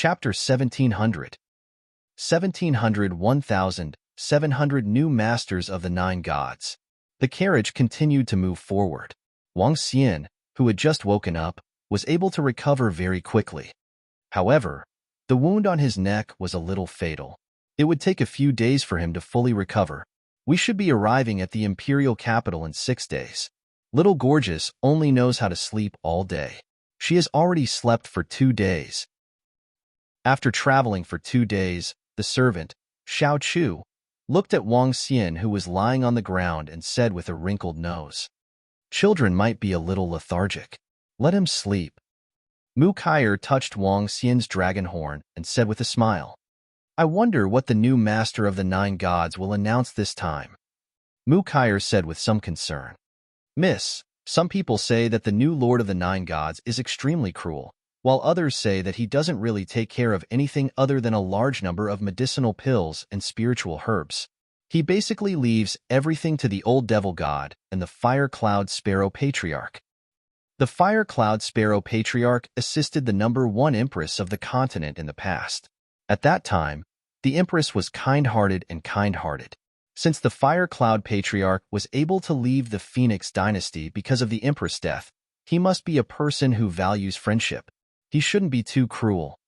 Chapter 1700. 1700 new masters of the nine gods. The carriage continued to move forward. Wang Xian, who had just woken up, was able to recover very quickly. However, the wound on his neck was a little fatal. It would take a few days for him to fully recover. We should be arriving at the imperial capital in 6 days. Little Gorgeous only knows how to sleep all day. She has already slept for 2 days. After traveling for 2 days, the servant, Xiao Chu, looked at Wang Xian, who was lying on the ground, and said with a wrinkled nose, "Children might be a little lethargic. Let him sleep." Mu Kaier touched Wang Xian's dragon horn and said with a smile, "I wonder what the new master of the nine gods will announce this time." Mu Kaier said with some concern, "Miss, some people say that the new lord of the nine gods is extremely cruel, while others say that he doesn't really take care of anything other than a large number of medicinal pills and spiritual herbs. He basically leaves everything to the old devil god and the Fire Cloud Sparrow Patriarch." The Fire Cloud Sparrow Patriarch assisted the #1 empress of the continent in the past. At that time, the empress was kind-hearted and kind-hearted. Since the Fire Cloud Patriarch was able to leave the Phoenix dynasty because of the empress' death, he must be a person who values friendship. He shouldn't be too cruel.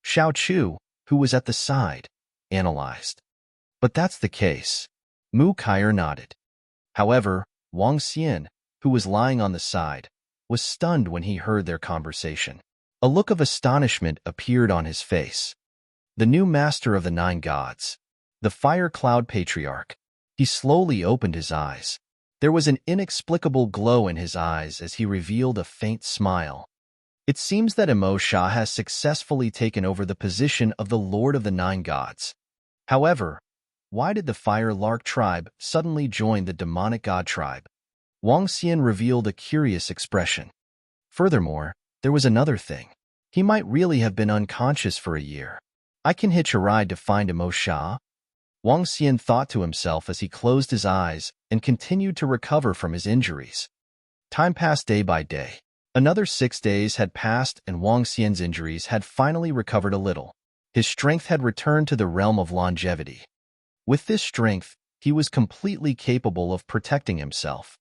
Xiao Chu, who was at the side, analyzed. "But that's the case." Mu Kaier nodded. However, Wang Xian, who was lying on the side, was stunned when he heard their conversation. A look of astonishment appeared on his face. The new master of the nine gods, the Fire Cloud Patriarch. He slowly opened his eyes. There was an inexplicable glow in his eyes as he revealed a faint smile. It seems that Emo Sha has successfully taken over the position of the Lord of the Nine Gods. However, why did the Fire Lark tribe suddenly join the demonic god tribe? Wang Xian revealed a curious expression. Furthermore, there was another thing. He might really have been unconscious for a year. I can hitch a ride to find Emo Sha? Wang Xian thought to himself as he closed his eyes and continued to recover from his injuries. Time passed day by day. Another 6 days had passed and Wang Xian's injuries had finally recovered a little. His strength had returned to the realm of longevity. With this strength, he was completely capable of protecting himself.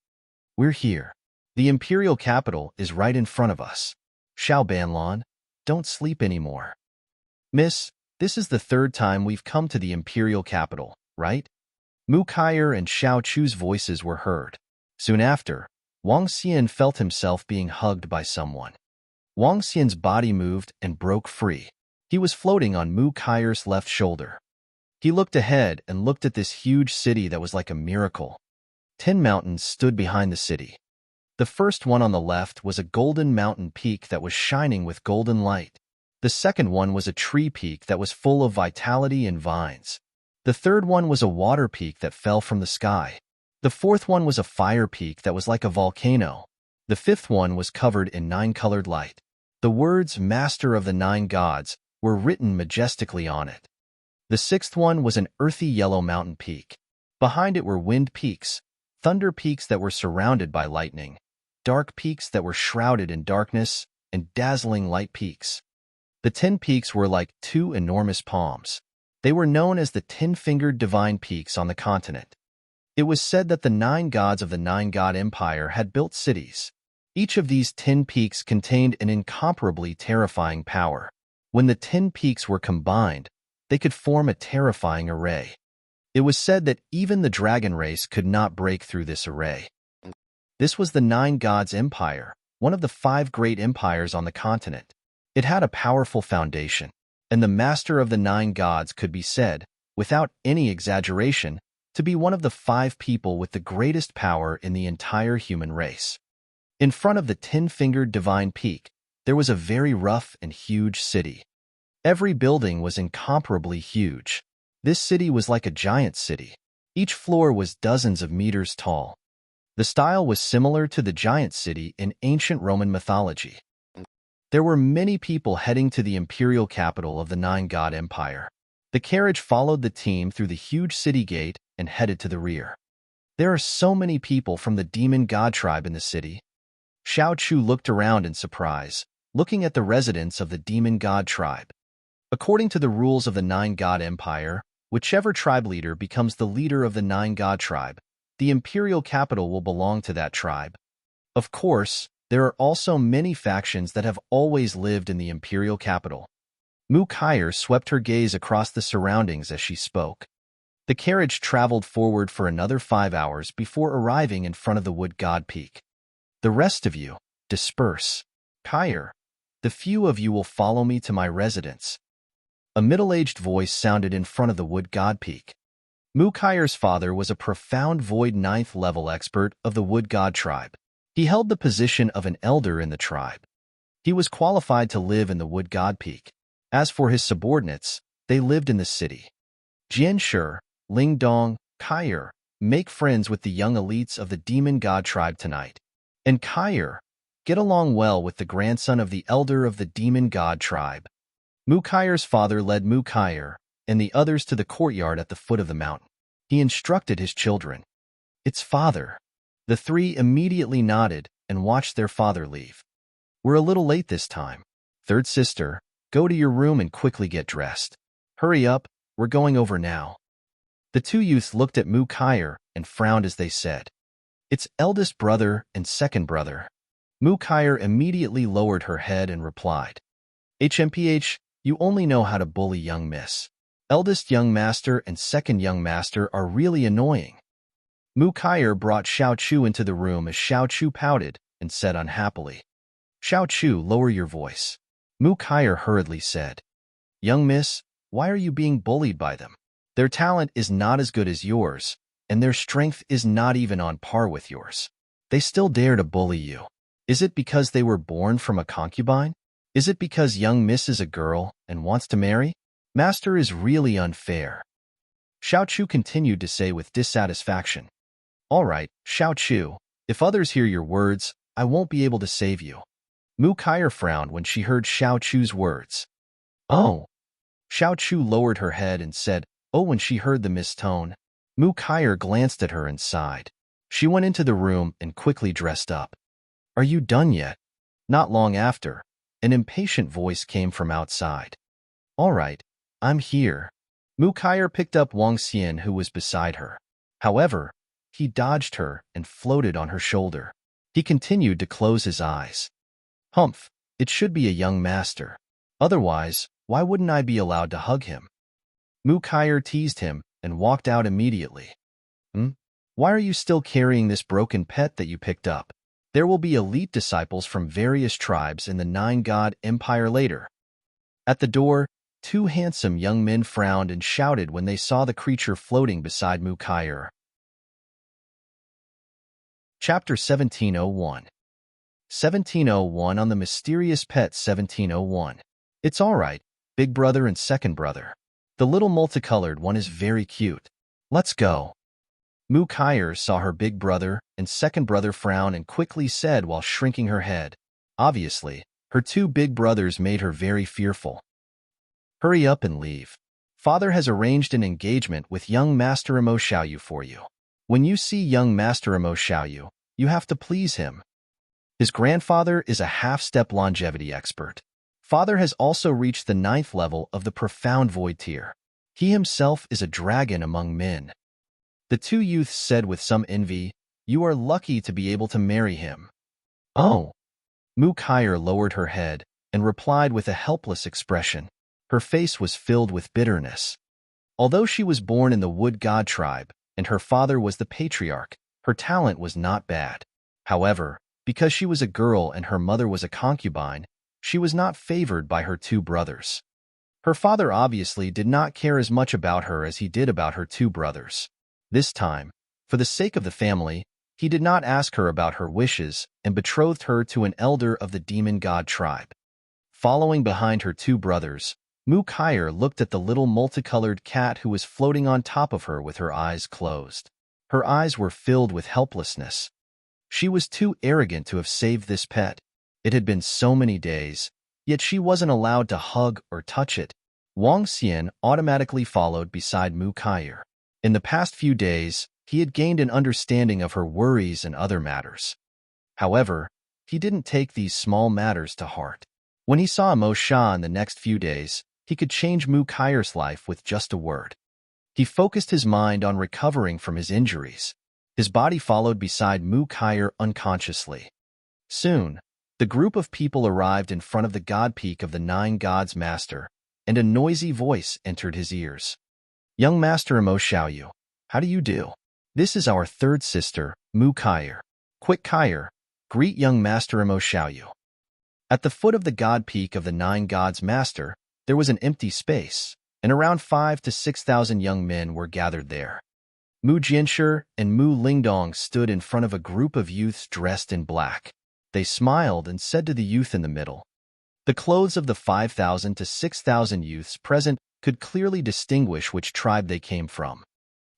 "We're here. The imperial capital is right in front of us. Xiao Banlon, don't sleep anymore." "Miss, this is the 3rd time we've come to the imperial capital, right?" Mu Kaier and Xiao Chu's voices were heard. Soon after, Wang Xian felt himself being hugged by someone. Wang Xian's body moved and broke free. He was floating on Mu Kaier's left shoulder. He looked ahead and looked at this huge city that was like a miracle. 10 mountains stood behind the city. The first one on the left was a golden mountain peak that was shining with golden light. The second one was a tree peak that was full of vitality and vines. The third one was a water peak that fell from the sky. The fourth one was a fire peak that was like a volcano. The fifth one was covered in 9-colored light. The words "Master of the Nine Gods" were written majestically on it. The sixth one was an earthy yellow mountain peak. Behind it were wind peaks, thunder peaks that were surrounded by lightning, dark peaks that were shrouded in darkness, and dazzling light peaks. The 10 peaks were like 2 enormous palms. They were known as the 10-fingered divine peaks on the continent. It was said that the 9 gods of the 9-god empire had built cities. Each of these 10 peaks contained an incomparably terrifying power. When the 10 peaks were combined, they could form a terrifying array. It was said that even the dragon race could not break through this array. This was the 9 gods empire, one of the 5 great empires on the continent. It had a powerful foundation, and the master of the 9 gods could be said, without any exaggeration, to be one of the 5 people with the greatest power in the entire human race. In front of the 10-fingered divine peak, there was a very rough and huge city. Every building was incomparably huge. This city was like a giant city. Each floor was dozens of meters tall. The style was similar to the giant city in ancient Roman mythology. There were many people heading to the imperial capital of the 9-god empire. The carriage followed the team through the huge city gate and headed to the rear. "There are so many people from the demon god tribe in the city." Xiao Chu looked around in surprise, looking at the residents of the demon god tribe. According to the rules of the Nine-God Empire, whichever tribe leader becomes the leader of the Nine-God tribe, the imperial capital will belong to that tribe. Of course, there are also many factions that have always lived in the imperial capital. Mukayr swept her gaze across the surroundings as she spoke. The carriage traveled forward for another 5 hours before arriving in front of the wood god peak. The rest of you, disperse. Kyr, the few of you will follow me to my residence. A middle-aged voice sounded in front of the wood god peak. Mukayr's father was a profound void 9th level expert of the wood god tribe. He held the position of an elder in the tribe. He was qualified to live in the wood god peak. As for his subordinates, they lived in the city. Jianshi, Lingdong, Kyr, make friends with the young elites of the demon god tribe tonight. And Kyr, get along well with the grandson of the elder of the demon god tribe. Mukayr's father led Mukayr and the others to the courtyard at the foot of the mountain. He instructed his children. It's father. The three immediately nodded and watched their father leave. We're a little late this time. Third sister, go to your room and quickly get dressed. Hurry up, we're going over now. The two youths looked at Mukayr and frowned as they said, It's eldest brother and second brother. Mukayr immediately lowered her head and replied, HMPH, you only know how to bully young miss. Eldest young master and second young master are really annoying. Mukayr brought Xiao Chu into the room as Xiao Chu pouted and said unhappily, Xiao Chu, lower your voice. Mukayr hurriedly said, Young miss, why are you being bullied by them? Their talent is not as good as yours, and their strength is not even on par with yours. They still dare to bully you. Is it because they were born from a concubine? Is it because young miss is a girl and wants to marry? Master is really unfair. Xiao Chu continued to say with dissatisfaction. All right, Xiao Chu, if others hear your words, I won't be able to save you. Mukayr frowned when she heard Xiao Chu's words. Oh. Xiao Chu lowered her head and said, oh, when she heard the mistone. Mukayr glanced at her and sighed. She went into the room and quickly dressed up. Are you done yet? Not long after, an impatient voice came from outside. All right, I'm here. Mukayr picked up Wang Xian, who was beside her. However, he dodged her and floated on her shoulder. He continued to close his eyes. Humph, it should be a young master. Otherwise, why wouldn't I be allowed to hug him? Mukayr teased him and walked out immediately. Why are you still carrying this broken pet that you picked up? There will be elite disciples from various tribes in the Nine-God Empire later. At the door, two handsome young men frowned and shouted when they saw the creature floating beside Mukayr. Chapter 1701. 1701 on the mysterious pet 1701. It's all right, big brother and second brother. The little multicolored one is very cute. Let's go. Mukayr saw her big brother and second brother frown and quickly said while shrinking her head. Obviously, her two big brothers made her very fearful. Hurry up and leave. Father has arranged an engagement with young Master Imo Xiaoyu for you. When you see young Master Imo Xiaoyu, you have to please him. His grandfather is a half-step longevity expert. Father has also reached the 9th level of the profound void tier. He himself is a dragon among men. The two youths said with some envy, You are lucky to be able to marry him. Oh. Mukayr lowered her head and replied with a helpless expression. Her face was filled with bitterness. Although she was born in the wood god tribe and her father was the patriarch, her talent was not bad. However, because she was a girl and her mother was a concubine, she was not favored by her two brothers. Her father obviously did not care as much about her as he did about her two brothers. This time, for the sake of the family, he did not ask her about her wishes and betrothed her to an elder of the demon god tribe. Following behind her two brothers, Mukayr looked at the little multicolored cat who was floating on top of her with her eyes closed. Her eyes were filled with helplessness. She was too arrogant to have saved this pet. It had been so many days, yet she wasn't allowed to hug or touch it. Wang Xian automatically followed beside Mukayr. In the past few days, he had gained an understanding of her worries and other matters. However, he didn't take these small matters to heart. When he saw Mo Sha in the next few days, He could change Mu Kai's life with just a word. He focused his mind on recovering from his injuries. His body followed beside Mu Kai unconsciously. Soon, the group of people arrived in front of the god peak of the Nine Gods Master, and a noisy voice entered his ears. Young Master Imo Xiaoyu, how do you do? This is our third sister, Mu Kai. Quick Kai, greet young Master Imo Xiaoyu. At the foot of the god peak of the Nine Gods Master, there was an empty space, and around 5,000 to 6,000 young men were gathered there. Mu Jianshi and Mu Lingdong stood in front of a group of youths dressed in black. They smiled and said to the youth in the middle. The clothes of the 5,000 to 6,000 youths present could clearly distinguish which tribe they came from.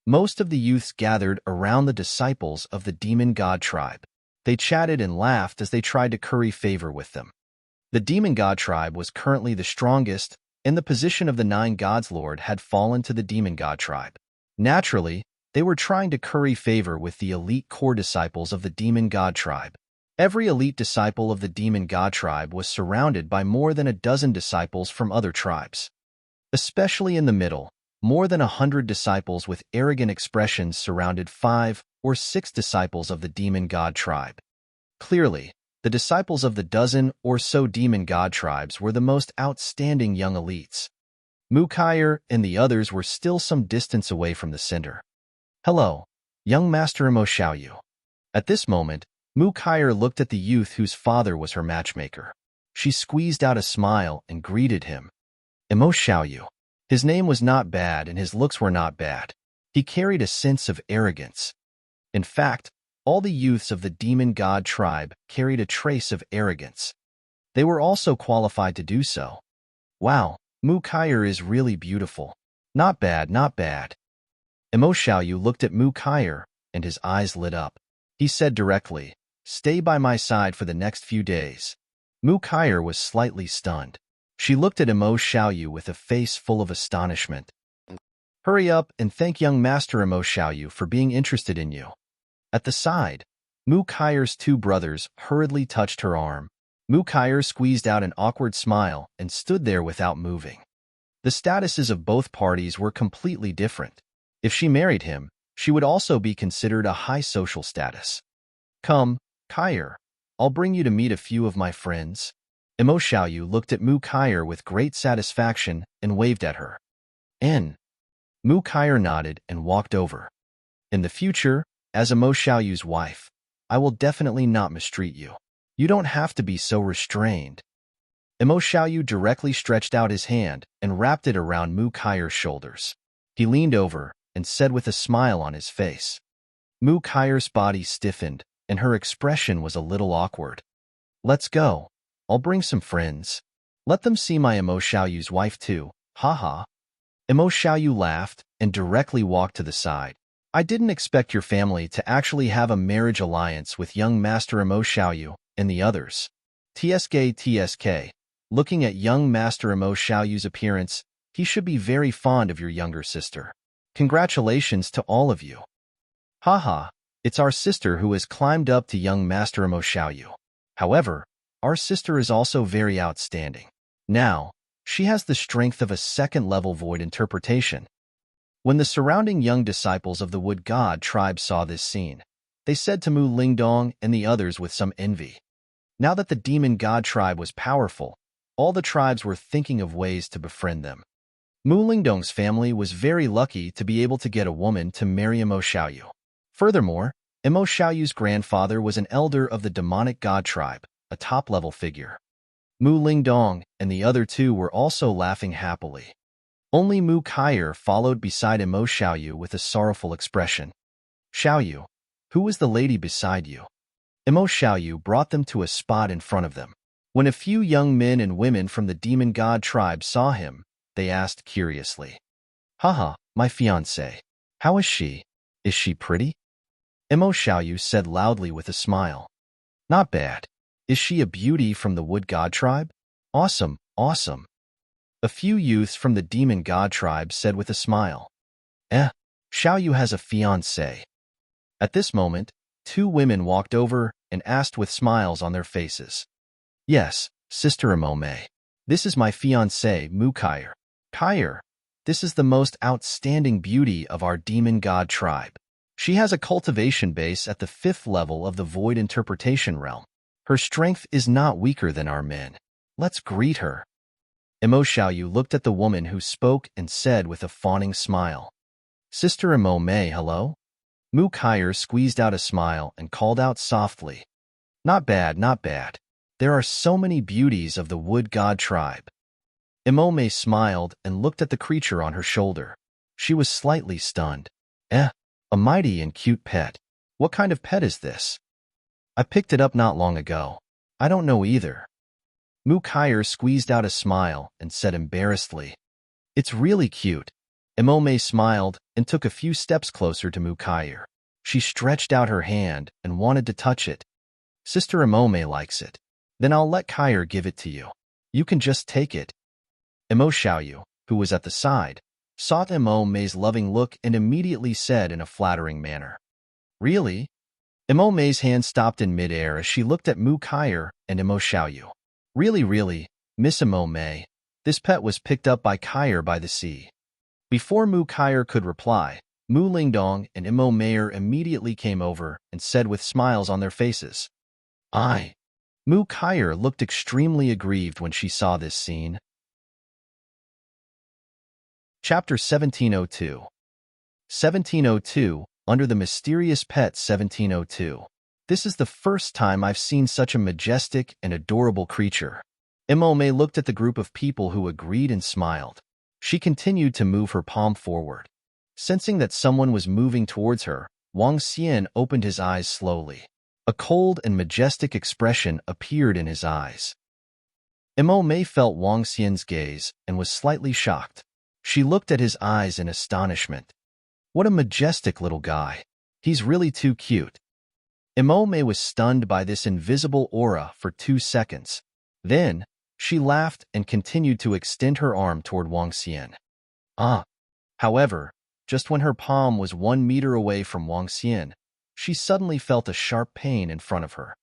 Most of the youths gathered around the disciples of the demon god tribe. They chatted and laughed as they tried to curry favor with them. The demon god tribe was currently the strongest, and the position of the Nine Gods Lord had fallen to the demon god tribe. Naturally, they were trying to curry favor with the elite core disciples of the demon god tribe. Every elite disciple of the demon god tribe was surrounded by more than a dozen disciples from other tribes. Especially in the middle, more than 100 disciples with arrogant expressions surrounded 5 or 6 disciples of the demon god tribe. Clearly, the disciples of the dozen or so demon god tribes were the most outstanding young elites. Mu Kai and the others were still some distance away from the center. Hello, young Master Imo Xiaoyu. At this moment, Mu Kai looked at the youth whose father was her matchmaker. She squeezed out a smile and greeted him. Imo Xiaoyu. His name was not bad and his looks were not bad. He carried a sense of arrogance. In fact, all the youths of the demon god tribe carried a trace of arrogance. They were also qualified to do so. Wow, Mu Kai is really beautiful. Not bad, not bad. Imo Xiaoyu looked at Mu Kai and his eyes lit up. He said directly, stay by my side for the next few days. Mu Kai was slightly stunned. She looked at Imo Xiaoyu with a face full of astonishment. Hurry up and thank young Master Imo Xiaoyu for being interested in you. At the side, Mu Kai's 2 brothers hurriedly touched her arm. Mu Kai squeezed out an awkward smile and stood there without moving. The statuses of both parties were completely different. If she married him, she would also be considered a high social status. Come, Kai, I'll bring you to meet a few of my friends. Imo Xiaoyu looked at Mu Kai with great satisfaction and waved at her. Mu Kai nodded and walked over. In the future, as Imo Xiaoyu's wife, I will definitely not mistreat you. You don't have to be so restrained. Imo Xiaoyu directly stretched out his hand and wrapped it around Mu Kai's shoulders. He leaned over and said with a smile on his face. Mu Kai's body stiffened, and her expression was a little awkward. Let's go. I'll bring some friends. Let them see my Imo Xiaoyu's wife too, haha. Imo Xiaoyu laughed and directly walked to the side. I didn't expect your family to actually have a marriage alliance with young Master Imo Xiaoyu and the others. TSK. Looking at young Master Imo Xiaoyu's appearance, he should be very fond of your younger sister. Congratulations to all of you. Haha, it's our sister who has climbed up to young Master Imo Xiaoyu. However, our sister is also very outstanding. Now, she has the strength of a second-level void interpretation. When the surrounding young disciples of the Wood God tribe saw this scene, they said to Mu Lingdong and the others with some envy. Now that the demon god tribe was powerful, all the tribes were thinking of ways to befriend them. Mu Lingdong's family was very lucky to be able to get a woman to marry Imo Xiaoyu. Furthermore, Imo Xiaoyu's grandfather was an elder of the demonic god tribe, a top-level figure. Mu Lingdong and the other 2 were also laughing happily. Only Mu Kai followed beside Imo Xiaoyu with a sorrowful expression. Xiaoyu, who was the lady beside you? Imo Xiaoyu brought them to a spot in front of them. When a few young men and women from the demon god tribe saw him, they asked curiously. Haha, my fiancé. How is she? Is she pretty? Imo Xiaoyu said loudly with a smile. Not bad. Is she a beauty from the Wood God tribe? Awesome, awesome. A few youths from the demon god tribe said with a smile. Xiaoyu has a fiancé. At this moment, 2 women walked over and asked with smiles on their faces. Yes, Sister Imo Mei. This is my fiancée, Mu Kair. Kair, this is the most outstanding beauty of our demon god tribe. She has a cultivation base at the 5th level of the void interpretation realm. Her strength is not weaker than our men. Let's greet her. Imo Xiaoyu looked at the woman who spoke and said with a fawning smile, Sister Imo Mei, hello? Mu Kair squeezed out a smile and called out softly, Not bad, not bad. There are so many beauties of the wood god tribe. Imo Mei smiled and looked at the creature on her shoulder. She was slightly stunned. A mighty and cute pet. What kind of pet is this? I picked it up not long ago. I don't know either. Mu Kair squeezed out a smile and said embarrassedly, It's really cute. Imo Mei smiled and took a few steps closer to Mu Kair. She stretched out her hand and wanted to touch it. Sister Imo Mei likes it. Then I'll let Kair give it to you. You can just take it. Imo Xiaoyu, who was at the side, saw Imo Mei's loving look and immediately said in a flattering manner, Really? Imo Mei's hand stopped in midair as she looked at Mu Kair and Imo Xiaoyu. Really, Miss Imo Mei, this pet was picked up by Kair by the sea. Before Mu Kair could reply, Mu Lingdong and Imo Meier immediately came over and said with smiles on their faces, Mu Kair looked extremely aggrieved when she saw this scene. Chapter 1702. 1702, Under the Mysterious Pet 1702. This is the first time I've seen such a majestic and adorable creature. Imo Mei looked at the group of people who agreed and smiled. She continued to move her palm forward. Sensing that someone was moving towards her, Wang Xian opened his eyes slowly. A cold and majestic expression appeared in his eyes. Imo Mei felt Wang Xian's gaze and was slightly shocked. She looked at his eyes in astonishment. What a majestic little guy. He's really too cute. Imo Mei was stunned by this invisible aura for 2 seconds. Then, she laughed and continued to extend her arm toward Wang Xian. However, just when her palm was 1 meter away from Wang Xian, she suddenly felt a sharp pain in front of her.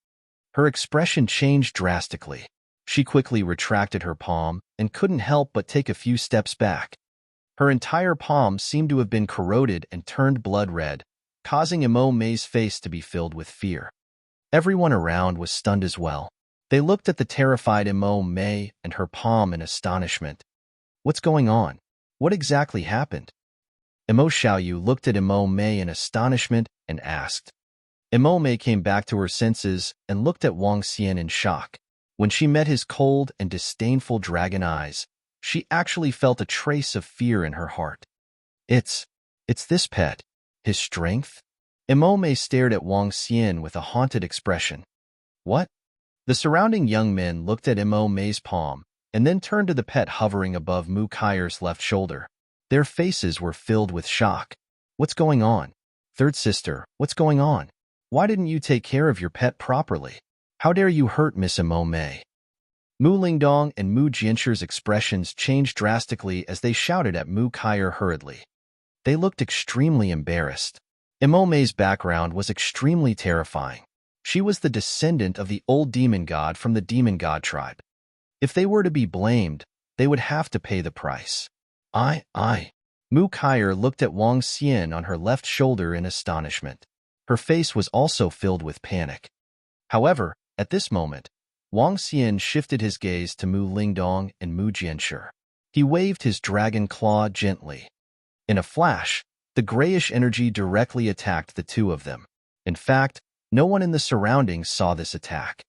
Her expression changed drastically. She quickly retracted her palm and couldn't help but take a few steps back. Her entire palm seemed to have been corroded and turned blood red, causing Imo Mei's face to be filled with fear. Everyone around was stunned as well. They looked at the terrified Imo Mei and her palm in astonishment. What's going on? What exactly happened? Imo Xiaoyu looked at Imo Mei in astonishment and asked. Imo Mei came back to her senses and looked at Wang Xian in shock. When she met his cold and disdainful dragon eyes, she actually felt a trace of fear in her heart. It's this pet. His strength? Imo Mei stared at Wang Xian with a haunted expression. What? The surrounding young men looked at Imo Mei's palm and then turned to the pet hovering above Mu Kair's left shoulder. Their faces were filled with shock. What's going on? Third sister, what's going on? Why didn't you take care of your pet properly? How dare you hurt Miss Imo Mei? Mu Lingdong and Mu Jianshir's expressions changed drastically as they shouted at Mu Kair hurriedly. They looked extremely embarrassed. Imo Mei's background was extremely terrifying. She was the descendant of the old demon god from the demon god tribe. If they were to be blamed, they would have to pay the price. Mu Kair looked at Wang Xian on her left shoulder in astonishment. Her face was also filled with panic. However, at this moment, Wang Xian shifted his gaze to Mu Lingdong and Mu Jianshir. He waved his dragon claw gently. In a flash, the grayish energy directly attacked the two of them. In fact, no one in the surroundings saw this attack.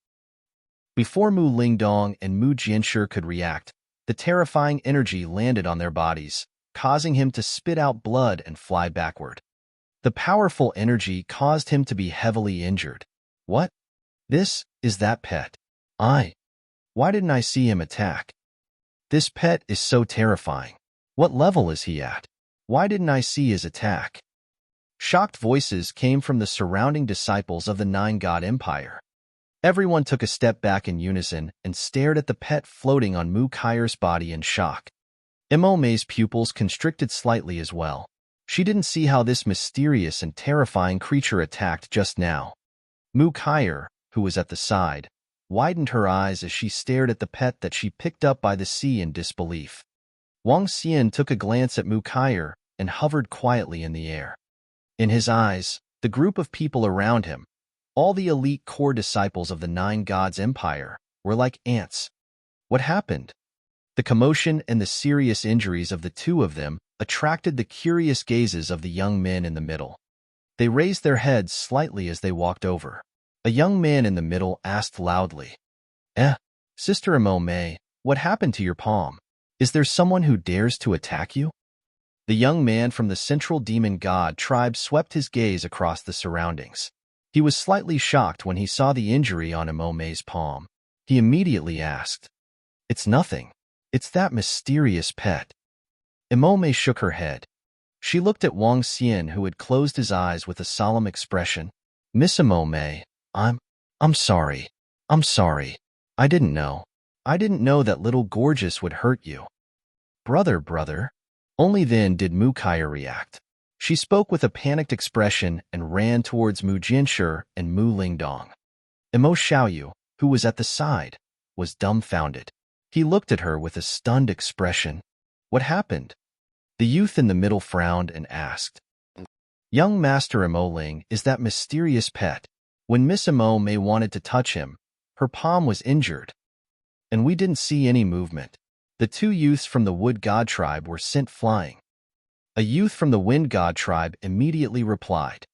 Before Mu Lingdong and Mu Jianshir could react, the terrifying energy landed on their bodies, causing him to spit out blood and fly backward. The powerful energy caused him to be heavily injured. What? This is that pet. Why didn't I see him attack? This pet is so terrifying. What level is he at? Why didn't I see his attack? Shocked voices came from the surrounding disciples of the Nine God Empire. Everyone took a step back in unison and stared at the pet floating on Mu Kair's body in shock. Imo Mei's pupils constricted slightly as well. She didn't see how this mysterious and terrifying creature attacked just now. Mu Kair, who was at the side, widened her eyes as she stared at the pet that she picked up by the sea in disbelief. Wang Xian took a glance at Mu Kai'er and hovered quietly in the air. In his eyes, the group of people around him, all the elite core disciples of the Nine Gods Empire, were like ants. What happened? The commotion and the serious injuries of the two of them attracted the curious gazes of the young men in the middle. They raised their heads slightly as they walked over. A young man in the middle asked loudly, Sister Emo, what happened to your palm? Is there someone who dares to attack you? The young man from the Central Demon God tribe swept his gaze across the surroundings. He was slightly shocked when he saw the injury on Imome's palm. He immediately asked, It's nothing. It's that mysterious pet. Imome shook her head. She looked at Wang Xian, who had closed his eyes with a solemn expression. Miss Imome, I'm sorry. I'm sorry. I didn't know. I didn't know that little Gorgeous would hurt you. Brother. Only then did Mu Kai'er react. She spoke with a panicked expression and ran towards Mu Jianshi and Mu Lingdong. Imo Xiaoyu, who was at the side, was dumbfounded. He looked at her with a stunned expression. What happened? The youth in the middle frowned and asked. Young Master Imo Ling is that mysterious pet. When Miss Imome wanted to touch him, her palm was injured, and we didn't see any movement. The two youths from the Wood God tribe were sent flying. A youth from the Wind God tribe immediately replied,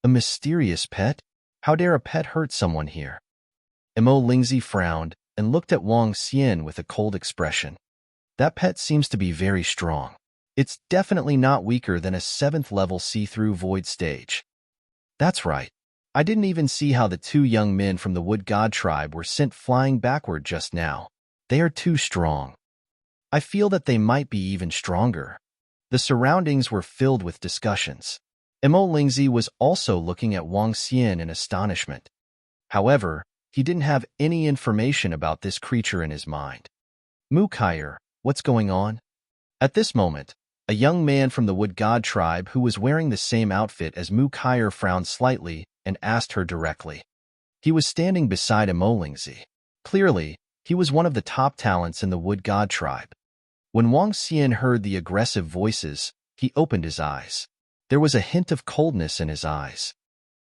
A mysterious pet? How dare a pet hurt someone here? Imo Lingzi frowned and looked at Wang Xian with a cold expression. That pet seems to be very strong. It's definitely not weaker than a 7th level see-through void stage. That's right. I didn't even see how the two young men from the Wood God tribe were sent flying backward just now. They are too strong. I feel that they might be even stronger. The surroundings were filled with discussions. Imo Lingzi was also looking at Wang Xian in astonishment. However, he didn't have any information about this creature in his mind. Mu Kai'er, what's going on? At this moment, a young man from the Wood God tribe who was wearing the same outfit as Mu Kai'er frowned slightly and asked her directly. He was standing beside Imo Lingzi. Clearly, he was one of the top talents in the Wood God tribe. When Wang Xian heard the aggressive voices, he opened his eyes. There was a hint of coldness in his eyes.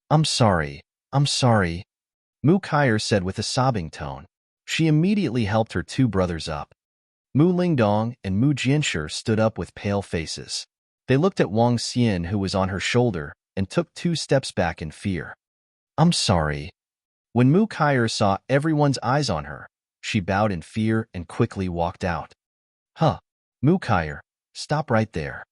I'm sorry. Mu Kai'er said with a sobbing tone. She immediately helped her two brothers up. Mu Lingdong and Mu Jianshi stood up with pale faces. They looked at Wang Xian, who was on her shoulder, and took 2 steps back in fear. I'm sorry. When Mu Kai'er saw everyone's eyes on her, she bowed in fear and quickly walked out. Mu Kai'er, stop right there.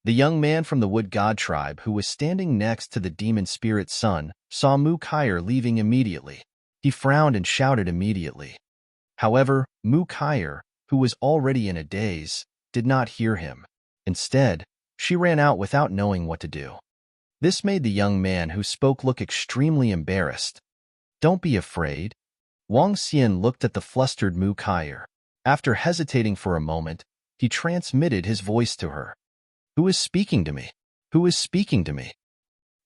The young man from the Wood God tribe, who was standing next to the demon spirit's son, saw Mu Kai'er leaving immediately. He frowned and shouted immediately. However, Mu Kai'er, who was already in a daze, did not hear him. Instead, she ran out without knowing what to do. This made the young man who spoke look extremely embarrassed. Don't be afraid. Wang Xian looked at the flustered Mu Kai'er. After hesitating for a moment, he transmitted his voice to her. Who is speaking to me? Who is speaking to me?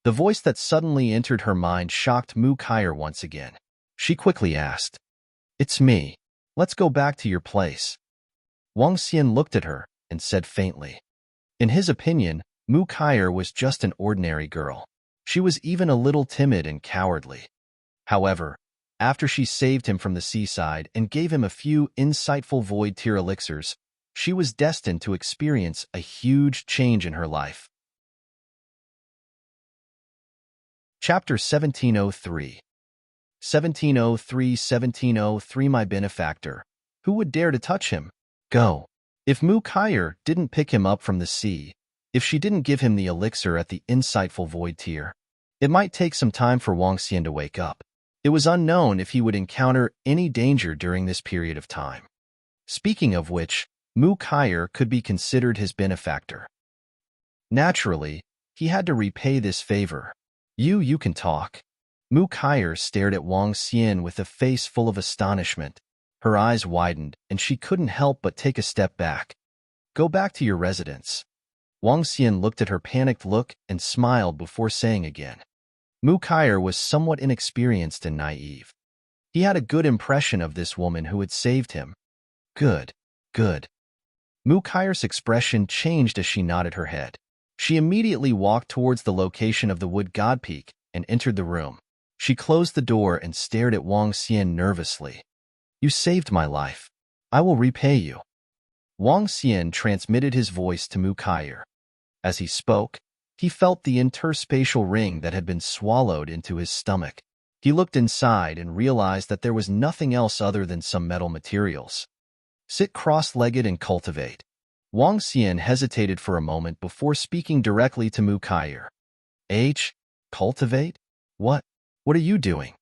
The voice that suddenly entered her mind shocked Mu Kai'er once again. She quickly asked, It's me. Let's go back to your place. Wang Xian looked at her and said faintly. In his opinion, Mu Kai'er was just an ordinary girl. She was even a little timid and cowardly. However, after she saved him from the seaside and gave him a few insightful void tier elixirs, she was destined to experience a huge change in her life. Chapter 1703. 1703 My benefactor. Who would dare to touch him? Go. If Mu Kai'er didn't pick him up from the sea, if she didn't give him the elixir at the insightful void tier, it might take some time for Wang Xian to wake up. It was unknown if he would encounter any danger during this period of time. Speaking of which, Mu Kai'er could be considered his benefactor. Naturally, he had to repay this favor. You can talk. Mu Kai'er stared at Wang Xian with a face full of astonishment. Her eyes widened, and she couldn't help but take a step back. Go back to your residence. Wang Xian looked at her panicked look and smiled before saying again. Mu Kai'er was somewhat inexperienced and naive. He had a good impression of this woman who had saved him. Good, good. Mukayer's expression changed as she nodded her head. She immediately walked towards the location of the wood god peak and entered the room. She closed the door and stared at Wang Xian nervously. You saved my life. I will repay you. Wang Xian transmitted his voice to Mukayer. As he spoke, he felt the interspatial ring that had been swallowed into his stomach. He looked inside and realized that there was nothing else other than some metal materials. Sit cross-legged and cultivate. Wang Xian hesitated for a moment before speaking directly to Mukayer. Cultivate? What are you doing?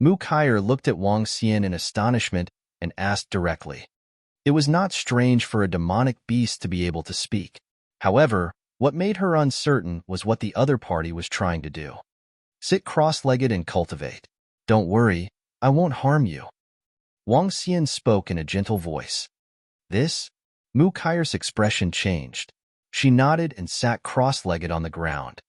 Mukayer looked at Wang Xian in astonishment and asked directly. It was not strange for a demonic beast to be able to speak. However, what made her uncertain was what the other party was trying to do. Sit cross-legged and cultivate. Don't worry, I won't harm you. Wang Xian spoke in a gentle voice. This? Mukayer's expression changed. She nodded and sat cross-legged on the ground.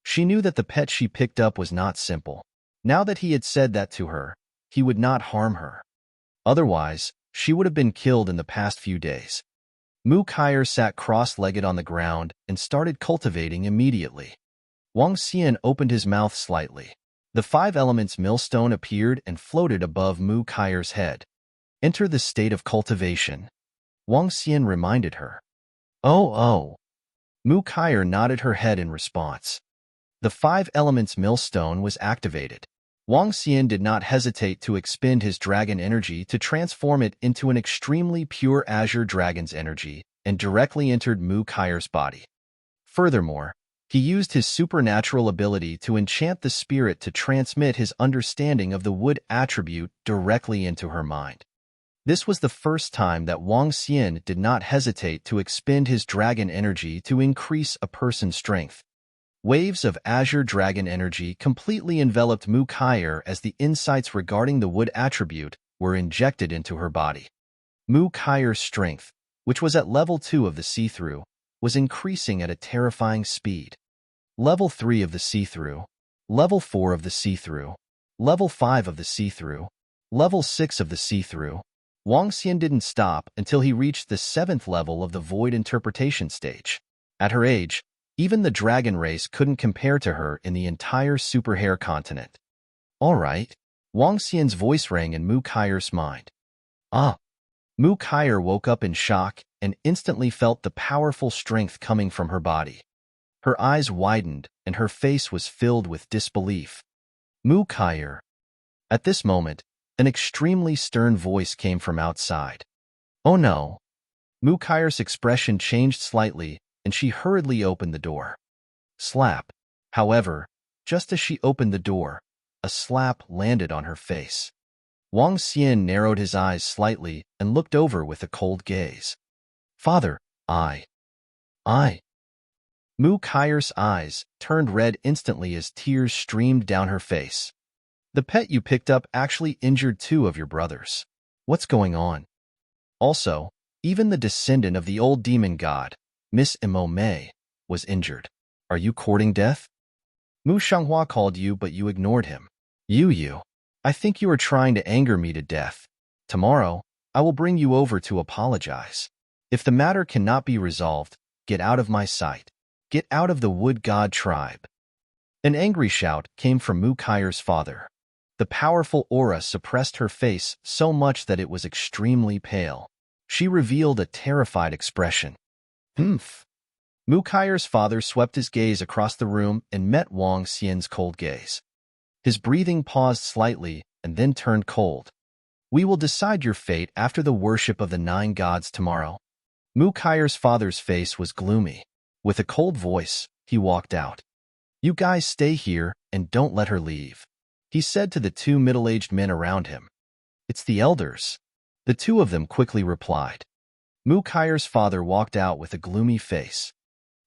She knew that the pet she picked up was not simple. Now that he had said that to her, he would not harm her. Otherwise, she would have been killed in the past few days. Mukayer sat cross-legged on the ground and started cultivating immediately. Wang Xian opened his mouth slightly. The 5 elements millstone appeared and floated above Mukayer's head. Enter the state of cultivation. Wang Xian reminded her. Oh. Mukayer nodded her head in response. The 5 elements millstone was activated. Wang Xian did not hesitate to expend his dragon energy to transform it into an extremely pure azure dragon's energy and directly entered Mukayer's body. Furthermore, he used his supernatural ability to enchant the spirit to transmit his understanding of the wood attribute directly into her mind. This was the first time that Wang Xian did not hesitate to expend his dragon energy to increase a person's strength. Waves of azure dragon energy completely enveloped Mukayer as the insights regarding the wood attribute were injected into her body. Mukayer's strength, which was at level 2 of the see-through, was increasing at a terrifying speed. Level 3 of the see-through, level 4 of the see-through, level 5 of the see-through, level 6 of the see-through. Wang Xian didn't stop until he reached the 7th level of the void interpretation stage. At her age, even the dragon race couldn't compare to her in the entire Superhair continent. All right. Wang Xian's voice rang in Mukayer's mind. Mukayer woke up in shock and instantly felt the powerful strength coming from her body. Her eyes widened and her face was filled with disbelief. Mukayer. At this moment, an extremely stern voice came from outside. Oh no. Mukayer's expression changed slightly and she hurriedly opened the door. Slap. However, just as she opened the door, a slap landed on her face. Wang Xian narrowed his eyes slightly and looked over with a cold gaze. Father, I. Mukayer's eyes turned red instantly as tears streamed down her face. The pet you picked up actually injured 2 of your brothers. What's going on? Also, even the descendant of the old demon god, Miss Mei, was injured. Are you courting death? Mu Xianghua called you, but you ignored him. You. I think you are trying to anger me to death. Tomorrow, I will bring you over to apologize. If the matter cannot be resolved, get out of my sight. Get out of the wood god tribe. An angry shout came from Mukayer's father. The powerful aura suppressed her face so much that it was extremely pale. She revealed a terrified expression. Mukayer's father swept his gaze across the room and met Wang Xian's cold gaze. His breathing paused slightly and then turned cold. We will decide your fate after the worship of the 9 gods tomorrow. Mukayer's father's face was gloomy. With a cold voice, he walked out. You guys stay here and don't let her leave, he said to the 2 middle-aged men around him. It's the elders. The 2 of them quickly replied. Mukayer's father walked out with a gloomy face.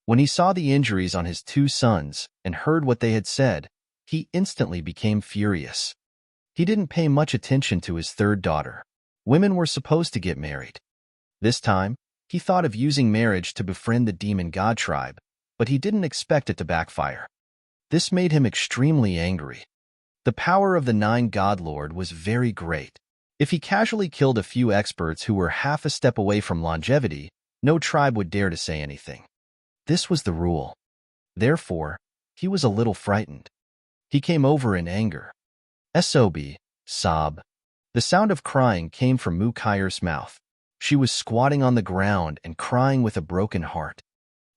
When he saw the injuries on his 2 sons and heard what they had said, he instantly became furious. He didn't pay much attention to his 3rd daughter. Women were supposed to get married. This time, he thought of using marriage to befriend the demon god tribe, but he didn't expect it to backfire. This made him extremely angry. The power of the Nine God Lord was very great. If he casually killed a few experts who were half a step away from longevity, no tribe would dare to say anything. This was the rule. Therefore, he was a little frightened. He came over in anger. Sob, sob. The sound of crying came from Mu Kai's mouth. She was squatting on the ground and crying with a broken heart.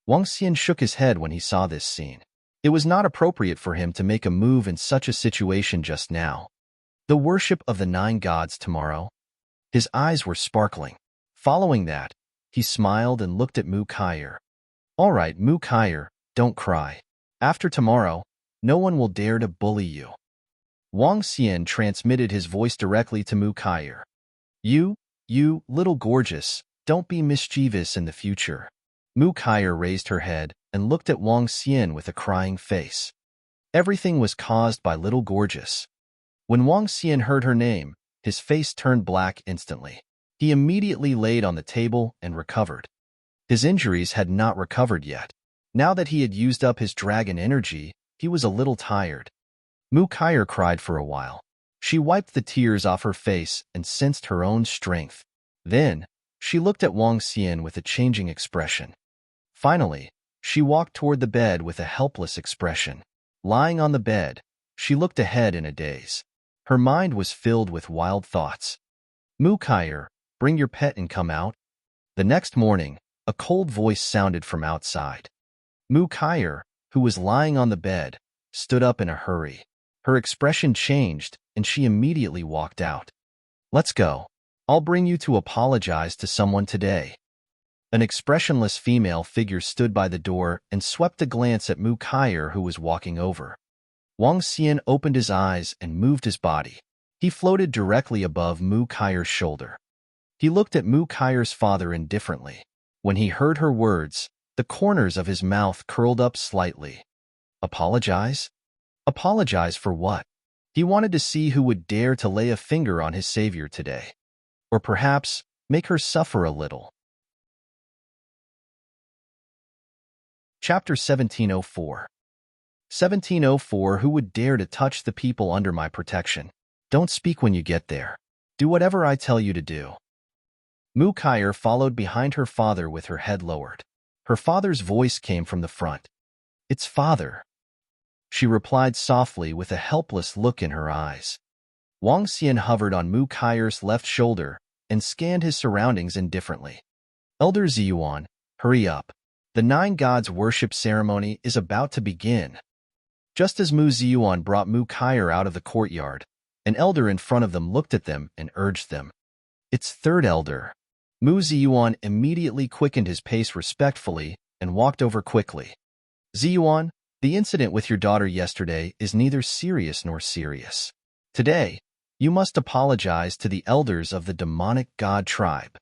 Wang Xian shook his head when he saw this scene. It was not appropriate for him to make a move in such a situation just now. The worship of the nine gods tomorrow? His eyes were sparkling. Following that, he smiled and looked at Mu Kai. All right, Mu Kai, don't cry. After tomorrow, no one will dare to bully you. Wang Xian transmitted his voice directly to Mu Kai. You, little gorgeous, don't be mischievous in the future. Mu Kai raised her head and looked at Wang Xian with a crying face. Everything was caused by little gorgeous. When Wang Xian heard her name, his face turned black instantly. He immediately laid on the table and recovered. His injuries had not recovered yet. Now that he had used up his dragon energy, he was a little tired. Mu Kai cried for a while. She wiped the tears off her face and sensed her own strength. Then, she looked at Wang Xian with a changing expression. Finally, she walked toward the bed with a helpless expression. Lying on the bed, she looked ahead in a daze. Her mind was filled with wild thoughts. Mu Kai, bring your pet and come out. The next morning, a cold voice sounded from outside. Mu Kai, who was lying on the bed, stood up in a hurry. Her expression changed, and she immediately walked out. Let's go. I'll bring you to apologize to someone today. An expressionless female figure stood by the door and swept a glance at Mu Kai, who was walking over. Wang Xian opened his eyes and moved his body. He floated directly above Mu Kai's shoulder. He looked at Mu Kai's father indifferently. When he heard her words, the corners of his mouth curled up slightly. Apologize? Apologize for what? He wanted to see who would dare to lay a finger on his savior today. Or perhaps, make her suffer a little. Chapter 1704. 1704 Who would dare to touch the people under my protection? Don't speak when you get there. Do whatever I tell you to do. Mu Kai followed behind her father with her head lowered. Her father's voice came from the front. It's father. She replied softly with a helpless look in her eyes. Wang Xian hovered on Mu Kai's left shoulder and scanned his surroundings indifferently. Elder Ziyuan, hurry up. The nine gods' worship ceremony is about to begin. Just as Mu Ziyuan brought Mu Kai out of the courtyard, an elder in front of them looked at them and urged them. It's third elder. Mu Ziyuan immediately quickened his pace respectfully and walked over quickly. Ziyuan, the incident with your daughter yesterday is neither serious nor serious. Today, you must apologize to the elders of the demonic god tribe.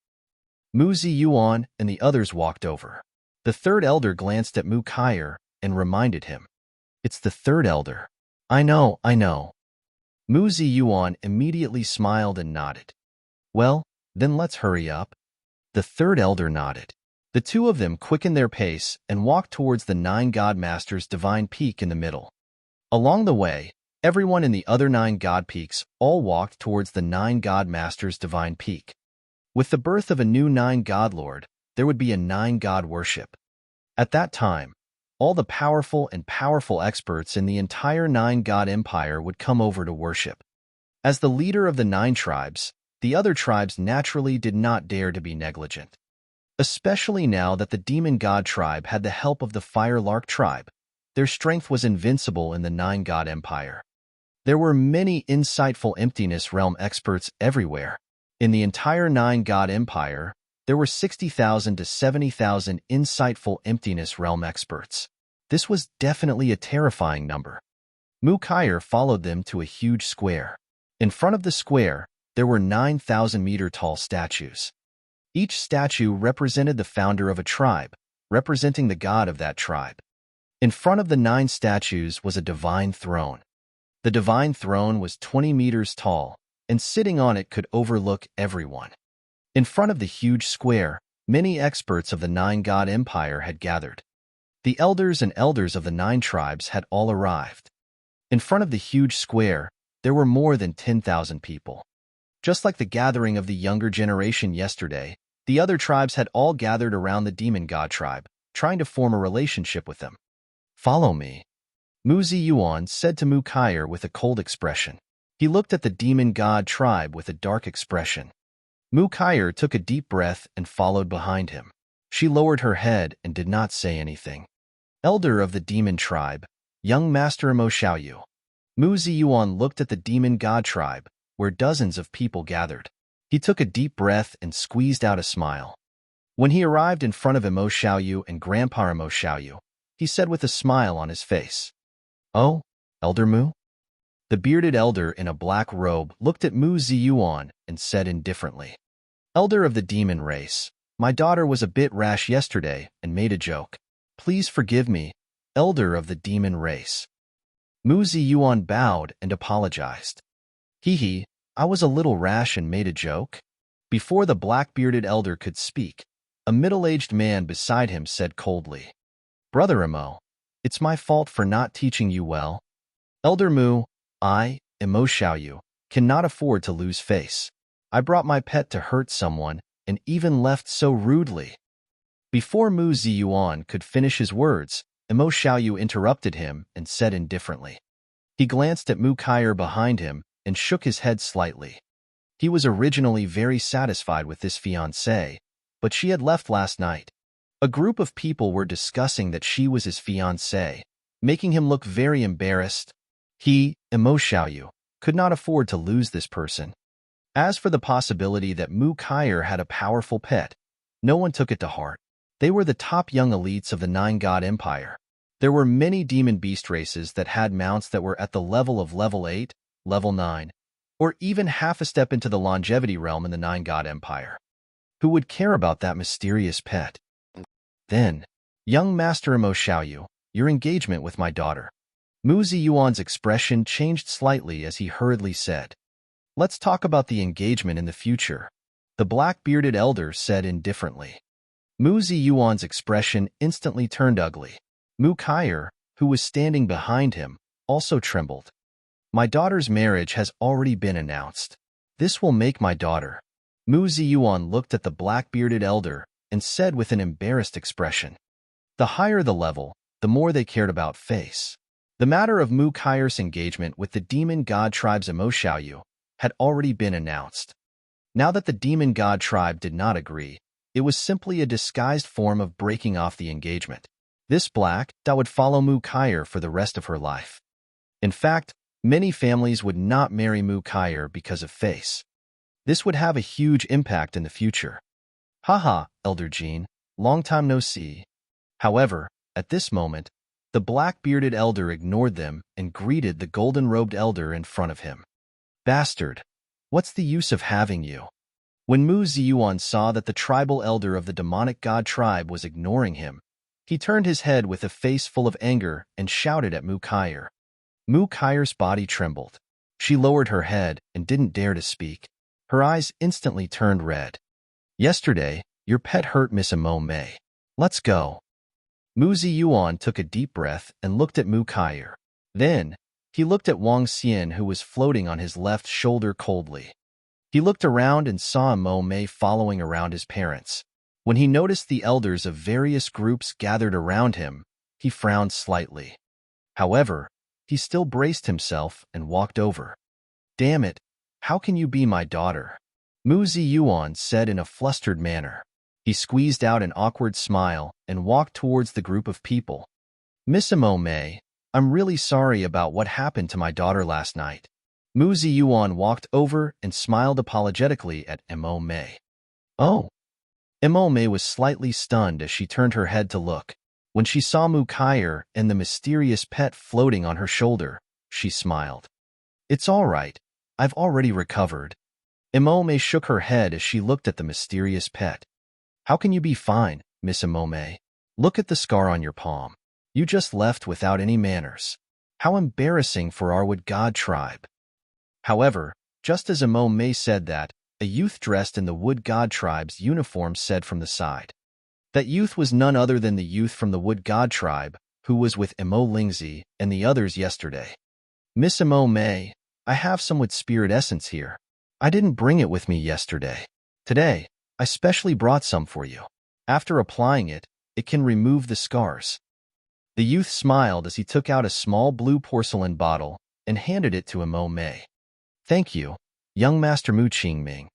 Mu Ziyuan and the others walked over. The third elder glanced at Mu Kai and reminded him. It's the third elder. I know. Mu Ziyuan immediately smiled and nodded. Well, then let's hurry up. The third elder nodded. The two of them quickened their pace and walked towards the nine god masters' divine peak in the middle. Along the way, everyone in the other nine god peaks all walked towards the nine god masters' divine peak. With the birth of a new nine god lord, there would be a nine god worship. At that time, all the powerful experts in the entire nine god empire would come over to worship. As the leader of the nine tribes, the other tribes naturally did not dare to be negligent. Especially now that the demon god tribe had the help of the fire lark tribe, their strength was invincible in the nine god empire. There were many insightful emptiness realm experts everywhere. In the entire nine god empire, there were 60,000 to 70,000 insightful emptiness realm experts. This was definitely a terrifying number. Mu Kai followed them to a huge square. In front of the square, there were 9,000-meter-tall statues. Each statue represented the founder of a tribe, representing the god of that tribe. In front of the 9 statues was a divine throne. The divine throne was 20 meters tall, and sitting on it could overlook everyone. In front of the huge square, many experts of the nine god empire had gathered. The elders and elders of the 9 tribes had all arrived. In front of the huge square, there were more than 10,000 people. Just like the gathering of the younger generation yesterday, the other tribes had all gathered around the demon god tribe, trying to form a relationship with them. "Follow me," Mu Ziyuan said to Mu Kaier with a cold expression. He looked at the demon god tribe with a dark expression. Mu Kaier took a deep breath and followed behind him. She lowered her head and did not say anything. Elder of the demon tribe, young Master Mo Xiaoyu. Mu Ziyuan looked at the demon god tribe, where dozens of people gathered. He took a deep breath and squeezed out a smile. When he arrived in front of Mo Xiaoyu and Grandpa Mo Xiaoyu, he said with a smile on his face, "Oh, Elder Mu?" The bearded elder in a black robe looked at Mu Ziyuan and said indifferently, "Elder of the demon race, my daughter was a bit rash yesterday and made a joke. Please forgive me, elder of the demon race." Mu Ziyuan bowed and apologized. "Hee, I was a little rash and made a joke." Before the black-bearded elder could speak, a middle-aged man beside him said coldly, "Brother Emo, it's my fault for not teaching you well. Elder Mu, I, Mo Xiaoyu, cannot afford to lose face. I brought my pet to hurt someone and even left so rudely." Before Mu Ziyuan could finish his words, Mo Xiaoyu interrupted him and said indifferently. He glanced at Mu Kaier behind him and shook his head slightly. He was originally very satisfied with this fiancée, but she had left last night. A group of people were discussing that she was his fiancée, making him look very embarrassed. He, Mo Xiaoyu, could not afford to lose this person. As for the possibility that Mu Kaier had a powerful pet, no one took it to heart. They were the top young elites of the Nine-God Empire. There were many demon beast races that had mounts that were at the level of level 8, level 9, or even half a step into the longevity realm in the Nine-God Empire. Who would care about that mysterious pet? Then, young Master Mo Xiaoyu, your engagement with my daughter. Mu Ziyuan's expression changed slightly as he hurriedly said, "Let's talk about the engagement in the future," the black-bearded elder said indifferently. Mu Ziyuan's expression instantly turned ugly. Mu Kaier, who was standing behind him, also trembled. "My daughter's marriage has already been announced. This will make my daughter." Mu Ziyuan looked at the black-bearded elder and said with an embarrassed expression. The higher the level, the more they cared about face. The matter of Mu Kaier's engagement with the demon god tribe's Mo Xiaoyu had already been announced. Now that the demon god tribe did not agree, it was simply a disguised form of breaking off the engagement. This black that would follow Mu Kaier for the rest of her life. In fact, many families would not marry Mu Kaier because of face. This would have a huge impact in the future. "Haha, Elder Jean, long time no see." However, at this moment, the black-bearded elder ignored them and greeted the golden-robed elder in front of him. "Bastard, what's the use of having you?" When Mu Ziyuan saw that the tribal elder of the demonic god tribe was ignoring him, he turned his head with a face full of anger and shouted at Mu Kaier. Mu Kaier's body trembled. She lowered her head and didn't dare to speak. Her eyes instantly turned red. "Yesterday, your pet hurt Miss Emo May. Let's go." Mu Ziyuan took a deep breath and looked at Mu Kaier. Then, he looked at Wang Xian who was floating on his left shoulder coldly. He looked around and saw Emo May following around his parents. When he noticed the elders of various groups gathered around him, he frowned slightly. However, he still braced himself and walked over. "Damn it, how can you be my daughter?" Mu Ziyuan said in a flustered manner. He squeezed out an awkward smile and walked towards the group of people. "Miss Emo May, I'm really sorry about what happened to my daughter last night." Mu Ziyuan walked over and smiled apologetically at Emo May. "Oh." Emo May was slightly stunned as she turned her head to look. When she saw Mu Kaier and the mysterious pet floating on her shoulder, she smiled. "It's all right. I've already recovered." Emo May shook her head as she looked at the mysterious pet. "How can you be fine, Miss Emo May? Look at the scar on your palm. You just left without any manners. How embarrassing for our wood god tribe." However, just as Emo May said that, a youth dressed in the wood god tribe's uniform said from the side. That youth was none other than the youth from the wood god tribe, who was with Emo Lingzi and the others yesterday. "Miss Emo May, I have some with spirit essence here. I didn't bring it with me yesterday. Today, I specially brought some for you. After applying it, it can remove the scars." The youth smiled as he took out a small blue porcelain bottle and handed it to Imome. "Thank you, young Master Mu Qingming."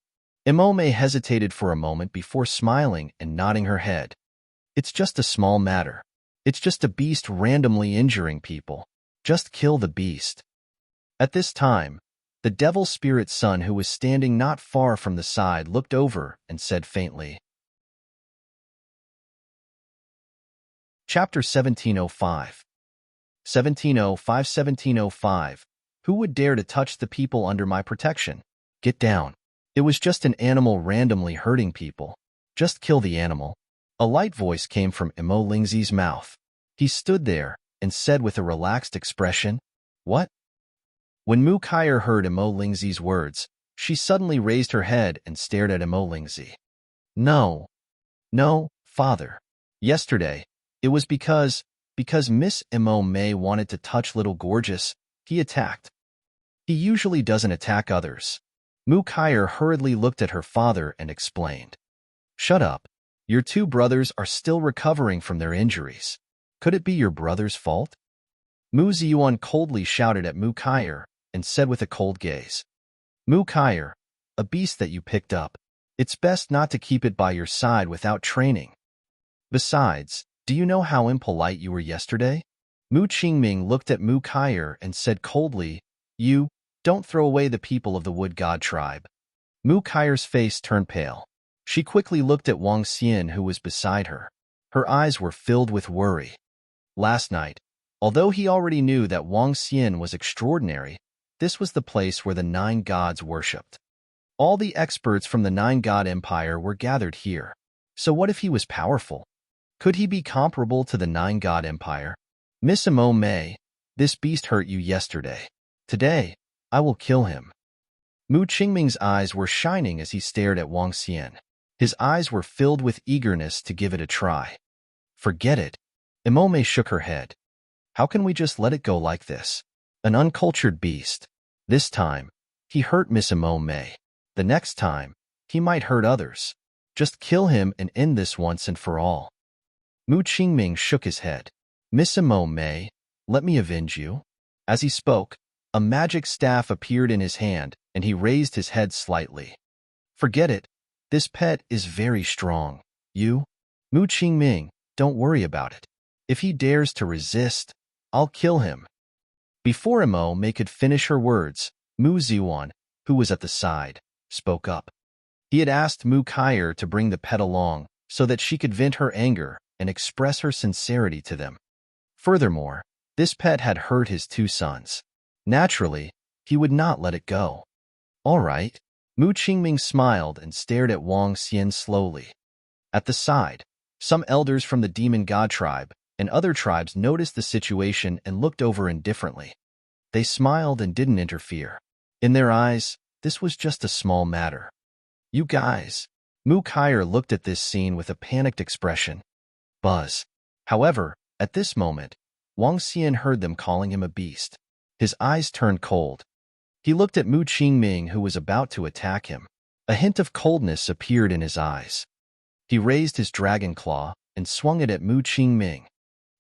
Imome hesitated for a moment before smiling and nodding her head. "It's just a small matter. It's just a beast randomly injuring people. Just kill the beast." At this time, the devil spirit son who was standing not far from the side looked over and said faintly. Chapter 1705. 1705. Who would dare to touch the people under my protection? Get down. It was just an animal randomly hurting people. Just kill the animal. A light voice came from Imo Lingzi's mouth. He stood there and said with a relaxed expression, "What?" When Mu Kaier heard Imo Lingzi's words, she suddenly raised her head and stared at Imo Lingzi. No, father. Yesterday, it was because Miss Imo May wanted to touch little Gorgeous, he attacked. He usually doesn't attack others. Mu Kaier hurriedly looked at her father and explained. Shut up. Your two brothers are still recovering from their injuries. Could it be your brother's fault? Mu Ziyuan coldly shouted at Mu Kaier and said with a cold gaze. Mu Kaier, a beast that you picked up. It's best not to keep it by your side without training. Besides, do you know how impolite you were yesterday? Mu Qingming looked at Mu Kaier and said coldly, You, don't throw away the people of the Wood God tribe. Mu Kaier's face turned pale. She quickly looked at Wang Xian who was beside her. Her eyes were filled with worry. Last night, although he already knew that Wang Xian was extraordinary, this was the place where the Nine Gods worshipped. All the experts from the Nine God Empire were gathered here. So what if he was powerful? Could he be comparable to the Nine God Empire? Miss Imo May, this beast hurt you yesterday. Today, I will kill him. Mu Qingming's eyes were shining as he stared at Wang Xian. His eyes were filled with eagerness to give it a try. Forget it. Imo May shook her head. How can we just let it go like this? An uncultured beast. This time, he hurt Miss Imo May. The next time, he might hurt others. Just kill him and end this once and for all. Mu Qingming shook his head. Miss Imo May, let me avenge you. As he spoke, a magic staff appeared in his hand, and he raised his head slightly. Forget it. This pet is very strong. You? Mu Qingming, don't worry about it. If he dares to resist, I'll kill him. Before Imo May could finish her words, Mu Ziyuan, who was at the side, spoke up. He had asked Mu Kaier to bring the pet along so that she could vent her anger and express her sincerity to them. Furthermore, this pet had hurt his two sons. Naturally, he would not let it go. All right. Mu Qingming smiled and stared at Wang Xian slowly. At the side, some elders from the Demon God tribe and other tribes noticed the situation and looked over indifferently. They smiled and didn't interfere. In their eyes, this was just a small matter. You guys. Mu Kaier looked at this scene with a panicked expression. Buzz. However, at this moment, Wang Xian heard them calling him a beast. His eyes turned cold. He looked at Mu Qingming who was about to attack him. A hint of coldness appeared in his eyes. He raised his dragon claw and swung it at Mu Qingming.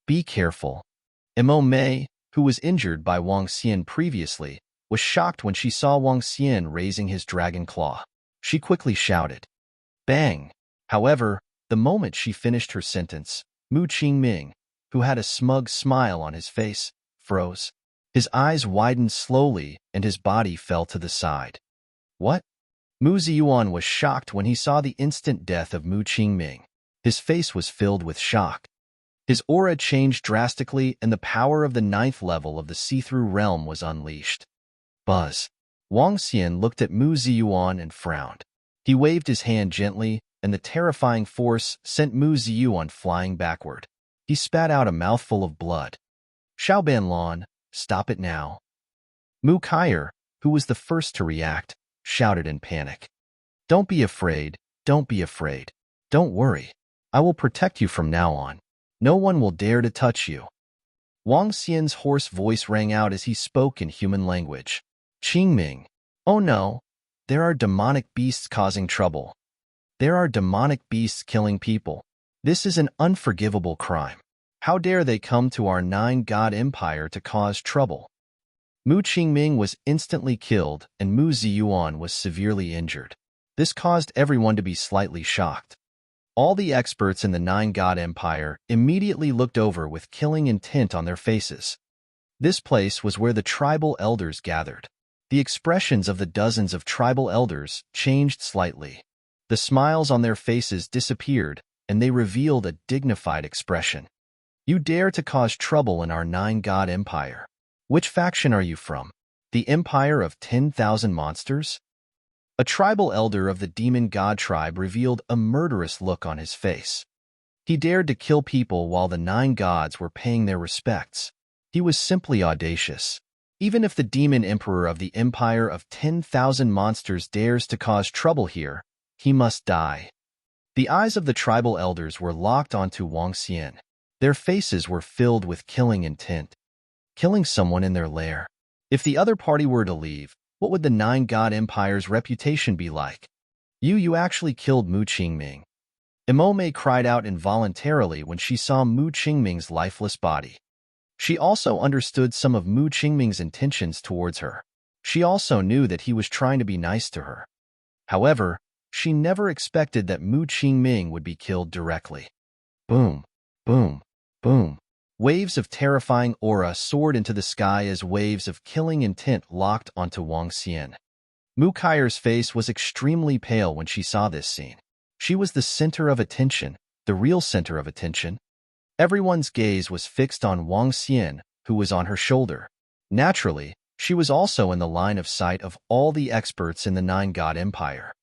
Be careful. Imo May, who was injured by Wang Xian previously, was shocked when she saw Wang Xian raising his dragon claw. She quickly shouted. Bang! However, the moment she finished her sentence, Mu Qingming, who had a smug smile on his face, froze. His eyes widened slowly and his body fell to the side. What? Mu Ziyuan was shocked when he saw the instant death of Mu Qingming. His face was filled with shock. His aura changed drastically and the power of the 9th level of the see-through realm was unleashed. Buzz. Wang Xian looked at Mu Ziyuan and frowned. He waved his hand gently, and the terrifying force sent Mu Ziyuan flying backward. He spat out a mouthful of blood. Xiaoban Lan, stop it now. Mu Kaier, who was the first to react, shouted in panic. Don't be afraid, don't be afraid. Don't worry. I will protect you from now on. No one will dare to touch you. Wang Xian's hoarse voice rang out as he spoke in human language. Qingming. Oh no, there are demonic beasts causing trouble. There are demonic beasts killing people. This is an unforgivable crime. How dare they come to our nine-god empire to cause trouble? Mu Qingming was instantly killed and Mu Ziyuan was severely injured. This caused everyone to be slightly shocked. All the experts in the nine-god empire immediately looked over with killing intent on their faces. This place was where the tribal elders gathered. The expressions of the dozens of tribal elders changed slightly. The smiles on their faces disappeared, and they revealed a dignified expression. You dare to cause trouble in our nine-god empire. Which faction are you from? The Empire of 10,000 Monsters? A tribal elder of the demon god tribe revealed a murderous look on his face. He dared to kill people while the nine gods were paying their respects. He was simply audacious. Even if the demon emperor of the Empire of 10,000 Monsters dares to cause trouble here, he must die. The eyes of the tribal elders were locked onto Wang Xian. Their faces were filled with killing intent. Killing someone in their lair. If the other party were to leave, what would the nine-god empire's reputation be like? You actually killed Mu Qingming. Emome cried out involuntarily when she saw Mu Qingming's lifeless body. She also understood some of Mu Qingming's intentions towards her. She also knew that he was trying to be nice to her. However, she never expected that Mu Qingming would be killed directly. Boom, boom, boom. Waves of terrifying aura soared into the sky as waves of killing intent locked onto Wang Xian. Mu Kaier's face was extremely pale when she saw this scene. She was the center of attention, the real center of attention. Everyone's gaze was fixed on Wang Xian, who was on her shoulder. Naturally, she was also in the line of sight of all the experts in the nine-god empire.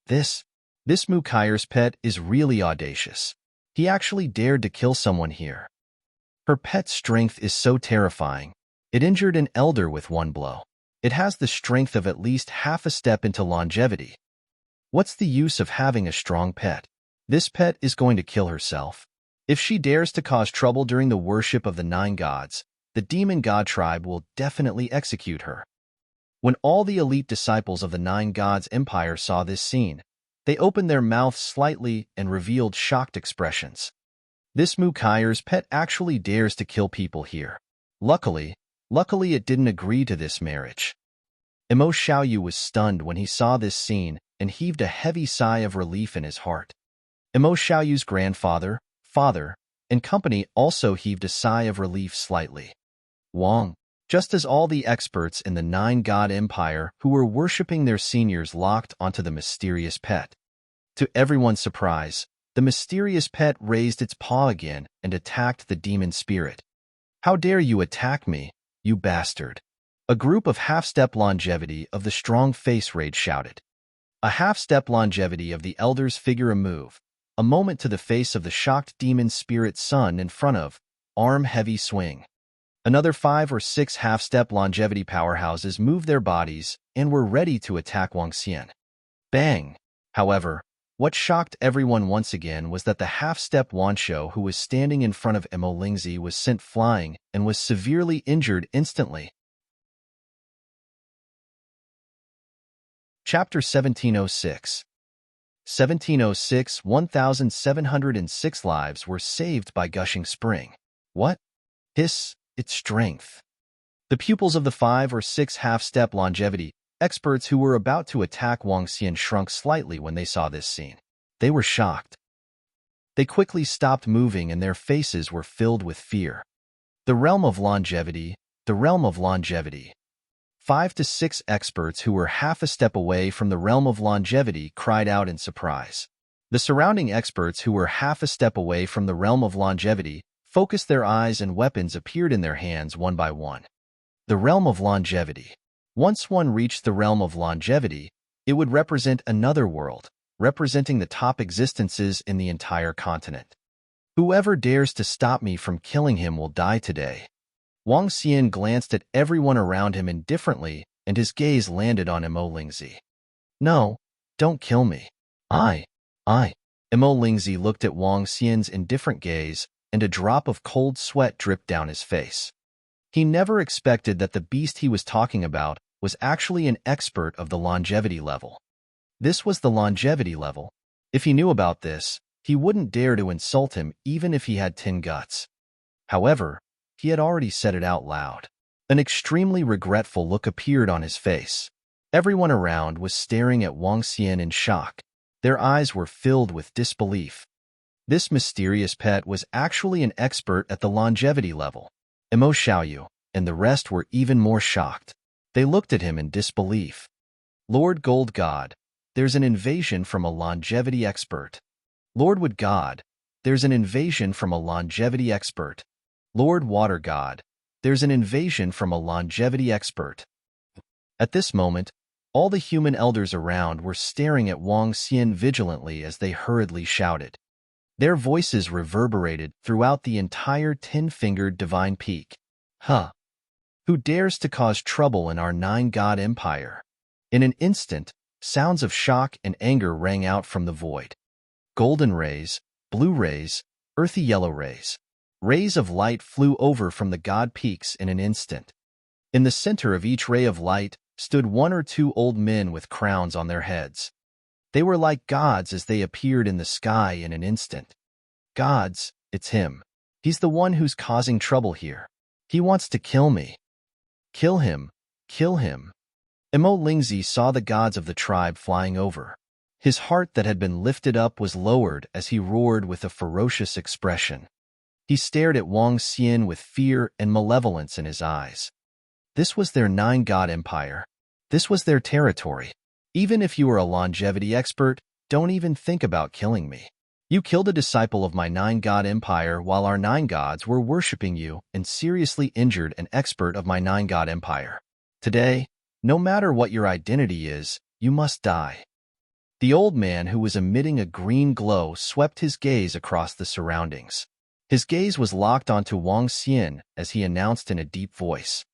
This Mu Kaier's pet is really audacious. He actually dared to kill someone here. Her pet's strength is so terrifying. It injured an elder with one blow. It has the strength of at least half a step into longevity. What's the use of having a strong pet? This pet is going to kill herself. If she dares to cause trouble during the worship of the nine gods, the demon god tribe will definitely execute her. When all the elite disciples of the nine gods empire saw this scene, they opened their mouths slightly and revealed shocked expressions. This Mu Kaier's pet actually dares to kill people here. Luckily it didn't agree to this marriage. Emo Xiaoyu was stunned when he saw this scene and heaved a heavy sigh of relief in his heart. Emo Xiaoyu's grandfather, father, and company also heaved a sigh of relief slightly. Wang, just as all the experts in the nine-god empire who were worshipping their seniors locked onto the mysterious pet. To everyone's surprise, the mysterious pet raised its paw again and attacked the demon spirit. How dare you attack me, you bastard? A group of half-step longevity of the strong face raid shouted. A half-step longevity of the elders figure a move, a moment to the face of the shocked demon spirit son in front of, arm heavy swing. Another 5 or 6 half-step longevity powerhouses moved their bodies and were ready to attack Wang Xian. Bang! However, what shocked everyone once again was that the half-step Wanshou who was standing in front of Emo Lingzi was sent flying and was severely injured instantly. Chapter 1706 1706 1,706 lives were saved by gushing spring. What? Hiss, its strength. The pupils of the 5 or 6 half-step longevity experts who were about to attack Wang Xian shrunk slightly when they saw this scene. They were shocked. They quickly stopped moving and their faces were filled with fear. The realm of longevity, the realm of longevity. 5 to 6 experts who were half a step away from the realm of longevity cried out in surprise. The surrounding experts who were half a step away from the realm of longevity focused their eyes and weapons appeared in their hands one by one. The realm of longevity. Once one reached the realm of longevity, it would represent another world, representing the top existences in the entire continent. Whoever dares to stop me from killing him will die today. Wang Xian glanced at everyone around him indifferently, and his gaze landed on Emo Lingzi. No, don't kill me. I. Emo Lingzi looked at Wang Xian's indifferent gaze, and a drop of cold sweat dripped down his face. He never expected that the beast he was talking about was actually an expert of the longevity level. This was the longevity level. If he knew about this, he wouldn't dare to insult him even if he had 10 guts. However, he had already said it out loud. An extremely regretful look appeared on his face. Everyone around was staring at Wang Xian in shock. Their eyes were filled with disbelief. This mysterious pet was actually an expert at the longevity level. Emo Xiaoyu and the rest were even more shocked. They looked at him in disbelief. Lord Gold God, there's an invasion from a longevity expert. Lord Wood God, there's an invasion from a longevity expert. Lord Water God, there's an invasion from a longevity expert. At this moment, all the human elders around were staring at Wang Xian vigilantly as they hurriedly shouted. Their voices reverberated throughout the entire 10-fingered divine peak. Huh! Who dares to cause trouble in our 9-god empire? In an instant, sounds of shock and anger rang out from the void. Golden rays, blue rays, earthy yellow rays. Rays of light flew over from the god peaks in an instant. In the center of each ray of light stood 1 or 2 old men with crowns on their heads. They were like gods as they appeared in the sky in an instant. Gods, it's him. He's the one who's causing trouble here. He wants to kill me. Kill him. Kill him. Emo Lingzi saw the gods of the tribe flying over. His heart that had been lifted up was lowered as he roared with a ferocious expression. He stared at Wang Xian with fear and malevolence in his eyes. This was their 9-god empire. This was their territory. Even if you are a longevity expert, don't even think about killing me. You killed a disciple of my 9-god empire while our 9 gods were worshipping you and seriously injured an expert of my 9-god empire. Today, no matter what your identity is, you must die. The old man who was emitting a green glow swept his gaze across the surroundings. His gaze was locked onto Wang Xian as he announced in a deep voice.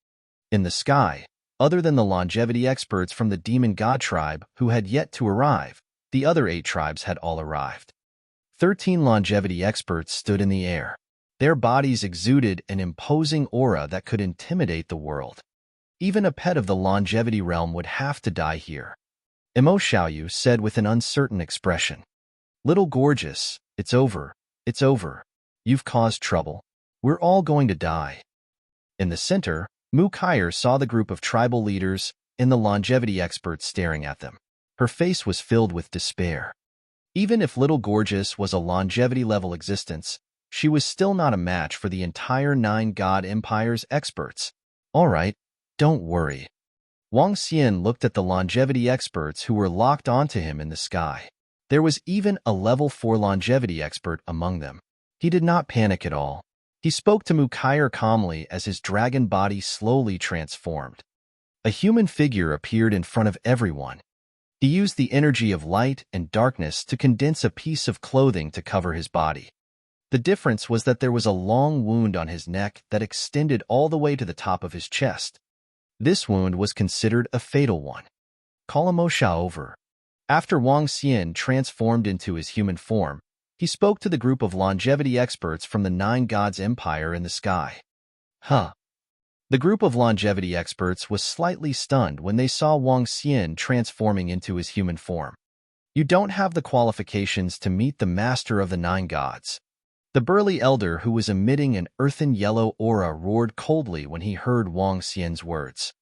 In the sky, other than the longevity experts from the demon god tribe who had yet to arrive, the other 8 tribes had all arrived. 13 longevity experts stood in the air. Their bodies exuded an imposing aura that could intimidate the world. Even a pet of the longevity realm would have to die here. Emo Xiaoyu said with an uncertain expression. Little Gorgeous, it's over, it's over. You've caused trouble. We're all going to die. In the center, Mu Kaier saw the group of tribal leaders and the longevity experts staring at them. Her face was filled with despair. Even if Little Gorgeous was a longevity-level existence, she was still not a match for the entire 9-god empire's experts. All right, don't worry. Wang Xian looked at the longevity experts who were locked onto him in the sky. There was even a level 4 longevity expert among them. He did not panic at all. He spoke to Mu Kaier calmly as his dragon body slowly transformed. A human figure appeared in front of everyone. He used the energy of light and darkness to condense a piece of clothing to cover his body. The difference was that there was a long wound on his neck that extended all the way to the top of his chest. This wound was considered a fatal one. Call Emo Xiao over. After Wang Xian transformed into his human form, he spoke to the group of longevity experts from the 9 gods empire in the sky. Huh. The group of longevity experts was slightly stunned when they saw Wang Xian transforming into his human form. You don't have the qualifications to meet the master of the 9 gods. The burly elder who was emitting an earthen yellow aura roared coldly when he heard Wang Xian's words.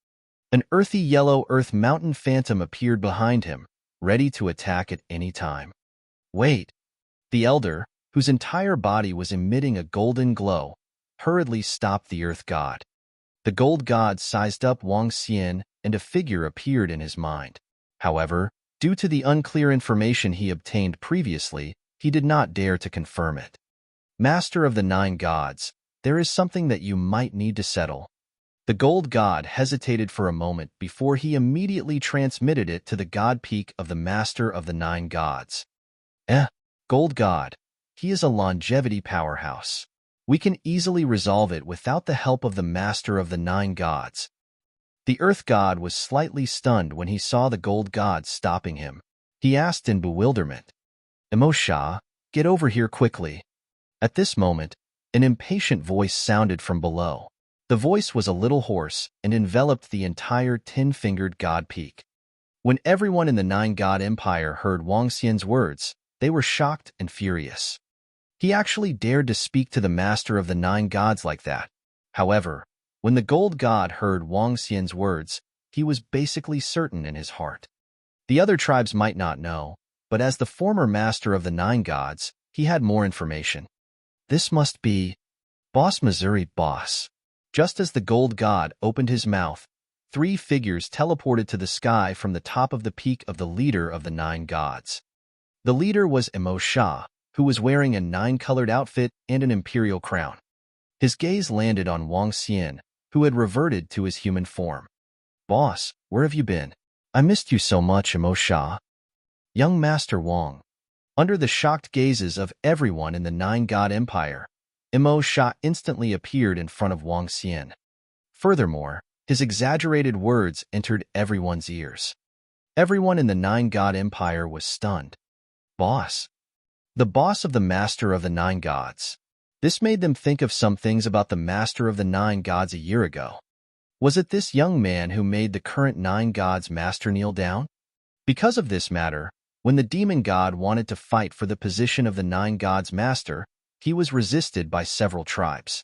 An earthy yellow earth mountain phantom appeared behind him, ready to attack at any time. Wait! The elder, whose entire body was emitting a golden glow, hurriedly stopped the earth god. The gold god sized up Wang Xian and a figure appeared in his mind. However, due to the unclear information he obtained previously, he did not dare to confirm it. Master of the 9 gods, there is something that you might need to settle. The gold god hesitated for a moment before he immediately transmitted it to the god peak of the master of the 9 gods. Gold god. He is a longevity powerhouse. We can easily resolve it without the help of the master of the 9 gods. The earth god was slightly stunned when he saw the gold god stopping him. He asked in bewilderment, Emo Xia, get over here quickly. At this moment, an impatient voice sounded from below. The voice was a little hoarse and enveloped the entire 10-fingered god peak. When everyone in the Nine-God Empire heard Wang Xian's words, they were shocked and furious. He actually dared to speak to the master of the nine gods like that. However, when the gold god heard Wang Xian's words, he was basically certain in his heart. The other tribes might not know, but as the former master of the nine gods, he had more information. This must be Boss Missouri Boss. Just as the gold god opened his mouth, 3 figures teleported to the sky from the top of the peak of the leader of the nine gods. The leader was Emo Sha, who was wearing a 9-colored outfit and an imperial crown. His gaze landed on Wang Xian, who had reverted to his human form. "Boss, where have you been? I missed you so much, Emo Sha." Young Master Wang. Under the shocked gazes of everyone in the Nine-God Empire, Emo Sha instantly appeared in front of Wang Xian. Furthermore, his exaggerated words entered everyone's ears. Everyone in the Nine-God Empire was stunned. Boss. The boss of the Master of the Nine Gods. This made them think of some things about the Master of the Nine Gods a year ago. Was it this young man who made the current Nine Gods Master kneel down? Because of this matter, when the demon god wanted to fight for the position of the Nine Gods Master, he was resisted by several tribes.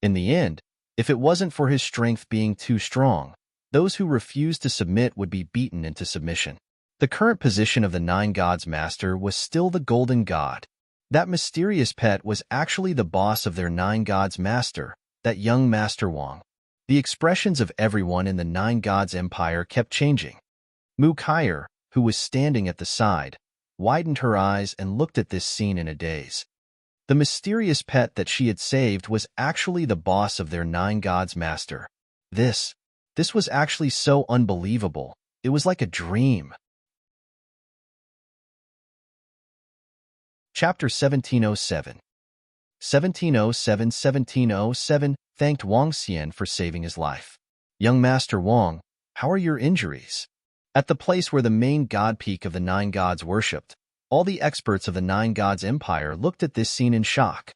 In the end, if it wasn't for his strength being too strong, those who refused to submit would be beaten into submission. The current position of the Nine Gods Master was still the Golden God. That mysterious pet was actually the boss of their Nine Gods Master, that young Master Wang. The expressions of everyone in the Nine Gods Empire kept changing. Mu Kaier, who was standing at the side, widened her eyes and looked at this scene in a daze. The mysterious pet that she had saved was actually the boss of their Nine Gods Master. This was actually so unbelievable. It was like a dream. Chapter 1707. 1707 thanked Wang Xian for saving his life. Young Master Wang, how are your injuries? At the place where the main god peak of the nine gods worshipped, all the experts of the Nine Gods Empire looked at this scene in shock.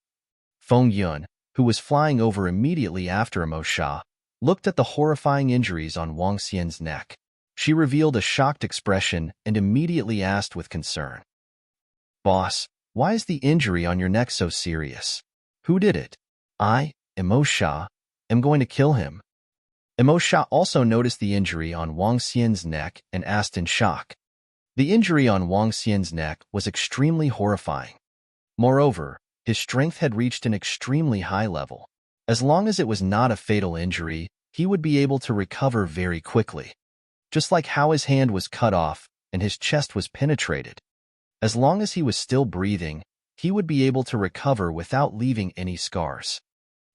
Feng Yun, who was flying over immediately after Emo Sha, looked at the horrifying injuries on Wang Xian's neck. She revealed a shocked expression and immediately asked with concern. Boss, why is the injury on your neck so serious? Who did it? I, Emo Sha, am going to kill him. Emo Sha also noticed the injury on Wang Xian's neck and asked in shock. The injury on Wang Xian's neck was extremely horrifying. Moreover, his strength had reached an extremely high level. As long as it was not a fatal injury, he would be able to recover very quickly. Just like how his hand was cut off and his chest was penetrated. As long as he was still breathing, he would be able to recover without leaving any scars.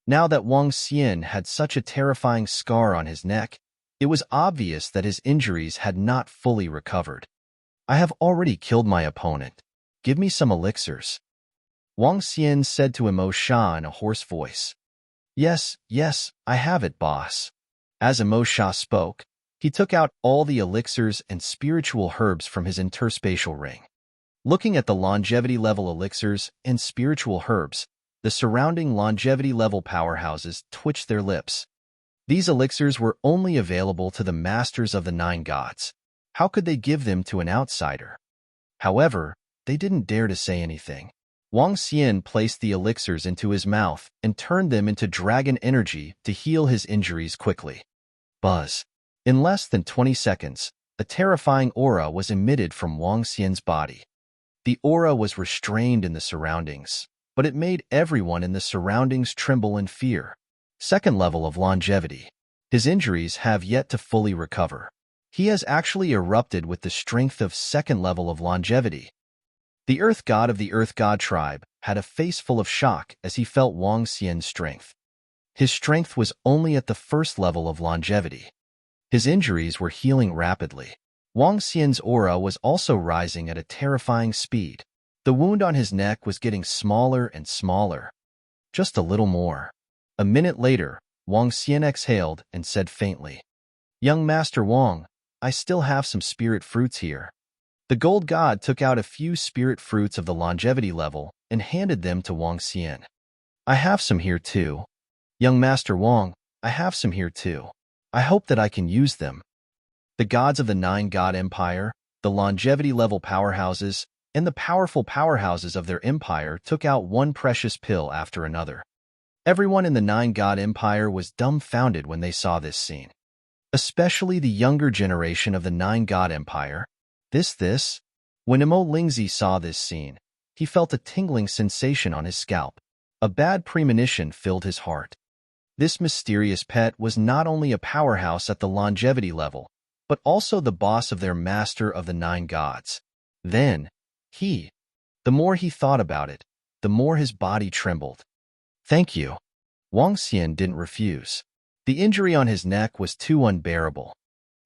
Now that Wang Xian had such a terrifying scar on his neck, it was obvious that his injuries had not fully recovered. I have already killed my opponent. Give me some elixirs. Wang Xian said to Emo Sha in a hoarse voice. Yes, I have it, boss. As Emo Sha spoke, he took out all the elixirs and spiritual herbs from his interspatial ring. Looking at the longevity level elixirs and spiritual herbs, the surrounding longevity level powerhouses twitched their lips. These elixirs were only available to the masters of the nine gods. How could they give them to an outsider? However, they didn't dare to say anything. Wang Xian placed the elixirs into his mouth and turned them into dragon energy to heal his injuries quickly. Buzz. In less than 20 seconds, a terrifying aura was emitted from Wang Xian's body. The aura was restrained in the surroundings, but it made everyone in the surroundings tremble in fear. Second level of longevity. His injuries have yet to fully recover. He has actually erupted with the strength of second level of longevity. The Earth God of the Earth God tribe had a face full of shock as he felt Wang Xian's strength. His strength was only at the first level of longevity. His injuries were healing rapidly. Wang Xian's aura was also rising at a terrifying speed. The wound on his neck was getting smaller and smaller. Just a little more. A minute later, Wang Xian exhaled and said faintly, Young Master Wang, I still have some spirit fruits here. The gold god took out a few spirit fruits of the longevity level and handed them to Wang Xian. I have some here too. Young Master Wang, I have some here too. I hope that I can use them. The gods of the nine-god empire, the longevity-level powerhouses, and the powerful powerhouses of their empire took out one precious pill after another. Everyone in the nine-god empire was dumbfounded when they saw this scene. Especially the younger generation of the nine-god empire. When Emo Lingzi saw this scene, he felt a tingling sensation on his scalp. A bad premonition filled his heart. This mysterious pet was not only a powerhouse at the longevity level, but also the boss of their master of the nine gods. The more he thought about it, the more his body trembled. Thank you. Wang Xian didn't refuse. The injury on his neck was too unbearable.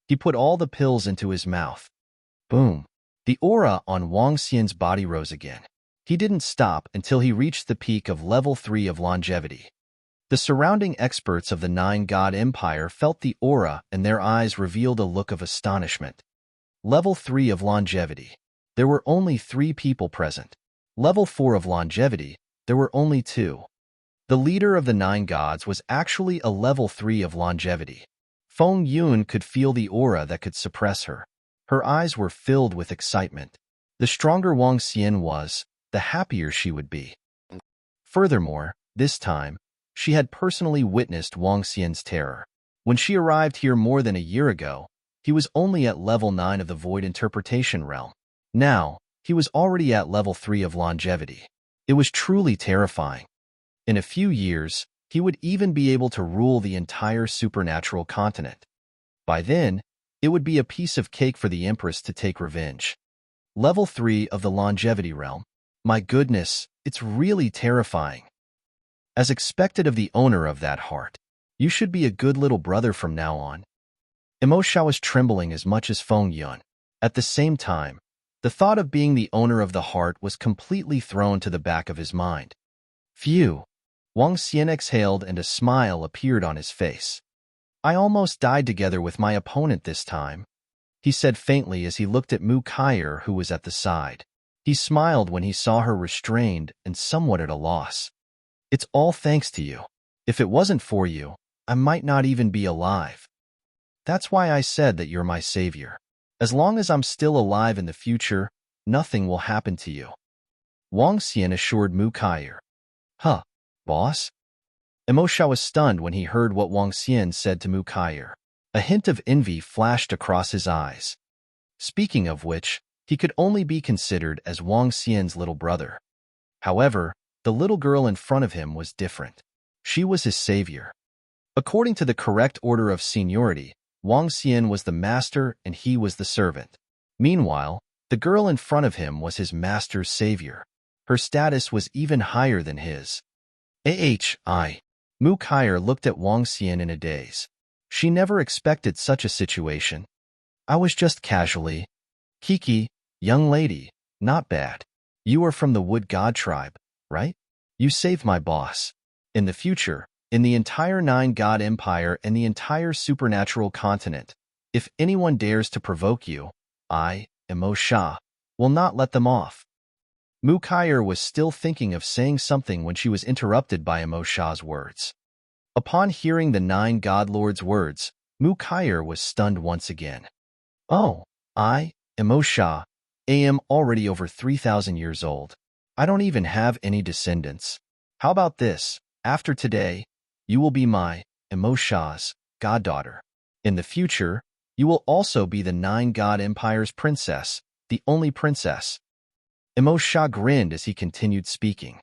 He put all the pills into his mouth. Boom. The aura on Wang Xian's body rose again. He didn't stop until he reached the peak of level 3 of longevity. The surrounding experts of the nine-god empire felt the aura and their eyes revealed a look of astonishment. Level 3 of longevity. There were only 3 people present. Level 4 of longevity. There were only 2. The leader of the nine gods was actually a level 3 of longevity. Feng Yun could feel the aura that could suppress her. Her eyes were filled with excitement. The stronger Wang Xian was, the happier she would be. Furthermore, this time, she had personally witnessed Wang Xian's terror. When she arrived here more than a year ago, he was only at level 9 of the Void Interpretation Realm. Now, he was already at level 3 of longevity. It was truly terrifying. In a few years, he would even be able to rule the entire supernatural continent. By then, it would be a piece of cake for the Empress to take revenge. Level 3 of the longevity realm. My goodness, it's really terrifying. As expected of the owner of that heart, you should be a good little brother from now on. Emosha was trembling as much as Feng Yun. At the same time, the thought of being the owner of the heart was completely thrown to the back of his mind. Phew! Wang Xian exhaled and a smile appeared on his face. I almost died together with my opponent this time, he said faintly as he looked at Mu Kaier, who was at the side. He smiled when he saw her restrained and somewhat at a loss. It's all thanks to you. If it wasn't for you, I might not even be alive. That's why I said that you're my savior. As long as I'm still alive in the future, nothing will happen to you. Wang Xian assured Mu Kaier. Huh, boss? Emosha was stunned when he heard what Wang Xian said to Mu Kaier. A hint of envy flashed across his eyes. Speaking of which, he could only be considered as Wang Xian's little brother. However, the little girl in front of him was different. She was his savior. According to the correct order of seniority, Wang Xian was the master and he was the servant. Meanwhile, the girl in front of him was his master's savior. Her status was even higher than his. Mu Kaier looked at Wang Xian in a daze. She never expected such a situation. I was just casually. Kiki, young lady, not bad. You are from the Wood God tribe, right? You saved my boss. In the future, in the entire Nine God Empire and the entire supernatural continent, if anyone dares to provoke you, I, Emosha, will not let them off. Mu Kaier was still thinking of saying something when she was interrupted by Emosha's words. Upon hearing the Nine God Lord's words, Mu Kaier was stunned once again. Oh, I, Emosha, am already over 3,000 years old. I don't even have any descendants. How about this? After today, you will be my, Emosha's, goddaughter. In the future, you will also be the Nine God Empire's princess, the only princess. Emosha grinned as he continued speaking.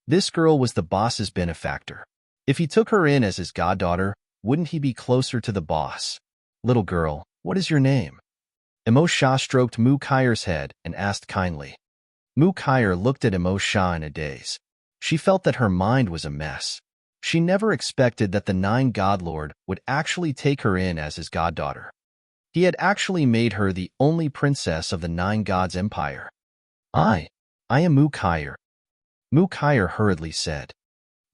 This girl was the boss's benefactor. If he took her in as his goddaughter, wouldn't he be closer to the boss? Little girl, what is your name? Emosha stroked Mu Kaier's head and asked kindly. Mu Kaier looked at Emosha in a daze. She felt that her mind was a mess. She never expected that the Nine God Lord would actually take her in as his goddaughter. He had actually made her the only princess of the Nine Gods Empire. I am Mu Kaier. Mu Kaier hurriedly said.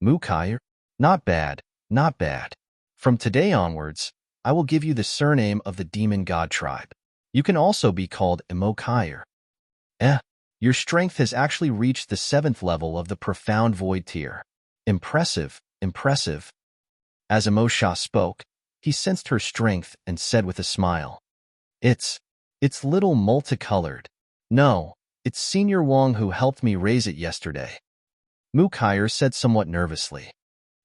Mu Kaier? Not bad, not bad. From today onwards, I will give you the surname of the Demon God tribe. You can also be called Emo Kaier. Your strength has actually reached the 7th level of the Profound Void tier. Impressive, impressive. As Emosha spoke, he sensed her strength and said with a smile, It's little multicolored. No, it's Senior Wong who helped me raise it yesterday. Mukaier said somewhat nervously.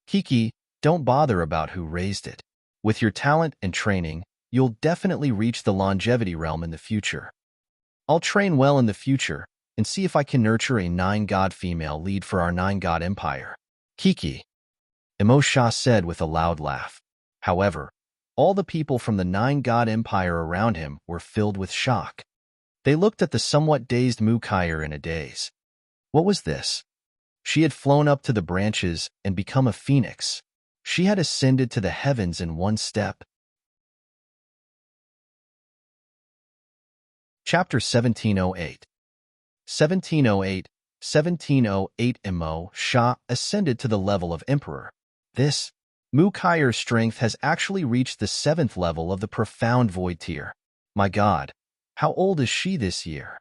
Kiki, don't bother about who raised it. With your talent and training, you'll definitely reach the longevity realm in the future. I'll train well in the future and see if I can nurture a 9-god female lead for our 9-god empire. Kiki, Emosha said with a loud laugh. However, all the people from the 9-god empire around him were filled with shock. They looked at the somewhat dazed Mukaier in a daze. What was this? She had flown up to the branches and become a phoenix. She had ascended to the heavens in one step. Chapter 1708. 1708 Emosha ascended to the level of emperor. This Mukaier's strength has actually reached the 7th level of the profound void tier. My god, how old is she this year?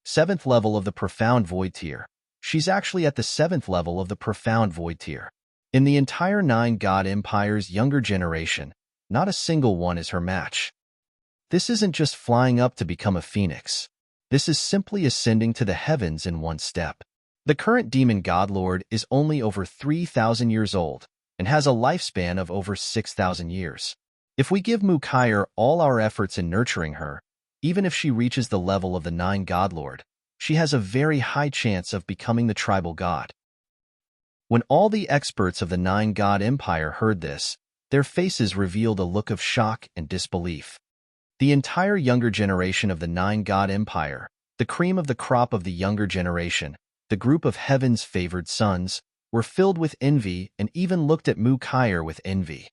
7th level of the profound void tier. She's actually at the 7th level of the profound void tier. In the entire 9-god empire's younger generation, not a single one is her match. This isn't just flying up to become a phoenix. This is simply ascending to the heavens in one step. The current demon godlord is only over 3,000 years old and has a lifespan of over 6,000 years. If we give Mukaier all our efforts in nurturing her, even if she reaches the level of the 9 godlord, she has a very high chance of becoming the tribal god. When all the experts of the 9-god empire heard this, their faces revealed a look of shock and disbelief. The entire younger generation of the 9-god empire, the cream of the crop of the younger generation, the group of heaven's favored sons, were filled with envy and even looked at Mukaier with envy.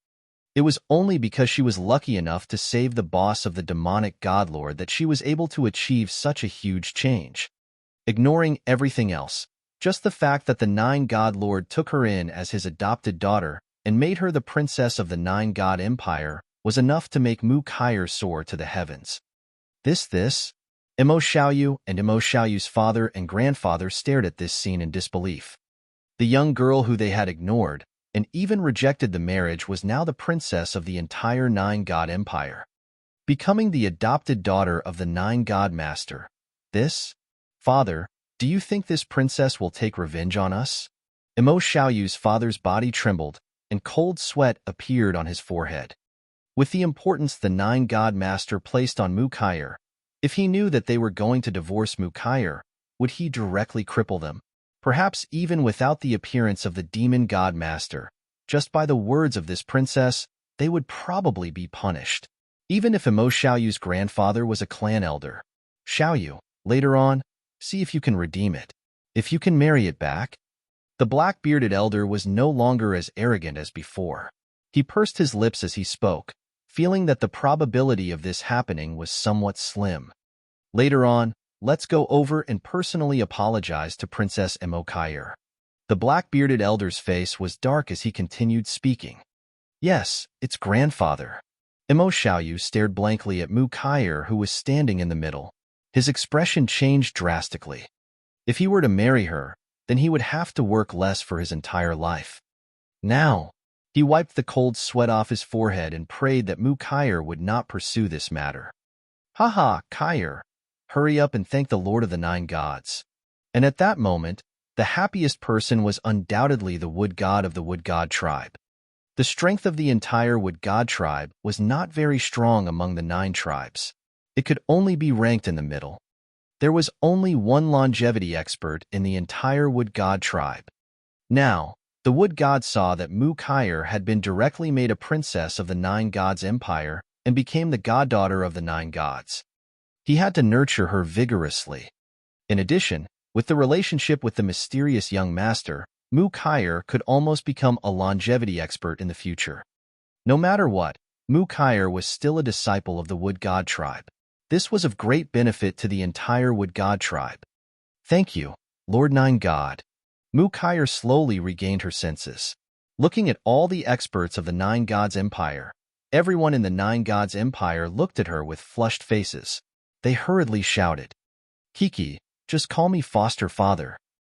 It was only because she was lucky enough to save the boss of the demonic godlord that she was able to achieve such a huge change. Ignoring everything else, just the fact that the 9-god lord took her in as his adopted daughter and made her the princess of the 9-god empire was enough to make Mukaier soar to the heavens. This, Emosha and Emosha's father and grandfather stared at this scene in disbelief. The young girl who they had ignored and even rejected the marriage was now the princess of the entire 9-god empire, becoming the adopted daughter of the 9-god master. Father, do you think this princess will take revenge on us? Emosha's father's body trembled, and cold sweat appeared on his forehead. With the importance the 9-god master placed on Mukaier, if he knew that they were going to divorce Mukaier, would he directly cripple them? Perhaps even without the appearance of the demon god master, just by the words of this princess, they would probably be punished. Even if Emosha's grandfather was a clan elder. Xiaoyu, later on, see if you can redeem it. If you can marry it back. The black-bearded elder was no longer as arrogant as before. He pursed his lips as he spoke, feeling that the probability of this happening was somewhat slim. Later on, let's go over and personally apologize to Princess Mukaier. The black-bearded elder's face was dark as he continued speaking. Yes, it's grandfather. Emosha stared blankly at Mukaier, who was standing in the middle. His expression changed drastically. If he were to marry her, then he would have to work less for his entire life. Now, he wiped the cold sweat off his forehead and prayed that Mukaier would not pursue this matter. Haha, Kaier, hurry up and thank the Lord of the 9 gods. And at that moment, the happiest person was undoubtedly the wood god of the wood god tribe. The strength of the entire wood god tribe was not very strong among the 9 tribes. It could only be ranked in the middle. There was only one longevity expert in the entire wood god tribe. Now, the wood god saw that Mukaier had been directly made a princess of the 9 gods empire and became the goddaughter of the 9 gods. He had to nurture her vigorously. In addition, with the relationship with the mysterious young master, Mukaier could almost become a longevity expert in the future. No matter what, Mukaier was still a disciple of the wood god tribe. This was of great benefit to the entire wood god tribe. Thank you, Lord 9 God. Mukaier slowly regained her senses. Looking at all the experts of the 9 gods empire, everyone in the 9 gods empire looked at her with flushed faces. They hurriedly shouted, Kiki, just call me foster father.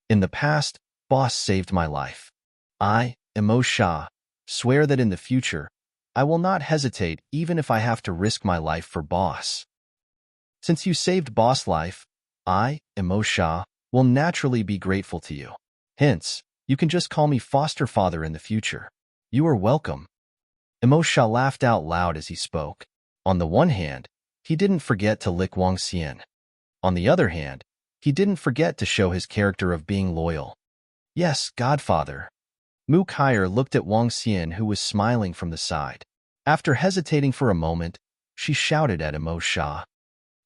In the past, boss saved my life. I, Emosha, Swear that in the future, I will not hesitate even if I have to risk my life for boss. Since you saved boss life, I, Emo Shah, will naturally be grateful to you. Hence, you can just call me foster father in the future. You are welcome. Emo Shah laughed out loud as he spoke. On the one hand, he didn't forget to lick Wang Xian. On the other hand, he didn't forget to show his character of being loyal. Yes, Godfather. Mu Kaier looked at Wang Xian, who was smiling from the side. After hesitating for a moment, she shouted at Emo Shah.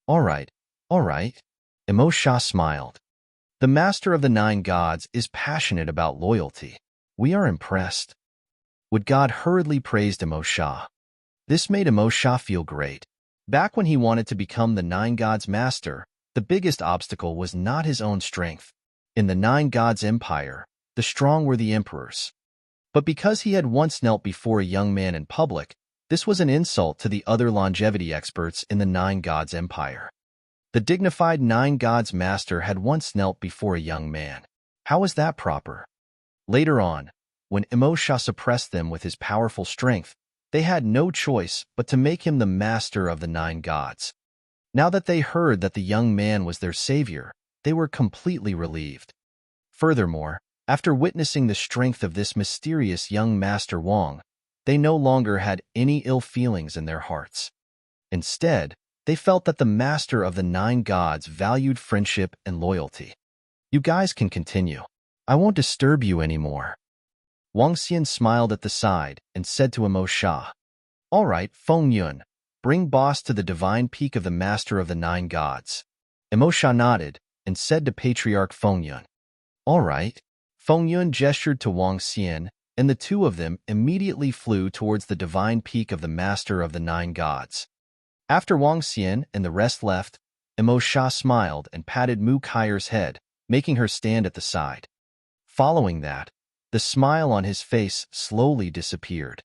All right, all right. Emo Shah smiled. The Master of the Nine Gods is passionate about loyalty. We are impressed. Would God hurriedly praised Emo Shah. This made Emo Shah feel great. Back when he wanted to become the Nine Gods Master, the biggest obstacle was not his own strength. In the Nine Gods Empire, the strong were the emperors. But because he had once knelt before a young man in public, this was an insult to the other longevity experts in the Nine Gods Empire. The dignified Nine Gods Master had once knelt before a young man. How was that proper? Later on, when Emo Shah suppressed them with his powerful strength, they had no choice but to make him the master of the Nine Gods. Now that they heard that the young man was their savior, they were completely relieved. Furthermore, after witnessing the strength of this mysterious young Master Wang, they no longer had any ill feelings in their hearts. Instead, they felt that the Master of the Nine Gods valued friendship and loyalty. You guys can continue. I won't disturb you anymore. Wang Xian smiled at the side and said to Emo Shah, All right, Feng Yun, bring boss to the divine peak of the Master of the Nine Gods. Emo Shah nodded and said to Patriarch Feng Yun, All right. Feng Yun gestured to Wang Xian, and the two of them immediately flew towards the divine peak of the Master of the Nine Gods. After Wang Xian and the rest left, Emo Shah smiled and patted Mu Kaier's head, making her stand at the side. Following that, the smile on his face slowly disappeared.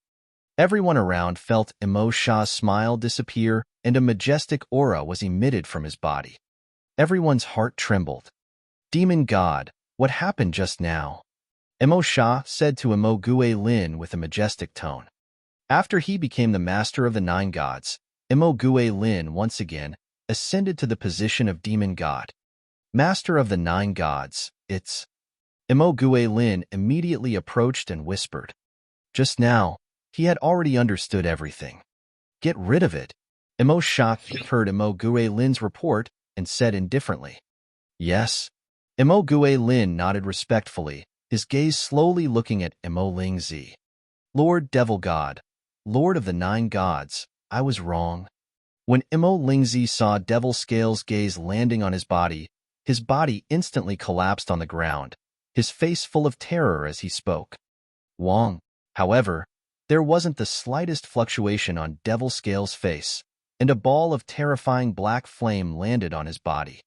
Everyone around felt Emo Shah's smile disappear, and a majestic aura was emitted from his body. Everyone's heart trembled. Demon God, what happened just now? Emo Shah said to Emo Gue Lin with a majestic tone. After he became the Master of the Nine Gods, Emo Gue Lin once again ascended to the position of Demon God. Master of the Nine Gods, it's... Emo Gue Lin immediately approached and whispered. Just now, he had already understood everything. Get rid of it. Emo Shah heard Emo Gue Lin's report and said indifferently. Yes. Emo Gue Lin nodded respectfully, his gaze slowly looking at Emo Lingzi. Lord Devil God, Lord of the Nine Gods, I was wrong. When Emo Lingzi saw Devil Scale's gaze landing on his body instantly collapsed on the ground, his face full of terror as he spoke. Wang, however, there wasn't the slightest fluctuation on Devil Scale's face, and a ball of terrifying black flame landed on his body.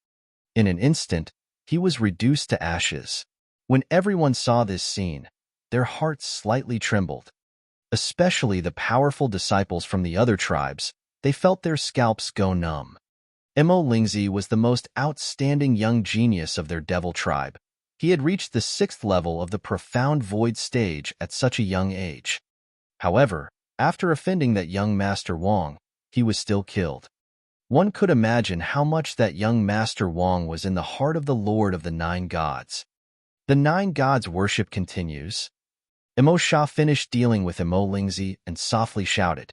In an instant, he was reduced to ashes. When everyone saw this scene, their hearts slightly trembled. Especially the powerful disciples from the other tribes, they felt their scalps go numb. Emo Lingzi was the most outstanding young genius of their devil tribe. He had reached the 6th level of the profound void stage at such a young age. However, after offending that young Master Wang, he was still killed. One could imagine how much that young Master Wang was in the heart of the Lord of the Nine Gods. The Nine Gods worship continues. Emo Shah finished dealing with Emo Lingzi and softly shouted,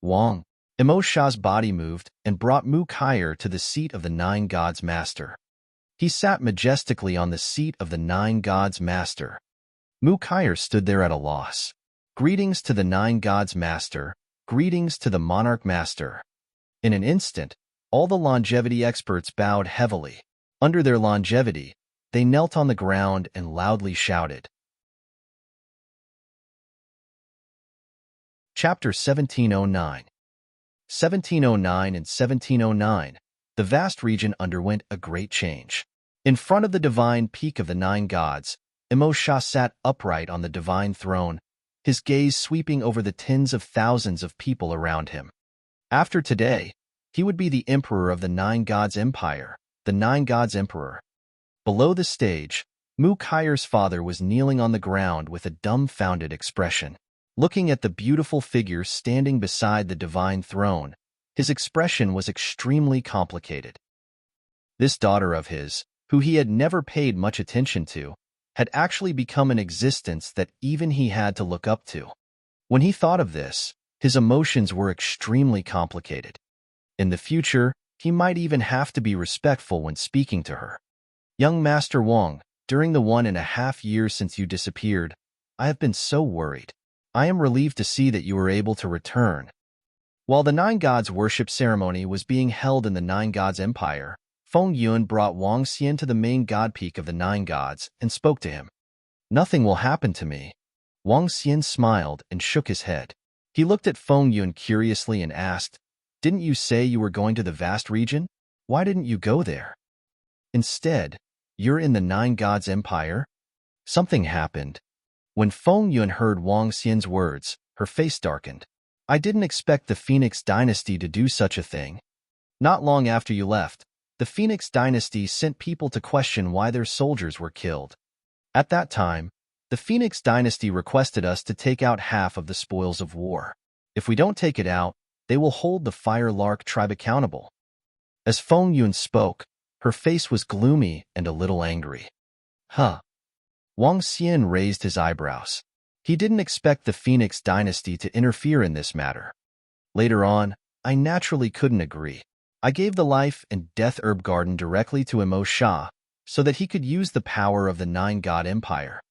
Wang. Emo Shah's body moved and brought Mu Kaier to the seat of the Nine Gods Master. He sat majestically on the seat of the Nine Gods Master. Mu Kaier stood there at a loss. Greetings to the Nine Gods Master. Greetings to the Monarch Master. In an instant, all the longevity experts bowed heavily. Under their longevity, they knelt on the ground and loudly shouted. Chapter 1709. 1709 and 1709, the vast region underwent a great change. In front of the divine peak of the Nine Gods, Emo Shah sat upright on the divine throne, his gaze sweeping over the tens of thousands of people around him. After today, he would be the Emperor of the Nine Gods Empire, the Nine Gods Emperor. Below the stage, Mu Kaier's father was kneeling on the ground with a dumbfounded expression. Looking at the beautiful figure standing beside the divine throne, his expression was extremely complicated. This daughter of his, who he had never paid much attention to, had actually become an existence that even he had to look up to. When he thought of this, his emotions were extremely complicated. In the future, he might even have to be respectful when speaking to her. Young Master Wang, during the 1.5 years since you disappeared, I have been so worried. I am relieved to see that you were able to return. While the Nine Gods worship ceremony was being held in the Nine Gods Empire, Feng Yuan brought Wang Xian to the main god peak of the Nine Gods and spoke to him. Nothing will happen to me. Wang Xian smiled and shook his head. He looked at Feng Yuan curiously and asked, Didn't you say you were going to the vast region? Why didn't you go there? Instead, you're in the Nine Gods Empire? Something happened. When Feng Yuan heard Wang Xian's words, her face darkened. I didn't expect the Phoenix Dynasty to do such a thing. Not long after you left, the Phoenix Dynasty sent people to question why their soldiers were killed. At that time, the Phoenix Dynasty requested us to take out half of the spoils of war. If we don't take it out, they will hold the Fire Lark tribe accountable. As Feng Yuan spoke, her face was gloomy and a little angry. Huh. Wang Xian raised his eyebrows. He didn't expect the Phoenix Dynasty to interfere in this matter. Later on, I naturally couldn't agree. I gave the life and death herb garden directly to Emo Sha, so that he could use the power of the Nine God Empire.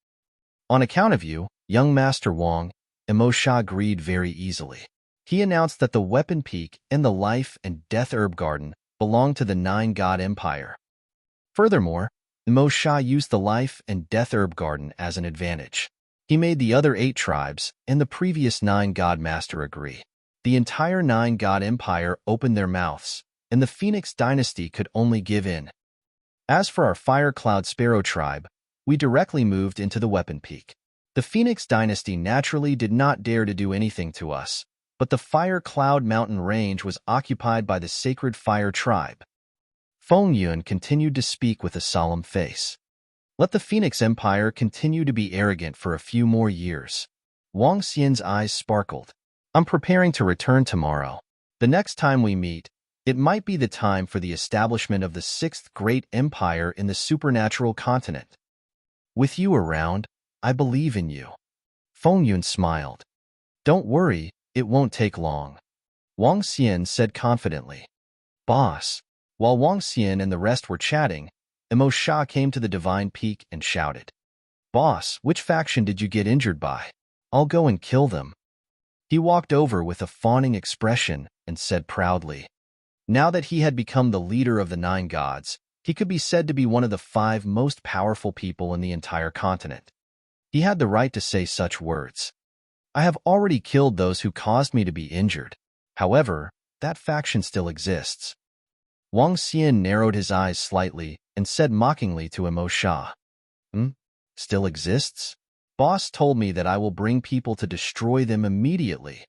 On account of you, young Master Wang, Emo Sha agreed very easily. He announced that the Weapon Peak and the Life and Death Herb Garden belonged to the Nine God Empire. Furthermore, Emo Sha used the Life and Death Herb Garden as an advantage. He made the other 8 tribes and the previous 9 God Master agree. The entire Nine God Empire opened their mouths, and the Phoenix Dynasty could only give in. As for our Fire Cloud Sparrow tribe, we directly moved into the Weapon Peak. The Phoenix Dynasty naturally did not dare to do anything to us, but the Fire Cloud Mountain Range was occupied by the Sacred Fire tribe. Feng Yuan continued to speak with a solemn face. Let the Phoenix Empire continue to be arrogant for a few more years. Wang Xian's eyes sparkled. I'm preparing to return tomorrow. The next time we meet, it might be the time for the establishment of the 6th great empire in the supernatural continent. With you around, I believe in you. Feng Yuan smiled. Don't worry, it won't take long. Wang Xian said confidently. Boss. While Wang Xian and the rest were chatting, Emo Sha came to the Divine Peak and shouted, Boss, which faction did you get injured by? I'll go and kill them. He walked over with a fawning expression and said proudly. Now that he had become the leader of the 9 gods, he could be said to be one of the 5 most powerful people in the entire continent. He had the right to say such words. I have already killed those who caused me to be injured. However, that faction still exists. Wang Xian narrowed his eyes slightly and said mockingly to Emo Sha, Still exists? Boss told me that I will bring people to destroy them immediately.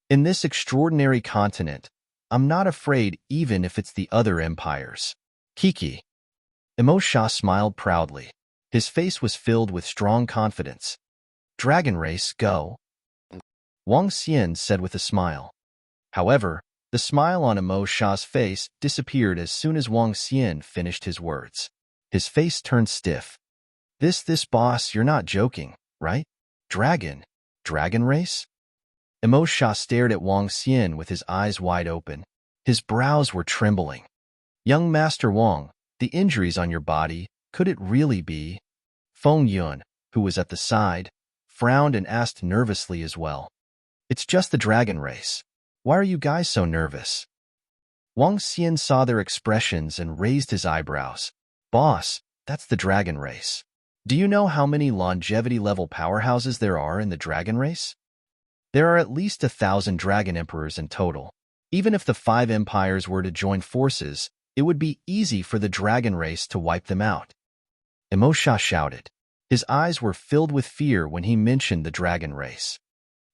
In this extraordinary continent, I'm not afraid even if it's the other empires. Kiki. Emo Sha smiled proudly. His face was filled with strong confidence. Dragon race, go. Wang Xian said with a smile. However, the smile on Emo Sha's face disappeared as soon as Wang Xian finished his words. His face turned stiff. This boss, you're not joking, right? Dragon race? Emo Sha stared at Wang Xian with his eyes wide open. His brows were trembling. Young Master Wang, the injuries on your body, could it really be? Feng Yuan, who was at the side, frowned and asked nervously as well. It's just the dragon race. Why are you guys so nervous? Wang Xian saw their expressions and raised his eyebrows. Boss, that's the dragon race. Do you know how many longevity-level powerhouses there are in the dragon race? There are at least 1,000 dragon emperors in total. Even if the 5 empires were to join forces, it would be easy for the dragon race to wipe them out. Emo Sha shouted. His eyes were filled with fear when he mentioned the dragon race.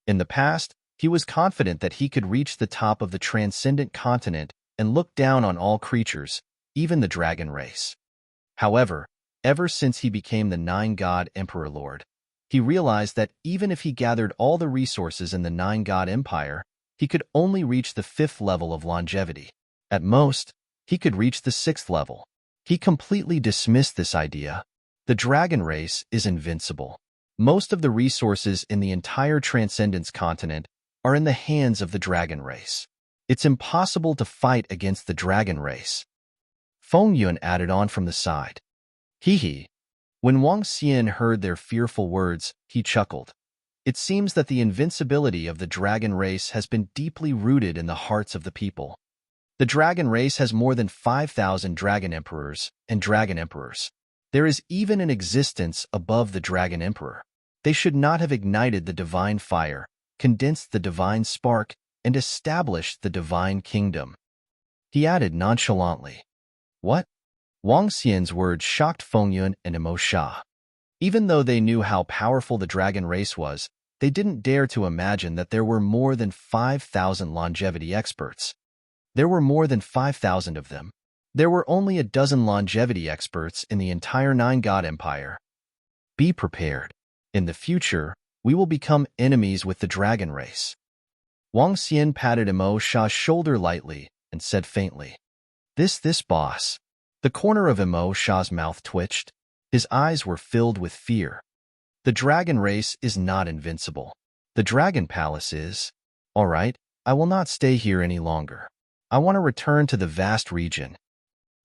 In the past, he was confident that he could reach the top of the transcendent continent and look down on all creatures, even the dragon race. However, ever since he became the 9 God Emperor Lord, He realized that even if he gathered all the resources in the nine-god empire, he could only reach the 5th level of longevity. At most, he could reach the 6th level. He completely dismissed this idea. The dragon race is invincible. Most of the resources in the entire Transcendence continent are in the hands of the dragon race. It's impossible to fight against the dragon race. Feng Yun added on from the side. Hee. When Wang Xian heard their fearful words, he chuckled. It seems that the invincibility of the dragon race has been deeply rooted in the hearts of the people. The dragon race has more than 5,000 dragon emperors and dragon emperors. There is even an existence above the dragon emperor. They should not have ignited the divine fire, condensed the divine spark, and established the divine kingdom. He added nonchalantly. What? Wang Xian's words shocked Feng Yun and Emo Sha. Even though they knew how powerful the dragon race was, they didn't dare to imagine that there were more than 5,000 longevity experts. There were more than 5,000 of them. There were only a dozen longevity experts in the entire nine-god empire. Be prepared. In the future, we will become enemies with the dragon race. Wang Xian patted Emo Sha's shoulder lightly and said faintly, This boss. The corner of Emo Sha's mouth twitched. His eyes were filled with fear. The dragon race is not invincible. The dragon palace is. All right, I will not stay here any longer. I want to return to the vast region.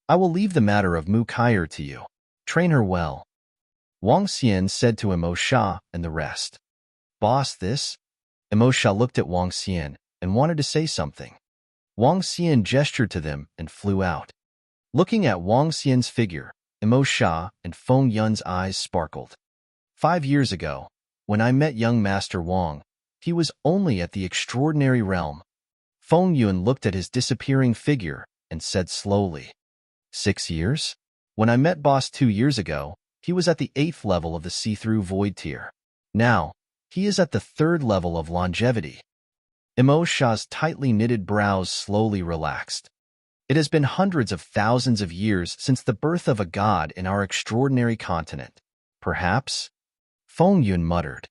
I will leave the matter of Mu Kai'er to you. Train her well. Wang Xian said to Emo Sha and the rest. Boss, this? Emo Sha looked at Wang Xian and wanted to say something. Wang Xian gestured to them and flew out. Looking at Wang Xian's figure, Emo Sha and Feng Yun's eyes sparkled. 5 years ago, when I met young Master Wang, he was only at the extraordinary realm. Feng Yun looked at his disappearing figure and said slowly, 6 years? When I met Boss 2 years ago, he was at the 8th level of the see-through void tier. Now, he is at the 3rd level of longevity. Emo Sha's tightly knitted brows slowly relaxed. It has been hundreds of thousands of years since the birth of a god in our extraordinary continent. Perhaps? Feng Yun muttered.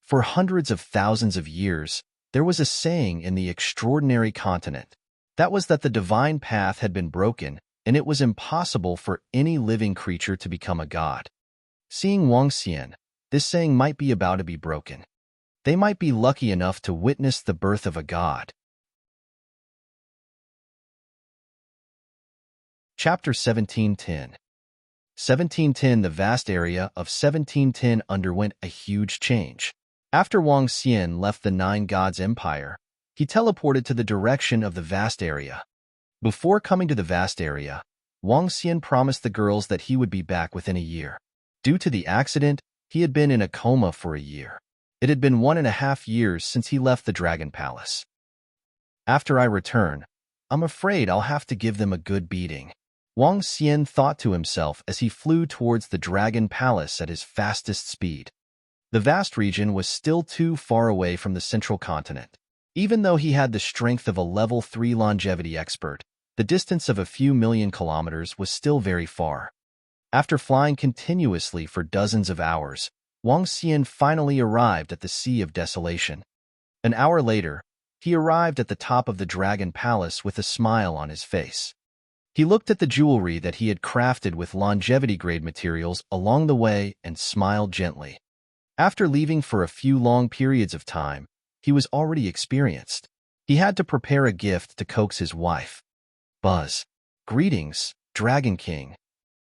For hundreds of thousands of years, there was a saying in the extraordinary continent. That was that the divine path had been broken, and it was impossible for any living creature to become a god. Seeing Wang Xian, this saying might be about to be broken. They might be lucky enough to witness the birth of a god. Chapter 1710. 1710. The vast area of 1710 underwent a huge change. After Wang Xian left the Nine Gods Empire, he teleported to the direction of the vast area. Before coming to the vast area, Wang Xian promised the girls that he would be back within a year. Due to the accident, he had been in a coma for a year. It had been 1.5 years since he left the Dragon Palace. After I return, I'm afraid I'll have to give them a good beating. Wang Xian thought to himself as he flew towards the Dragon Palace at his fastest speed. The vast region was still too far away from the central continent. Even though he had the strength of a level 3 longevity expert, the distance of a few million kilometers was still very far. After flying continuously for dozens of hours, Wang Xian finally arrived at the Sea of Desolation. An hour later, he arrived at the top of the Dragon Palace with a smile on his face. He looked at the jewelry that he had crafted with longevity-grade materials along the way and smiled gently. After leaving for a few long periods of time, he was already experienced. He had to prepare a gift to coax his wife. Buzz. Greetings, Dragon King.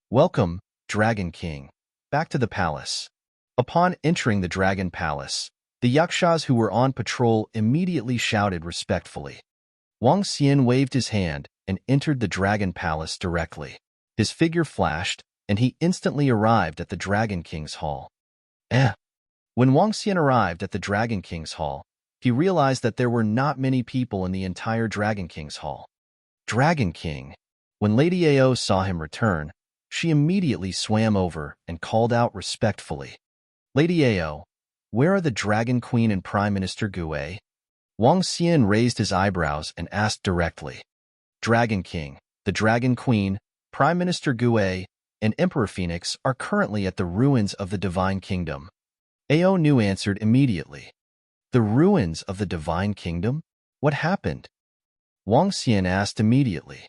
Welcome, Dragon King. Back to the palace. Upon entering the Dragon Palace, the yakshas who were on patrol immediately shouted respectfully. Wang Xian waved his hand and entered the Dragon Palace directly. His figure flashed, and he instantly arrived at the Dragon King's hall. When Wang Xian arrived at the Dragon King's hall, he realized that there were not many people in the entire Dragon King's hall. Dragon King. When Lady Ao saw him return, she immediately swam over and called out respectfully. Lady Ao, where are the Dragon Queen and Prime Minister Gue? Wang Xian raised his eyebrows and asked directly. Dragon King, the Dragon Queen, Prime Minister Gue, and Emperor Phoenix are currently at the ruins of the Divine Kingdom. Ao Nu answered immediately. The ruins of the Divine Kingdom? What happened? Wang Xian asked immediately.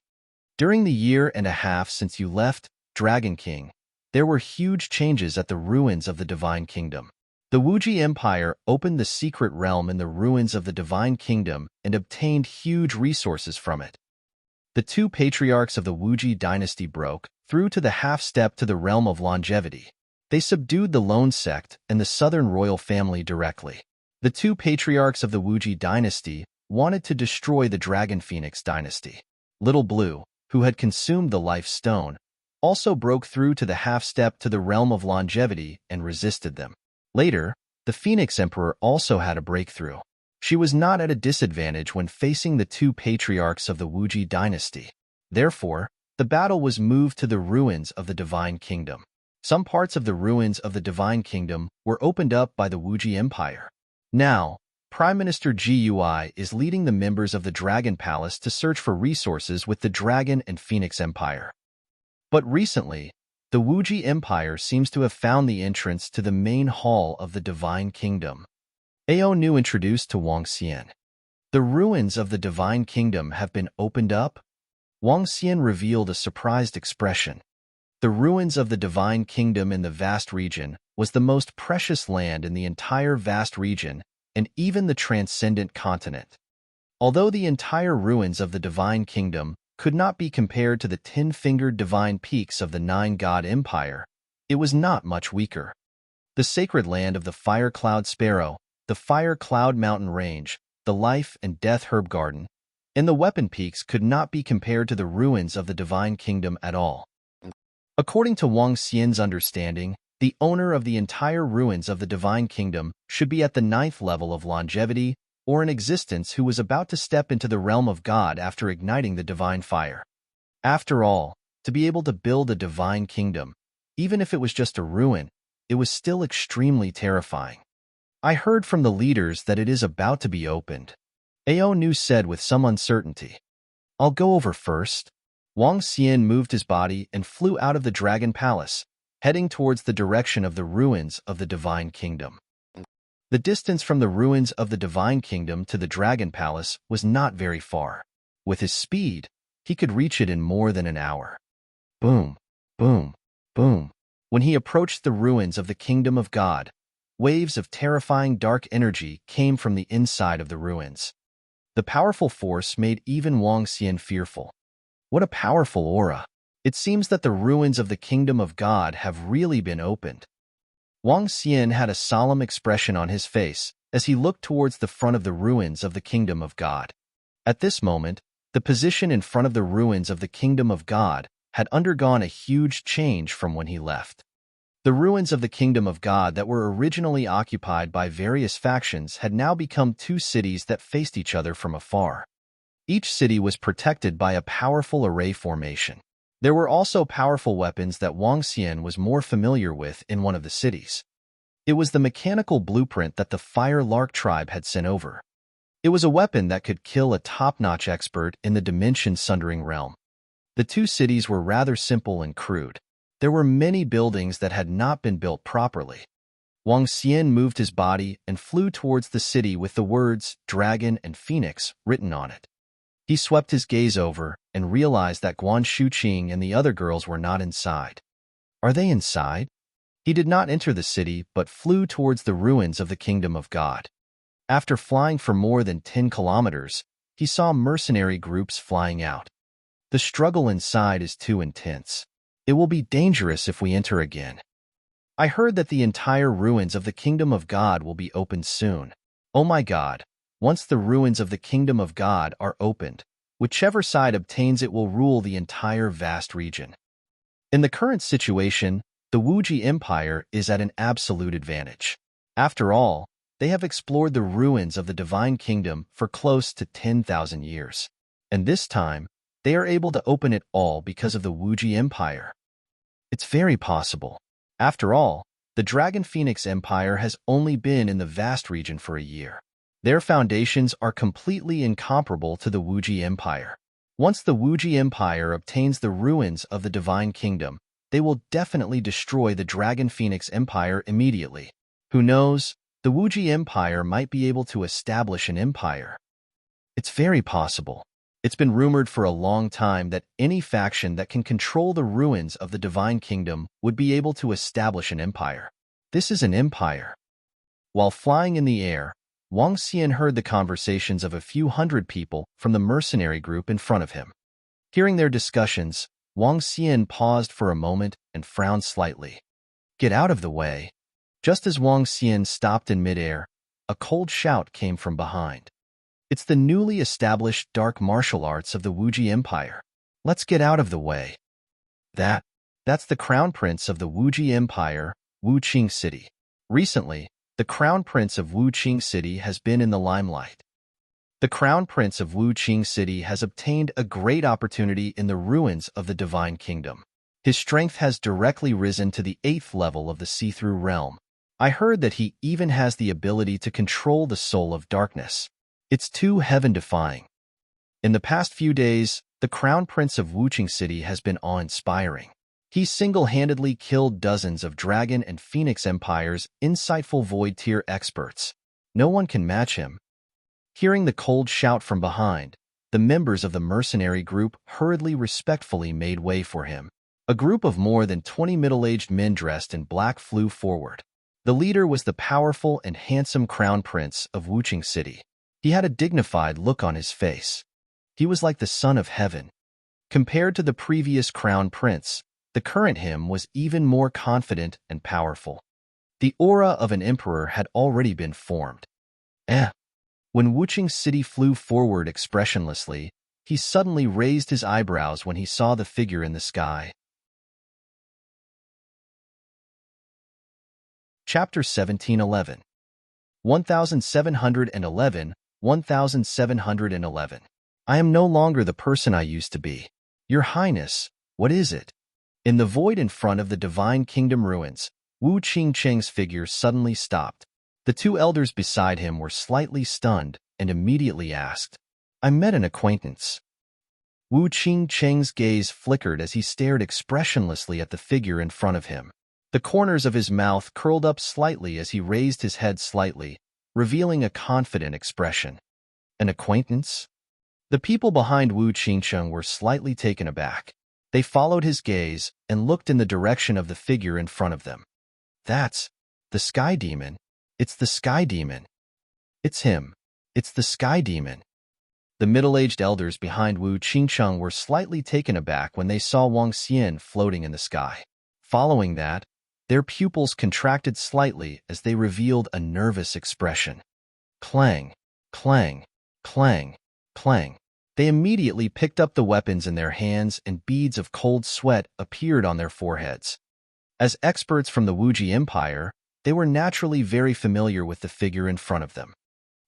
During the year and a half since you left, Dragon King, there were huge changes at the ruins of the Divine Kingdom. The Wuji Empire opened the secret realm in the ruins of the Divine Kingdom and obtained huge resources from it. The two patriarchs of the Wuji dynasty broke through to the half-step to the realm of longevity. They subdued the Lone Sect and the southern royal family directly. The two patriarchs of the Wuji dynasty wanted to destroy the Dragon Phoenix dynasty. Little Blue, who had consumed the Life Stone, also broke through to the half-step to the realm of longevity and resisted them. Later, the Phoenix Emperor also had a breakthrough. She was not at a disadvantage when facing the two patriarchs of the Wuji dynasty. Therefore, the battle was moved to the ruins of the Divine Kingdom. Some parts of the ruins of the Divine Kingdom were opened up by the Wuji Empire. Now, Prime Minister Gui is leading the members of the Dragon Palace to search for resources with the Dragon and Phoenix Empire. But recently, the Wuji Empire seems to have found the entrance to the main hall of the Divine Kingdom. Ao Nu introduced to Wang Xian. The ruins of the Divine Kingdom have been opened up? Wang Xian revealed a surprised expression. The ruins of the Divine Kingdom in the vast region was the most precious land in the entire vast region and even the transcendent continent. Although the entire ruins of the Divine Kingdom could not be compared to the 10-fingered divine peaks of the Nine-God Empire, it was not much weaker. The sacred land of the Fire Cloud Sparrow, the Fire Cloud Mountain Range, the Life and Death Herb Garden, and the Weapon Peaks could not be compared to the ruins of the Divine Kingdom at all. According to Wang Xian's understanding, the owner of the entire ruins of the Divine Kingdom should be at the 9th level of longevity or in existence who was about to step into the realm of God after igniting the divine fire. After all, to be able to build a divine kingdom, even if it was just a ruin, it was still extremely terrifying. I heard from the leaders that it is about to be opened. Ao Nu said with some uncertainty. I'll go over first. Wang Xian moved his body and flew out of the Dragon Palace, heading towards the direction of the ruins of the Divine Kingdom. The distance from the ruins of the Divine Kingdom to the Dragon Palace was not very far. With his speed, he could reach it in more than an hour. Boom, boom, boom. When he approached the ruins of the Kingdom of God, waves of terrifying dark energy came from the inside of the ruins. The powerful force made even Wang Xian fearful. What a powerful aura! It seems that the ruins of the Kingdom of God have really been opened. Wang Xian had a solemn expression on his face as he looked towards the front of the ruins of the Kingdom of God. At this moment, the position in front of the ruins of the Kingdom of God had undergone a huge change from when he left. The ruins of the Kingdom of God that were originally occupied by various factions had now become two cities that faced each other from afar. Each city was protected by a powerful array formation. There were also powerful weapons that Wang Xian was more familiar with in one of the cities. It was the mechanical blueprint that the Fire Lark tribe had sent over. It was a weapon that could kill a top-notch expert in the dimension-sundering realm. The two cities were rather simple and crude. There were many buildings that had not been built properly. Wang Xian moved his body and flew towards the city with the words Dragon and Phoenix written on it. He swept his gaze over and realized that Guan Shuqing and the other girls were not inside. Are they inside? He did not enter the city but flew towards the ruins of the Kingdom of God. After flying for more than 10 kilometers, he saw mercenary groups flying out. The struggle inside is too intense. It will be dangerous if we enter again. I heard that the entire ruins of the Kingdom of God will be opened soon. Oh my God! Once the ruins of the Kingdom of God are opened, whichever side obtains it will rule the entire vast region. In the current situation, the Wuji Empire is at an absolute advantage. After all, they have explored the ruins of the Divine Kingdom for close to 10,000 years. And this time, they are able to open it all because of the Wuji Empire. It's very possible. After all, the Dragon Phoenix Empire has only been in the vast region for a year. Their foundations are completely incomparable to the Wuji Empire. Once the Wuji Empire obtains the ruins of the Divine Kingdom, they will definitely destroy the Dragon Phoenix Empire immediately. Who knows, the Wuji Empire might be able to establish an empire. It's very possible. It's been rumored for a long time that any faction that can control the ruins of the Divine Kingdom would be able to establish an empire. This is an empire. While flying in the air, Wang Xian heard the conversations of a few hundred people from the mercenary group in front of him. Hearing their discussions, Wang Xian paused for a moment and frowned slightly. Get out of the way. Just as Wang Xian stopped in midair, a cold shout came from behind. It's the newly established dark martial arts of the Wuji Empire. Let's get out of the way. That's the crown prince of the Wuji Empire, Wuqing City. Recently, the crown prince of Wuqing City has been in the limelight. The crown prince of Wuqing City has obtained a great opportunity in the ruins of the Divine Kingdom. His strength has directly risen to the 8th level of the see-through realm. I heard that he even has the ability to control the soul of darkness. It's too heaven-defying. In the past few days, the crown prince of Wuqing City has been awe-inspiring. He single-handedly killed dozens of Dragon and Phoenix Empire's insightful Void-tier experts. No one can match him. Hearing the cold shout from behind, the members of the mercenary group hurriedly respectfully made way for him. A group of more than 20 middle-aged men dressed in black flew forward. The leader was the powerful and handsome crown prince of Wuqing City. He had a dignified look on his face. He was like the son of heaven. Compared to the previous crown prince, the current him was even more confident and powerful. The aura of an emperor had already been formed. When Wuqing City flew forward expressionlessly, he suddenly raised his eyebrows when he saw the figure in the sky. Chapter 1711 1711 1711 I am no longer the person I used to be. Your Highness, what is it? In the void in front of the Divine Kingdom ruins, Wu Qingcheng's figure suddenly stopped. The two elders beside him were slightly stunned and immediately asked, I met an acquaintance. Wu Qingcheng's gaze flickered as he stared expressionlessly at the figure in front of him. The corners of his mouth curled up slightly as he raised his head slightly, revealing a confident expression. An acquaintance? The people behind Wu Qingcheng were slightly taken aback. They followed his gaze and looked in the direction of the figure in front of them. That's the Sky Demon. It's the Sky Demon. It's him. It's the Sky Demon. The middle-aged elders behind Wu Qingcheng were slightly taken aback when they saw Wang Xian floating in the sky. Following that, their pupils contracted slightly as they revealed a nervous expression. Clang, clang, clang, clang. They immediately picked up the weapons in their hands and beads of cold sweat appeared on their foreheads. As experts from the Wuji Empire, they were naturally very familiar with the figure in front of them.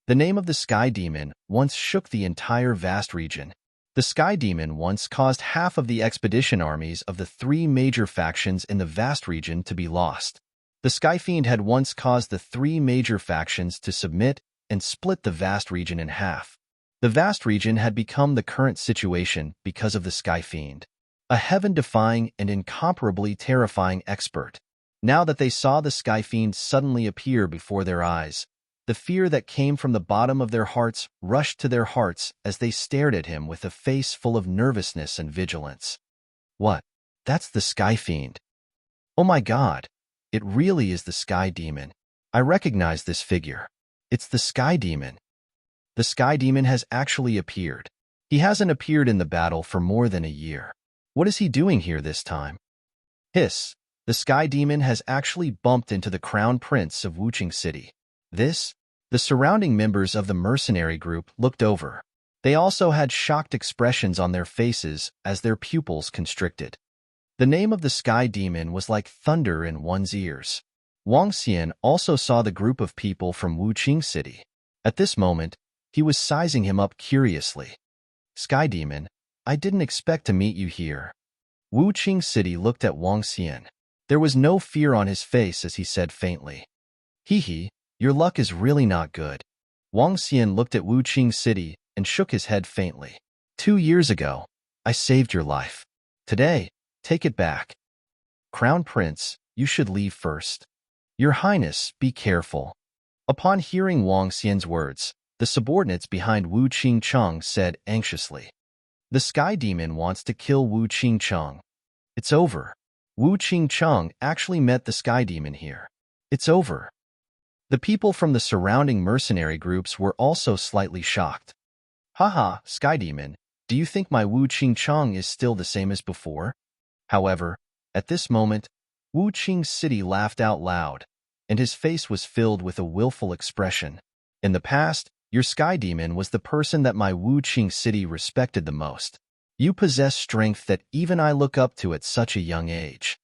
The name of the Sky Demon once shook the entire vast region. The Sky Demon once caused half of the expedition armies of the 3 major factions in the vast region to be lost. The Sky Fiend had once caused the 3 major factions to submit and split the vast region in half. The vast region had become the current situation because of the Sky Fiend, a heaven-defying and incomparably terrifying expert. Now that they saw the Sky Fiend suddenly appear before their eyes, the fear that came from the bottom of their hearts rushed to their hearts as they stared at him with a face full of nervousness and vigilance. What? That's the Sky Fiend. Oh my God! It really is the Sky Demon. I recognize this figure. It's the Sky Demon. The Sky Demon has actually appeared. He hasn't appeared in the battle for more than a year. What is he doing here this time? Hiss! The Sky Demon has actually bumped into the Crown Prince of Wuqing City. The surrounding members of the mercenary group looked over. They also had shocked expressions on their faces as their pupils constricted. The name of the Sky Demon was like thunder in one's ears. Wang Xian also saw the group of people from Wuqing City. At this moment, he was sizing him up curiously. Sky Demon, I didn't expect to meet you here. Wuqing City looked at Wang Xian. There was no fear on his face as he said faintly, Hee hee, your luck is really not good. Wang Xian looked at Wuqing City and shook his head faintly. 2 years ago, I saved your life. Today, take it back. Crown Prince, you should leave first. Your Highness, be careful. Upon hearing Wang Xian's words, the subordinates behind Wu Qingcheng said anxiously, "The Sky Demon wants to kill Wu Qingcheng. It's over. Wu Qingcheng actually met the Sky Demon here. It's over." The people from the surrounding mercenary groups were also slightly shocked. Haha, Sky Demon, do you think my Wu Qingcheng is still the same as before? However, at this moment, Wu Qing's city laughed out loud, and his face was filled with a willful expression. In the past, your Sky Demon was the person that my Wu Qing city respected the most. You possess strength that even I look up to at such a young age.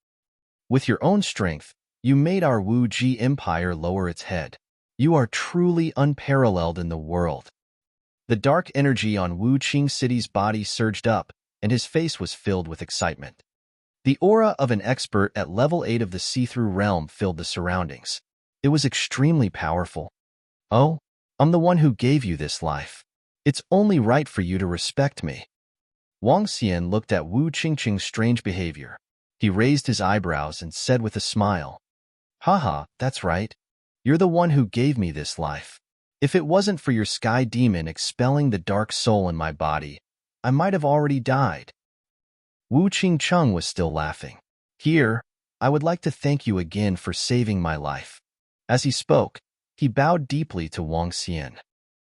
With your own strength, you made our Wu Ji Empire lower its head. You are truly unparalleled in the world. The dark energy on Wu Qing City's body surged up, and his face was filled with excitement. The aura of an expert at level 8 of the see-through realm filled the surroundings. It was extremely powerful. Oh, I'm the one who gave you this life. It's only right for you to respect me. Wang Xian looked at Wu Qingcheng's strange behavior. He raised his eyebrows and said with a smile, "Haha, that's right. You're the one who gave me this life. If it wasn't for your Sky Demon expelling the dark soul in my body, I might have already died." Wu Qingcheng was still laughing. "Here, I would like to thank you again for saving my life." As he spoke, he bowed deeply to Wang Xian.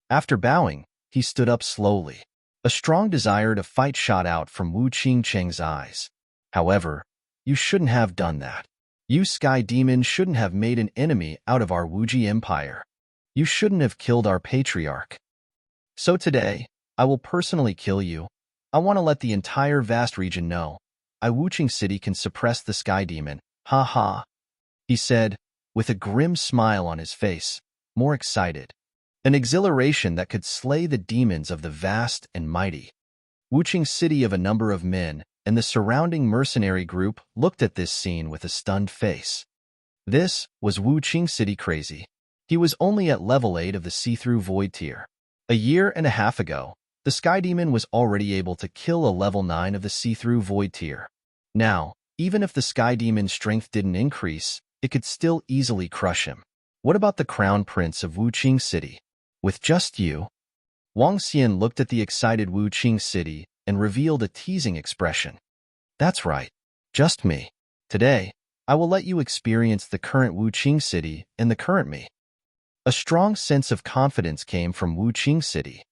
After bowing, he stood up slowly. A strong desire to fight shot out from Wu Qingcheng's eyes. "However, you shouldn't have done that. You Sky Demon shouldn't have made an enemy out of our Wuji Empire. You shouldn't have killed our patriarch. So today, I will personally kill you. I want to let the entire vast region know. Wuching City can suppress the Sky Demon. Ha ha," he said, with a grim smile on his face, more excited. An exhilaration that could slay the demons of the vast and mighty. Wuching City of a number of men and the surrounding mercenary group looked at this scene with a stunned face. This was Wu Qing City crazy. He was only at level 8 of the see-through void tier. A year and a half ago, the Sky Demon was already able to kill a level 9 of the see-through void tier. Now, even if the Sky Demon's strength didn't increase, it could still easily crush him. What about the Crown Prince of Wu Qing City? With just you? Wang Xian looked at the excited Wu Qing City and revealed a teasing expression. "That's right, just me. Today, I will let you experience the current Wu Qing City and the current me." A strong sense of confidence came from Wu Qing City.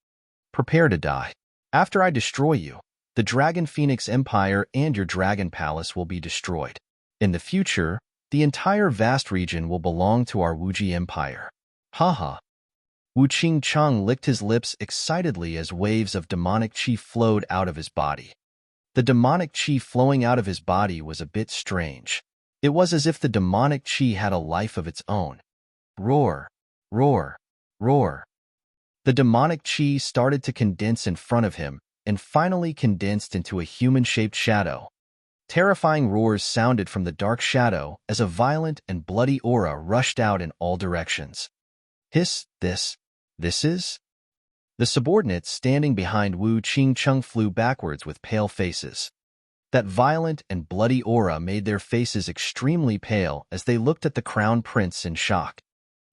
"Prepare to die. After I destroy you, the Dragon Phoenix Empire and your Dragon Palace will be destroyed. In the future, the entire vast region will belong to our Wuji Empire." Haha. Wu Qingcheng licked his lips excitedly as waves of demonic chi flowed out of his body. The demonic chi flowing out of his body was a bit strange. It was as if the demonic chi had a life of its own. Roar, roar, roar. The demonic chi started to condense in front of him and finally condensed into a human-shaped shadow. Terrifying roars sounded from the dark shadow as a violent and bloody aura rushed out in all directions. Hiss, this is? The subordinates standing behind Wu Qingcheng flew backwards with pale faces. That violent and bloody aura made their faces extremely pale as they looked at the Crown Prince in shock.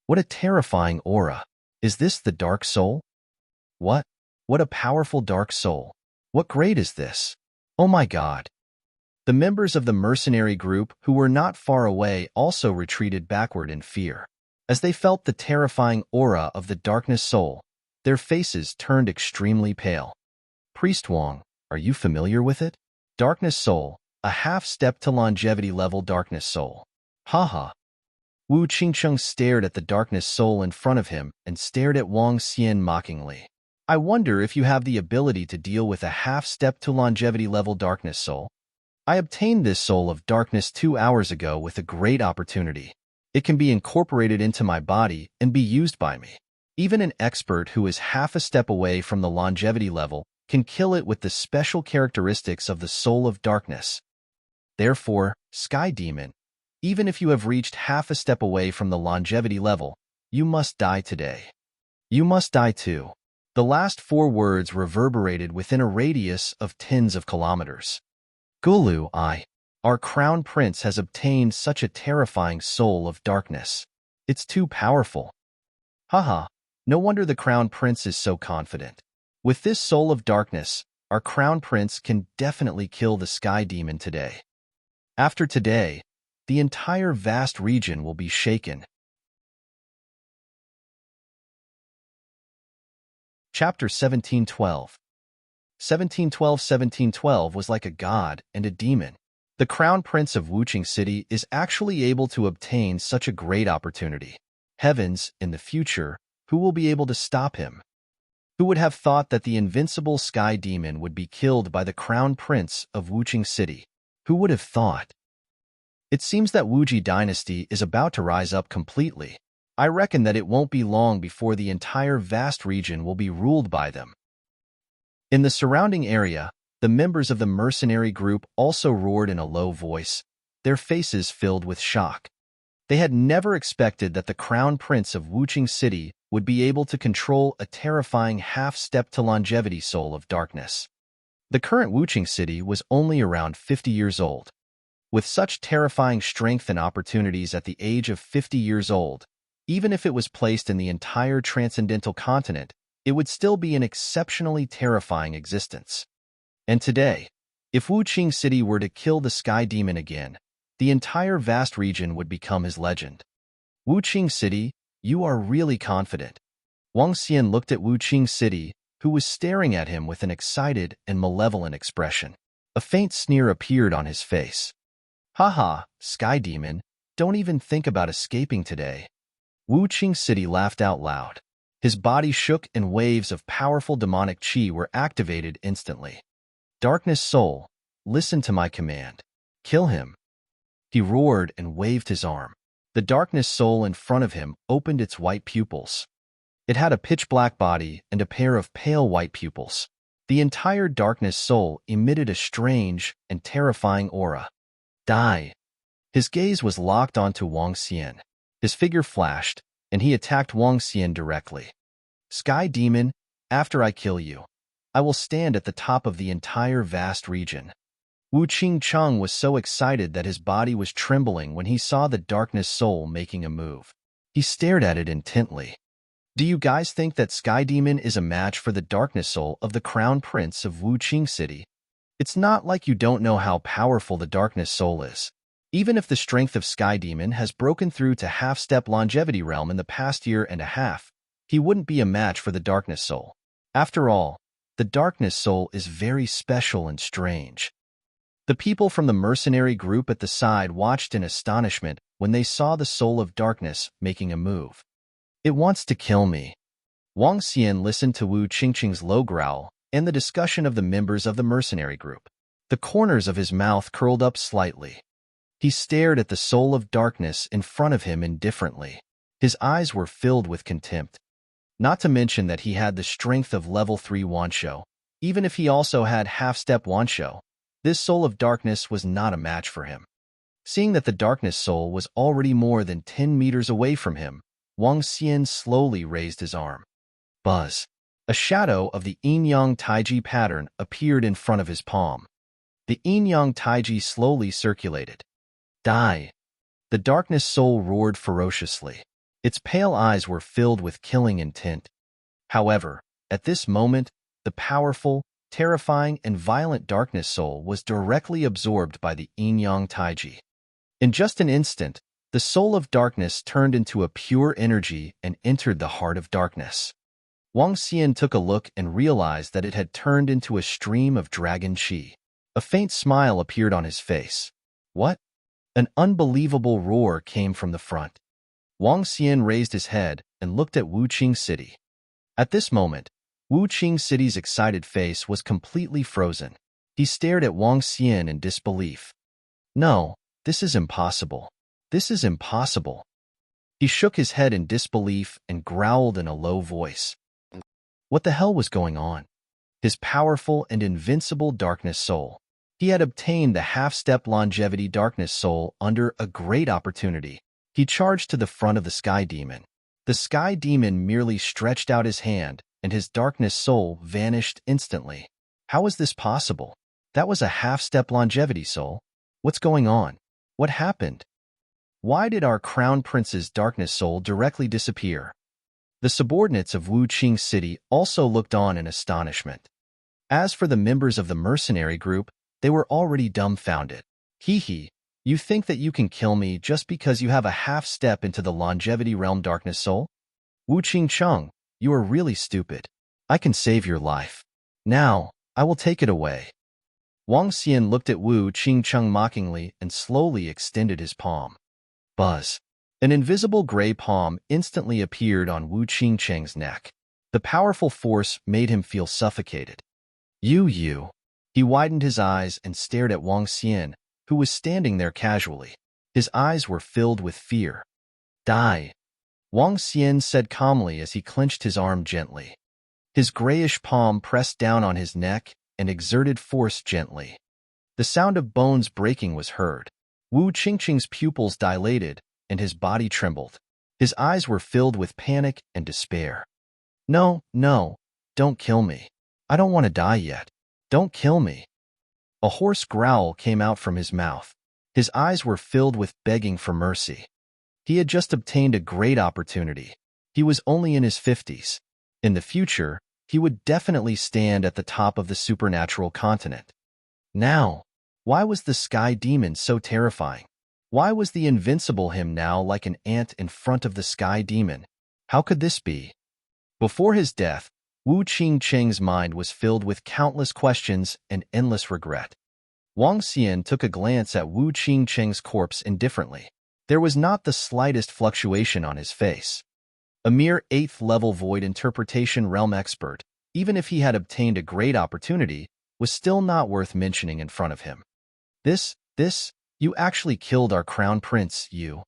What a terrifying aura. Is this the Dark Soul? What? What a powerful Dark Soul. What grade is this? Oh my God. The members of the mercenary group who were not far away also retreated backward in fear. As they felt the terrifying aura of the Darkness Soul, their faces turned extremely pale. Priest Wang, are you familiar with it? Darkness Soul, a half-step to longevity level Darkness Soul. Haha. Wu Qingcheng stared at the Darkness Soul in front of him and stared at Wang Xian mockingly. "I wonder if you have the ability to deal with a half-step to longevity level Darkness Soul. I obtained this Soul of Darkness 2 hours ago with a great opportunity. It can be incorporated into my body and be used by me. Even an expert who is half a step away from the longevity level can kill it with the special characteristics of the Soul of Darkness. Therefore, Sky Demon, even if you have reached half a step away from the longevity level, you must die today. You must die too." The last 4 words reverberated within a radius of tens of kilometers. Gulu, Our crown prince has obtained such a terrifying soul of darkness. It's too powerful. Haha, no wonder the crown prince is so confident. With this soul of darkness, our crown prince can definitely kill the sky demon today. After today, the entire vast region will be shaken. Chapter 1712. 1712 was like a god and a demon. The crown prince of Wuching City is actually able to obtain such a great opportunity. Heavens, in the future, who will be able to stop him? Who would have thought that the invincible sky demon would be killed by the crown prince of Wuching City? Who would have thought? It seems that Wuji dynasty is about to rise up completely. I reckon that it won't be long before the entire vast region will be ruled by them. In the surrounding area, the members of the mercenary group also roared in a low voice, their faces filled with shock. They had never expected that the crown prince of Wuching City would be able to control a terrifying half-step to longevity soul of darkness. The current Wuching City was only around 50 years old. With such terrifying strength and opportunities at the age of 50 years old, even if it was placed in the entire transcendental continent, it would still be an exceptionally terrifying existence. And today, if Wuching City were to kill the sky demon again, the entire vast region would become his legend. Wuching City, you are really confident. Wang Xian looked at Wuching City, who was staring at him with an excited and malevolent expression. A faint sneer appeared on his face. Haha, sky demon, don't even think about escaping today. Wuching City laughed out loud. His body shook and waves of powerful demonic qi were activated instantly. Darkness soul, listen to my command. Kill him. He roared and waved his arm. The darkness soul in front of him opened its white pupils. It had a pitch-black body and a pair of pale white pupils. The entire darkness soul emitted a strange and terrifying aura. Die. His gaze was locked onto Wang Xian. His figure flashed, and he attacked Wang Xian directly. Sky demon, after I kill you, I will stand at the top of the entire vast region. Wu Qingcheng was so excited that his body was trembling when he saw the darkness soul making a move. He stared at it intently. Do you guys think that Sky Demon is a match for the darkness soul of the crown prince of Wuching City? It's not like you don't know how powerful the darkness soul is. Even if the strength of Sky Demon has broken through to half-step longevity realm in the past year and a half, he wouldn't be a match for the darkness soul. After all, the darkness soul is very special and strange. The people from the mercenary group at the side watched in astonishment when they saw the soul of darkness making a move. It wants to kill me. Wang Xian listened to Wu Qingqing's low growl and the discussion of the members of the mercenary group. The corners of his mouth curled up slightly. He stared at the soul of darkness in front of him indifferently. His eyes were filled with contempt. Not to mention that he had the strength of level 3 Wanshou. Even if he also had half-step Wanshou, this soul of darkness was not a match for him. Seeing that the darkness soul was already more than 10 meters away from him, Wang Xian slowly raised his arm. Buzz. A shadow of the yin-yang taiji pattern appeared in front of his palm. The yin-yang taiji slowly circulated. Die. The darkness soul roared ferociously. Its pale eyes were filled with killing intent. However, at this moment, the powerful, terrifying, and violent darkness soul was directly absorbed by the yin-yang taiji. In just an instant, the soul of darkness turned into a pure energy and entered the heart of darkness. Wang Xian took a look and realized that it had turned into a stream of dragon qi. A faint smile appeared on his face. What? An unbelievable roar came from the front. Wang Xian raised his head and looked at Wuching City. At this moment, Wuching City's excited face was completely frozen. He stared at Wang Xian in disbelief. No, this is impossible. This is impossible. He shook his head in disbelief and growled in a low voice. What the hell was going on? His powerful and invincible darkness soul. He had obtained the half-step longevity darkness soul under a great opportunity. He charged to the front of the sky demon. The sky demon merely stretched out his hand, and his darkness soul vanished instantly. How is this possible? That was a half-step longevity soul. What's going on? What happened? Why did our crown prince's darkness soul directly disappear? The subordinates of Wu Qing City also looked on in astonishment. As for the members of the mercenary group, they were already dumbfounded. Hee, you think that you can kill me just because you have a half step into the longevity realm darkness soul? Wu Qing Cheng, you are really stupid. I can save your life. Now, I will take it away. Wang Xian looked at Wu Qing Cheng mockingly and slowly extended his palm. Buzz. An invisible gray palm instantly appeared on Wu Qing Cheng's neck. The powerful force made him feel suffocated. You. He widened his eyes and stared at Wang Xian, who was standing there casually. His eyes were filled with fear. Die. Wang Xian said calmly as he clenched his arm gently. His grayish palm pressed down on his neck and exerted force gently. The sound of bones breaking was heard. Wu Qingqing's pupils dilated and his body trembled. His eyes were filled with panic and despair. No, don't kill me. I don't want to die yet. Don't kill me. A hoarse growl came out from his mouth. His eyes were filled with begging for mercy. He had just obtained a great opportunity. He was only in his 50s. In the future, he would definitely stand at the top of the supernatural continent. Now, why was the sky demon so terrifying? Why was the invincible him now like an ant in front of the sky demon? How could this be? Before his death, Wu Qing Cheng's mind was filled with countless questions and endless regret. Wang Xian took a glance at Wu Qing Cheng's corpse indifferently. There was not the slightest fluctuation on his face. A mere 8th level void interpretation realm expert, even if he had obtained a great opportunity, was still not worth mentioning in front of him. You actually killed our crown prince, you.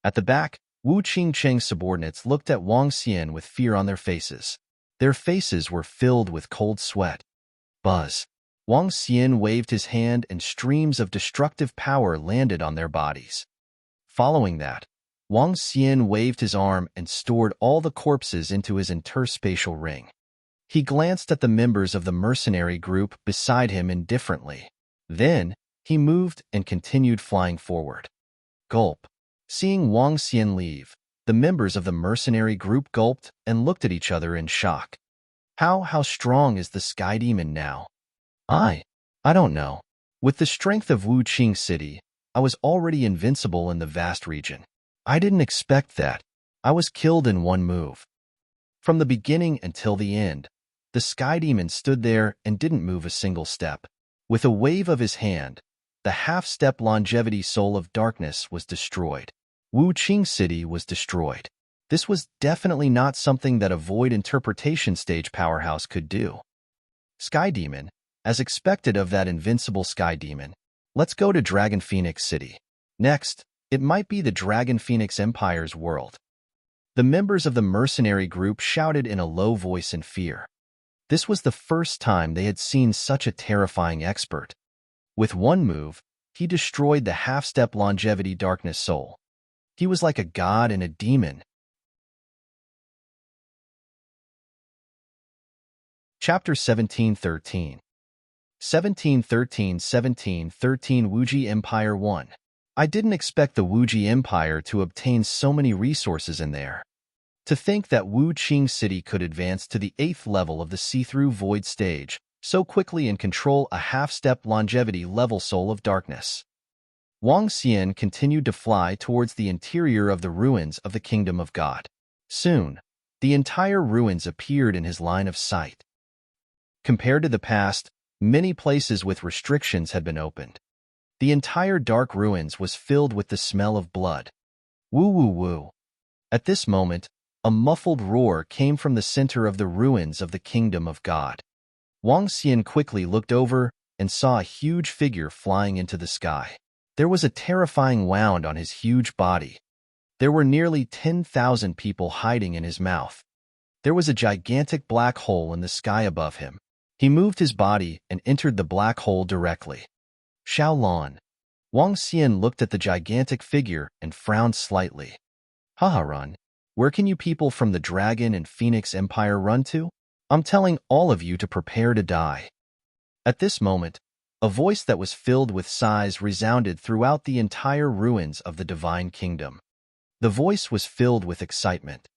At the back, Wu Qing Cheng's subordinates looked at Wang Xian with fear on their faces. Their faces were filled with cold sweat. Buzz. Wang Xian waved his hand and streams of destructive power landed on their bodies. Following that, Wang Xian waved his arm and stored all the corpses into his interspatial ring. He glanced at the members of the mercenary group beside him indifferently. Then, he moved and continued flying forward. Gulp. Seeing Wang Xian leave, the members of the mercenary group gulped and looked at each other in shock. How strong is the sky demon now? I don't know. With the strength of Wu Qing City, I was already invincible in the vast region. I didn't expect that. I was killed in one move. From the beginning until the end, the sky demon stood there and didn't move a single step. With a wave of his hand, the half-step longevity soul of darkness was destroyed. Wu Qing City was destroyed. This was definitely not something that a void interpretation stage powerhouse could do. Sky Demon, as expected of that invincible Sky Demon, let's go to Dragon Phoenix City. Next, it might be the Dragon Phoenix Empire's world. The members of the mercenary group shouted in a low voice in fear. This was the first time they had seen such a terrifying expert. With one move, he destroyed the half-step longevity darkness soul. He was like a god and a demon. Chapter 1713 1713 Wuji Empire 1. I didn't expect the Wuji Empire to obtain so many resources in there. To think that Wu Qing City could advance to the 8th level of the see-through void stage so quickly and control a half-step longevity level soul of darkness. Wang Xian continued to fly towards the interior of the ruins of the Kingdom of God. Soon, the entire ruins appeared in his line of sight. Compared to the past, many places with restrictions had been opened. The entire dark ruins was filled with the smell of blood. Woo. At this moment, a muffled roar came from the center of the ruins of the Kingdom of God. Wang Xian quickly looked over and saw a huge figure flying into the sky. There was a terrifying wound on his huge body. There were nearly 10,000 people hiding in his mouth. There was a gigantic black hole in the sky above him. He moved his body and entered the black hole directly. Xiaolan. Wang Xian looked at the gigantic figure and frowned slightly. Run. Where can you people from the Dragon and Phoenix Empire run to? I'm telling all of you to prepare to die. At this moment, A voice that was filled with sighs resounded throughout the entire ruins of the divine kingdom. The voice was filled with excitement.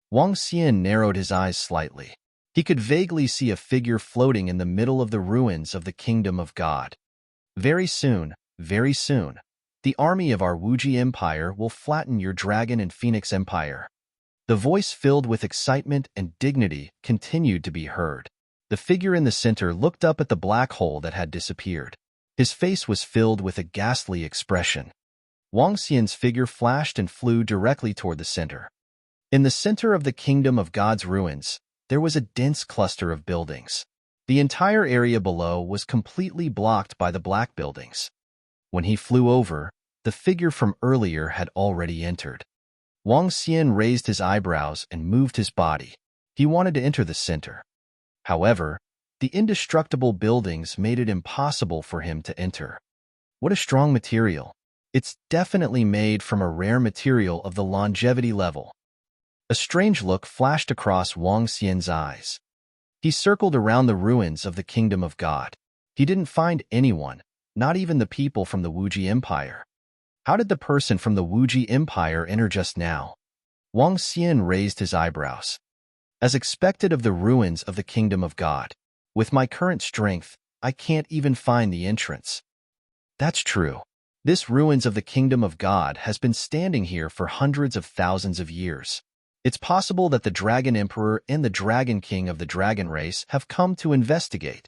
Wang Xian narrowed his eyes slightly. He could vaguely see a figure floating in the middle of the ruins of the kingdom of God. Very soon, the army of our Wuji Empire will flatten your dragon and phoenix empire. The voice filled with excitement and dignity continued to be heard. The figure in the center looked up at the black hole that had disappeared. His face was filled with a ghastly expression. Wang Xian's figure flashed and flew directly toward the center. In the center of the kingdom of God's ruins, there was a dense cluster of buildings. The entire area below was completely blocked by the black buildings. When he flew over, the figure from earlier had already entered. Wang Xian raised his eyebrows and moved his body. He wanted to enter the center. However, the indestructible buildings made it impossible for him to enter. What a strong material! It's definitely made from a rare material of the longevity level. A strange look flashed across Wang Xian's eyes. He circled around the ruins of the kingdom of God. He didn't find anyone, not even the people from the Wuji Empire. How did the person from the Wuji Empire enter just now? Wang Xian raised his eyebrows. As expected of the ruins of the kingdom of God, with my current strength, I can't even find the entrance. That's true. This ruins of the kingdom of God has been standing here for hundreds of thousands of years. It's possible that the Dragon Emperor and the Dragon King of the Dragon race have come to investigate.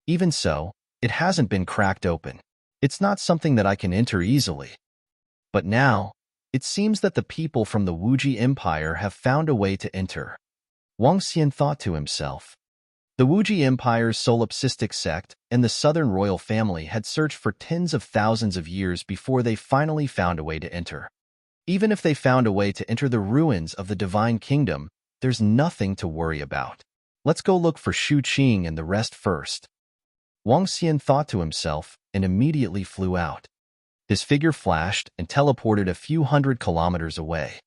Even so, it hasn't been cracked open. It's not something that I can enter easily. But now, it seems that the people from the Wuji Empire have found a way to enter. Wang Xian thought to himself. The Wuji Empire's solipsistic sect and the southern royal family had searched for tens of thousands of years before they finally found a way to enter. Even if they found a way to enter the ruins of the divine kingdom, there's nothing to worry about. Let's go look for Shu Qing and the rest first. Wang Xian thought to himself and immediately flew out. His figure flashed and teleported a few hundred kilometers away.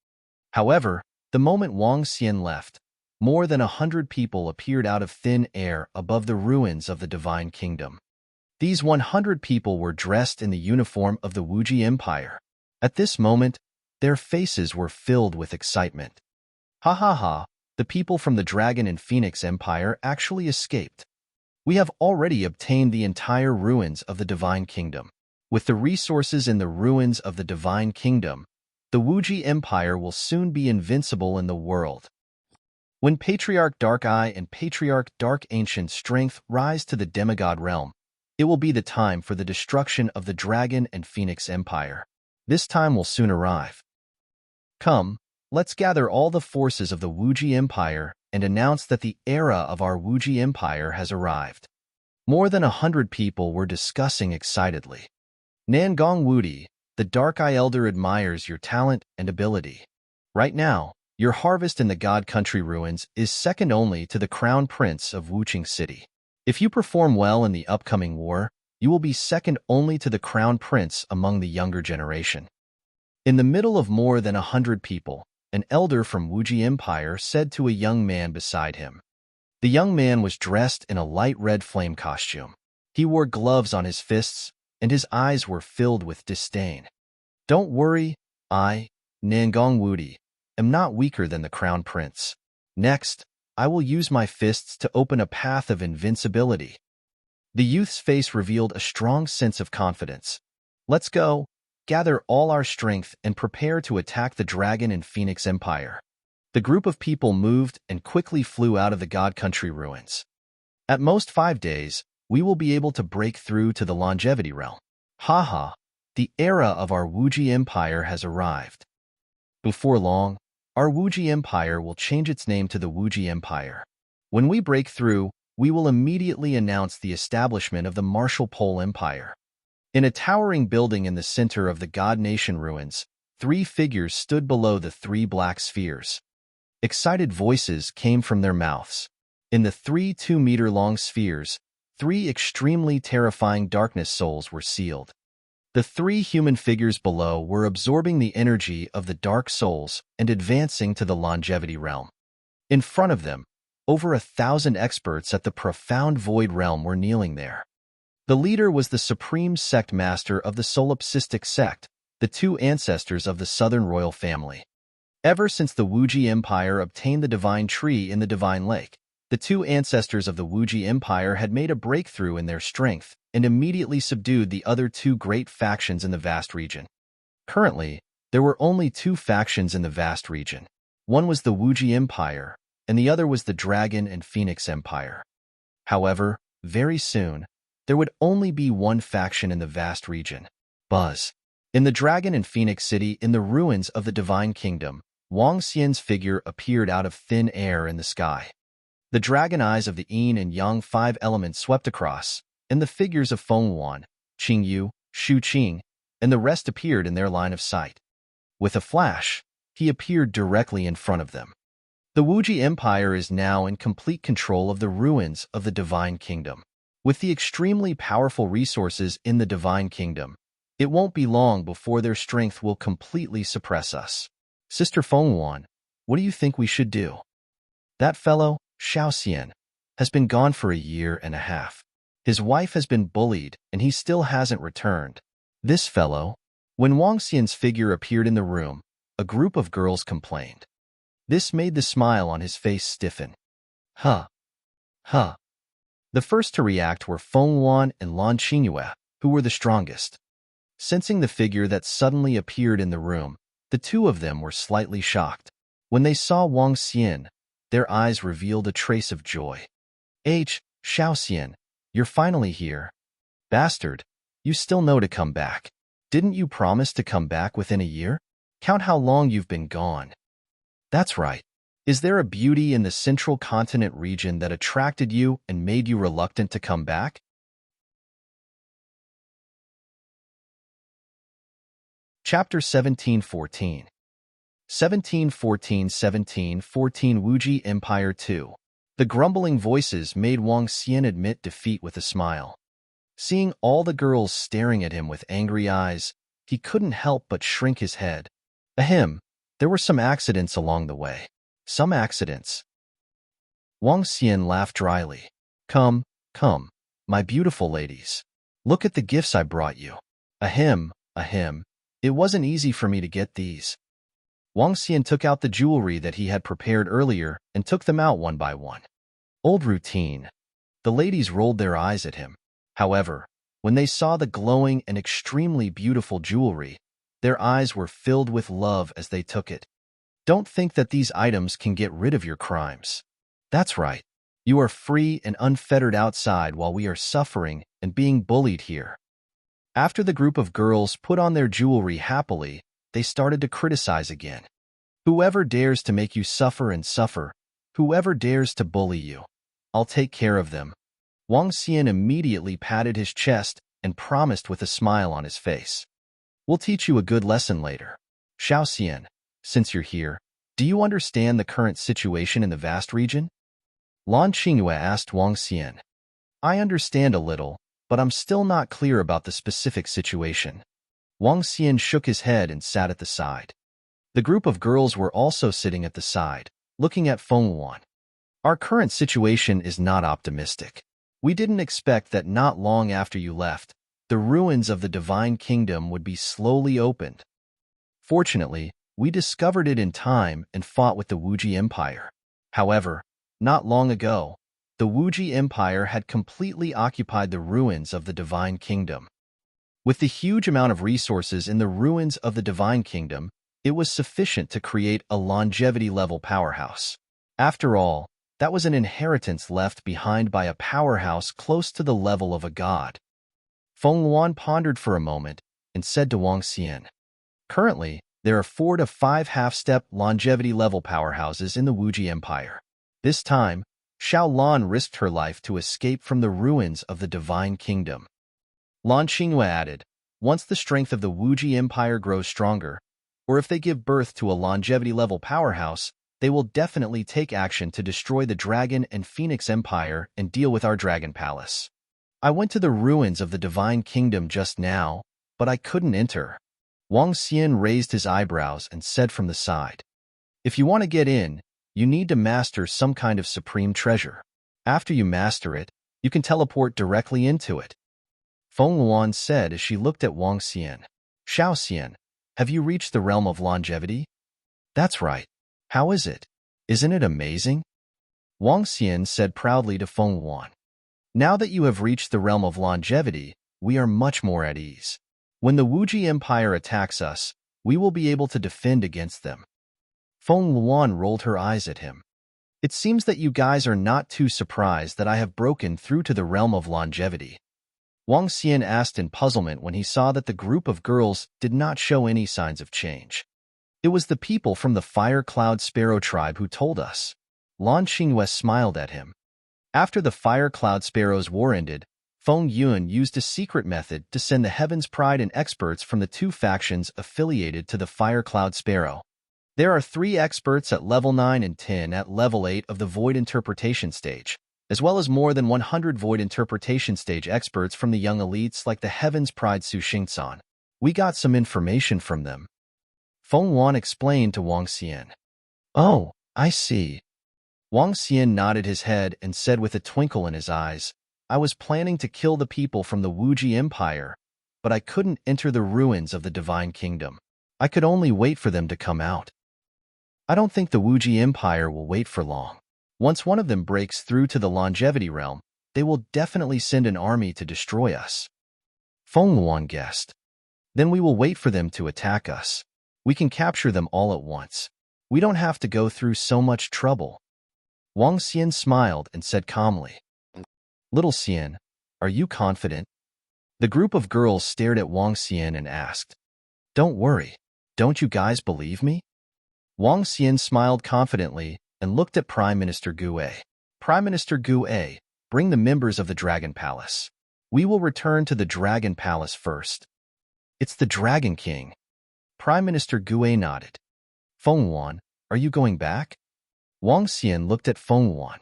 However, the moment Wang Xian left, more than 100 people appeared out of thin air above the ruins of the divine kingdom. These 100 people were dressed in the uniform of the Wuji Empire. At this moment, their faces were filled with excitement. Ha ha ha, the people from the Dragon and Phoenix Empire actually escaped. We have already obtained the entire ruins of the divine kingdom. With the resources in the ruins of the divine kingdom, the Wuji Empire will soon be invincible in the world. When Patriarch Dark Eye and Patriarch Dark Ancient Strength rise to the demigod realm, it will be the time for the destruction of the Dragon and Phoenix Empire. This time will soon arrive. Come, let's gather all the forces of the Wuji Empire and announce that the era of our Wuji Empire has arrived. More than 100 people were discussing excitedly. Nangong Wudi, the Dark Eye Elder admires your talent and ability. Right now, your harvest in the God Country ruins is second only to the Crown Prince of Wuching City. If you perform well in the upcoming war, you will be second only to the Crown Prince among the younger generation. In the middle of more than 100 people, an elder from Wuji Empire said to a young man beside him. The young man was dressed in a light red flame costume. He wore gloves on his fists, and his eyes were filled with disdain. Don't worry, I, Nangong Wudi, am not weaker than the Crown Prince. Next, I will use my fists to open a path of invincibility. The youth's face revealed a strong sense of confidence. Let's go, gather all our strength and prepare to attack the Dragon and Phoenix Empire. The group of people moved and quickly flew out of the God Country ruins. At most 5 days, we will be able to break through to the longevity realm. Haha, the era of our Wuji Empire has arrived. Before long, our Wuji Empire will change its name to the Wuji Empire. When we break through, we will immediately announce the establishment of the Martial Pole Empire. In a towering building in the center of the God Nation ruins, 3 figures stood below the 3 black spheres. Excited voices came from their mouths. In the 3 2-meter-long spheres, 3 extremely terrifying darkness souls were sealed. The 3 human figures below were absorbing the energy of the dark souls and advancing to the longevity realm. In front of them, over 1,000 experts at the profound void realm were kneeling there. The leader was the supreme sect master of the solipsistic sect, the two ancestors of the southern royal family. Ever since the Wuji Empire obtained the divine tree in the divine lake, the two ancestors of the Wuji Empire had made a breakthrough in their strength and immediately subdued the other two great factions in the vast region. Currently, there were only two factions in the vast region. One was the Wuji Empire, and the other was the Dragon and Phoenix Empire. However, very soon, there would only be one faction in the vast region. Buzz. In the Dragon and Phoenix City in the ruins of the Divine Kingdom, Wang Xian's figure appeared out of thin air in the sky. The dragon eyes of the yin and yang five elements swept across, and the figures of Feng Wan, Qing Yu, Shu Qing, and the rest appeared in their line of sight. With a flash, he appeared directly in front of them. The Wuji Empire is now in complete control of the ruins of the Divine Kingdom. With the extremely powerful resources in the Divine Kingdom, it won't be long before their strength will completely suppress us. Sister Feng Wan, what do you think we should do? That fellow, Xiao Xian, has been gone for a year and a half. His wife has been bullied, and he still hasn't returned. This fellow. When Wang Xian's figure appeared in the room, a group of girls complained. This made the smile on his face stiffen. Huh. Huh. The first to react were Feng Wan and Lan Qingyue, who were the strongest. Sensing the figure that suddenly appeared in the room, the two of them were slightly shocked. When they saw Wang Xian, their eyes revealed a trace of joy. Xiao Xian, you're finally here. Bastard, you still know to come back. Didn't you promise to come back within a year? Count how long you've been gone. That's right. Is there a beauty in the central continent region that attracted you and made you reluctant to come back? Chapter 1714. 1714 Wuji Empire 2. The grumbling voices made Wang Xian admit defeat with a smile. Seeing all the girls staring at him with angry eyes, he couldn't help but shrink his head. Ahem, there were some accidents along the way. Some accidents. Wang Xian laughed dryly. Come, my beautiful ladies. Look at the gifts I brought you. Ahem. It wasn't easy for me to get these. Wang Xian took out the jewelry that he had prepared earlier and took them out one by one. Old routine. The ladies rolled their eyes at him. However, when they saw the glowing and extremely beautiful jewelry, their eyes were filled with love as they took it. Don't think that these items can get rid of your crimes. That's right. You are free and unfettered outside while we are suffering and being bullied here. After the group of girls put on their jewelry happily, they started to criticize again. Whoever dares to make you suffer and suffer, whoever dares to bully you, I'll take care of them. Wang Xian immediately patted his chest and promised with a smile on his face. We'll teach you a good lesson later. Xiao Xian, since you're here, do you understand the current situation in the vast region? Lan Qingyue asked Wang Xian. I understand a little, but I'm still not clear about the specific situation. Wang Xian shook his head and sat at the side. The group of girls were also sitting at the side, looking at Feng Wan. Our current situation is not optimistic. We didn't expect that not long after you left, the ruins of the Divine Kingdom would be slowly opened. Fortunately, we discovered it in time and fought with the Wuji Empire. However, not long ago, the Wuji Empire had completely occupied the ruins of the Divine Kingdom. With the huge amount of resources in the ruins of the Divine Kingdom, it was sufficient to create a longevity-level powerhouse. After all, that was an inheritance left behind by a powerhouse close to the level of a god. Feng Wan pondered for a moment and said to Wang Xian, currently, there are 4 to 5 half-step longevity-level powerhouses in the Wuji Empire. This time, Xiao Lan risked her life to escape from the ruins of the Divine Kingdom. Lan Qingyue added, once the strength of the Wuji Empire grows stronger, or if they give birth to a longevity-level powerhouse, they will definitely take action to destroy the Dragon and Phoenix Empire and deal with our Dragon Palace. I went to the ruins of the Divine Kingdom just now, but I couldn't enter. Wang Xian raised his eyebrows and said from the side, if you want to get in, you need to master some kind of supreme treasure. After you master it, you can teleport directly into it. Feng Luan said as she looked at Wang Xian. Xiao Xian, have you reached the realm of longevity? That's right. How is it? Isn't it amazing? Wang Xian said proudly to Feng Luan. Now that you have reached the realm of longevity, we are much more at ease. When the Wuji Empire attacks us, we will be able to defend against them. Feng Luan rolled her eyes at him. It seems that you guys are not too surprised that I have broken through to the realm of longevity. Wang Xian asked in puzzlement when he saw that the group of girls did not show any signs of change. It was the people from the Fire Cloud Sparrow tribe who told us. Lan Xingyue smiled at him. After the Fire Cloud Sparrows war ended, Feng Yun used a secret method to send the Heaven's Pride and experts from the two factions affiliated to the Fire Cloud Sparrow. There are 3 experts at level 9 and 10 at level 8 of the Void Interpretation stage, as well as more than 100 Void Interpretation stage experts from the young elites like the Heaven's Pride Su Xingcan. We got some information from them. Feng Luan explained to Wang Xian. Oh, I see. Wang Xian nodded his head and said with a twinkle in his eyes, I was planning to kill the people from the Wuji Empire, but I couldn't enter the ruins of the Divine Kingdom. I could only wait for them to come out. I don't think the Wuji Empire will wait for long. Once one of them breaks through to the longevity realm, they will definitely send an army to destroy us. Feng Luan guessed. Then we will wait for them to attack us. We can capture them all at once. We don't have to go through so much trouble. Wang Xian smiled and said calmly. Little Xian, are you confident? The group of girls stared at Wang Xian and asked. Don't worry. Don't you guys believe me? Wang Xian smiled confidently and looked at Prime Minister Gu Ei. Prime Minister Gu Ei, bring the members of the Dragon Palace. We will return to the Dragon Palace first. It's the Dragon King. Prime Minister Gu Ei nodded. Feng Luan, are you going back? Wang Xian looked at Feng Luan.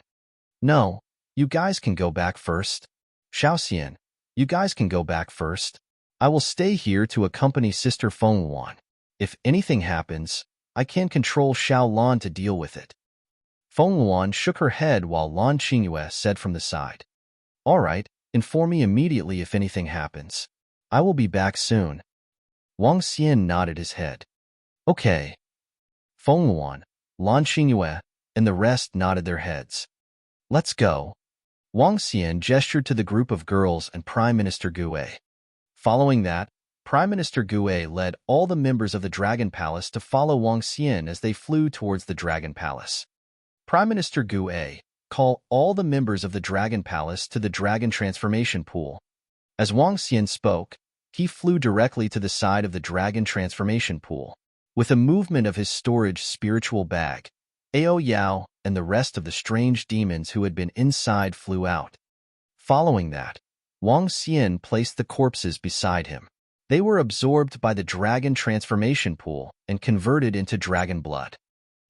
No, you guys can go back first. Xiao Xian, you guys can go back first. I will stay here to accompany Sister Feng Luan. If anything happens, I can control Xiao Lan to deal with it. Feng Luan shook her head while Lan Xingyue said from the side. All right, inform me immediately if anything happens. I will be back soon. Wang Xian nodded his head. Okay. Feng Luan, Lan Xingyue, and the rest nodded their heads. Let's go. Wang Xian gestured to the group of girls and Prime Minister Gu Ei. Following that, Prime Minister Gu Ei led all the members of the Dragon Palace to follow Wang Xian as they flew towards the Dragon Palace. Prime Minister Gu Ei, call all the members of the Dragon Palace to the Dragon Transformation Pool. As Wang Xian spoke, he flew directly to the side of the Dragon Transformation Pool. With a movement of his storage spiritual bag, Ao Yao and the rest of the strange demons who had been inside flew out. Following that, Wang Xian placed the corpses beside him. They were absorbed by the Dragon Transformation Pool and converted into dragon blood.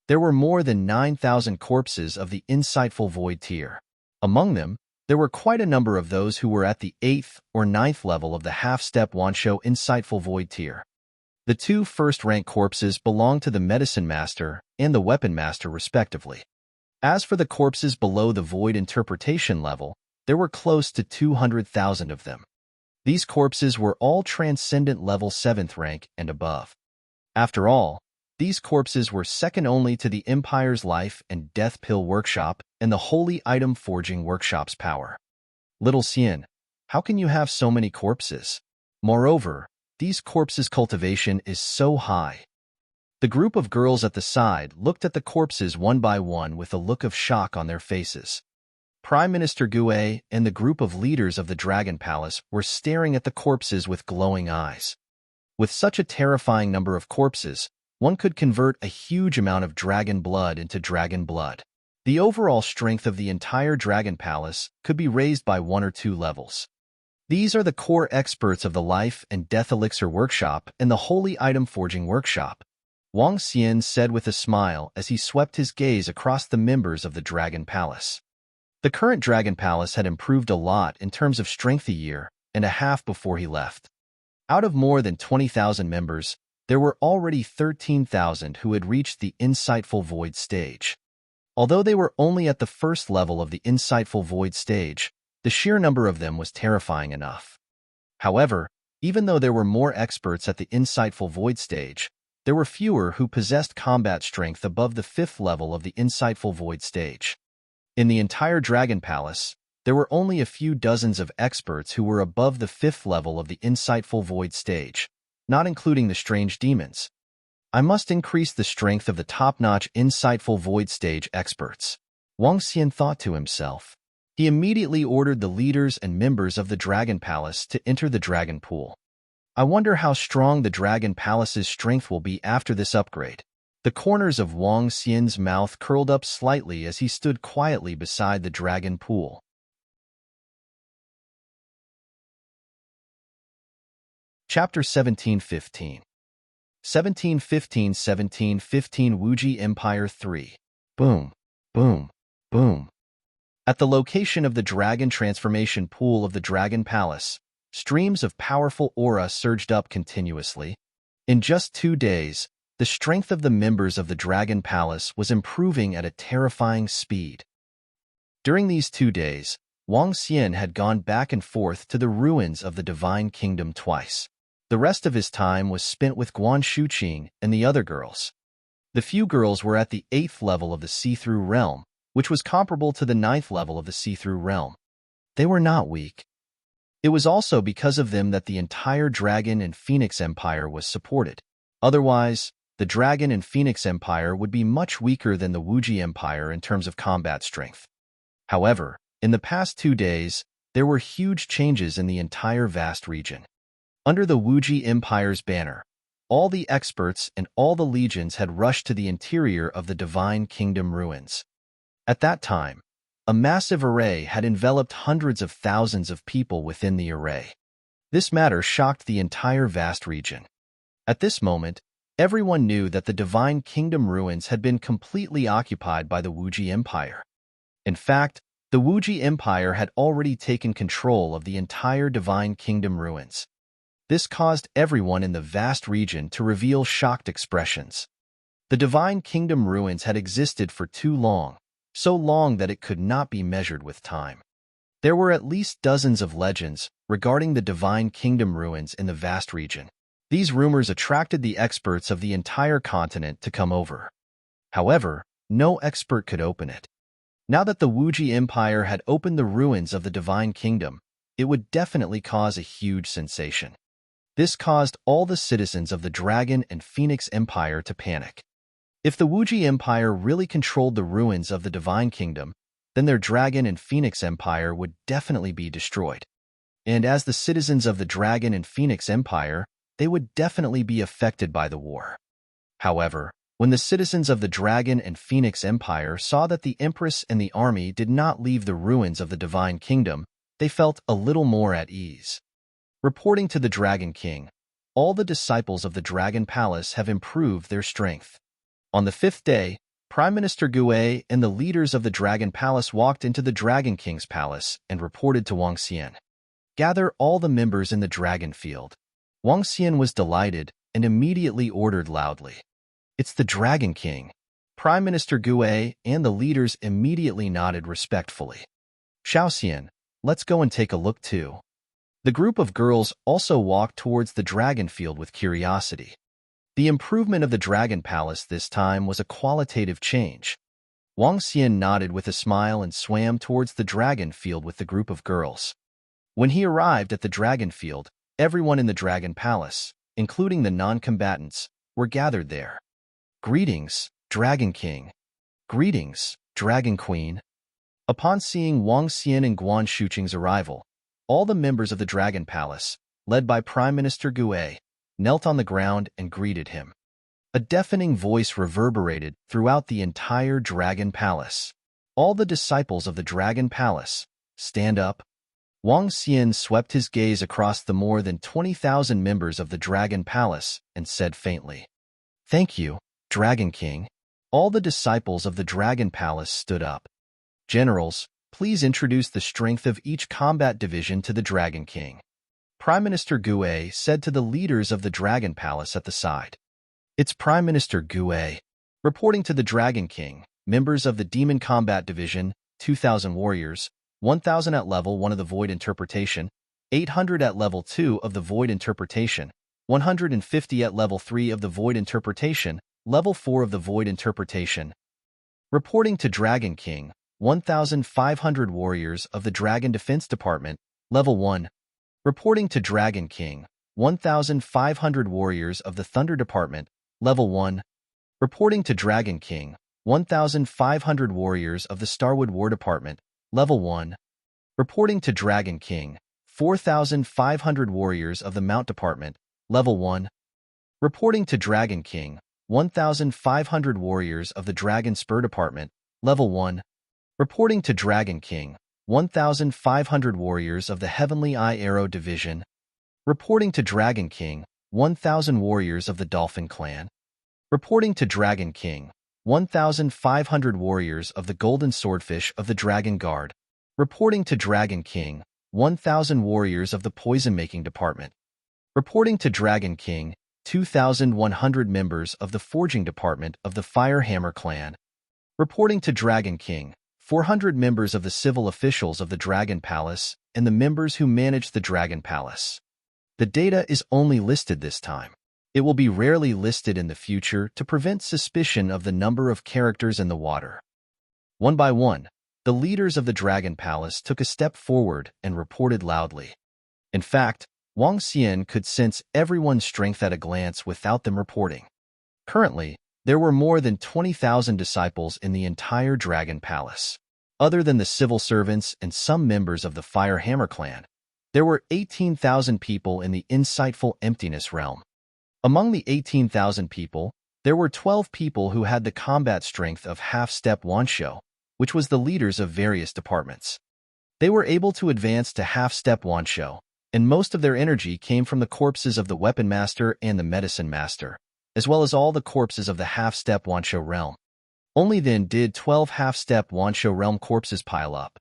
There were more than 9,000 corpses of the Insightful Void tier. Among them, there were quite a number of those who were at the 8th or 9th level of the half-step Wansho Insightful Void tier. The 2 first-rank corpses belonged to the Medicine Master and the Weapon Master respectively. As for the corpses below the Void Interpretation level, there were close to 200,000 of them. These corpses were all Transcendent level 7th rank and above. After all, these corpses were second only to the Empire's Life and Death Pill Workshop and the Holy Item Forging Workshop's power. Little Xian, how can you have so many corpses? Moreover, these corpses' cultivation is so high. The group of girls at the side looked at the corpses one by one with a look of shock on their faces. Prime Minister Gu Ei and the group of leaders of the Dragon Palace were staring at the corpses with glowing eyes. With such a terrifying number of corpses, one could convert a huge amount of dragon blood into dragon blood. The overall strength of the entire Dragon Palace could be raised by 1 or 2 levels. These are the core experts of the Life and Death Elixir Workshop and the Holy Item Forging Workshop. Wang Xian said with a smile as he swept his gaze across the members of the Dragon Palace. The current Dragon Palace had improved a lot in terms of strength a year and a half before he left. Out of more than 20,000 members, there were already 13,000 who had reached the Insightful Void stage. Although they were only at the first level of the Insightful Void stage, the sheer number of them was terrifying enough. However, even though there were more experts at the insightful void stage, there were fewer who possessed combat strength above the 5th level of the insightful void stage. In the entire Dragon Palace, there were only a few dozens of experts who were above the 5th level of the insightful void stage, not including the strange demons. I must increase the strength of the top-notch insightful void stage experts, Wang Xian thought to himself. He immediately ordered the leaders and members of the Dragon Palace to enter the Dragon Pool. I wonder how strong the Dragon Palace's strength will be after this upgrade. The corners of Wang Xian's mouth curled up slightly as he stood quietly beside the Dragon Pool. Chapter 1715 1715 Wuji Empire 3. Boom, boom, boom. At the location of the Dragon Transformation Pool of the Dragon Palace, streams of powerful aura surged up continuously. In just 2 days, the strength of the members of the Dragon Palace was improving at a terrifying speed. During these 2 days, Wang Xian had gone back and forth to the ruins of the Divine Kingdom twice. The rest of his time was spent with Guan Shuqing and the other girls. The few girls were at the 8th level of the see-through realm, which was comparable to the 9th level of the see-through realm. They were not weak. It was also because of them that the entire Dragon and Phoenix Empire was supported. Otherwise, the Dragon and Phoenix Empire would be much weaker than the Wuji Empire in terms of combat strength. However, in the past 2 days, there were huge changes in the entire vast region. Under the Wuji Empire's banner, all the experts and all the legions had rushed to the interior of the Divine Kingdom ruins. At that time, a massive array had enveloped hundreds of thousands of people within the array. This matter shocked the entire vast region. At this moment, everyone knew that the Divine Kingdom ruins had been completely occupied by the Wuji Empire. In fact, the Wuji Empire had already taken control of the entire Divine Kingdom ruins. This caused everyone in the vast region to reveal shocked expressions. The Divine Kingdom ruins had existed for too long, so long that it could not be measured with time. There were at least dozens of legends regarding the Divine Kingdom ruins in the vast region. These rumors attracted the experts of the entire continent to come over. However, no expert could open it. Now that the Wuji Empire had opened the ruins of the Divine Kingdom, it would definitely cause a huge sensation. This caused all the citizens of the Dragon and Phoenix Empire to panic. If the Wuji Empire really controlled the ruins of the Divine Kingdom, then their Dragon and Phoenix Empire would definitely be destroyed. And as the citizens of the Dragon and Phoenix Empire, they would definitely be affected by the war. However, when the citizens of the Dragon and Phoenix Empire saw that the Empress and the army did not leave the ruins of the Divine Kingdom, they felt a little more at ease. Reporting to the Dragon King, all the disciples of the Dragon Palace have improved their strength. On the 5th day, Prime Minister Gue and the leaders of the Dragon Palace walked into the Dragon King's palace and reported to Wang Xian. Gather all the members in the Dragon Field. Wang Xian was delighted and immediately ordered loudly. It's the Dragon King. Prime Minister Gue and the leaders immediately nodded respectfully. Xiaoxian, let's go and take a look too. The group of girls also walked towards the Dragon Field with curiosity. The improvement of the Dragon Palace this time was a qualitative change. Wang Xian nodded with a smile and swam towards the Dragon Field with the group of girls. When he arrived at the Dragon Field, everyone in the Dragon Palace, including the non-combatants, were gathered there. Greetings, Dragon King. Greetings, Dragon Queen. Upon seeing Wang Xian and Guan Shuqing's arrival, all the members of the Dragon Palace, led by Prime Minister Gue, knelt on the ground and greeted him. A deafening voice reverberated throughout the entire Dragon Palace. All the disciples of the Dragon Palace, stand up. Wang Xian swept his gaze across the more than 20,000 members of the Dragon Palace and said faintly, "Thank you, Dragon King." All the disciples of the Dragon Palace stood up. Generals, please introduce the strength of each combat division to the Dragon King. Prime Minister Gue said to the leaders of the Dragon Palace at the side. It's Prime Minister Gue. Reporting to the Dragon King, members of the Demon Combat Division, 2,000 warriors, 1,000 at level 1 of the Void Interpretation, 800 at level 2 of the Void Interpretation, 150 at level 3 of the Void Interpretation, level 4 of the Void Interpretation. Reporting to Dragon King, 1,500 warriors of the Dragon Defense Department, level 1. Reporting to Dragon King, 1,500 warriors of the Thunder Department, level 1. Reporting to Dragon King, 1,500 warriors of the Starwood War Department, level 1. Reporting to Dragon King, 4,500 warriors of the Mount Department, level 1. Reporting to Dragon King, 1,500 warriors of the Dragon Spur Department, level 1. Reporting to Dragon King, 1,500 warriors of the Heavenly Eye Arrow Division. Reporting to Dragon King, 1,000 warriors of the Dolphin Clan. Reporting to Dragon King, 1,500 warriors of the Golden Swordfish of the Dragon Guard. Reporting to Dragon King, 1,000 warriors of the Poison-Making Department. Reporting to Dragon King, 2,100 members of the Forging Department of the Firehammer Clan. Reporting to Dragon King, 400 members of the civil officials of the Dragon Palace and the members who manage the Dragon Palace. The data is only listed this time. It will be rarely listed in the future to prevent suspicion of the number of characters in the water. One by one, the leaders of the Dragon Palace took a step forward and reported loudly. In fact, Wang Xian could sense everyone's strength at a glance without them reporting. Currently, there were more than 20,000 disciples in the entire Dragon Palace. Other than the civil servants and some members of the Firehammer clan, there were 18,000 people in the insightful Emptiness realm. Among the 18,000 people, there were 12 people who had the combat strength of half-step Wanshou, which was the leaders of various departments. They were able to advance to half-step Wanshou, and most of their energy came from the corpses of the Weapon Master and the Medicine Master, as well as all the corpses of the half-step Wanshou realm. Only then did 12 half-step Wanshou realm corpses pile up.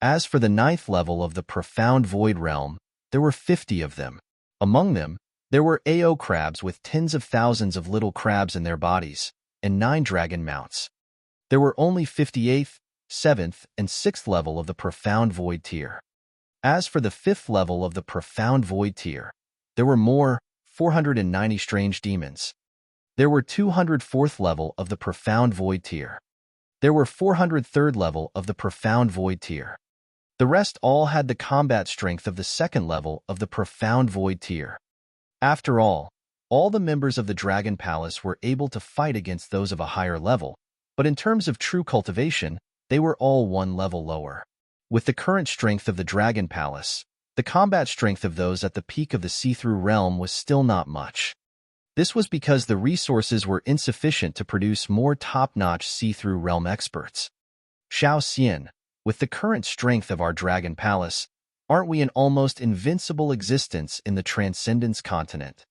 As for the 9th level of the Profound Void realm, there were 50 of them. Among them, there were AO crabs with tens of thousands of little crabs in their bodies, and 9 dragon mounts. There were only 58th, 7th, and 6th level of the Profound Void tier. As for the 5th level of the Profound Void tier, there were more, 490 strange demons. There were 204th level of the Profound Void tier. There were 403rd level of the Profound Void tier. The rest all had the combat strength of the 2nd level of the Profound Void tier. After all the members of the Dragon Palace were able to fight against those of a higher level, but in terms of true cultivation, they were all one level lower. With the current strength of the Dragon Palace, the combat strength of those at the peak of the See-Through realm was still not much. This was because the resources were insufficient to produce more top-notch See-Through realm experts. Xiao Xian, with the current strength of our Dragon Palace, aren't we an almost invincible existence in the Transcendence continent?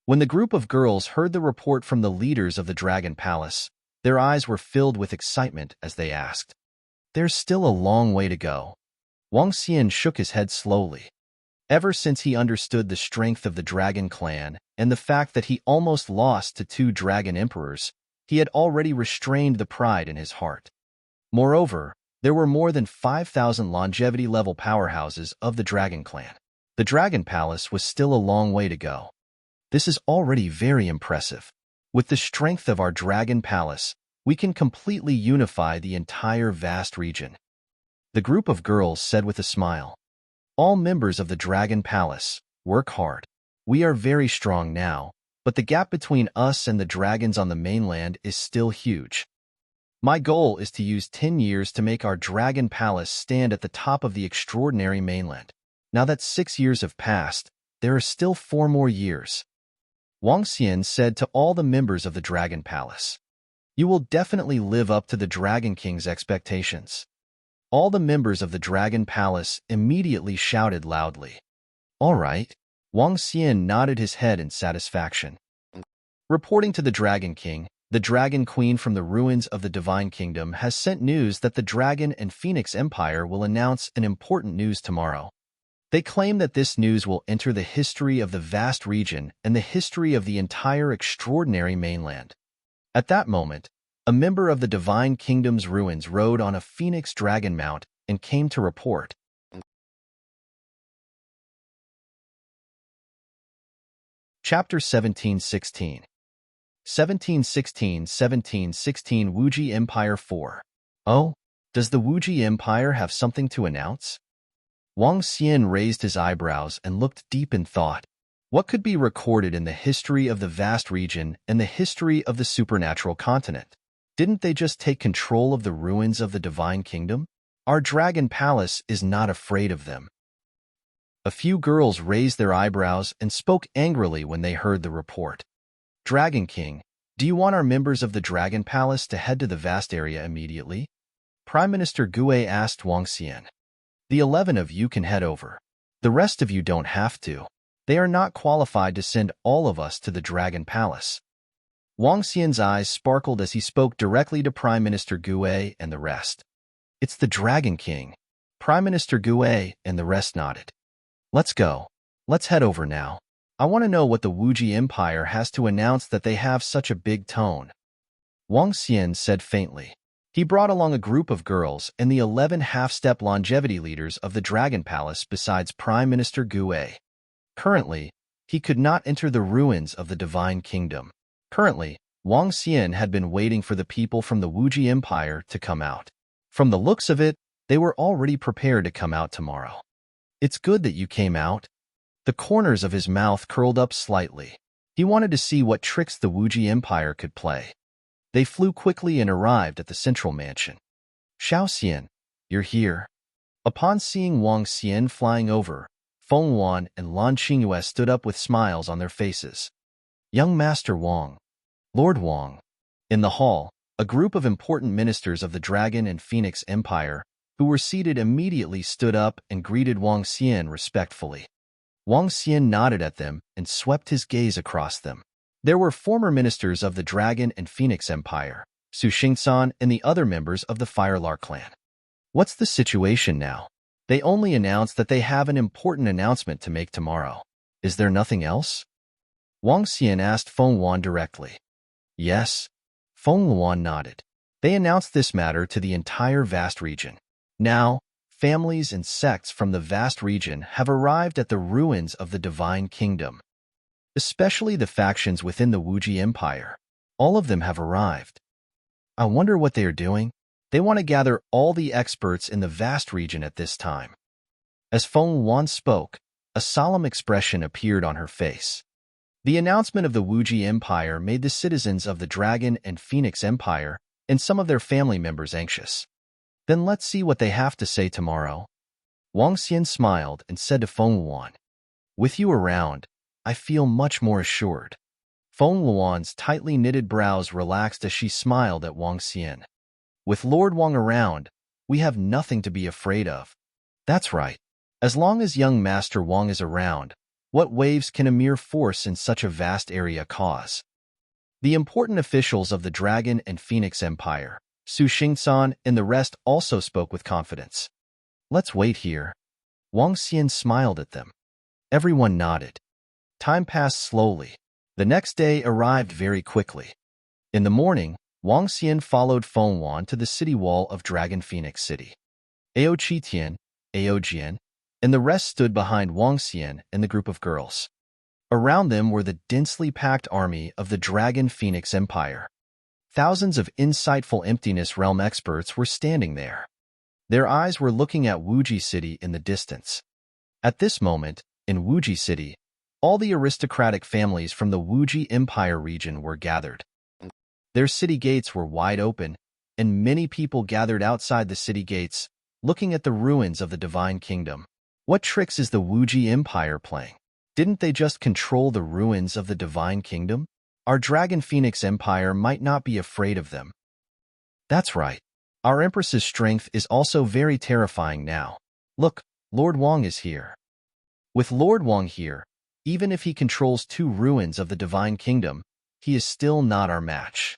When the group of girls heard the report from the leaders of the Dragon Palace, their eyes were filled with excitement as they asked, "There's still a long way to go." Wang Xian shook his head slowly. Ever since he understood the strength of the Dragon Clan and the fact that he almost lost to 2 Dragon Emperors, he had already restrained the pride in his heart. Moreover, there were more than 5,000 longevity-level powerhouses of the Dragon Clan. The Dragon Palace was still a long way to go. This is already very impressive. With the strength of our Dragon Palace, we can completely unify the entire vast region. The group of girls said with a smile. All members of the Dragon Palace, work hard. We are very strong now, but the gap between us and the dragons on the mainland is still huge. My goal is to use 10 years to make our Dragon Palace stand at the top of the extraordinary mainland. Now that 6 years have passed, there are still 4 more years. Wang Xian said to all the members of the Dragon Palace. You will definitely live up to the Dragon King's expectations. All the members of the Dragon Palace immediately shouted loudly. All right. Wang Xian nodded his head in satisfaction. Reporting to the Dragon King, the Dragon Queen from the ruins of the Divine Kingdom has sent news that the Dragon and Phoenix Empire will announce an important news tomorrow. They claim that this news will enter the history of the vast region and the history of the entire extraordinary mainland. At that moment, a member of the Divine Kingdom's ruins rode on a phoenix dragon mount and came to report. Chapter 1716. 1716 Wuji Empire 4. Oh, does the Wuji Empire have something to announce? Wang Xian raised his eyebrows and looked deep in thought. What could be recorded in the history of the vast region and the history of the supernatural continent? Didn't they just take control of the ruins of the divine kingdom? Our dragon palace is not afraid of them. A few girls raised their eyebrows and spoke angrily when they heard the report. Dragon King, do you want our members of the Dragon Palace to head to the vast area immediately? Prime Minister Gue asked Wang Xian. The 11 of you can head over. The rest of you don't have to. They are not qualified to send all of us to the Dragon Palace. Wang Xian's eyes sparkled as he spoke directly to Prime Minister Gue and the rest. It's the Dragon King. Prime Minister Gue and the rest nodded. Let's go. Let's head over now. I want to know what the Wuji Empire has to announce that they have such a big tone. Wang Xian said faintly. He brought along a group of girls and the 11 half-step longevity leaders of the Dragon Palace besides Prime Minister Gue. Currently, he could not enter the ruins of the Divine Kingdom. Currently, Wang Xian had been waiting for the people from the Wuji Empire to come out. From the looks of it, they were already prepared to come out tomorrow. It's good that you came out. The corners of his mouth curled up slightly. He wanted to see what tricks the Wuji Empire could play. They flew quickly and arrived at the central mansion. Xiao Xian, you're here. Upon seeing Wang Xian flying over, Feng Wan and Lan Qingyue stood up with smiles on their faces. Young Master Wang. Lord Wang. In the hall, a group of important ministers of the Dragon and Phoenix Empire who were seated immediately stood up and greeted Wang Xian respectfully. Wang Xian nodded at them and swept his gaze across them. There were former ministers of the Dragon and Phoenix Empire, Su Xingsan and the other members of the Firelark clan. What's the situation now? They only announced that they have an important announcement to make tomorrow. Is there nothing else? Wang Xian asked Feng Wan directly. Yes. Feng Wan nodded. They announced this matter to the entire vast region. Now, families and sects from the vast region have arrived at the ruins of the Divine Kingdom. Especially the factions within the Wuji Empire. All of them have arrived. I wonder what they are doing. They want to gather all the experts in the vast region at this time. As Feng Wan spoke, a solemn expression appeared on her face. The announcement of the Wuji Empire made the citizens of the Dragon and Phoenix Empire and some of their family members anxious. Then let's see what they have to say tomorrow. Wang Xian smiled and said to Feng Wan, With you around, I feel much more assured. Feng Wan's tightly knitted brows relaxed as she smiled at Wang Xian. With Lord Wang around, we have nothing to be afraid of. That's right. As long as young Master Wang is around, what waves can a mere force in such a vast area cause? The important officials of the Dragon and Phoenix Empire, Su Xingsan and the rest also spoke with confidence. Let's wait here. Wang Xian smiled at them. Everyone nodded. Time passed slowly. The next day arrived very quickly. In the morning, Wang Xian followed Feng Wan to the city wall of Dragon Phoenix City. Ao Qitian, Ao Jian, and the rest stood behind Wang Xian and the group of girls. Around them were the densely packed army of the Dragon Phoenix Empire. Thousands of insightful Emptiness Realm experts were standing there. Their eyes were looking at Wuji City in the distance. At this moment, in Wuji City, all the aristocratic families from the Wuji Empire region were gathered. Their city gates were wide open, and many people gathered outside the city gates, looking at the ruins of the Divine Kingdom. What tricks is the Wuji Empire playing? Didn't they just control the ruins of the Divine Kingdom? Our Dragon Phoenix Empire might not be afraid of them. That's right. Our Empress's strength is also very terrifying now. Look, Lord Wang is here. With Lord Wang here, even if he controls 2 ruins of the Divine Kingdom, he is still not our match.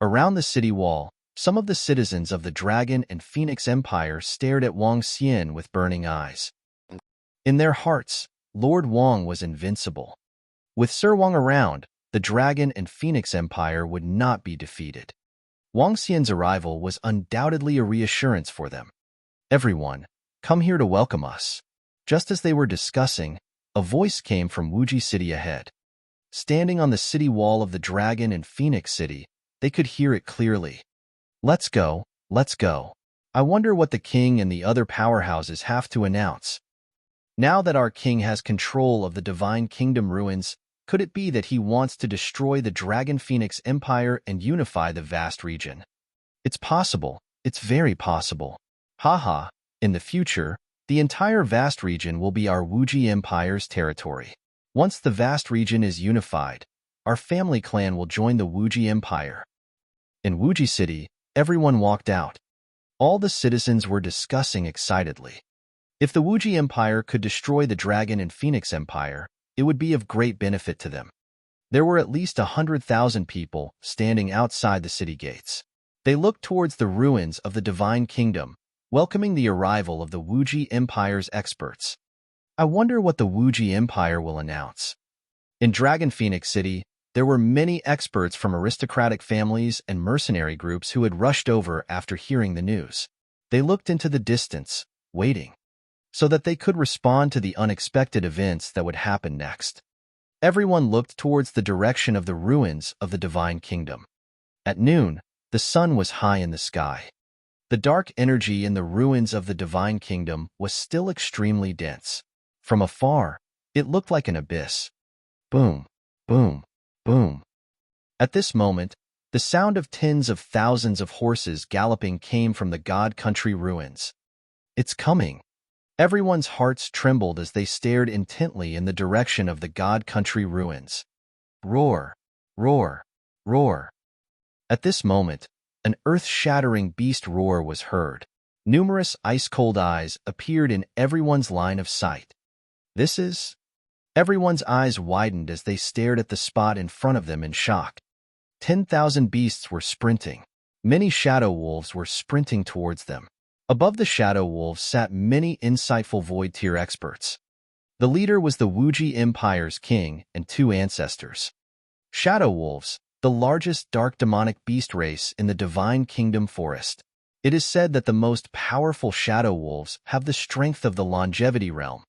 Around the city wall, some of the citizens of the Dragon and Phoenix Empire stared at Wang Xian with burning eyes. In their hearts, Lord Wang was invincible. With Sir Wang around, the Dragon and Phoenix Empire would not be defeated. Wang Xian's arrival was undoubtedly a reassurance for them. Everyone, come here to welcome us. Just as they were discussing, a voice came from Wuji City ahead. Standing on the city wall of the Dragon and Phoenix City, they could hear it clearly. Let's go, let's go. I wonder what the king and the other powerhouses have to announce. Now that our king has control of the Divine Kingdom ruins, could it be that he wants to destroy the Dragon Phoenix Empire and unify the vast region? It's possible. It's very possible. Haha, in the future, the entire vast region will be our Wuji Empire's territory. Once the vast region is unified, our family clan will join the Wuji Empire. In Wuji City, everyone walked out. All the citizens were discussing excitedly. If the Wuji Empire could destroy the Dragon and Phoenix Empire, it would be of great benefit to them. There were at least 100,000 people standing outside the city gates. They looked towards the ruins of the Divine Kingdom, welcoming the arrival of the Wuji Empire's experts. I wonder what the Wuji Empire will announce. In Dragon Phoenix City, there were many experts from aristocratic families and mercenary groups who had rushed over after hearing the news. They looked into the distance, waiting, so that they could respond to the unexpected events that would happen next. Everyone looked towards the direction of the ruins of the Divine Kingdom. At noon, the sun was high in the sky. The dark energy in the ruins of the Divine Kingdom was still extremely dense. From afar, it looked like an abyss. Boom, boom, boom. At this moment, the sound of tens of thousands of horses galloping came from the God Country ruins. It's coming. Everyone's hearts trembled as they stared intently in the direction of the God Country ruins. Roar, roar, roar. At this moment, an earth-shattering beast roar was heard. Numerous ice-cold eyes appeared in everyone's line of sight. This is... Everyone's eyes widened as they stared at the spot in front of them in shock. 10,000 beasts were sprinting. Many shadow wolves were sprinting towards them. Above the shadow wolves sat many insightful void-tier experts. The leader was the Wuji Empire's king and 2 ancestors. Shadow wolves, the largest dark demonic beast race in the Divine Kingdom forest. It is said that the most powerful shadow wolves have the strength of the longevity realm.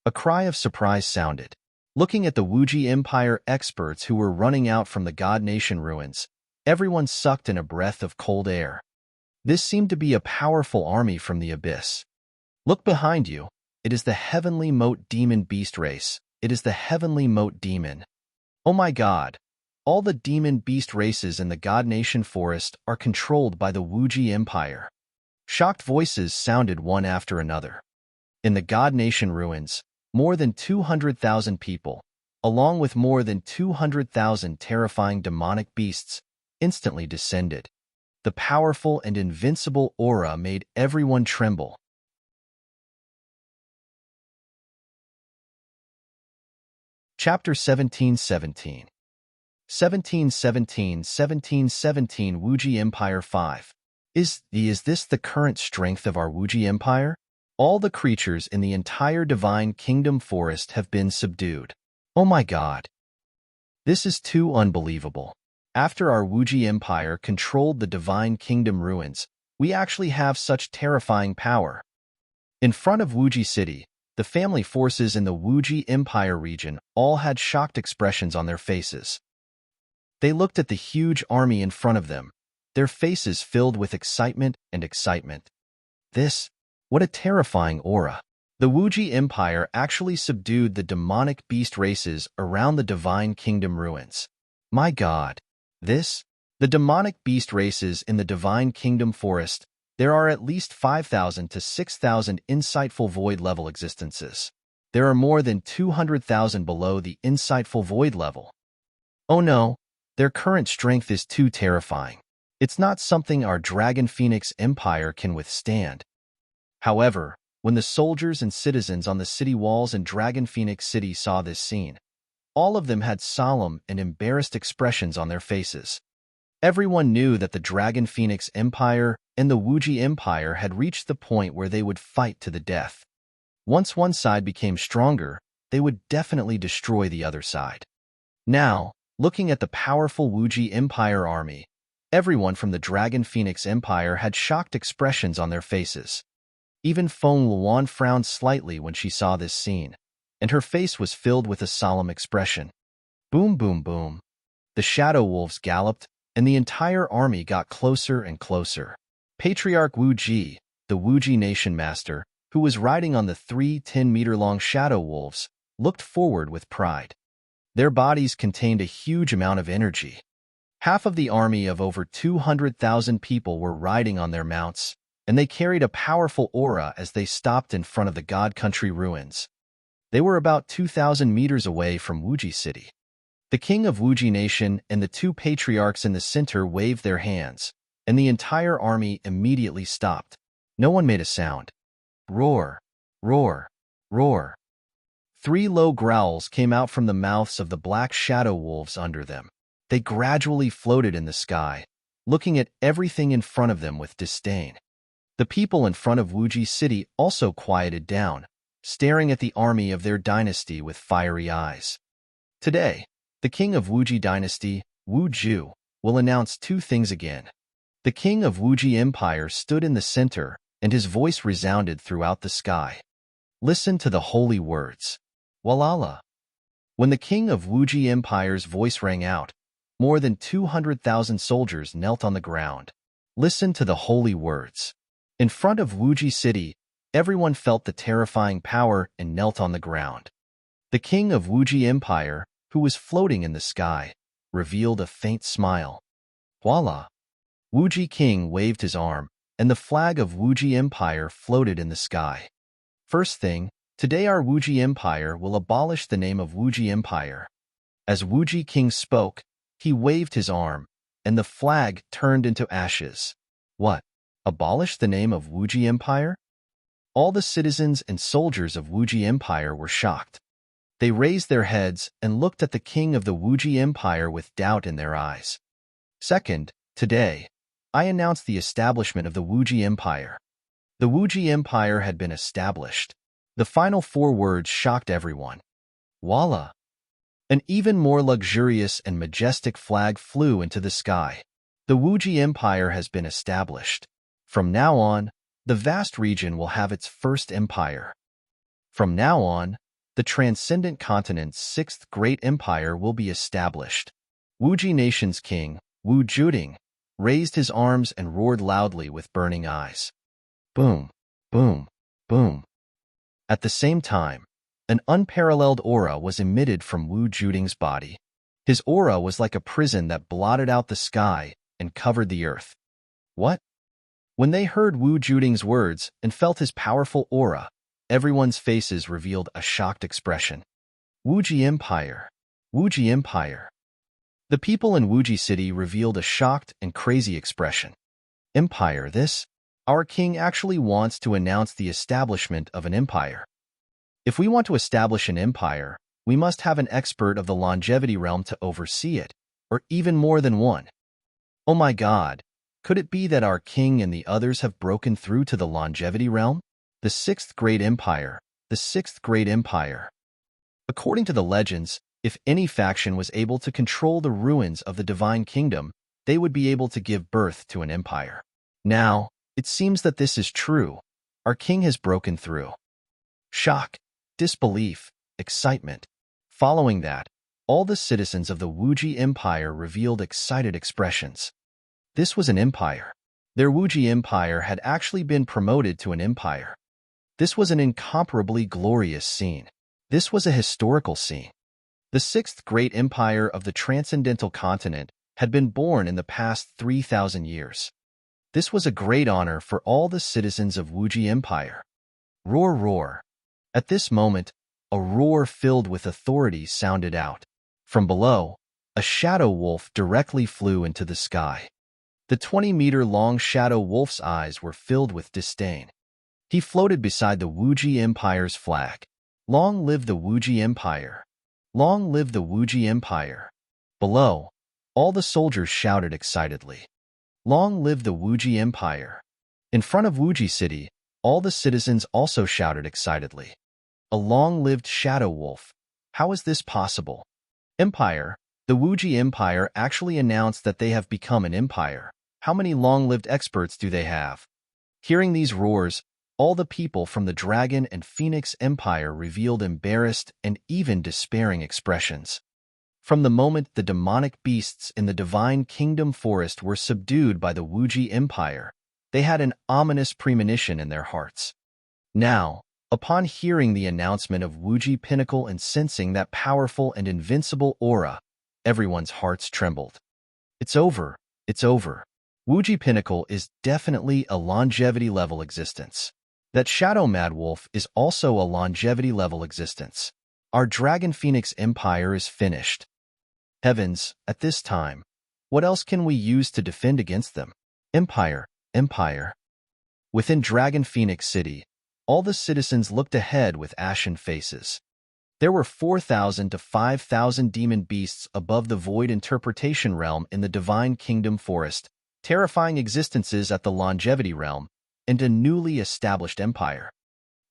A cry of surprise sounded. Looking at the Wuji Empire experts who were running out from the God Nation ruins, everyone sucked in a breath of cold air. This seemed to be a powerful army from the abyss. Look behind you. It is the Heavenly Moat Demon beast race. It is the Heavenly Moat Demon. Oh my God! All the demon beast races in the God Nation forest are controlled by the Wuji Empire. Shocked voices sounded one after another. In the God Nation ruins, more than 200,000 people, along with more than 200,000 terrifying demonic beasts, instantly descended. The powerful and invincible aura made everyone tremble. Chapter 1717 1717 Wuji Empire 5. Is this the current strength of our Wuji Empire? All the creatures in the entire Divine Kingdom forest have been subdued. Oh my God! This is too unbelievable. After our Wuji Empire controlled the Divine Kingdom ruins, we actually have such terrifying power. In front of Wuji City, the family forces in the Wuji Empire region all had shocked expressions on their faces. They looked at the huge army in front of them, their faces filled with excitement and excitement. What a terrifying aura. The Wuji Empire actually subdued the demonic beast races around the Divine Kingdom ruins. My God! The demonic beast races in the Divine Kingdom forest, there are at least 5,000 to 6,000 insightful void level existences. There are more than 200,000 below the insightful void level. Oh no, their current strength is too terrifying. It's not something our Dragon Phoenix Empire can withstand. However, when the soldiers and citizens on the city walls in Dragon Phoenix City saw this scene, all of them had solemn and embarrassed expressions on their faces. Everyone knew that the Dragon Phoenix Empire and the Wuji Empire had reached the point where they would fight to the death. Once one side became stronger, they would definitely destroy the other side. Now, looking at the powerful Wuji Empire army, everyone from the Dragon Phoenix Empire had shocked expressions on their faces. Even Feng Luan frowned slightly when she saw this scene, and her face was filled with a solemn expression. Boom, boom, boom. The shadow wolves galloped, and the entire army got closer and closer. Patriarch Wu Ji, the Wu Ji nation master, who was riding on the 3 10-meter-long shadow wolves, looked forward with pride. Their bodies contained a huge amount of energy. Half of the army of over 200,000 people were riding on their mounts, and they carried a powerful aura as they stopped in front of the God Country ruins. They were about 2,000 meters away from Wuji City. The king of Wuji Nation and the two patriarchs in the center waved their hands, and the entire army immediately stopped. No one made a sound. Roar, roar, roar. 3 low growls came out from the mouths of the black shadow wolves under them. They gradually floated in the sky, looking at everything in front of them with disdain. The people in front of Wuji City also quieted down, staring at the army of their dynasty with fiery eyes. Today, the king of Wuji dynasty, Wu Ju, will announce 2 things again. The king of Wuji Empire stood in the center, and his voice resounded throughout the sky. Listen to the holy words. Walala. When the king of Wuji Empire's voice rang out, more than 200,000 soldiers knelt on the ground. Listen to the holy words. In front of Wuji City, everyone felt the terrifying power and knelt on the ground. The king of Wuji Empire, who was floating in the sky, revealed a faint smile. Voila! Wuji King waved his arm, and the flag of Wuji Empire floated in the sky. First thing, today our Wuji Empire will abolish the name of Wuji Empire. As Wuji King spoke, he waved his arm, and the flag turned into ashes. What? Abolish the name of Wuji Empire? All the citizens and soldiers of Wuji Empire were shocked. They raised their heads and looked at the king of the Wuji Empire with doubt in their eyes. Second, today, I announced the establishment of the Wuji Empire. The Wuji Empire had been established. The final 4 words shocked everyone. Voila! An even more luxurious and majestic flag flew into the sky. The Wuji Empire has been established. From now on, the vast region will have its first empire. From now on, the transcendent continent's 6th great empire will be established. Wuji Nation's king, Wu Juding, raised his arms and roared loudly with burning eyes. Boom, boom, boom. At the same time, an unparalleled aura was emitted from Wu Juding's body. His aura was like a prison that blotted out the sky and covered the earth. What? When they heard Wu Juding's words and felt his powerful aura, everyone's faces revealed a shocked expression. Wuji Empire. Wuji Empire. The people in Wuji City revealed a shocked and crazy expression. Empire this? Our king actually wants to announce the establishment of an empire. If we want to establish an empire, we must have an expert of the longevity realm to oversee it, or even more than one. Oh my God, could it be that our king and the others have broken through to the longevity realm? The 6th great empire, the 6th great empire. According to the legends, if any faction was able to control the ruins of the divine kingdom, they would be able to give birth to an empire. Now, it seems that this is true. Our king has broken through. Shock, disbelief, excitement. Following that, all the citizens of the Wuji Empire revealed excited expressions. This was an empire. Their Wuji Empire had actually been promoted to an empire. This was an incomparably glorious scene. This was a historical scene. The 6th great empire of the transcendental continent had been born in the past 3,000 years. This was a great honor for all the citizens of Wuji Empire. Roar, roar. At this moment, a roar filled with authority sounded out. From below, a shadow wolf directly flew into the sky. The 20-meter-long shadow wolf's eyes were filled with disdain. He floated beside the Wuji Empire's flag. Long live the Wuji Empire! Long live the Wuji Empire! Below, all the soldiers shouted excitedly. Long live the Wuji Empire! In front of Wuji City, all the citizens also shouted excitedly. A long-lived shadow wolf. How is this possible? Empire. The Wuji Empire actually announced that they have become an empire. How many long-lived experts do they have? Hearing these roars, all the people from the Dragon and Phoenix Empire revealed embarrassed and even despairing expressions. From the moment the demonic beasts in the Divine Kingdom forest were subdued by the Wuji Empire, they had an ominous premonition in their hearts. Now, upon hearing the announcement of Wuji Pinnacle and sensing that powerful and invincible aura, everyone's hearts trembled. It's over. It's over. Wuji Pinnacle is definitely a longevity-level existence. That Shadow Mad Wolf is also a longevity-level existence. Our Dragon Phoenix Empire is finished. Heavens, at this time, what else can we use to defend against them? Empire, Empire. Within Dragon Phoenix City, all the citizens looked ahead with ashen faces. There were 4,000 to 5,000 demon beasts above the Void Interpretation Realm in the Divine Kingdom Forest, terrifying existences at the Longevity Realm, and a newly established empire.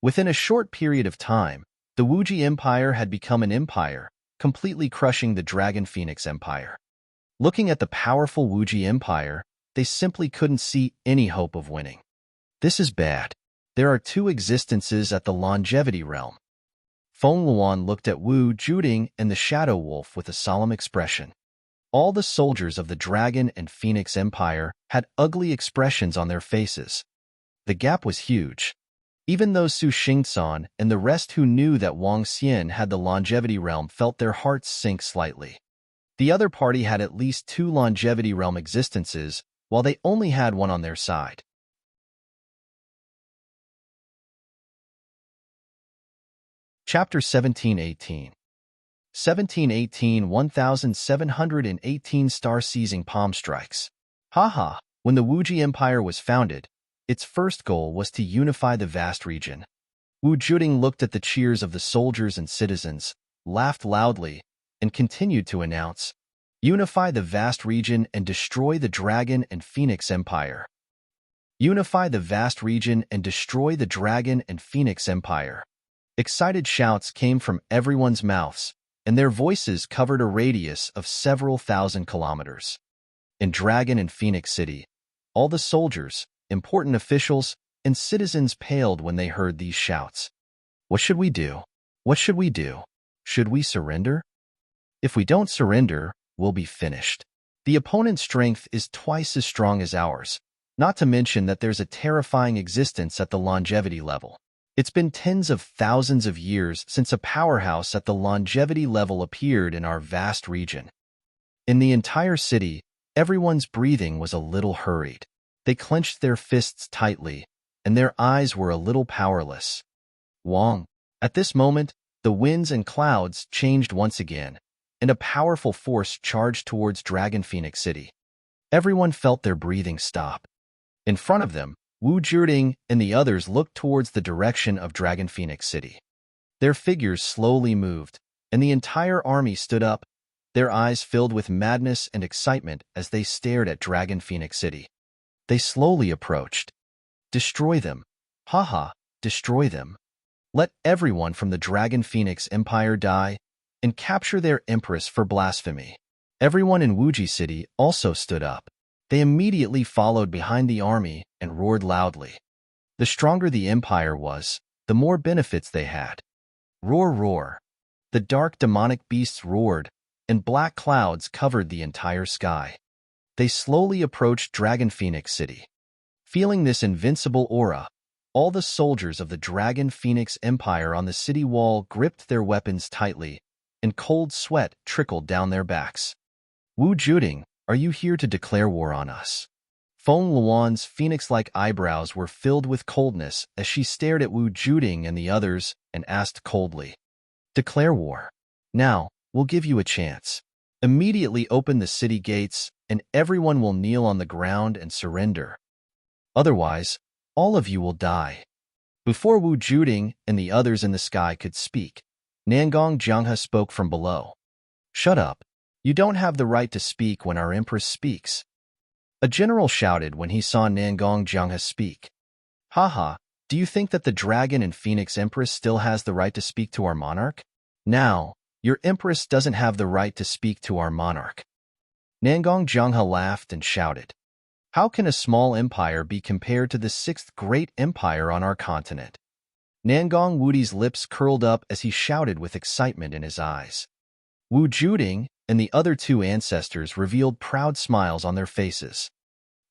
Within a short period of time, the Wuji Empire had become an empire, completely crushing the Dragon Phoenix Empire. Looking at the powerful Wuji Empire, they simply couldn't see any hope of winning. This is bad. There are two existences at the Longevity Realm. Feng Luan looked at Wu Juding and the Shadow Wolf with a solemn expression. All the soldiers of the Dragon and Phoenix Empire had ugly expressions on their faces. The gap was huge. Even those Su Xingsan and the rest who knew that Wang Xian had the Longevity Realm felt their hearts sink slightly. The other party had at least two Longevity Realm existences, while they only had one on their side. Chapter 1718. 1718 1718 Star-seizing palm strikes. Haha, when the Wuji Empire was founded, its first goal was to unify the vast region. Wu Juding looked at the cheers of the soldiers and citizens, laughed loudly, and continued to announce, "Unify the vast region and destroy the Dragon and Phoenix Empire. Unify the vast region and destroy the Dragon and Phoenix Empire." Excited shouts came from everyone's mouths, and their voices covered a radius of several thousand kilometers. In Dragon and Phoenix City, all the soldiers, important officials, and citizens paled when they heard these shouts. What should we do? What should we do? Should we surrender? If we don't surrender, we'll be finished. The opponent's strength is twice as strong as ours, not to mention that there's a terrifying existence at the longevity level. It's been tens of thousands of years since a powerhouse at the longevity level appeared in our vast region. In the entire city, everyone's breathing was a little hurried. They clenched their fists tightly, and their eyes were a little powerless. Wang. At this moment, the winds and clouds changed once again, and a powerful force charged towards Dragon Phoenix City. Everyone felt their breathing stop. In front of them, Wu Juding and the others looked towards the direction of Dragon Phoenix City. Their figures slowly moved, and the entire army stood up, their eyes filled with madness and excitement as they stared at Dragon Phoenix City. They slowly approached. Destroy them. Haha, destroy them. Let everyone from the Dragon Phoenix Empire die, and capture their empress for blasphemy. Everyone in Wuji City also stood up. They immediately followed behind the army and roared loudly. The stronger the empire was, the more benefits they had. Roar, roar. The dark demonic beasts roared, and black clouds covered the entire sky. They slowly approached Dragon Phoenix City. Feeling this invincible aura, all the soldiers of the Dragon Phoenix Empire on the city wall gripped their weapons tightly, and cold sweat trickled down their backs. Wu Juding, are you here to declare war on us? Feng Luan's phoenix-like eyebrows were filled with coldness as she stared at Wu Juding and the others and asked coldly, "Declare war. Now, we'll give you a chance. Immediately open the city gates, and everyone will kneel on the ground and surrender. Otherwise, all of you will die." Before Wu Juding and the others in the sky could speak, Nangong Jianghe spoke from below. "Shut up. You don't have the right to speak when our empress speaks." A general shouted when he saw Nangong Jianghe speak. "Haha, do you think that the Dragon and Phoenix Empress still has the right to speak to our monarch? Now, your empress doesn't have the right to speak to our monarch." Nangong Jianghe laughed and shouted, "How can a small empire be compared to the sixth great empire on our continent?" Nangong Wudi's lips curled up as he shouted with excitement in his eyes. Wu Juding and the other two ancestors revealed proud smiles on their faces.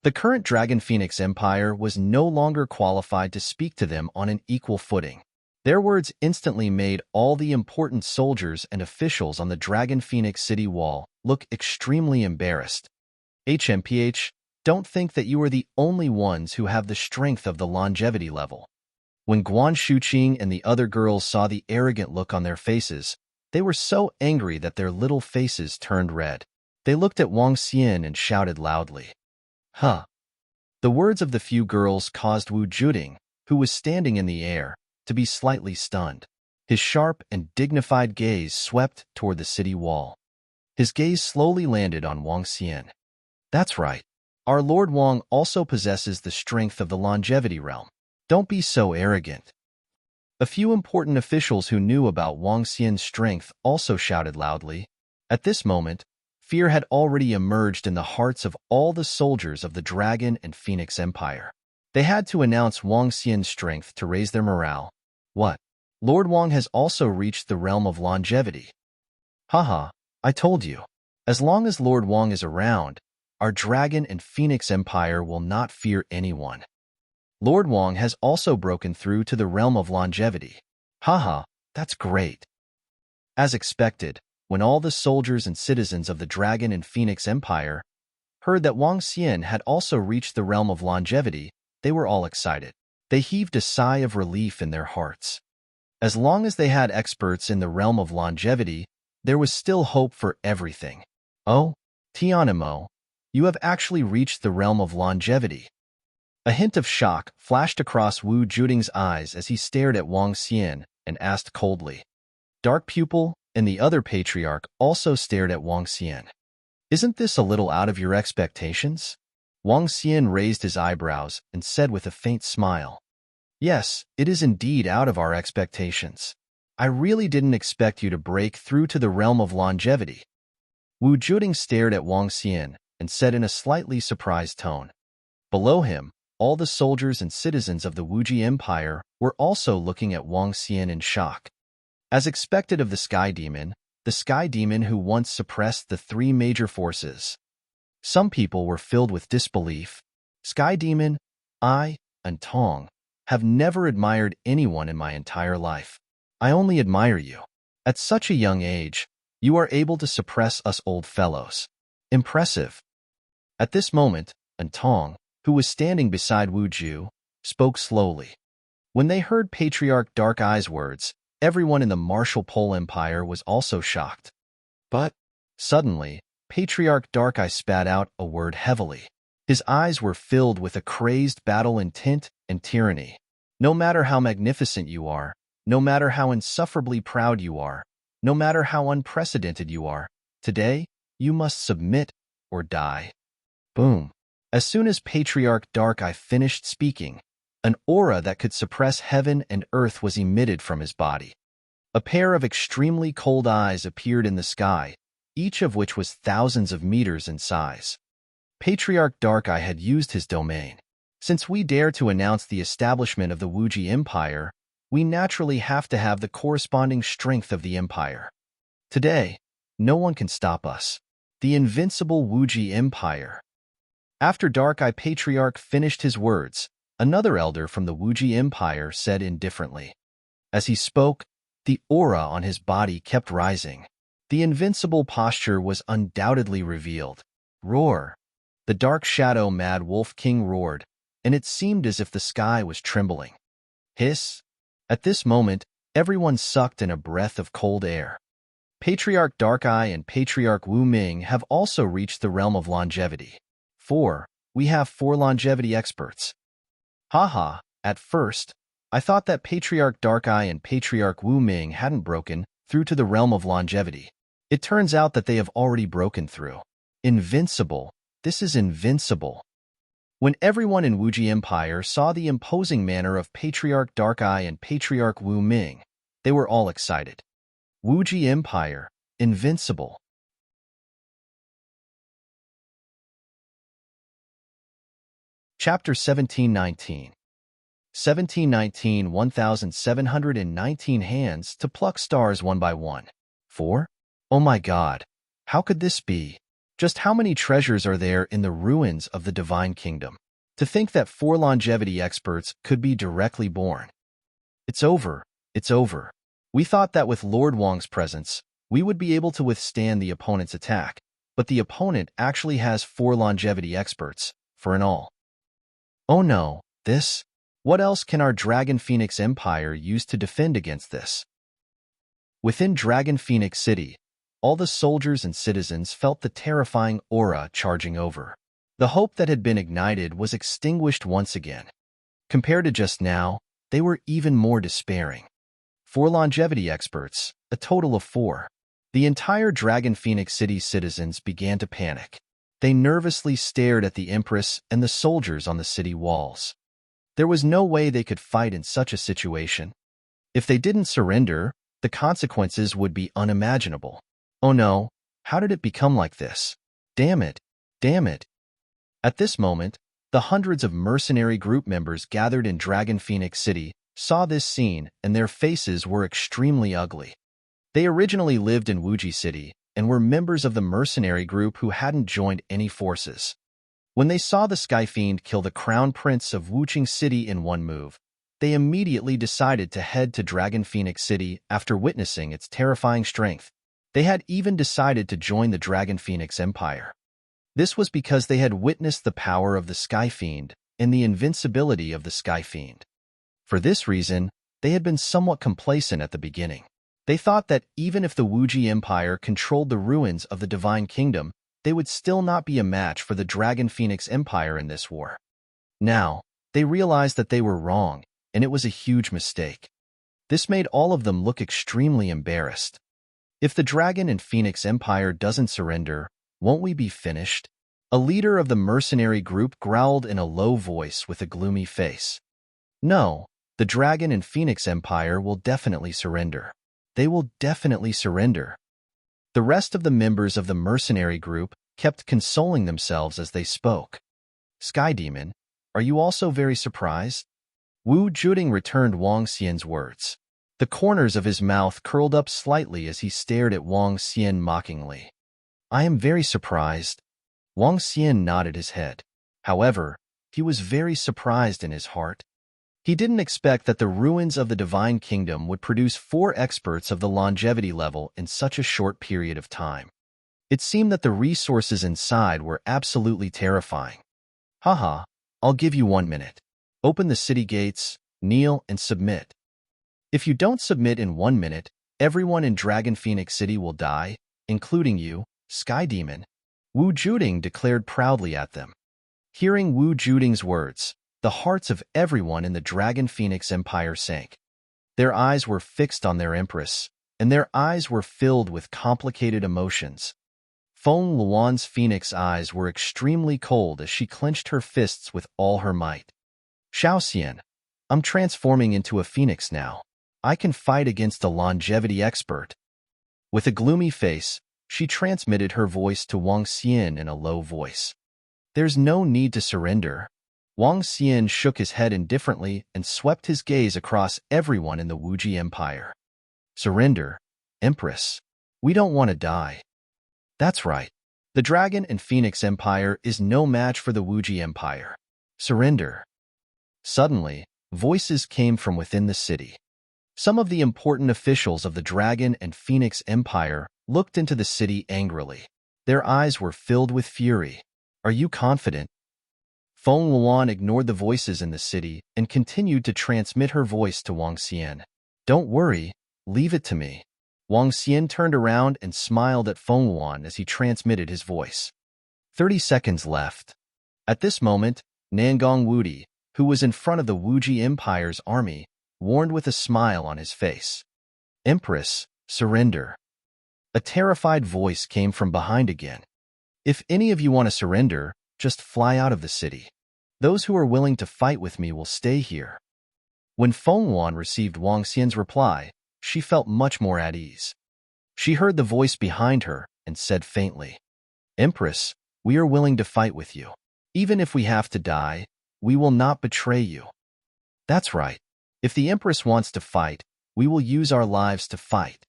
The current Dragon Phoenix Empire was no longer qualified to speak to them on an equal footing. Their words instantly made all the important soldiers and officials on the Dragon Phoenix City wall look extremely embarrassed. HMPH, don't think that you are the only ones who have the strength of the longevity level. When Guan Shuqing and the other girls saw the arrogant look on their faces, they were so angry that their little faces turned red. They looked at Wang Xian and shouted loudly. Huh. The words of the few girls caused Wu Juding, who was standing in the air, to be slightly stunned. His sharp and dignified gaze swept toward the city wall. His gaze slowly landed on Wang Xian. That's right. Our Lord Wang also possesses the strength of the longevity realm. Don't be so arrogant. A few important officials who knew about Wang Xian's strength also shouted loudly. At this moment, fear had already emerged in the hearts of all the soldiers of the Dragon and Phoenix Empire. They had to announce Wang Xian's strength to raise their morale. What? Lord Wang has also reached the realm of longevity. Haha, I told you. As long as Lord Wang is around, our Dragon and Phoenix Empire will not fear anyone. Lord Wang has also broken through to the realm of longevity. Haha, that's great. As expected, when all the soldiers and citizens of the Dragon and Phoenix Empire heard that Wang Xian had also reached the realm of longevity, they were all excited. They heaved a sigh of relief in their hearts. As long as they had experts in the realm of longevity, there was still hope for everything. Oh, Tianimo, you have actually reached the realm of longevity. A hint of shock flashed across Wu Juding's eyes as he stared at Wang Xian and asked coldly. Dark Pupil and the other patriarch also stared at Wang Xian. Isn't this a little out of your expectations? Wang Xian raised his eyebrows and said with a faint smile. Yes, it is indeed out of our expectations. I really didn't expect you to break through to the realm of longevity. Wu Juding stared at Wang Xian and said in a slightly surprised tone. Below him, all the soldiers and citizens of the Wuji Empire were also looking at Wang Xian in shock. As expected of the Sky Demon who once suppressed the three major forces. Some people were filled with disbelief. Sky Demon, I, and Tong have never admired anyone in my entire life. I only admire you. At such a young age, you are able to suppress us old fellows. Impressive. At this moment, Tong, who was standing beside Wu Ju, spoke slowly. When they heard Patriarch Dark Eye's words, everyone in the Martial Pole Empire was also shocked. But, suddenly, Patriarch Dark Eye spat out a word heavily. His eyes were filled with a crazed battle intent and tyranny. No matter how magnificent you are, no matter how insufferably proud you are, no matter how unprecedented you are, today, you must submit or die. Boom. As soon as Patriarch Dark Eye finished speaking, an aura that could suppress heaven and earth was emitted from his body. A pair of extremely cold eyes appeared in the sky, each of which was thousands of meters in size. Patriarch Dark Eye had used his domain. Since we dare to announce the establishment of the Wuji Empire, we naturally have to have the corresponding strength of the empire. Today, no one can stop us. The invincible Wuji Empire. After Dark Eye Patriarch finished his words, another elder from the Wuji Empire said indifferently. As he spoke, the aura on his body kept rising. The invincible posture was undoubtedly revealed. Roar! The dark shadow Mad Wolf King roared, and it seemed as if the sky was trembling. Hiss! At this moment, everyone sucked in a breath of cold air. Patriarch Dark Eye and Patriarch Wu Ming have also reached the realm of longevity. We have 4 longevity experts. Haha, at first, I thought that Patriarch Dark Eye and Patriarch Wu Ming hadn't broken through to the realm of longevity. It turns out that they have already broken through. Invincible. This is invincible. When everyone in Wuji Empire saw the imposing manner of Patriarch Dark Eye and Patriarch Wu Ming, they were all excited. Wuji Empire, invincible. Chapter 1719. 1719 hands to pluck stars one by one. 4? Oh my God. How could this be? Just how many treasures are there in the ruins of the divine kingdom? To think that 4 longevity experts could be directly born. It's over. It's over. We thought that with Lord Wang's presence, we would be able to withstand the opponent's attack, but the opponent actually has 4 longevity experts, for an all. Oh no, this? What else can our Dragon Phoenix Empire use to defend against this? Within Dragon Phoenix City, all the soldiers and citizens felt the terrifying aura charging over. The hope that had been ignited was extinguished once again. Compared to just now, they were even more despairing. 4 longevity experts, a total of 4. The entire Dragon Phoenix City citizens began to panic. They nervously stared at the Empress and the soldiers on the city walls. There was no way they could fight in such a situation. If they didn't surrender, the consequences would be unimaginable. Oh no, how did it become like this? Damn it, damn it. At this moment, the hundreds of mercenary group members gathered in Dragon Phoenix City saw this scene, and their faces were extremely ugly. They originally lived in Wuji City and were members of the mercenary group who hadn't joined any forces. When they saw the Sky Fiend kill the Crown Prince of Wuching City in one move, they immediately decided to head to Dragon Phoenix City after witnessing its terrifying strength. They had even decided to join the Dragon Phoenix Empire. This was because they had witnessed the power of the Sky Fiend and the invincibility of the Sky Fiend. For this reason, they had been somewhat complacent at the beginning. They thought that even if the Wuji Empire controlled the ruins of the Divine Kingdom, they would still not be a match for the Dragon Phoenix Empire in this war. Now, they realized that they were wrong, and it was a huge mistake. This made all of them look extremely embarrassed. If the Dragon and Phoenix Empire doesn't surrender, won't we be finished? A leader of the mercenary group growled in a low voice with a gloomy face. No, the Dragon and Phoenix Empire will definitely surrender. They will definitely surrender. The rest of the members of the mercenary group kept consoling themselves as they spoke. Sky Demon, are you also very surprised? Wu Juding returned Wang Xian's words. The corners of his mouth curled up slightly as he stared at Wang Xian mockingly. I am very surprised. Wang Xian nodded his head. However, he was very surprised in his heart. He didn't expect that the ruins of the Divine Kingdom would produce 4 experts of the longevity level in such a short period of time. It seemed that the resources inside were absolutely terrifying. Haha, I'll give you 1 minute. Open the city gates, kneel, and submit. If you don't submit in 1 minute, everyone in Dragon Phoenix City will die, including you, Sky Demon. Wu Juding declared proudly at them. Hearing Wu Juding's words, the hearts of everyone in the Dragon Phoenix Empire sank. Their eyes were fixed on their Empress, and their eyes were filled with complicated emotions. Feng Luan's phoenix eyes were extremely cold as she clenched her fists with all her might. Xiaoxian, I'm transforming into a phoenix now. I can fight against a longevity expert. With a gloomy face, she transmitted her voice to Wang Xian in a low voice. There's no need to surrender. Wang Xian shook his head indifferently and swept his gaze across everyone in the Wuji Empire. Surrender, Empress. We don't want to die. That's right. The Dragon and Phoenix Empire is no match for the Wuji Empire. Surrender. Suddenly, voices came from within the city. Some of the important officials of the Dragon and Phoenix Empire looked into the city angrily. Their eyes were filled with fury. Are you confident? Feng Luan ignored the voices in the city and continued to transmit her voice to Wang Xian. Don't worry, leave it to me. Wang Xian turned around and smiled at Feng Luan as he transmitted his voice. 30 seconds left. At this moment, Nangong Wudi, who was in front of the Wuji Empire's army, warned with a smile on his face. Empress, surrender. A terrified voice came from behind again. If any of you want to surrender, just fly out of the city. Those who are willing to fight with me will stay here. When Feng Luan received Wang Xian's reply, she felt much more at ease. She heard the voice behind her and said faintly, Empress, we are willing to fight with you. Even if we have to die, we will not betray you. That's right. If the Empress wants to fight, we will use our lives to fight.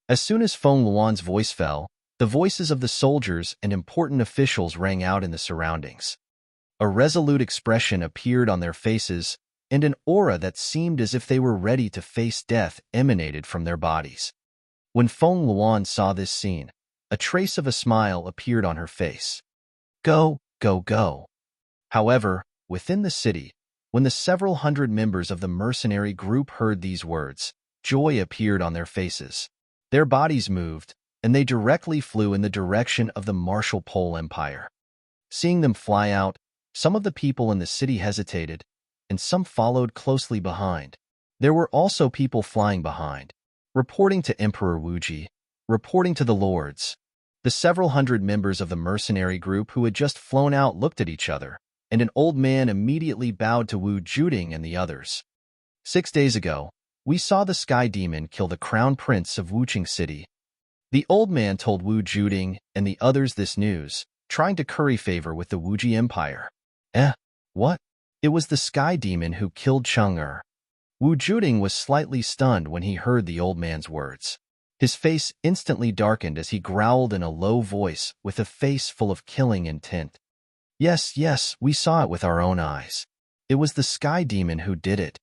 As soon as Feng Luan's voice fell, The voices of the soldiers and important officials rang out in the surroundings. A resolute expression appeared on their faces, and an aura that seemed as if they were ready to face death emanated from their bodies. When Feng Luan saw this scene, a trace of a smile appeared on her face. Go, go, go. However, within the city, when the several hundred members of the mercenary group heard these words, joy appeared on their faces. Their bodies moved, and they directly flew in the direction of the Martial Pole Empire. Seeing them fly out, some of the people in the city hesitated, and some followed closely behind. There were also people flying behind, reporting to Emperor Wuji, reporting to the lords. The several hundred members of the mercenary group who had just flown out looked at each other, and an old man immediately bowed to Wu Juding and the others. 6 days ago, we saw the Sky Demon kill the Crown Prince of Wuching City. The old man told Wu Juding and the others this news, trying to curry favor with the Wuji Empire. What? It was the Sky Demon who killed Chang'er. Wu Juding was slightly stunned when he heard the old man's words. His face instantly darkened as he growled in a low voice with a face full of killing intent. Yes, we saw it with our own eyes. It was the Sky Demon who did it.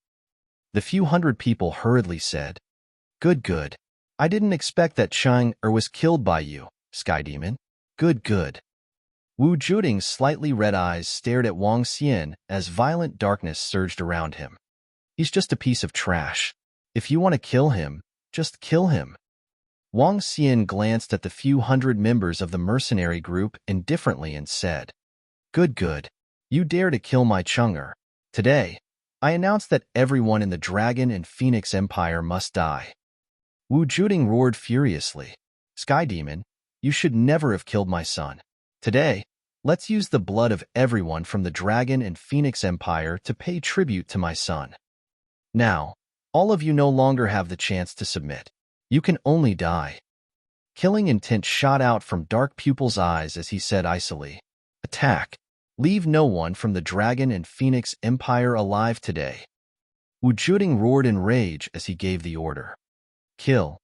The few hundred people hurriedly said, Good. I didn't expect that Chang'er was killed by you, Sky Demon. Good. Wu Juding's slightly red eyes stared at Wang Xian as violent darkness surged around him. He's just a piece of trash. If you want to kill him, just kill him. Wang Xian glanced at the few hundred members of the mercenary group indifferently and said, Good. You dare to kill my Chang'er. Today, I announce that everyone in the Dragon and Phoenix Empire must die. Wu Juding roared furiously. Sky Demon, you should never have killed my son. Today, let's use the blood of everyone from the Dragon and Phoenix Empire to pay tribute to my son. Now, all of you no longer have the chance to submit. You can only die. Killing intent shot out from Dark Pupil's eyes as he said icily, Attack. Leave no one from the Dragon and Phoenix Empire alive today. Wu Juding roared in rage as he gave the order. Kill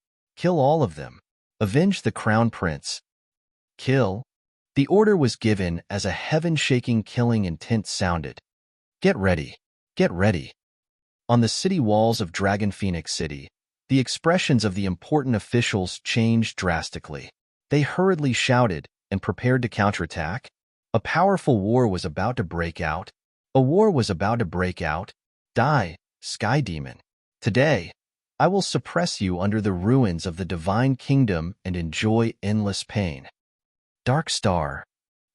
all of them. Avenge the Crown Prince. Kill. The order was given as a heaven-shaking killing intent sounded. Get ready. On the city walls of Dragon Phoenix City, the expressions of the important officials changed drastically. They hurriedly shouted and prepared to counterattack. A powerful war was about to break out. Die, Sky Demon. Today, I will suppress you under the ruins of the Divine Kingdom and enjoy endless pain. Dark Star.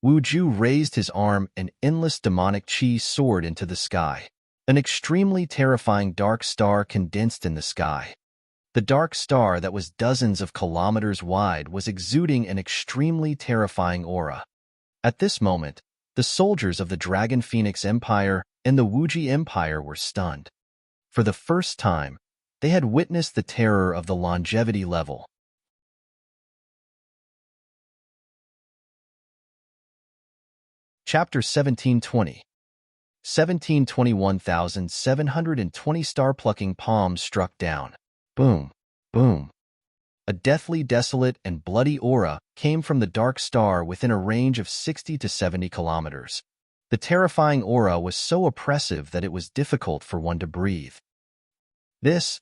Wu Ju raised his arm and endless demonic chi soared into the sky. An extremely terrifying dark star condensed in the sky. The dark star that was dozens of kilometers wide was exuding an extremely terrifying aura. At this moment, the soldiers of the Dragon Phoenix Empire and the Wuji Empire were stunned. For the first time, they had witnessed the terror of the longevity level. Chapter 1720. 1721,720 star-plucking palms struck down. Boom, boom. A deathly desolate and bloody aura came from the dark star within a range of 60 to 70 kilometers. The terrifying aura was so oppressive that it was difficult for one to breathe. Is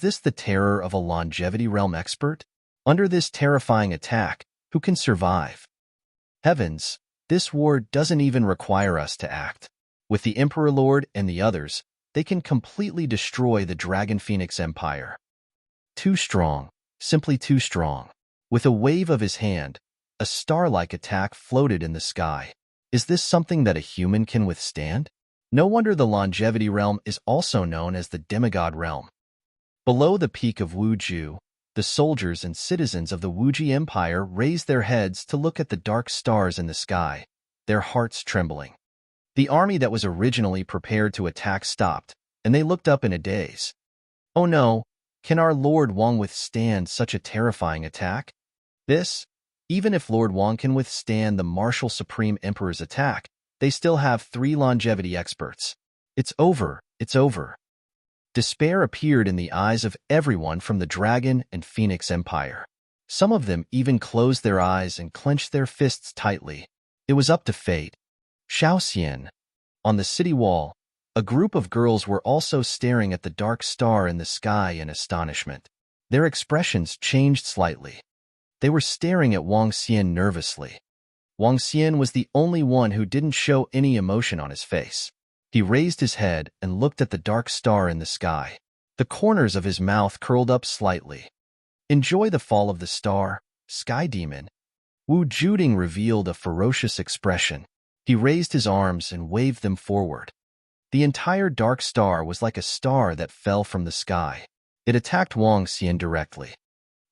this the terror of a longevity realm expert? Under this terrifying attack, who can survive? Heavens, this war doesn't even require us to act. With the Emperor Lord and the others, they can completely destroy the Dragon Phoenix Empire. Too strong, simply too strong. With a wave of his hand, a star-like attack floated in the sky. Is this something that a human can withstand? No wonder the longevity realm is also known as the demigod realm. Below the peak of Wuju, the soldiers and citizens of the Wuji Empire raised their heads to look at the dark stars in the sky, their hearts trembling. The army that was originally prepared to attack stopped, and they looked up in a daze. Oh no, can our Lord Wang withstand such a terrifying attack? Even if Lord Wang can withstand the Martial Supreme Emperor's attack, they still have 3 longevity experts. It's over. Despair appeared in the eyes of everyone from the Dragon and Phoenix Empire. Some of them even closed their eyes and clenched their fists tightly. It was up to fate. Shaoxian. On the city wall, a group of girls were also staring at the dark star in the sky in astonishment. Their expressions changed slightly. They were staring at Wang Xian nervously. Wang Xian was the only one who didn't show any emotion on his face. He raised his head and looked at the dark star in the sky. The corners of his mouth curled up slightly. Enjoy the fall of the star, Sky Demon. Wu Juding revealed a ferocious expression. He raised his arms and waved them forward. The entire dark star was like a star that fell from the sky. It attacked Wang Xian directly.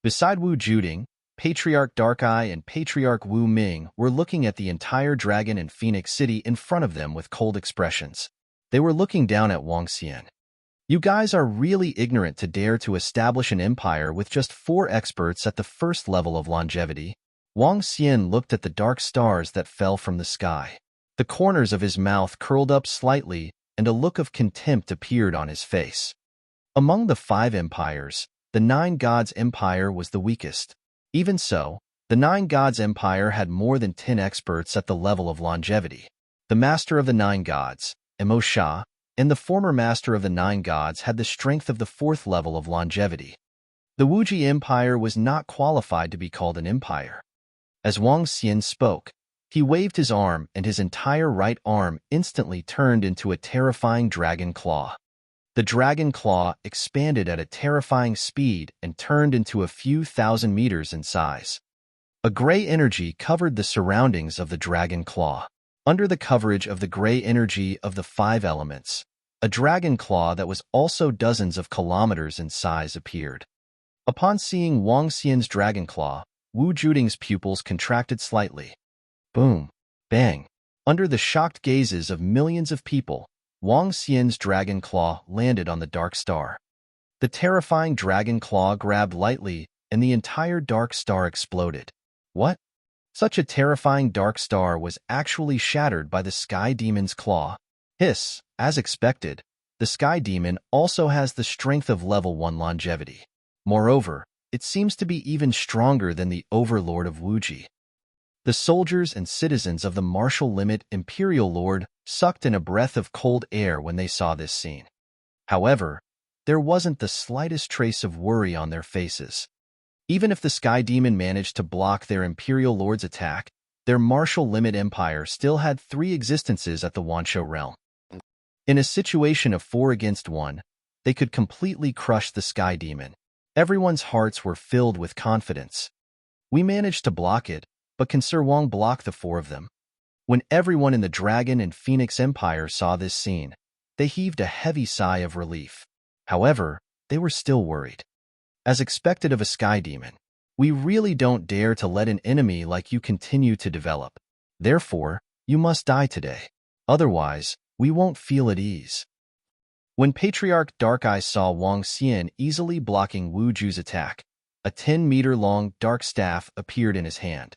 Beside Wu Juding, Patriarch Dark Eye and Patriarch Wu Ming were looking at the entire dragon and phoenix city in front of them with cold expressions. They were looking down at Wang Xian. You guys are really ignorant to dare to establish an empire with just 4 experts at the first level of longevity. Wang Xian looked at the dark stars that fell from the sky. The corners of his mouth curled up slightly, and a look of contempt appeared on his face. Among the 5 empires, the 9 Gods' empire was the weakest. Even so, the 9 Gods' empire had more than 10 experts at the level of longevity. The master of the 9 Gods, Emo Sha, and the former master of the 9 Gods had the strength of the 4th level of longevity. The Wuji Empire was not qualified to be called an empire. As Wang Xian spoke, he waved his arm and his entire right arm instantly turned into a terrifying dragon claw. The dragon claw expanded at a terrifying speed and turned into a few thousand meters in size. A gray energy covered the surroundings of the dragon claw. Under the coverage of the gray energy of the 5 elements, a dragon claw that was also dozens of kilometers in size appeared. Upon seeing Wang Xian's dragon claw, Wu Juding's pupils contracted slightly. Boom! Bang! Under the shocked gazes of millions of people, Wang Xian's dragon claw landed on the dark star. The terrifying dragon claw grabbed lightly, and the entire dark star exploded. What? Such a terrifying dark star was actually shattered by the Sky Demon's claw. Hiss, as expected, the Sky Demon also has the strength of level 1 longevity. Moreover, it seems to be even stronger than the Overlord of Wuji. The soldiers and citizens of the Martial Limit Imperial Lord sucked in a breath of cold air when they saw this scene. However, there wasn't the slightest trace of worry on their faces. Even if the Sky Demon managed to block their Imperial Lord's attack, their Martial Limit Empire still had 3 existences at the Wansho realm. In a situation of 4 against 1, they could completely crush the Sky Demon. Everyone's hearts were filled with confidence. We managed to block it, but can Sir Wang block the 4 of them? When everyone in the Dragon and Phoenix Empire saw this scene, they heaved a heavy sigh of relief. However, they were still worried. As expected of a Sky Demon, we really don't dare to let an enemy like you continue to develop. Therefore, you must die today. Otherwise, we won't feel at ease. When Patriarch Dark Eye saw Wang Xian easily blocking Wu Ju's attack, a 10-meter-long dark staff appeared in his hand.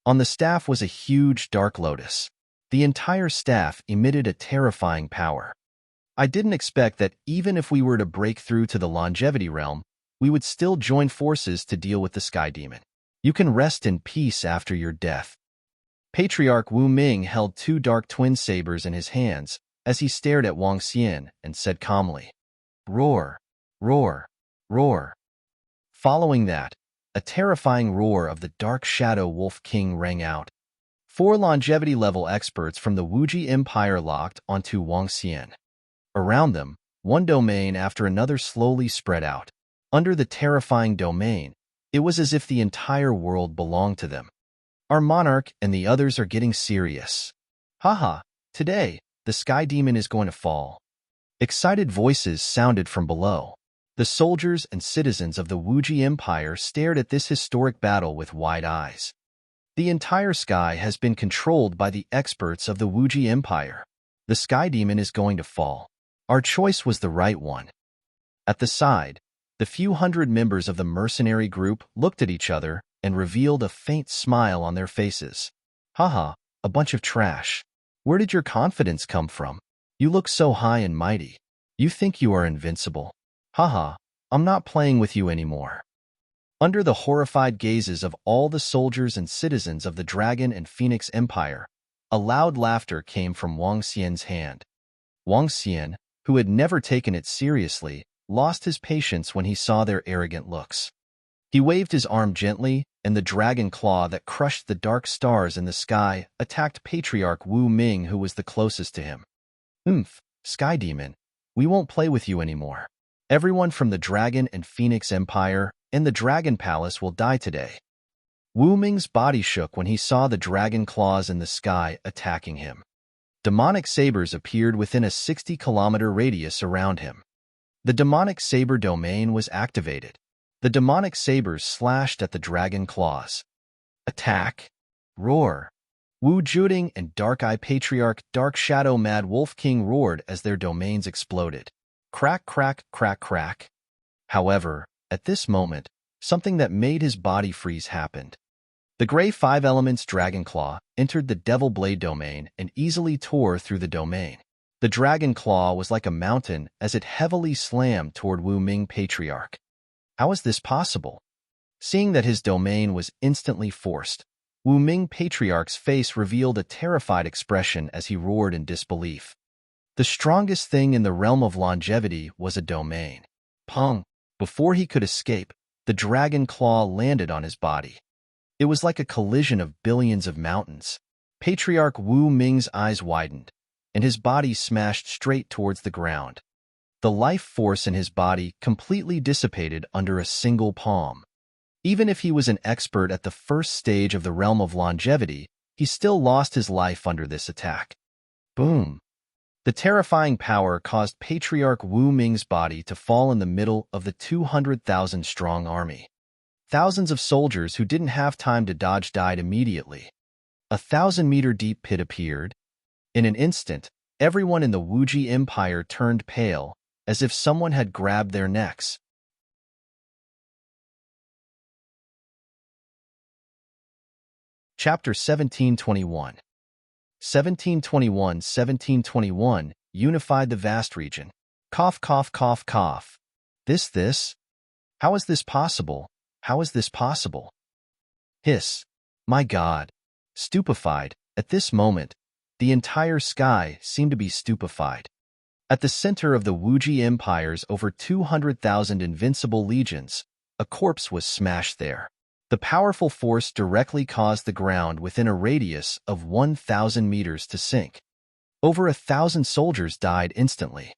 On the staff was a huge dark lotus. The entire staff emitted a terrifying power. I didn't expect that even if we were to break through to the longevity realm, we would still join forces to deal with the Sky Demon. You can rest in peace after your death. Patriarch Wu Ming held 2 dark twin sabers in his hands as he stared at Wang Xian and said calmly, "Roar, roar, roar." Following that, a terrifying roar of the Dark Shadow Wolf King rang out. 4 longevity-level experts from the Wuji Empire locked onto Wang Xian. Around them, one domain after another slowly spread out. Under the terrifying domain, it was as if the entire world belonged to them. Our monarch and the others are getting serious. Haha, today, the Sky Demon is going to fall. Excited voices sounded from below. The soldiers and citizens of the Wuji Empire stared at this historic battle with wide eyes. The entire sky has been controlled by the experts of the Wuji Empire. The Sky Demon is going to fall. Our choice was the right one. At the side, the few hundred members of the mercenary group looked at each other and revealed a faint smile on their faces. Haha, a bunch of trash. Where did your confidence come from? You look so high and mighty. You think you are invincible. Haha, I'm not playing with you anymore. Under the horrified gazes of all the soldiers and citizens of the Dragon and Phoenix Empire, a loud laughter came from Wang Xian's hand. Wang Xian, who had never taken it seriously, lost his patience when he saw their arrogant looks. He waved his arm gently, and the dragon claw that crushed the dark stars in the sky attacked Patriarch Wu Ming, who was the closest to him. Sky Demon, we won't play with you anymore. Everyone from the Dragon and Phoenix Empire and the Dragon Palace will die today. Wu Ming's body shook when he saw the dragon claws in the sky attacking him. Demonic sabers appeared within a 60-kilometer radius around him. The demonic saber domain was activated. The demonic sabers slashed at the dragon claws. Attack! Roar! Wu Juding and Dark Eye Patriarch Dark Shadow Mad Wolf King roared as their domains exploded. Crack, crack, crack, crack. However, at this moment, something that made his body freeze happened. The Gray Five Elements Dragon Claw entered the Devil Blade domain and easily tore through the domain. The Dragon Claw was like a mountain as it heavily slammed toward Wu Ming Patriarch. How is this possible? Seeing that his domain was instantly forced, Wu Ming Patriarch's face revealed a terrified expression as he roared in disbelief. The strongest thing in the realm of longevity was a domain. Pong! Before he could escape, the dragon claw landed on his body. It was like a collision of billions of mountains. Patriarch Wu Ming's eyes widened, and his body smashed straight towards the ground. The life force in his body completely dissipated under a single palm. Even if he was an expert at the first stage of the realm of longevity, he still lost his life under this attack. Boom! The terrifying power caused Patriarch Wu Ming's body to fall in the middle of the 200,000-strong army. Thousands of soldiers who didn't have time to dodge died immediately. A 1,000-meter deep pit appeared. In an instant, everyone in the Wuji Empire turned pale, as if someone had grabbed their necks. Chapter 1721. 1721 unified the vast region. Cough, cough, cough, cough. This? How is this possible? How is this possible? Hiss. My God. Stupefied. At this moment, the entire sky seemed to be stupefied. At the center of the Wuji Empire's over 200,000 invincible legions, a corpse was smashed there. The powerful force directly caused the ground within a radius of 1,000 meters to sink. Over 1,000 soldiers died instantly.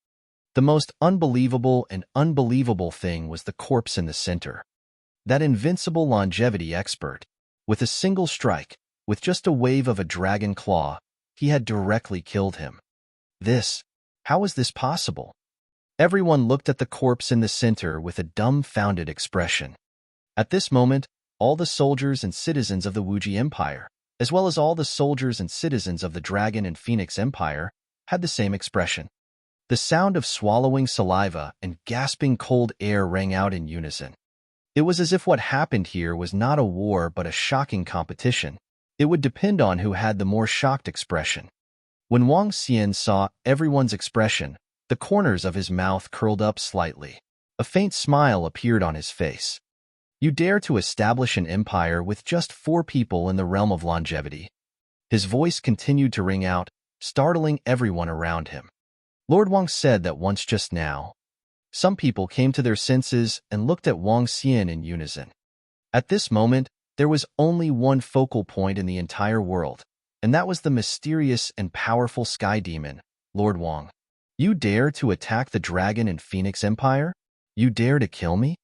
The most unbelievable thing was the corpse in the center. That invincible longevity expert. With a single strike, with just a wave of a dragon claw, he had directly killed him. How is this possible? Everyone looked at the corpse in the center with a dumbfounded expression. At this moment, all the soldiers and citizens of the Wuji Empire, as well as all the soldiers and citizens of the Dragon and Phoenix Empire, had the same expression. The sound of swallowing saliva and gasping cold air rang out in unison. It was as if what happened here was not a war but a shocking competition. It would depend on who had the more shocked expression. When Wang Xian saw everyone's expression, the corners of his mouth curled up slightly. A faint smile appeared on his face. You dare to establish an empire with just 4 people in the realm of longevity? His voice continued to ring out, startling everyone around him. Lord Wang said that once just now. Some people came to their senses and looked at Wang Xian in unison. At this moment, there was only one focal point in the entire world, and that was the mysterious and powerful sky demon, Lord Wang. You dare to attack the Dragon and Phoenix Empire? You dare to kill me?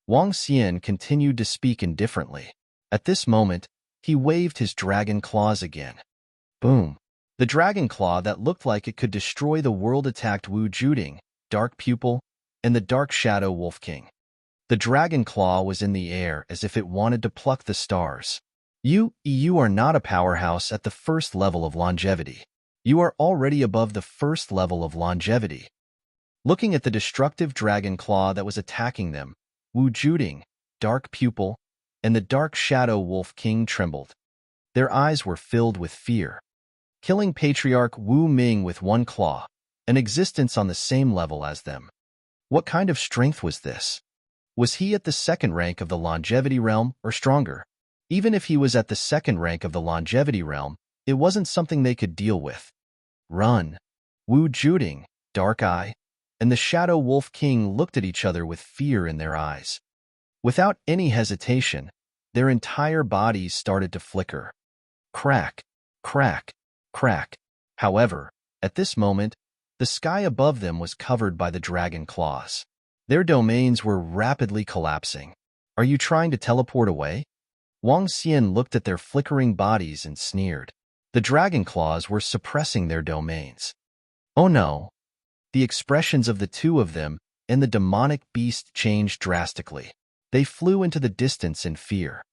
Wang Xian continued to speak indifferently. At this moment, he waved his dragon claws again. Boom! The dragon claw that looked like it could destroy the world attacked Wu Juding, Dark Pupil, and the Dark Shadow Wolf King. The dragon claw was in the air as if it wanted to pluck the stars. You are not a powerhouse at the first level of longevity. You are already above the first level of longevity. Looking at the destructive dragon claw that was attacking them, Wu Juding, Dark Pupil, and the Dark Shadow Wolf King trembled. Their eyes were filled with fear. Killing Patriarch Wu Ming with one claw, an existence on the same level as them. What kind of strength was this? Was he at the second rank of the longevity realm or stronger? Even if he was at the second rank of the longevity realm, it wasn't something they could deal with. Run. Wu Juding, Dark Eye, and the Shadow Wolf King looked at each other with fear in their eyes. Without any hesitation, their entire bodies started to flicker. Crack, crack, crack. However, at this moment, the sky above them was covered by the dragon claws. Their domains were rapidly collapsing. Are you trying to teleport away? Wang Xian looked at their flickering bodies and sneered. The dragon claws were suppressing their domains. Oh no! The expressions of the two of them and the demonic beast changed drastically. They flew into the distance in fear.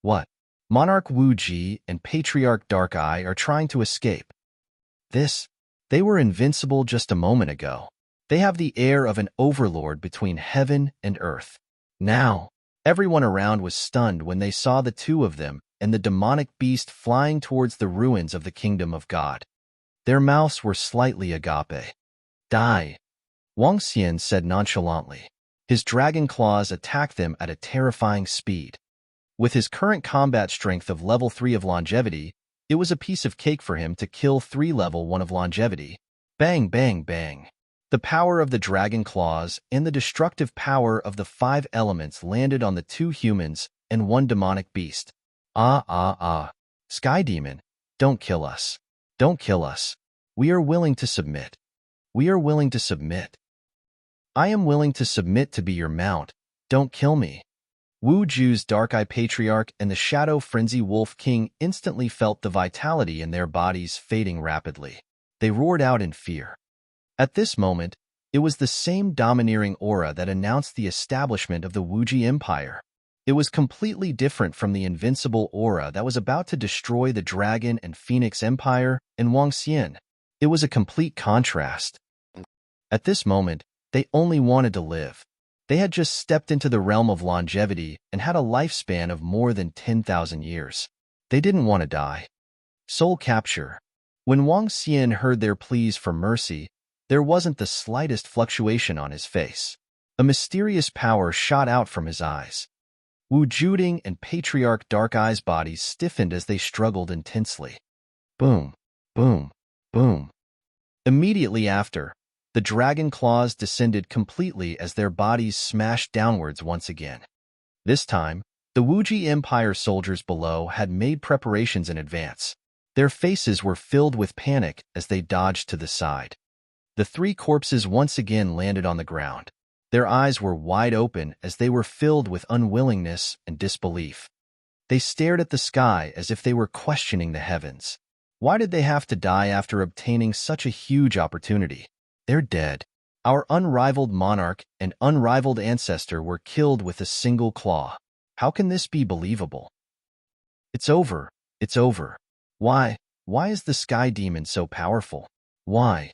What? Monarch Wu Ji and Patriarch Dark Eye are trying to escape. They were invincible just a moment ago. They have the air of an overlord between heaven and earth. Now, everyone around was stunned when they saw the two of them and the demonic beast flying towards the ruins of the kingdom of God. Their mouths were slightly agape. Die, Wang Xian said nonchalantly. His dragon claws attacked them at a terrifying speed. With his current combat strength of level 3 of longevity, it was a piece of cake for him to kill 3 level 1 of longevity. Bang, bang, bang. The power of the dragon claws and the destructive power of the 5 elements landed on the 2 humans and 1 demonic beast. Sky Demon, don't kill us. Don't kill us. We are willing to submit. We are willing to submit. I am willing to submit to be your mount. Don't kill me. Wu Ju's Dark Eye Patriarch and the Shadow Frenzy Wolf King instantly felt the vitality in their bodies fading rapidly. They roared out in fear. At this moment, it was the same domineering aura that announced the establishment of the Wuji Empire. It was completely different from the invincible aura that was about to destroy the Dragon and Phoenix Empire and Wang Xian. It was a complete contrast. At this moment, they only wanted to live. They had just stepped into the realm of longevity and had a lifespan of more than 10,000 years. They didn't want to die. Soul capture. When Wang Xian heard their pleas for mercy, there wasn't the slightest fluctuation on his face. A mysterious power shot out from his eyes. Wu Juding and Patriarch Dark Eye's bodies stiffened as they struggled intensely. Boom, boom, boom. Immediately after, the dragon claws descended completely as their bodies smashed downwards once again. This time, the Wuji Empire soldiers below had made preparations in advance. Their faces were filled with panic as they dodged to the side. The 3 corpses once again landed on the ground. Their eyes were wide open as they were filled with unwillingness and disbelief. They stared at the sky as if they were questioning the heavens. Why did they have to die after obtaining such a huge opportunity? They're dead. Our unrivaled monarch and unrivaled ancestor were killed with a single claw. How can this be believable? It's over. It's over. Why is the Sky Demon so powerful? Why?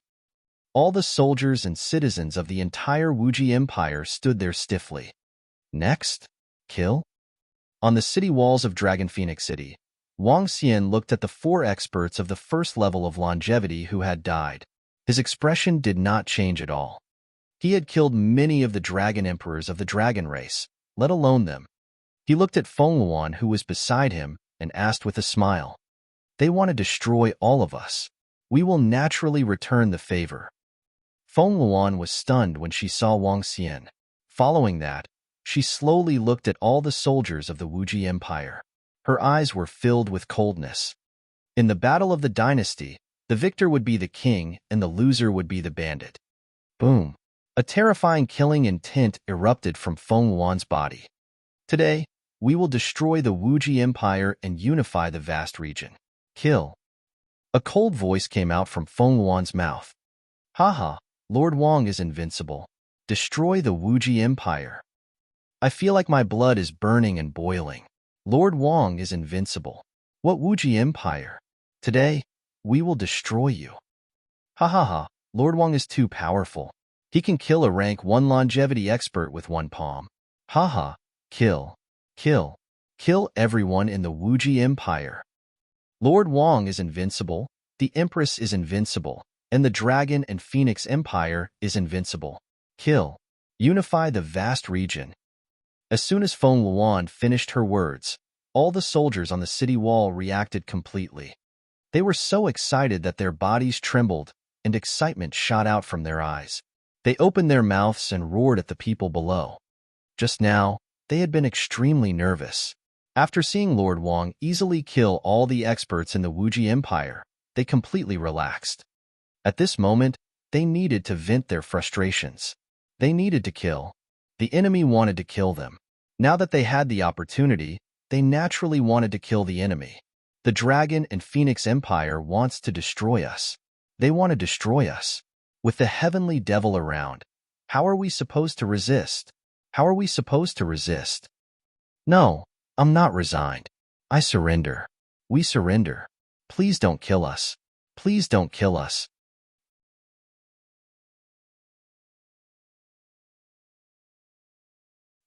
All the soldiers and citizens of the entire Wuji Empire stood there stiffly. Next? Kill? On the city walls of Dragon Phoenix City, Wang Xian looked at the 4 experts of the first level of longevity who had died. His expression did not change at all. He had killed many of the dragon emperors of the dragon race, let alone them. He looked at Feng Luan, who was beside him, and asked with a smile, "They want to destroy all of us. We will naturally return the favor." Feng Luan was stunned when she saw Wang Xian. Following that, she slowly looked at all the soldiers of the Wuji Empire. Her eyes were filled with coldness. In the battle of the dynasty, the victor would be the king and the loser would be the bandit. Boom. A terrifying killing intent erupted from Feng Luan's body. Today, we will destroy the Wuji Empire and unify the vast region. Kill. A cold voice came out from Feng Luan's mouth. Haha, Lord Wang is invincible. Destroy the Wuji Empire. I feel like my blood is burning and boiling. Lord Wang is invincible. What Wuji Empire? Today, we will destroy you. Ha ha ha, Lord Wang is too powerful. He can kill a rank 1 longevity expert with 1 palm. Ha ha, kill, kill, kill everyone in the Wuji Empire. Lord Wang is invincible, the Empress is invincible, and the Dragon and Phoenix Empire is invincible. Kill. Unify the vast region. As soon as Feng Luan finished her words, all the soldiers on the city wall reacted completely. They were so excited that their bodies trembled and excitement shot out from their eyes. They opened their mouths and roared at the people below. Just now, they had been extremely nervous. After seeing Lord Wang easily kill all the experts in the Wuji Empire, they completely relaxed. At this moment, they needed to vent their frustrations. They needed to kill. The enemy wanted to kill them. Now that they had the opportunity, they naturally wanted to kill the enemy. The Dragon and Phoenix Empire wants to destroy us. They want to destroy us. With the heavenly devil around, how are we supposed to resist? How are we supposed to resist? No, I'm not resigned. I surrender. We surrender. Please don't kill us. Please don't kill us.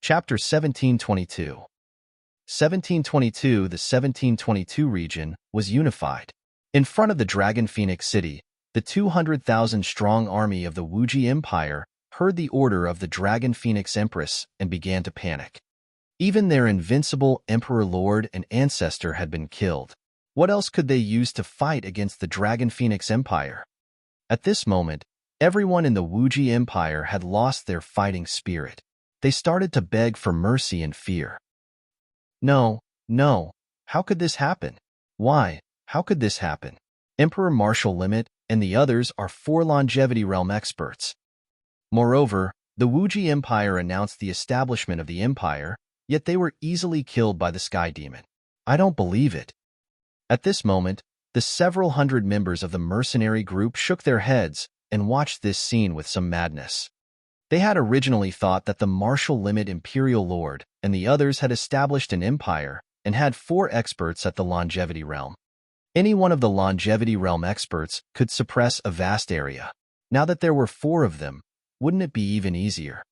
Chapter 1722. 1722. The 1722 region was unified. In front of the Dragon Phoenix City, the 200,000-strong army of the Wuji Empire heard the order of the Dragon Phoenix Empress and began to panic. Even their invincible Emperor Lord and ancestor had been killed. What else could they use to fight against the Dragon Phoenix Empire? At this moment, everyone in the Wuji Empire had lost their fighting spirit. They started to beg for mercy and fear. No, no, how could this happen? Why, how could this happen? Emperor Martial Limit and the others are 4 longevity realm experts. Moreover, the Wuji Empire announced the establishment of the empire, yet they were easily killed by the Sky Demon. I don't believe it. At this moment, the several hundred members of the mercenary group shook their heads and watched this scene with some madness. They had originally thought that the Martial Limit Imperial Lord and the others had established an empire and had 4 experts at the longevity realm. Any one of the longevity realm experts could suppress a vast area. Now that there were 4 of them, wouldn't it be even easier?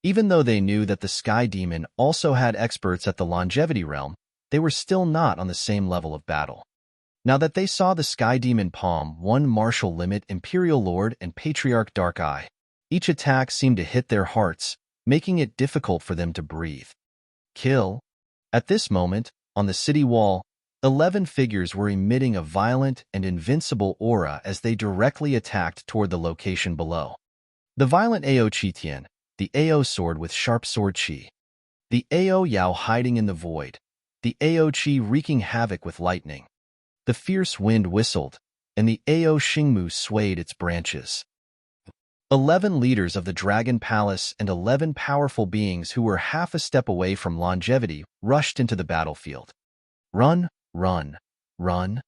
Even though they knew that the Sky Demon also had experts at the longevity realm, they were still not on the same level of battle. Now that they saw the Sky Demon palm 1 Martial Limit Imperial Lord and Patriarch Dark Eye, each attack seemed to hit their hearts, making it difficult for them to breathe. Kill. At this moment, on the city wall, 11 figures were emitting a violent and invincible aura as they directly attacked toward the location below. The violent Ao Qitian, the Ao sword with sharp sword chi, the Ao Yao hiding in the void, the Ao Qi wreaking havoc with lightning. The fierce wind whistled, and the Ao Xingmu swayed its branches. 11 leaders of the Dragon Palace and 11 powerful beings who were half a step away from longevity rushed into the battlefield. Run, run, run.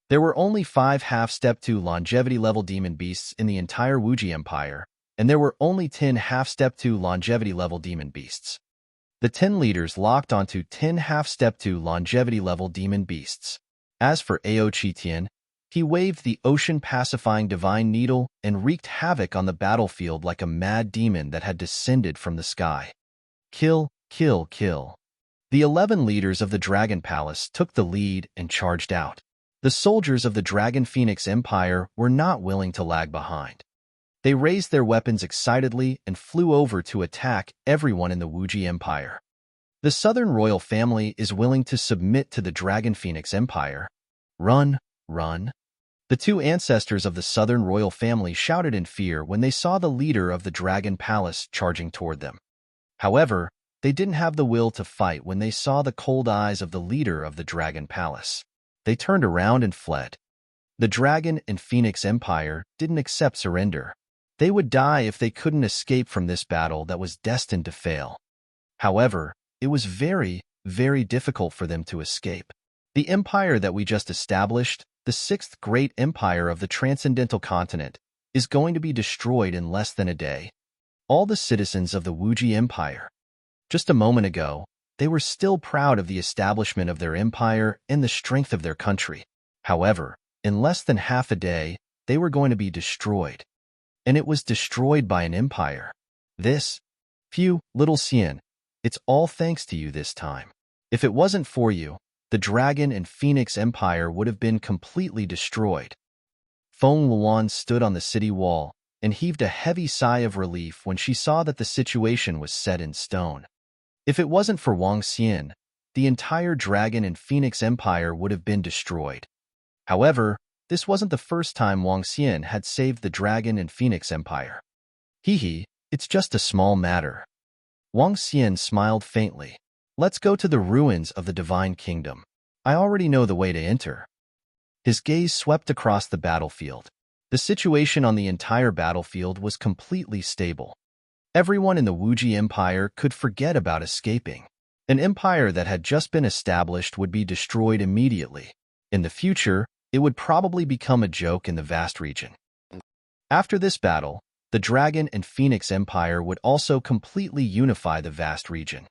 There were only 5 half-step 2 longevity-level demon beasts in the entire Wuji Empire, and there were only 10 half-step 2 longevity-level demon beasts. The 10 leaders locked onto 10 half-step 2 longevity-level demon beasts. As for Ao Qitian, he waved the ocean-pacifying divine needle and wreaked havoc on the battlefield like a mad demon that had descended from the sky. Kill, kill, kill. The 11 leaders of the Dragon Palace took the lead and charged out. The soldiers of the Dragon Phoenix Empire were not willing to lag behind. They raised their weapons excitedly and flew over to attack everyone in the Wuji Empire. The Southern Royal Family is willing to submit to the Dragon Phoenix Empire. Run, run. The 2 ancestors of the Southern Royal Family shouted in fear when they saw the leader of the Dragon Palace charging toward them. However, they didn't have the will to fight when they saw the cold eyes of the leader of the Dragon Palace. They turned around and fled. The Dragon and Phoenix Empire didn't accept surrender. They would die if they couldn't escape from this battle that was destined to fail. However, it was very, very difficult for them to escape. The empire that we just established, the 6th great empire of the transcendental continent, is going to be destroyed in less than a day. All the citizens of the Wuji Empire. Just a moment ago, they were still proud of the establishment of their empire and the strength of their country. However, in less than half a day, they were going to be destroyed. And it was destroyed by an empire. This, phew, little Xian, it's all thanks to you this time. If it wasn't for you, the Dragon and Phoenix Empire would have been completely destroyed. Feng Luan stood on the city wall and heaved a heavy sigh of relief when she saw that the situation was set in stone. If it wasn't for Wang Xian, the entire Dragon and Phoenix Empire would have been destroyed. However, this wasn't the first time Wang Xian had saved the Dragon and Phoenix Empire. Hee, it's just a small matter. Wang Xian smiled faintly. Let's go to the ruins of the Divine Kingdom. I already know the way to enter. His gaze swept across the battlefield. The situation on the entire battlefield was completely stable. Everyone in the Wuji Empire could forget about escaping. An empire that had just been established would be destroyed immediately. In the future, it would probably become a joke in the vast region. After this battle, the Dragon and Phoenix Empire would also completely unify the vast region.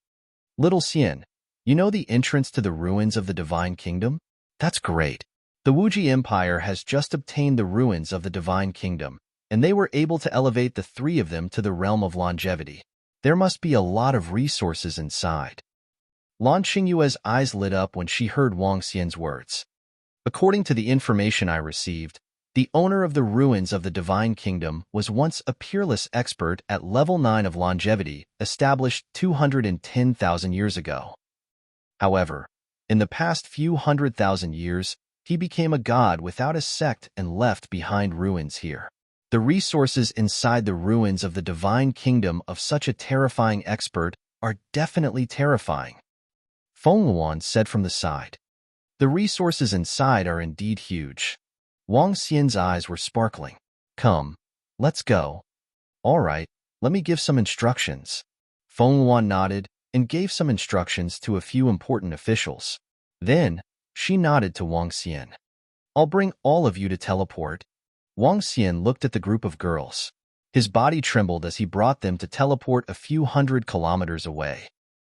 Little Xian, you know the entrance to the ruins of the Divine Kingdom? That's great. The Wuji Empire has just obtained the ruins of the Divine Kingdom, and they were able to elevate the three of them to the realm of longevity. There must be a lot of resources inside. Lan Xingyue's eyes lit up when she heard Wang Xian's words. According to the information I received, the owner of the ruins of the Divine Kingdom was once a peerless expert at level 9 of longevity, established 210,000 years ago. However, in the past few 100,000 years, he became a god without a sect and left behind ruins here. The resources inside the ruins of the Divine Kingdom of such a terrifying expert are definitely terrifying. Feng Luan said from the side. The resources inside are indeed huge. Wang Xian's eyes were sparkling. Come, let's go. All right, let me give some instructions. Feng Luan nodded and gave some instructions to a few important officials. Then, she nodded to Wang Xian. I'll bring all of you to teleport. Wang Xian looked at the group of girls. His body trembled as he brought them to teleport a few 100 kilometers away.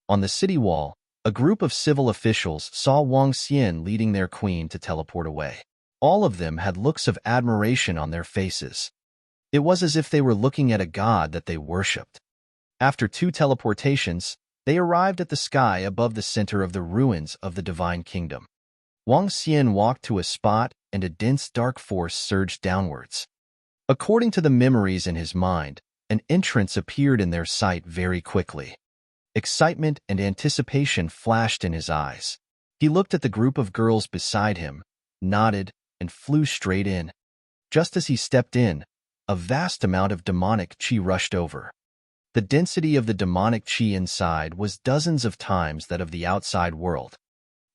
On the city wall, a group of civil officials saw Wang Xian leading their queen to teleport away. All of them had looks of admiration on their faces. It was as if they were looking at a god that they worshipped. After 2 teleportations, they arrived at the sky above the center of the ruins of the Divine Kingdom. Wang Xian walked to a spot and a dense dark force surged downwards. According to the memories in his mind, an entrance appeared in their sight very quickly. Excitement and anticipation flashed in his eyes. He looked at the group of girls beside him, nodded, and flew straight in. Just as he stepped in, a vast amount of demonic qi rushed over. The density of the demonic qi inside was dozens of times that of the outside world.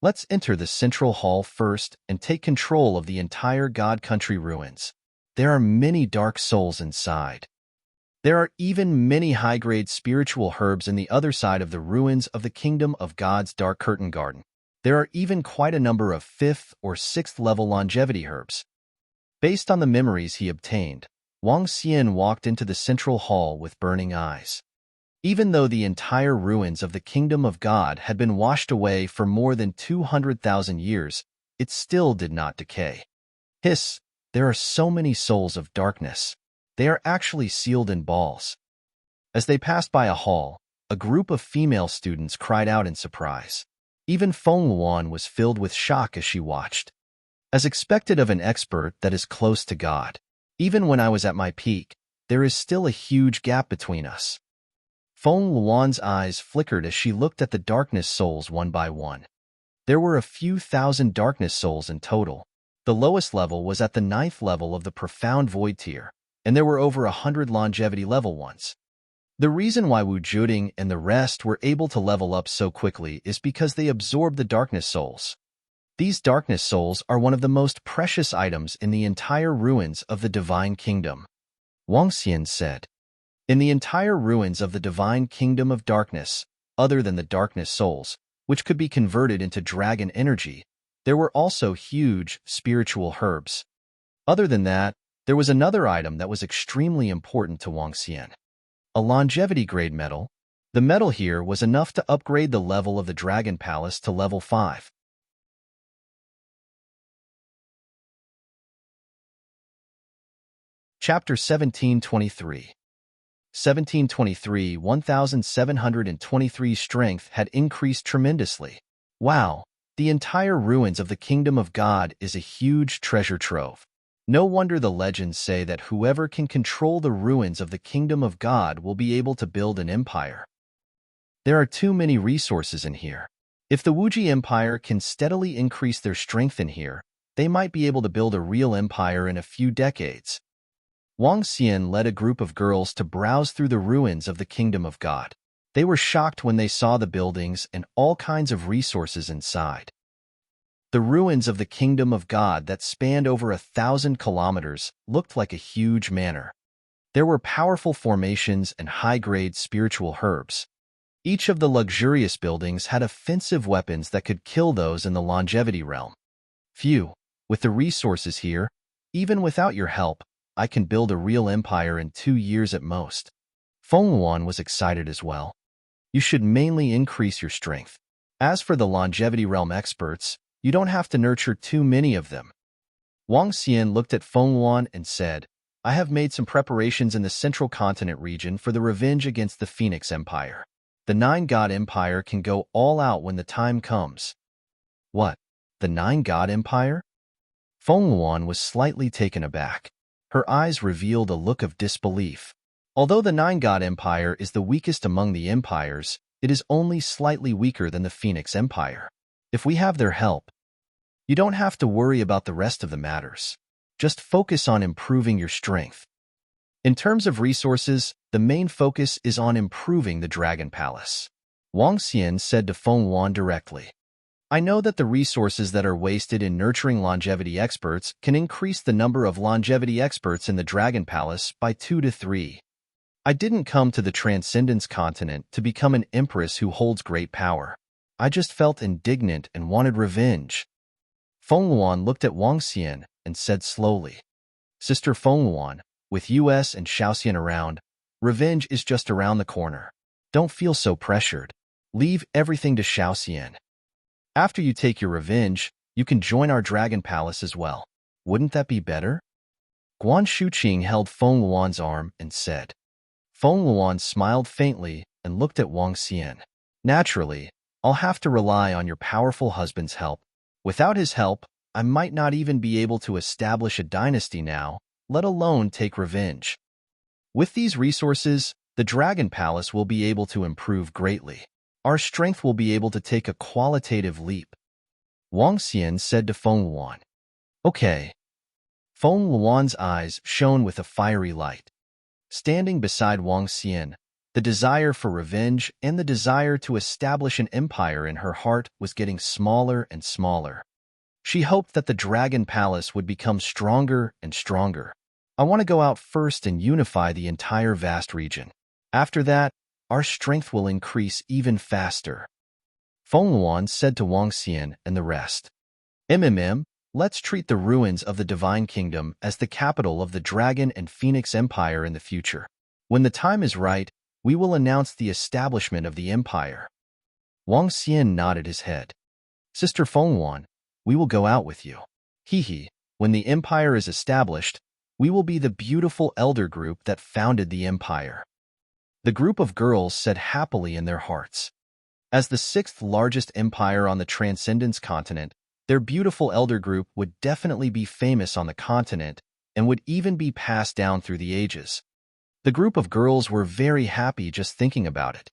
Let's enter the central hall first and take control of the entire God Country ruins. There are many dark souls inside. There are even many high-grade spiritual herbs in the other side of the ruins of the Kingdom of God's Dark Curtain Garden. There are even quite a number of 5th or 6th level longevity herbs. Based on the memories he obtained, Wang Xian walked into the central hall with burning eyes. Even though the entire ruins of the Kingdom of God had been washed away for more than 200,000 years, it still did not decay. Hiss, there are so many souls of darkness. They are actually sealed in balls. As they passed by a hall, a group of female students cried out in surprise. Even Feng Luan was filled with shock as she watched. As expected of an expert that is close to God, even when I was at my peak, there is still a huge gap between us. Feng Luan's eyes flickered as she looked at the darkness souls one by one. There were a few thousand darkness souls in total. The lowest level was at the 9th level of the profound void tier, and there were over 100 longevity level ones. The reason why Wu Juding and the rest were able to level up so quickly is because they absorbed the darkness souls. These darkness souls are one of the most precious items in the entire ruins of the Divine Kingdom. Wang Xian said. In the entire ruins of the Divine Kingdom of Darkness, other than the darkness souls, which could be converted into dragon energy, there were also huge spiritual herbs. Other than that, there was another item that was extremely important to Wang Xian. A longevity-grade metal. The metal here was enough to upgrade the level of the Dragon Palace to level 5. Chapter 1723. 1723 1723 strength had increased tremendously. Wow, the entire ruins of the Kingdom of God is a huge treasure trove. No wonder the legends say that whoever can control the ruins of the Kingdom of God will be able to build an empire. There are too many resources in here. If the Wuji Empire can steadily increase their strength in here, they might be able to build a real empire in a few decades. Wang Xian led a group of girls to browse through the ruins of the Kingdom of God. They were shocked when they saw the buildings and all kinds of resources inside. The ruins of the Kingdom of God that spanned over 1,000 kilometers looked like a huge manor. There were powerful formations and high-grade spiritual herbs. Each of the luxurious buildings had offensive weapons that could kill those in the longevity realm. Phew, with the resources here, even without your help, I can build a real empire in 2 years at most. Feng Yuan was excited as well. You should mainly increase your strength. As for the longevity realm experts, you don't have to nurture too many of them. Wang Xian looked at Feng Yuan and said, I have made some preparations in the central continent region for the revenge against the Phoenix Empire. The Nine-God Empire can go all out when the time comes. What? The Nine-God Empire? Feng Yuan was slightly taken aback. Her eyes revealed a look of disbelief. Although the Nine-God Empire is the weakest among the empires, it is only slightly weaker than the Phoenix Empire. If we have their help, you don't have to worry about the rest of the matters. Just focus on improving your strength. In terms of resources, the main focus is on improving the Dragon Palace. Wang Xian said to Feng Yuan directly. I know that the resources that are wasted in nurturing longevity experts can increase the number of longevity experts in the Dragon Palace by 2 to 3. I didn't come to the Transcendence continent to become an empress who holds great power. I just felt indignant and wanted revenge. Feng Yuan looked at Wang Xian and said slowly, Sister Feng Yuan, with US and Shaoxian around, revenge is just around the corner. Don't feel so pressured. Leave everything to Shaoxian. After you take your revenge, you can join our Dragon Palace as well. Wouldn't that be better? Guan Shuqing held Feng Yuan's arm and said. Feng Yuan smiled faintly and looked at Wang Xian. Naturally, I'll have to rely on your powerful husband's help. Without his help, I might not even be able to establish a dynasty now, let alone take revenge. With these resources, the Dragon Palace will be able to improve greatly. Our strength will be able to take a qualitative leap. Wang Xian said to Feng Yuan. Okay. Feng Yuan's eyes shone with a fiery light. Standing beside Wang Xian, the desire for revenge and the desire to establish an empire in her heart was getting smaller and smaller. She hoped that the Dragon Palace would become stronger and stronger. I want to go out first and unify the entire vast region. After that, our strength will increase even faster. Feng Yuan said to Wang Xian and the rest. Let's treat the ruins of the Divine Kingdom as the capital of the Dragon and Phoenix Empire in the future. When the time is right, we will announce the establishment of the empire. Wang Xian nodded his head. Sister Feng Yuan, we will go out with you. When the empire is established, we will be the beautiful elder group that founded the empire. The group of girls said happily in their hearts. As the 6th largest empire on the Transcendence continent, their beautiful elder group would definitely be famous on the continent and would even be passed down through the ages. The group of girls were very happy just thinking about it.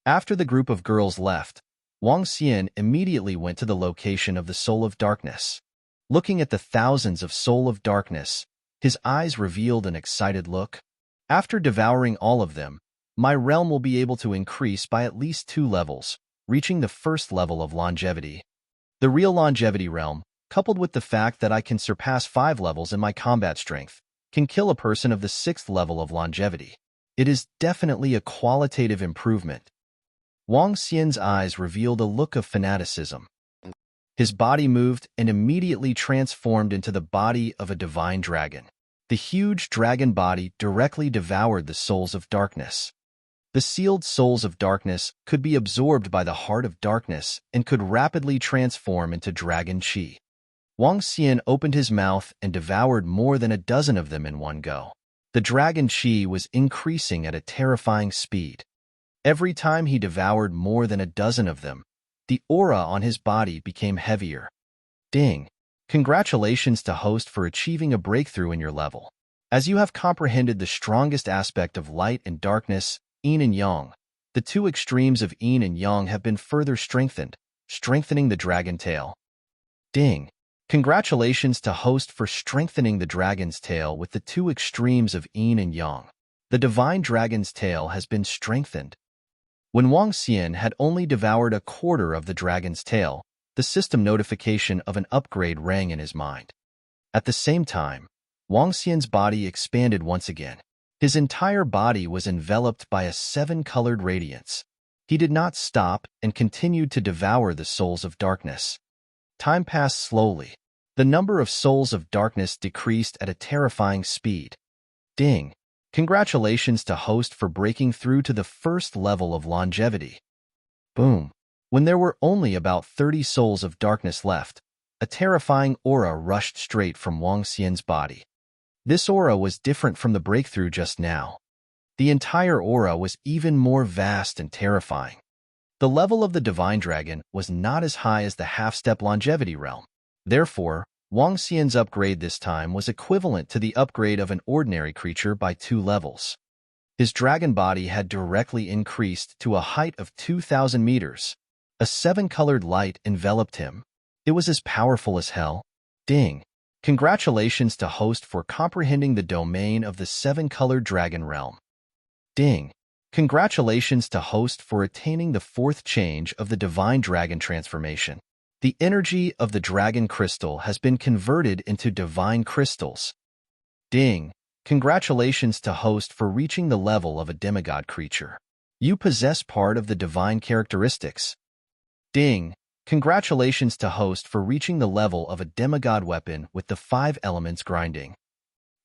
After the group of girls left, Wang Xian immediately went to the location of the Soul of Darkness. Looking at the thousands of Soul of Darkness, his eyes revealed an excited look. After devouring all of them, my realm will be able to increase by at least 2 levels, reaching the 1st level of longevity. The real longevity realm, coupled with the fact that I can surpass 5 levels in my combat strength, can kill a person of the 6th level of longevity. It is definitely a qualitative improvement. Wang Xian's eyes revealed a look of fanaticism. His body moved and immediately transformed into the body of a divine dragon. The huge dragon body directly devoured the souls of darkness. The sealed souls of darkness could be absorbed by the heart of darkness and could rapidly transform into dragon qi. Wang Xian opened his mouth and devoured more than a dozen of them in one go. The dragon qi was increasing at a terrifying speed. Every time he devoured more than a dozen of them, the aura on his body became heavier. Ding! Congratulations to host for achieving a breakthrough in your level. As you have comprehended the strongest aspect of light and darkness, yin and yang, The two extremes of yin and yang have been further strengthened, strengthening the dragon tail. Ding! Congratulations to host for strengthening the dragon's tail with the two extremes of yin and yang. The divine dragon's tail has been strengthened. When Wang Xian had only devoured a quarter of the dragon's tail, the system notification of an upgrade rang in his mind. At the same time, Wang Xian's body expanded once again. His entire body was enveloped by a seven-colored radiance. He did not stop and continued to devour the souls of darkness. Time passed slowly. The number of souls of darkness decreased at a terrifying speed. Ding! Congratulations to host for breaking through to the first level of longevity. Boom! When there were only about 30 souls of darkness left, a terrifying aura rushed straight from Wang Xian's body. This aura was different from the breakthrough just now. The entire aura was even more vast and terrifying. The level of the divine dragon was not as high as the half-step longevity realm. Therefore, Wang Xian's upgrade this time was equivalent to the upgrade of an ordinary creature by 2 levels. His dragon body had directly increased to a height of 2,000 meters. A 7-colored light enveloped him. It was as powerful as hell. Ding! Congratulations to host for comprehending the domain of the 7-colored dragon realm. Ding! Congratulations to host for attaining the 4th change of the divine dragon transformation. The energy of the dragon crystal has been converted into divine crystals. Ding! Congratulations to host for reaching the level of a demigod creature. You possess part of the divine characteristics. Ding! Congratulations to host for reaching the level of a demigod weapon with the 5 elements grinding.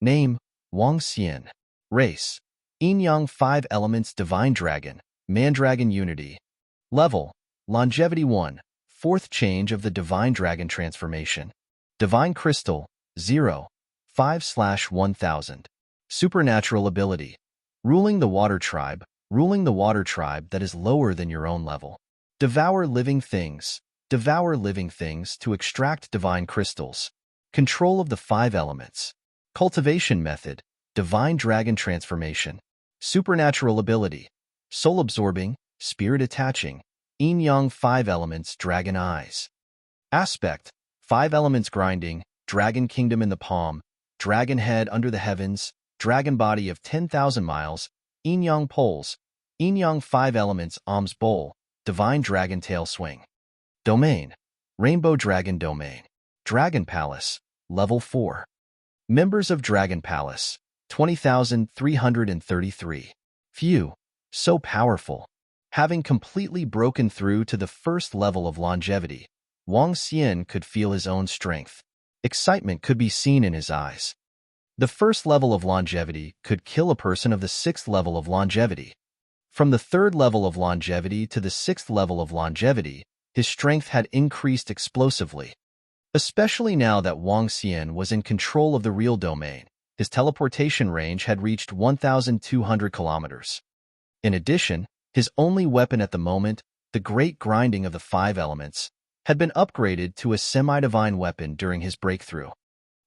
Name: Wang Xian. Race: Yin-Yang 5 elements divine dragon, Mandragon unity. Level: Longevity 1, 4th change of the divine dragon transformation. Divine crystal: 0, 5/1000. Supernatural ability: ruling the water tribe that is lower than your own level. Devour living things to extract divine crystals. Control of the 5 elements. Cultivation method: divine dragon transformation. Supernatural ability: soul absorbing, spirit attaching. Yin-Yang 5 elements dragon eyes. Aspect: 5 elements grinding, dragon kingdom in the palm, dragon head under the heavens, dragon body of 10,000 miles. Yin-Yang poles: Yin-Yang 5 elements alms bowl, divine dragon tail swing. Domain: Rainbow Dragon Domain. Dragon Palace, Level 4. Members of Dragon Palace, 20,333. Phew, so powerful. Having completely broken through to the first level of longevity, Wang Xian could feel his own strength. Excitement could be seen in his eyes. The first level of longevity could kill a person of the 6th level of longevity. From the 3rd level of longevity to the 6th level of longevity, his strength had increased explosively. Especially now that Wang Xian was in control of the real domain, his teleportation range had reached 1,200 kilometers. In addition, his only weapon at the moment, the great grinding of the 5 elements, had been upgraded to a semi-divine weapon during his breakthrough.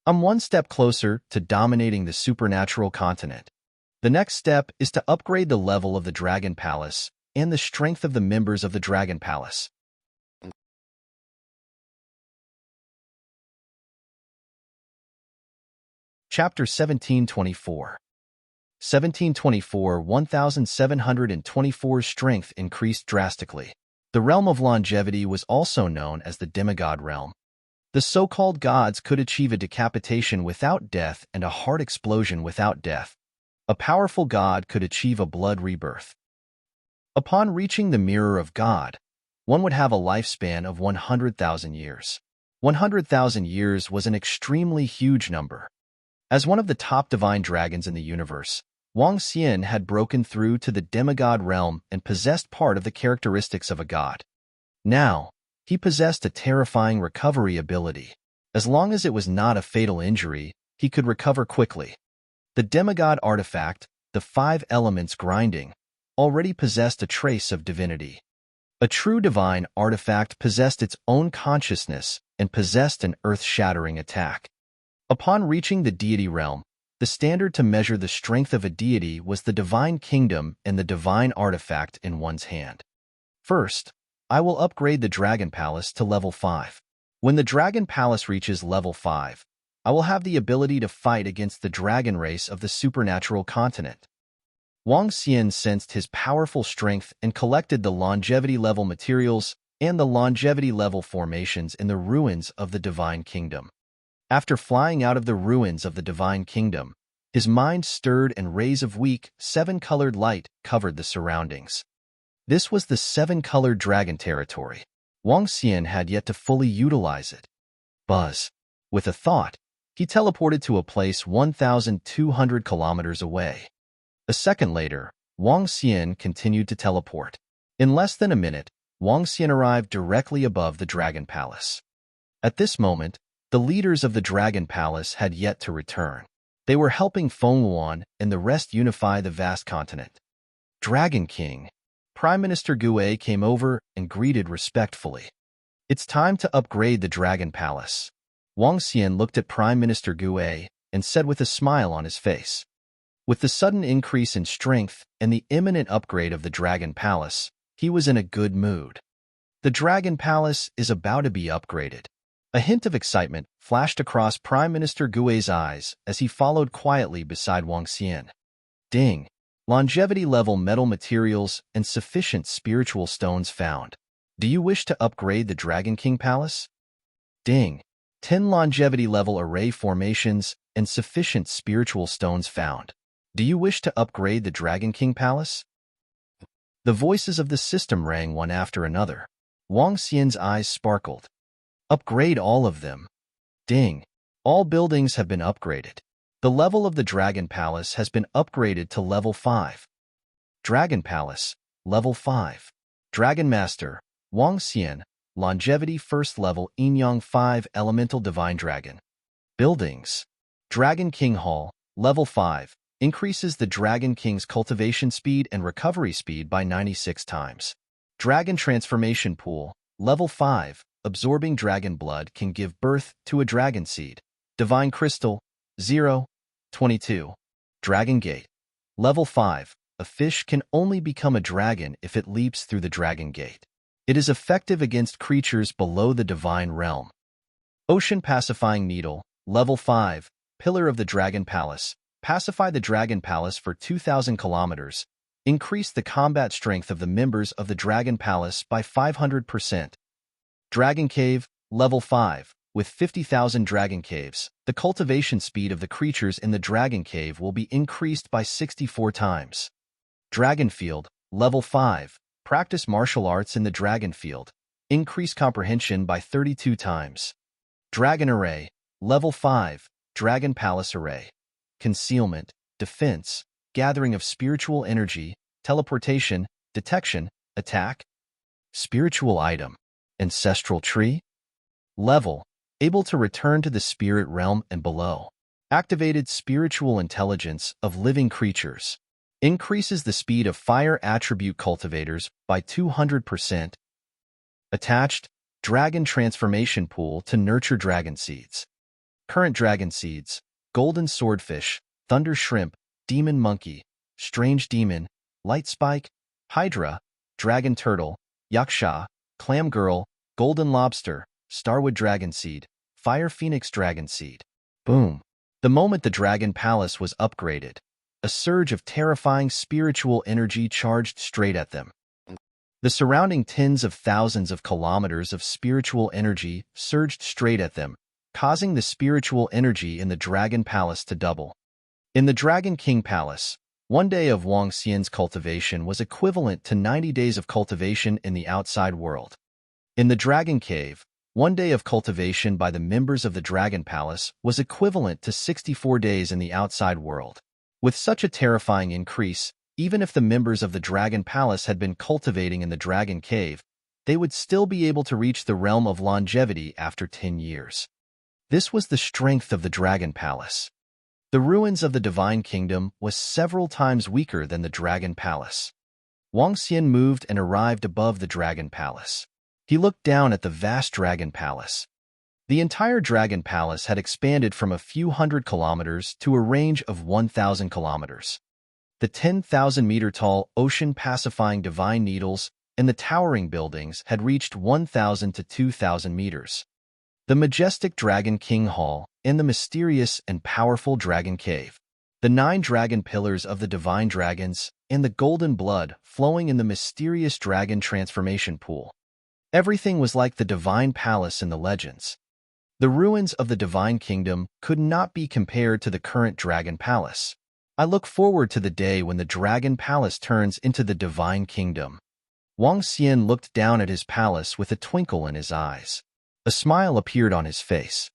I'm one step closer to dominating the supernatural continent. The next step is to upgrade the level of the Dragon Palace and the strength of the members of the Dragon Palace. Chapter 1724. 1724 strength increased drastically. The realm of longevity was also known as the demigod realm. The so-called gods could achieve a decapitation without death and a heart explosion without death. A powerful god could achieve a blood rebirth. Upon reaching the mirror of God, one would have a lifespan of 100,000 years. 100,000 years was an extremely huge number. As one of the top divine dragons in the universe, Wang Xian had broken through to the demigod realm and possessed part of the characteristics of a god. Now, he possessed a terrifying recovery ability. As long as it was not a fatal injury, he could recover quickly. The demigod artifact, the 5 elements grinding, already possessed a trace of divinity. A true divine artifact possessed its own consciousness and possessed an earth-shattering attack. Upon reaching the deity realm, The standard to measure the strength of a deity was the divine kingdom and the divine artifact in one's hand. First, I will upgrade the Dragon Palace to level 5. When the Dragon Palace reaches level 5, I will have the ability to fight against the dragon race of the supernatural continent. Wang Xian sensed his powerful strength and collected the longevity-level materials and the longevity-level formations in the ruins of the Divine Kingdom. After flying out of the ruins of the Divine Kingdom, his mind stirred and rays of weak, seven-colored light covered the surroundings. This was the seven-colored dragon territory. Wang Xian had yet to fully utilize it. Buzz. With a thought, he teleported to a place 1,200 kilometers away. A second later, Wang Xian continued to teleport. In less than a minute, Wang Xian arrived directly above the Dragon Palace. At this moment, the leaders of the Dragon Palace had yet to return. They were helping Feng Yuan and the rest unify the vast continent. Dragon King. Prime Minister Gue came over and greeted respectfully. It's time to upgrade the Dragon Palace. Wang Xian looked at Prime Minister Gue and said with a smile on his face. With the sudden increase in strength and the imminent upgrade of the Dragon Palace, he was in a good mood. The Dragon Palace is about to be upgraded. A hint of excitement flashed across Prime Minister Gue's eyes as he followed quietly beside Wang Xian. Ding! Longevity-level metal materials and sufficient spiritual stones found. Do you wish to upgrade the Dragon King Palace? Ding! 10 longevity-level array formations and sufficient spiritual stones found. Do you wish to upgrade the Dragon King Palace? The voices of the system rang one after another. Wang Xian's eyes sparkled. Upgrade all of them. Ding! All buildings have been upgraded. The level of the Dragon Palace has been upgraded to level 5. Dragon Palace, level 5. Dragon Master, Wang Xian, Longevity First Level Yin-Yang 5 Elemental Divine Dragon. Buildings. Dragon King Hall, level 5, increases the Dragon King's cultivation speed and recovery speed by 96 times. Dragon Transformation Pool, level 5, absorbing dragon blood can give birth to a dragon seed. Divine Crystal, 0, 22. Dragon Gate, level 5, a fish can only become a dragon if it leaps through the Dragon Gate. It is effective against creatures below the Divine Realm. Ocean Pacifying Needle, level 5, Pillar of the Dragon Palace, pacify the Dragon Palace for 2,000 kilometers, increase the combat strength of the members of the Dragon Palace by 500%. Dragon Cave, level 5, with 50,000 Dragon Caves, the cultivation speed of the creatures in the Dragon Cave will be increased by 64 times. Dragon Field, level 5, practice martial arts in the Dragon Field, increase comprehension by 32 times. Dragon Array, level 5, Dragon Palace Array, concealment, defense, gathering of spiritual energy, teleportation, detection, attack. Spiritual item, ancestral tree. Level, able to return to the spirit realm and below. Activated spiritual intelligence of living creatures. Increases the speed of fire attribute cultivators by 200%. Attached, Dragon Transformation Pool to nurture dragon seeds. Current dragon seeds, Golden Swordfish, Thunder Shrimp, Demon Monkey, Strange Demon, Light Spike, Hydra, Dragon Turtle, Yaksha, Clam Girl, Golden Lobster, Starwood Dragon Seed, Fire Phoenix Dragon Seed. Boom! The moment the Dragon Palace was upgraded, a surge of terrifying spiritual energy charged straight at them. The surrounding tens of thousands of kilometers of spiritual energy surged straight at them, causing the spiritual energy in the Dragon Palace to double. In the Dragon King Palace, 1 day of Wang Xian's cultivation was equivalent to 90 days of cultivation in the outside world. In the Dragon Cave, 1 day of cultivation by the members of the Dragon Palace was equivalent to 64 days in the outside world. With such a terrifying increase, even if the members of the Dragon Palace had been cultivating in the Dragon Cave, they would still be able to reach the realm of longevity after 10 years. This was the strength of the Dragon Palace. The ruins of the Divine Kingdom was several times weaker than the Dragon Palace. Wang Xian moved and arrived above the Dragon Palace. He looked down at the vast Dragon Palace. The entire Dragon Palace had expanded from a few hundred kilometers to a range of 1,000 kilometers. The 10,000-meter-tall ocean-pacifying divine needles and the towering buildings had reached 1,000 to 2,000 meters. The majestic Dragon King Hall and the mysterious and powerful Dragon Cave. The 9 dragon pillars of the divine dragons and the golden blood flowing in the mysterious dragon transformation pool. Everything was like the divine palace in the legends. The ruins of the divine kingdom could not be compared to the current dragon palace. I look forward to the day when the dragon palace turns into the divine kingdom. Wang Xian looked down at his palace with a twinkle in his eyes. A smile appeared on his face.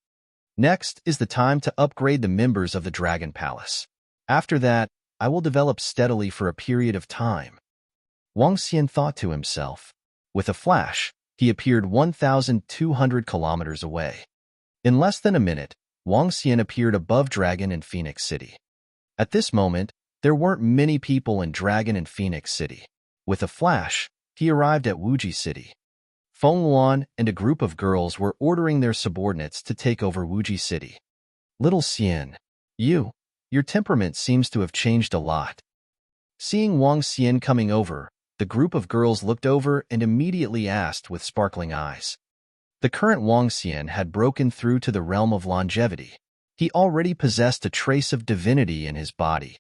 Next is the time to upgrade the members of the dragon palace. After that, I will develop steadily for a period of time. Wang Xian thought to himself. With a flash, he appeared 1,200 kilometers away. In less than a minute, Wang Xian appeared above Dragon and Phoenix City. At this moment, there weren't many people in Dragon and Phoenix City. With a flash, he arrived at Wuji City. Feng Luan and a group of girls were ordering their subordinates to take over Wuji City. Little Xian, your temperament seems to have changed a lot. Seeing Wang Xian coming over, the group of girls looked over and immediately asked with sparkling eyes. The current Wang Xian had broken through to the realm of longevity. He already possessed a trace of divinity in his body.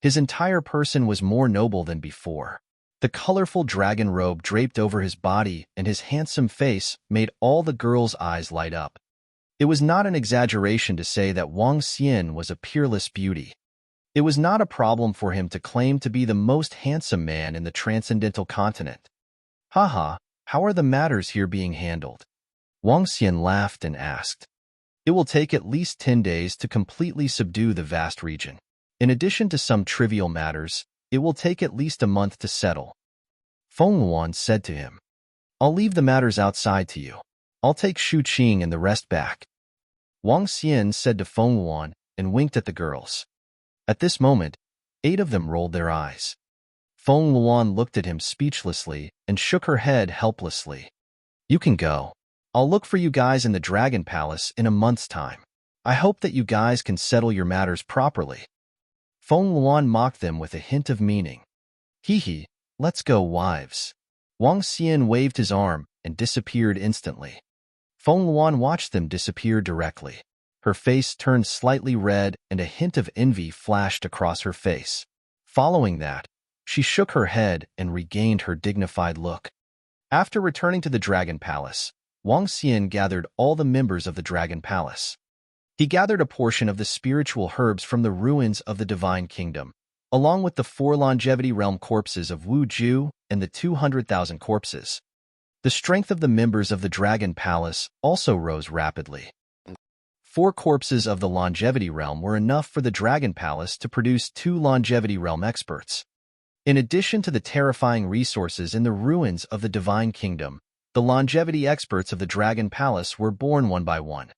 His entire person was more noble than before. The colorful dragon robe draped over his body and his handsome face made all the girls' eyes light up. It was not an exaggeration to say that Wang Xian was a peerless beauty. It was not a problem for him to claim to be the most handsome man in the transcendental continent. Haha, how are the matters here being handled? Wang Xian laughed and asked. It will take at least 10 days to completely subdue the vast region. In addition to some trivial matters, it will take at least a month to settle. Feng Luan said to him. I'll leave the matters outside to you. I'll take Shu Qing and the rest back. Wang Xian said to Feng Luan and winked at the girls. At this moment, 8 of them rolled their eyes. Feng Luan looked at him speechlessly and shook her head helplessly. You can go. I'll look for you guys in the Dragon Palace in a month's time. I hope that you guys can settle your matters properly. Feng Luan mocked them with a hint of meaning. Hee, let's go, wives. Wang Xian waved his arm and disappeared instantly. Feng Luan watched them disappear directly. Her face turned slightly red and a hint of envy flashed across her face. Following that, she shook her head and regained her dignified look. After returning to the Dragon Palace, Wang Xian gathered all the members of the Dragon Palace. He gathered a portion of the spiritual herbs from the ruins of the Divine Kingdom, along with the 4 longevity realm corpses of Wu Ju and the 200,000 corpses. The strength of the members of the Dragon Palace also rose rapidly. 4 corpses of the longevity realm were enough for the Dragon Palace to produce 2 longevity realm experts. In addition to the terrifying resources in the ruins of the Divine Kingdom, the longevity experts of the Dragon Palace were born one by one.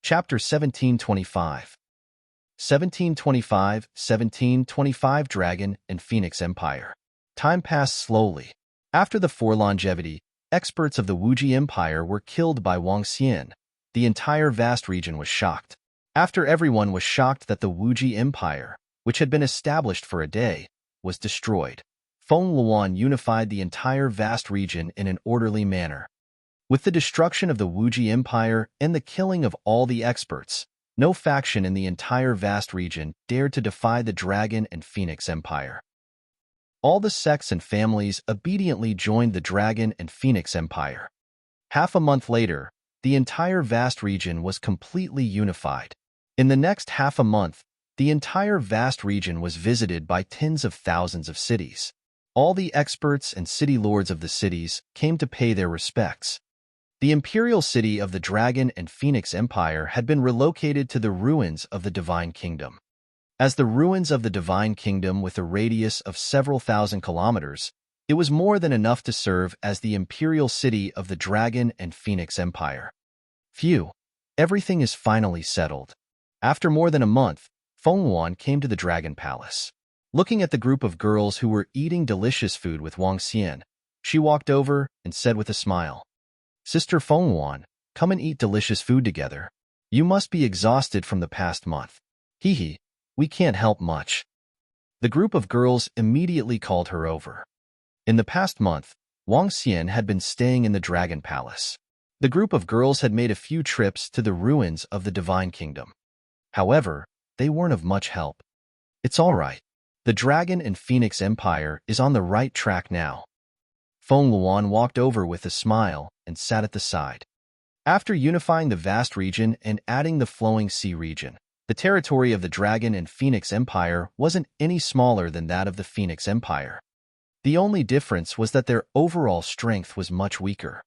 Chapter 1725 1725 Dragon and Phoenix Empire. Time passed slowly. After the 4 longevity, experts of the Wuji Empire were killed by Wang Xian. The entire vast region was shocked. After everyone was shocked that the Wuji Empire, which had been established for a day, was destroyed, Feng Luan unified the entire vast region in an orderly manner. With the destruction of the Wuji Empire and the killing of all the experts, no faction in the entire vast region dared to defy the Dragon and Phoenix Empire. All the sects and families obediently joined the Dragon and Phoenix Empire. Half a month later, the entire vast region was completely unified. In the next half a month, the entire vast region was visited by tens of thousands of cities. All the experts and city lords of the cities came to pay their respects. The imperial city of the Dragon and Phoenix Empire had been relocated to the ruins of the Divine Kingdom. As the ruins of the Divine Kingdom with a radius of several thousand kilometers, it was more than enough to serve as the imperial city of the Dragon and Phoenix Empire. Phew, everything is finally settled. After more than a month, Feng Luan came to the Dragon Palace. Looking at the group of girls who were eating delicious food with Wang Xian, She walked over and said with a smile, "Sister Fengwan, come and eat delicious food together. You must be exhausted from the past month. Hee hee, we can't help much." The group of girls immediately called her over. In the past month, Wang Xian had been staying in the Dragon Palace. The group of girls had made a few trips to the ruins of the Divine Kingdom. However, they weren't of much help. It's all right. The Dragon and Phoenix Empire is on the right track now. Feng Luan walked over with a smile and sat at the side. After unifying the vast region and adding the flowing sea region, the territory of the Dragon and Phoenix Empire wasn't any smaller than that of the Phoenix Empire. The only difference was that their overall strength was much weaker.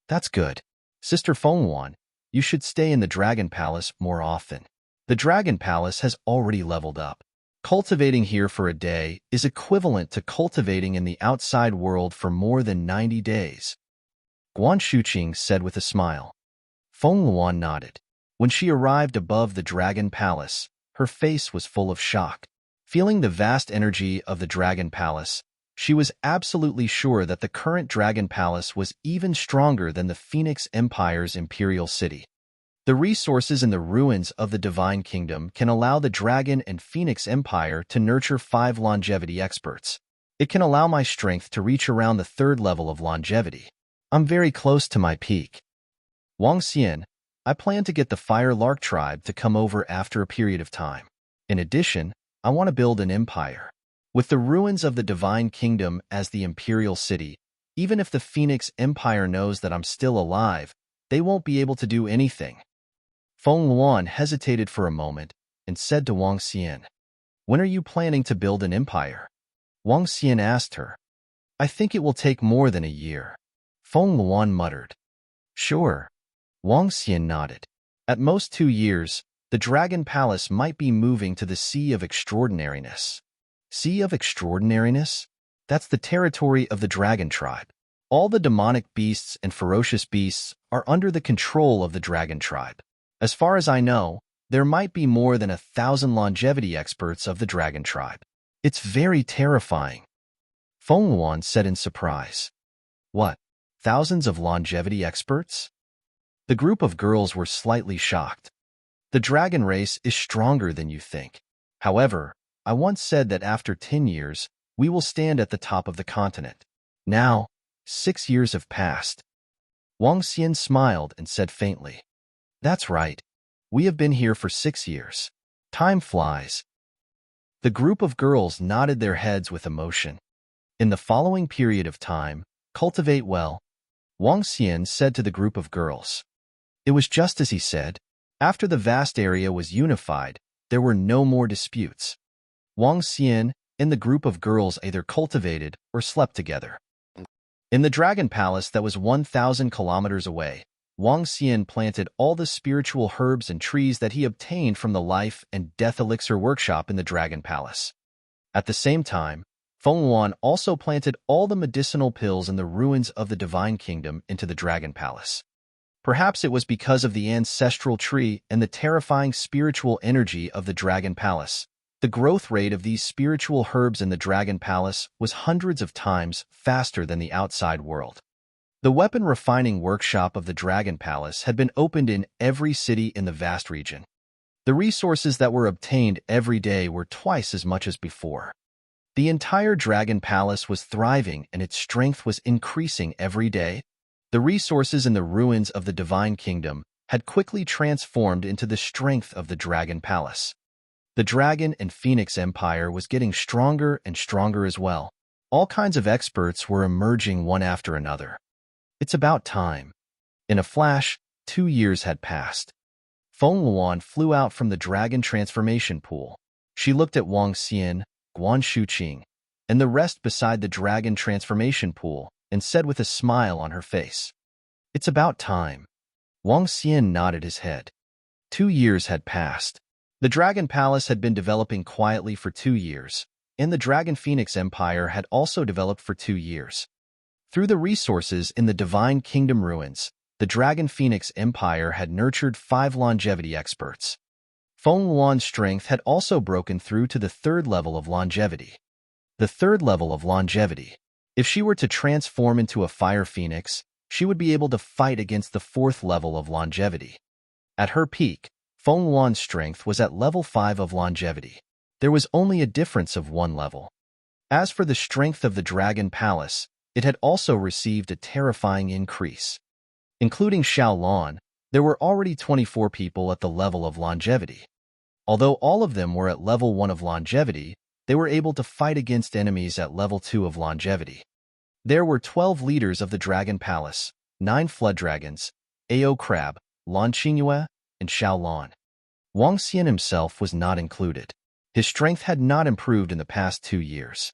That's good. Sister Fengwan, you should stay in the Dragon Palace more often. The Dragon Palace has already leveled up. Cultivating here for a day is equivalent to cultivating in the outside world for more than 90 days. Guan Shuqing said with a smile. Feng Luan nodded. When she arrived above the Dragon Palace, her face was full of shock. Feeling the vast energy of the Dragon Palace, she was absolutely sure that the current Dragon Palace was even stronger than the Phoenix Empire's imperial city. The resources in the ruins of the Divine Kingdom can allow the Dragon and Phoenix Empire to nurture 5 longevity experts. It can allow my strength to reach around the 3rd level of longevity. I'm very close to my peak. Wang Xian, I plan to get the Fire Lark tribe to come over after a period of time. In addition, I want to build an empire. With the ruins of the Divine Kingdom as the imperial city, even if the Phoenix Empire knows that I'm still alive, they won't be able to do anything. Feng Luan hesitated for a moment and said to Wang Xian, "When are you planning to build an empire?" Wang Xian asked her. "I think it will take more than a year." Feng Luan muttered. "Sure." Wang Xian nodded. "At most 2 years, the Dragon Palace might be moving to the Sea of Extraordinariness." Sea of Extraordinariness? That's the territory of the Dragon Tribe. All the demonic beasts and ferocious beasts are under the control of the Dragon Tribe. As far as I know, there might be more than 1,000 longevity experts of the Dragon Tribe. It's very terrifying. Feng Luan said in surprise. What? Thousands of longevity experts? The group of girls were slightly shocked. The dragon race is stronger than you think. However, I once said that after 10 years, we will stand at the top of the continent. Now, 6 years have passed. Wang Xian smiled and said faintly, "That's right. We have been here for 6 years. Time flies." The group of girls nodded their heads with emotion. In the following period of time, cultivate well, Wang Xian said to the group of girls. It was just as he said. After the vast area was unified, there were no more disputes. Wang Xian and the group of girls either cultivated or slept together. In the Dragon Palace that was 1,000 kilometers away, Wang Xian planted all the spiritual herbs and trees that he obtained from the Life and Death Elixir workshop in the Dragon Palace. At the same time, Feng Luan also planted all the medicinal pills in the ruins of the Divine Kingdom into the Dragon Palace. Perhaps it was because of the ancestral tree and the terrifying spiritual energy of the Dragon Palace. The growth rate of these spiritual herbs in the Dragon Palace was hundreds of times faster than the outside world. The weapon refining workshop of the Dragon Palace had been opened in every city in the vast region. The resources that were obtained every day were twice as much as before. The entire Dragon Palace was thriving and its strength was increasing every day. The resources in the ruins of the Divine Kingdom had quickly transformed into the strength of the Dragon Palace. The Dragon and Phoenix Empire was getting stronger and stronger as well. All kinds of experts were emerging one after another. It's about time. In a flash, 2 years had passed. Feng Luan flew out from the Dragon Transformation Pool. She looked at Wang Xian, Guan Shuqing, and the rest beside the Dragon Transformation Pool and said with a smile on her face, "It's about time." Wang Xian nodded his head. 2 years had passed. The Dragon Palace had been developing quietly for 2 years, and the Dragon Phoenix Empire had also developed for 2 years. Through the resources in the Divine Kingdom ruins, the Dragon Phoenix Empire had nurtured 5 longevity experts. Feng Luan's strength had also broken through to the 3rd level of longevity. The 3rd level of longevity. If she were to transform into a fire phoenix, she would be able to fight against the 4th level of longevity. At her peak, Feng Wuan's strength was at level 5 of longevity. There was only a difference of 1 level. As for the strength of the Dragon Palace, it had also received a terrifying increase. Including Xiao Lan, there were already 24 people at the level of longevity. Although all of them were at level 1 of longevity, they were able to fight against enemies at level 2 of longevity. There were 12 leaders of the Dragon Palace, 9 flood dragons, Ao Crab, Lan Qingyue, and Xiao Lan. Wang Xian himself was not included. His strength had not improved in the past 2 years.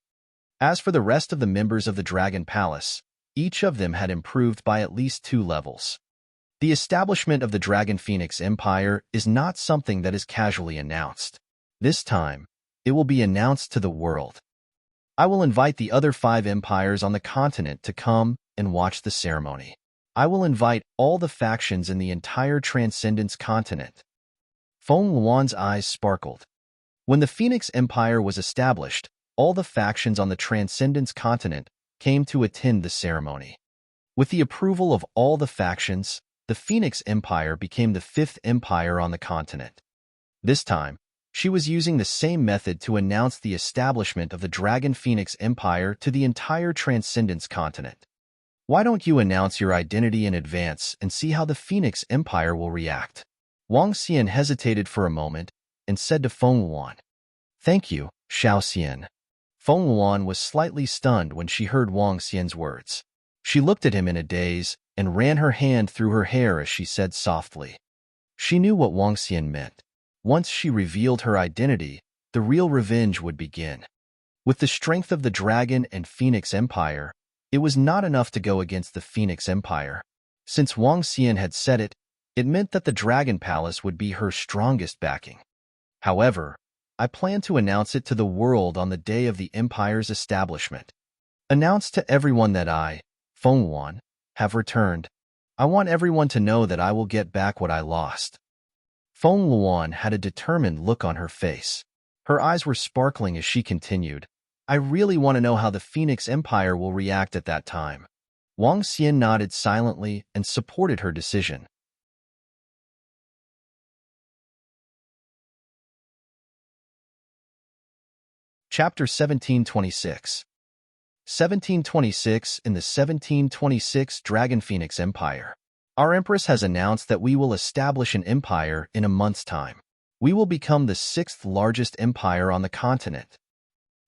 As for the rest of the members of the Dragon Palace, each of them had improved by at least 2 levels. The establishment of the Dragon Phoenix Empire is not something that is casually announced. This time, it will be announced to the world. I will invite the other 5 empires on the continent to come and watch the ceremony. I will invite all the factions in the entire Transcendence continent. Feng Wuan's eyes sparkled. When the Phoenix Empire was established, all the factions on the Transcendence continent came to attend the ceremony. With the approval of all the factions, the Phoenix Empire became the 5th empire on the continent. This time, she was using the same method to announce the establishment of the Dragon Phoenix Empire to the entire Transcendence continent. Why don't you announce your identity in advance and see how the Phoenix Empire will react? Wang Xian hesitated for a moment and said to Feng Wuan, "Thank you, Xiao Xian." Feng Wuan was slightly stunned when she heard Wang Xian's words. She looked at him in a daze and ran her hand through her hair as she said softly. She knew what Wang Xian meant. Once she revealed her identity, the real revenge would begin. With the strength of the Dragon and Phoenix Empire, it was not enough to go against the Phoenix Empire. Since Wang Xian had said it, it meant that the Dragon Palace would be her strongest backing. However, I plan to announce it to the world on the day of the Empire's establishment. Announce to everyone that I, Feng Wuan, have returned. I want everyone to know that I will get back what I lost. Feng Wuan had a determined look on her face. Her eyes were sparkling as she continued, I really want to know how the Phoenix Empire will react at that time. Wang Xian nodded silently and supported her decision. Chapter 1726 1726 in the 1726 Dragon Phoenix Empire. Our Empress has announced that we will establish an empire in a month's time. We will become the 6th largest empire on the continent.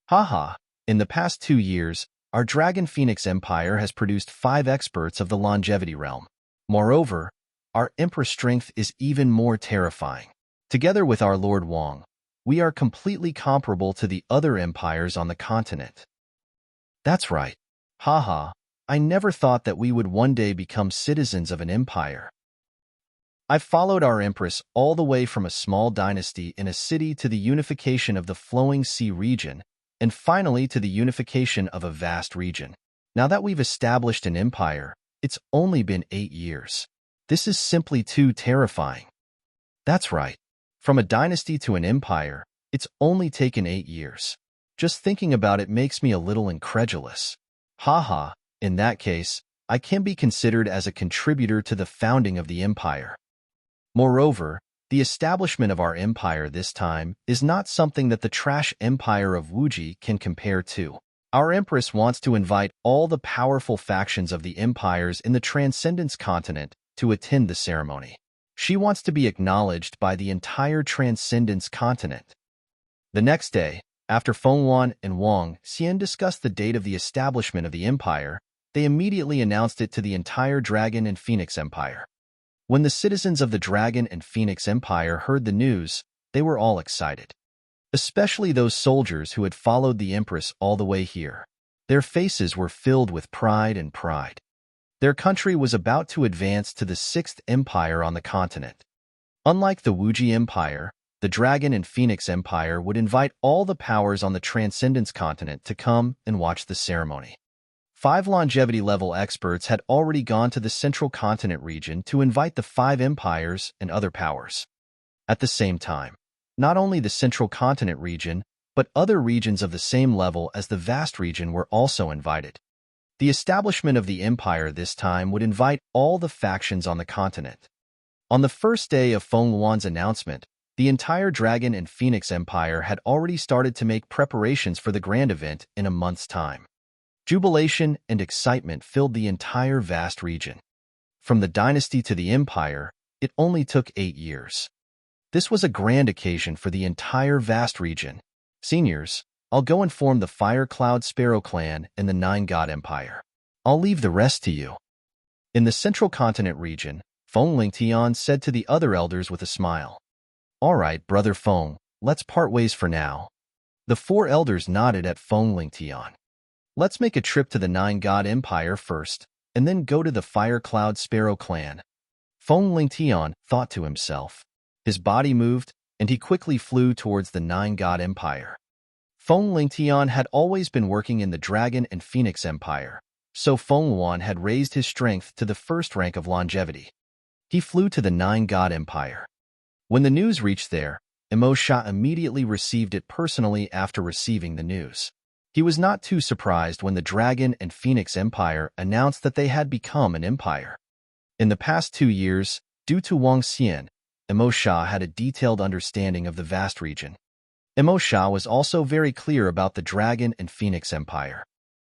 Haha, in the past 2 years, our Dragon Phoenix Empire has produced 5 experts of the longevity realm. Moreover, our Empress' strength is even more terrifying. Together with our Lord Wang, we are completely comparable to the other empires on the continent. That's right. Haha, I never thought that we would one day become citizens of an empire. I've followed our Empress all the way from a small dynasty in a city to the unification of the flowing sea region, and finally to the unification of a vast region. Now that we've established an empire, it's only been 8 years. This is simply too terrifying. That's right. From a dynasty to an empire, it's only taken 8 years. Just thinking about it makes me a little incredulous. Haha, in that case, I can be considered as a contributor to the founding of the empire. Moreover, the establishment of our empire this time is not something that the trash empire of Wuji can compare to. Our Empress wants to invite all the powerful factions of the empires in the Transcendence continent to attend the ceremony. She wants to be acknowledged by the entire Transcendence continent. The next day, after Feng Wuan and Wang Xian discussed the date of the establishment of the empire, they immediately announced it to the entire Dragon and Phoenix Empire. When the citizens of the Dragon and Phoenix Empire heard the news, they were all excited. Especially those soldiers who had followed the Empress all the way here. Their faces were filled with pride and pride. Their country was about to advance to the 6th empire on the continent. Unlike the Wuji Empire, the Dragon and Phoenix Empire would invite all the powers on the Transcendence continent to come and watch the ceremony. 5 longevity-level experts had already gone to the Central Continent region to invite the 5 empires and other powers. At the same time, not only the Central Continent region, but other regions of the same level as the vast region were also invited. The establishment of the empire this time would invite all the factions on the continent. On the first day of Feng Yuan's announcement, the entire Dragon and Phoenix Empire had already started to make preparations for the grand event in a month's time. Jubilation and excitement filled the entire vast region. From the dynasty to the empire, it only took 8 years. This was a grand occasion for the entire vast region. Seniors, I'll go and form the Fire Cloud Sparrow clan in the Nine God Empire. I'll leave the rest to you. In the central continent region, Feng Lingtian said to the other elders with a smile. All right, Brother Feng, let's part ways for now. The 4 elders nodded at Feng Lingtian. Let's make a trip to the Nine God Empire first, and then go to the Fire Cloud Sparrow clan. Feng Lingtian thought to himself. His body moved, and he quickly flew towards the Nine God Empire. Feng Lingtian had always been working in the Dragon and Phoenix Empire, so Feng Yuan had raised his strength to the first rank of longevity. He flew to the Nine God Empire. When the news reached there, Emo Sha immediately received it personally after receiving the news. He was not too surprised when the Dragon and Phoenix Empire announced that they had become an empire. In the past 2 years, due to Wang Xian, Emo Sha had a detailed understanding of the vast region. Emo Sha was also very clear about the Dragon and Phoenix Empire.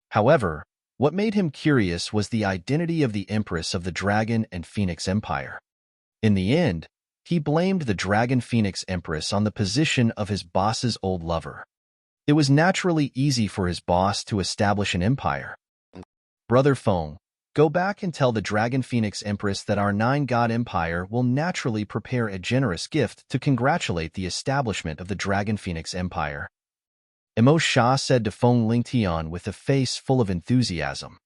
However, what made him curious was the identity of the Empress of the Dragon and Phoenix Empire. In the end, he blamed the Dragon Phoenix Empress on the position of his boss's old lover. It was naturally easy for his boss to establish an empire. Brother Feng, go back and tell the Dragon Phoenix Empress that our Nine God Empire will naturally prepare a generous gift to congratulate the establishment of the Dragon Phoenix Empire. Emo Sha said to Feng Lingtian with a face full of enthusiasm.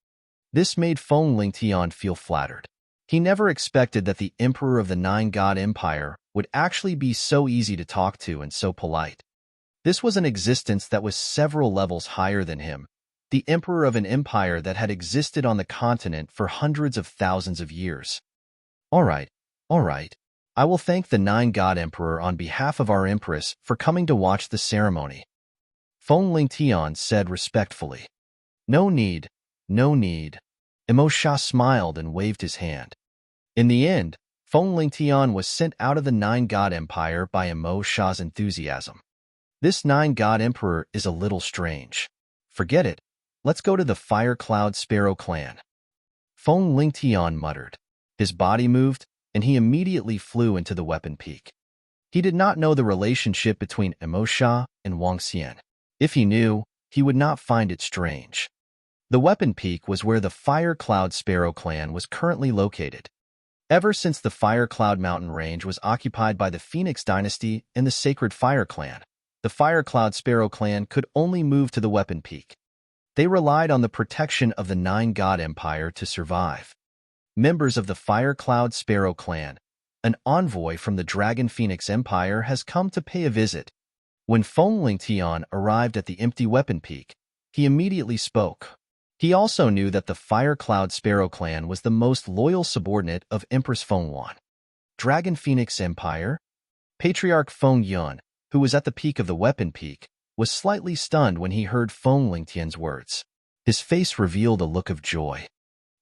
This made Feng Lingtian feel flattered. He never expected that the Emperor of the Nine God Empire would actually be so easy to talk to and so polite. This was an existence that was several levels higher than him, the emperor of an empire that had existed on the continent for hundreds of thousands of years. All right. I will thank the Nine God Emperor on behalf of our Empress for coming to watch the ceremony. Feng Lingtian said respectfully. No need. Emo Sha smiled and waved his hand. In the end, Feng Lingtian was sent out of the Nine God Empire by Emo Sha's enthusiasm. This Nine God Emperor is a little strange. Forget it. Let's go to the Fire Cloud Sparrow clan. Feng Lingtian muttered. His body moved, and he immediately flew into the weapon peak. He did not know the relationship between Emo Sha and Wang Xian. If he knew, he would not find it strange. The weapon peak was where the Fire Cloud Sparrow clan was currently located. Ever since the Fire Cloud mountain range was occupied by the Phoenix dynasty and the Sacred Fire clan, the Fire Cloud Sparrow clan could only move to the weapon peak. They relied on the protection of the Nine God Empire to survive. Members of the Fire Cloud Sparrow clan, an envoy from the Dragon Phoenix Empire, has come to pay a visit. When Feng Lingtian arrived at the empty weapon peak, he immediately spoke. He also knew that the Fire Cloud Sparrow clan was the most loyal subordinate of Empress Feng Yuan. Dragon Phoenix Empire? Patriarch Feng Yun, who was at the peak of the weapon peak, was slightly stunned when he heard Feng Lingtian's words. His face revealed a look of joy.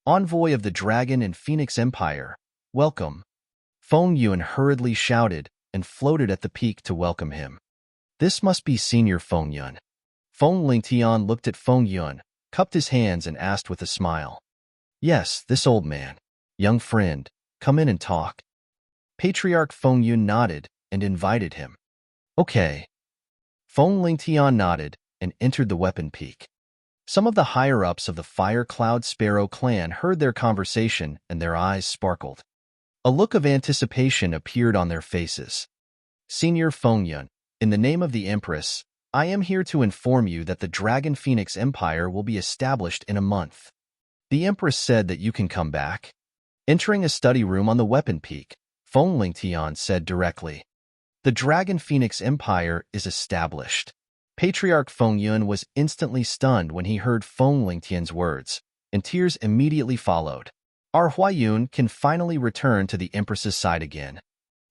Envoy of the Dragon and Phoenix Empire, welcome. Feng Yun hurriedly shouted and floated at the peak to welcome him. This must be Senior Feng Yun. Feng Lingtian looked at Feng Yun, cupped his hands and asked with a smile. Yes, this old man. Young friend, come in and talk. Patriarch Feng Yun nodded and invited him. Okay. Feng Lingtian nodded and entered the weapon peak. Some of the higher-ups of the Fire Cloud Sparrow clan heard their conversation and their eyes sparkled. A look of anticipation appeared on their faces. Senior Feng Yun, in the name of the Empress, I am here to inform you that the Dragon Phoenix Empire will be established in a month. The Empress said that you can come back. Entering a study room on the weapon peak, Feng Lingtian said directly. The Dragon Phoenix Empire is established. Patriarch Feng Yun was instantly stunned when he heard Feng Lingtian's words, and tears immediately followed. Our Huayun can finally return to the Empress's side again.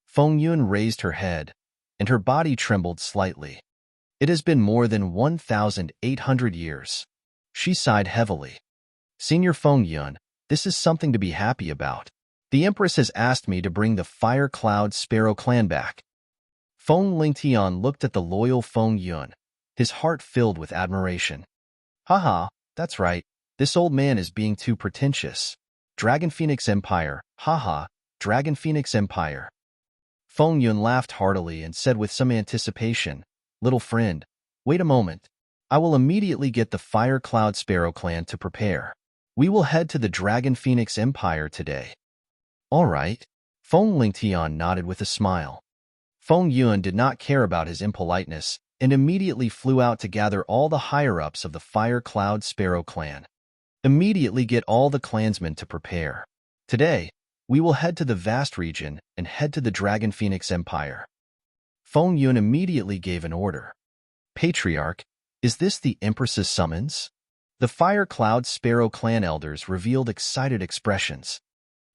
Feng Yun raised her head, and her body trembled slightly. It has been more than 1,800 years. She sighed heavily. Senior Feng Yun, this is something to be happy about. The Empress has asked me to bring the Fire Cloud Sparrow clan back. Feng Lingtian looked at the loyal Feng Yun, his heart filled with admiration. Haha, that's right. This old man is being too pretentious. Dragon Phoenix Empire, haha, Dragon Phoenix Empire. Feng Yun laughed heartily and said with some anticipation, Little friend, wait a moment. I will immediately get the Fire Cloud Sparrow clan to prepare. We will head to the Dragon Phoenix Empire today. All right. Feng Lingtian nodded with a smile. Feng Yun did not care about his impoliteness and immediately flew out to gather all the higher-ups of the Fire Cloud Sparrow clan. Immediately get all the clansmen to prepare. Today, we will head to the vast region and head to the Dragon Phoenix Empire. Feng Yun immediately gave an order. Patriarch, is this the Empress's summons? The Fire Cloud Sparrow clan elders revealed excited expressions.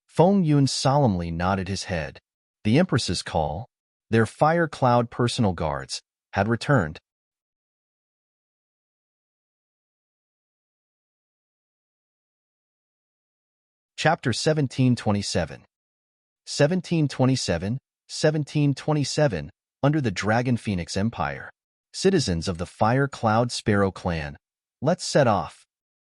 Feng Yun solemnly nodded his head. The Empress's call, their Fire Cloud personal guards, had returned. Chapter 1727 1727 Under the Dragon Phoenix Empire. Citizens of the Fire Cloud Sparrow clan, let's set off.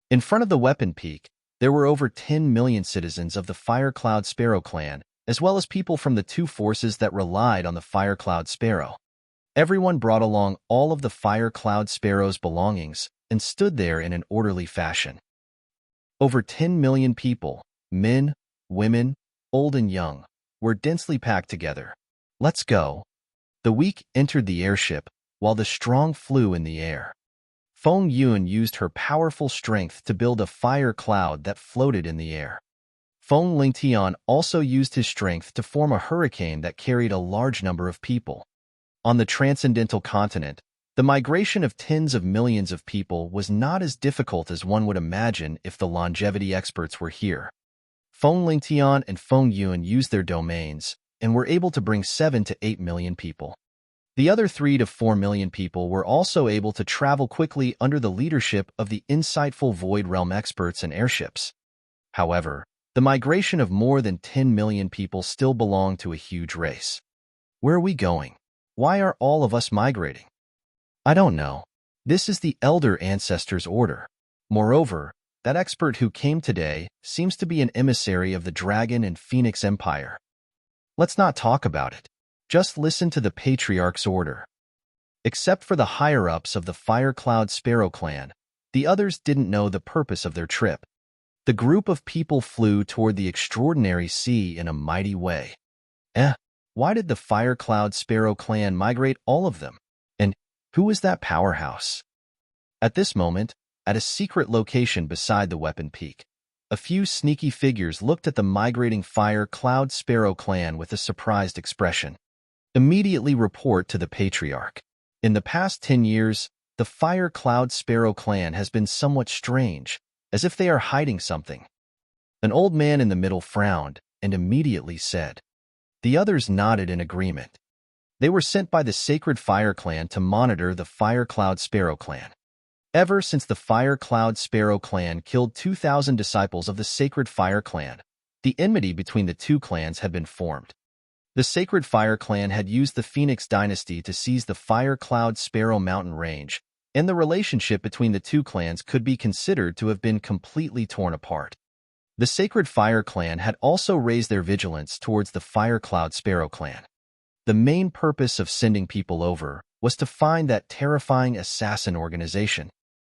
In front of the weapon peak, there were over 10 million citizens of the Fire Cloud Sparrow clan, as well as people from the two forces that relied on the Fire Cloud Sparrow. Everyone brought along all of the Fire Cloud Sparrow's belongings and stood there in an orderly fashion. Over 10 million people, men, women, old and young, were densely packed together. Let's go. The weak entered the airship, while the strong flew in the air. Feng Yun used her powerful strength to build a fire cloud that floated in the air. Feng Lingtian also used his strength to form a hurricane that carried a large number of people. On the transcendental continent, the migration of tens of millions of people was not as difficult as one would imagine if the longevity experts were here. Feng Lingtian and Feng Yun used their domains and were able to bring 7 to 8 million people. The other 3 to 4 million people were also able to travel quickly under the leadership of the insightful Void Realm experts and airships. However, the migration of more than 10 million people still belonged to a huge race. Where are we going? Why are all of us migrating? I don't know. This is the Elder Ancestor's order. Moreover, that expert who came today seems to be an emissary of the Dragon and Phoenix Empire. Let's not talk about it. Just listen to the Patriarch's order. Except for the higher-ups of the Fire Cloud Sparrow clan, the others didn't know the purpose of their trip. The group of people flew toward the extraordinary sea in a mighty way. Why did the Fire Cloud Sparrow clan migrate all of them? And who is that powerhouse? At this moment, at a secret location beside the weapon peak, a few sneaky figures looked at the migrating Fire Cloud Sparrow clan with a surprised expression. Immediately report to the Patriarch. In the past 10 years, the Fire Cloud Sparrow clan has been somewhat strange, as if they are hiding something. An old man in the middle frowned and immediately said. The others nodded in agreement. They were sent by the Sacred Fire Clan to monitor the Fire Cloud Sparrow clan. Ever since the Fire Cloud Sparrow clan killed 2,000 disciples of the Sacred Fire Clan, the enmity between the two clans had been formed. The Sacred Fire Clan had used the Phoenix dynasty to seize the Fire Cloud Sparrow mountain range, and the relationship between the two clans could be considered to have been completely torn apart. The Sacred Fire Clan had also raised their vigilance towards the Fire Cloud Sparrow clan. The main purpose of sending people over was to find that terrifying assassin organization.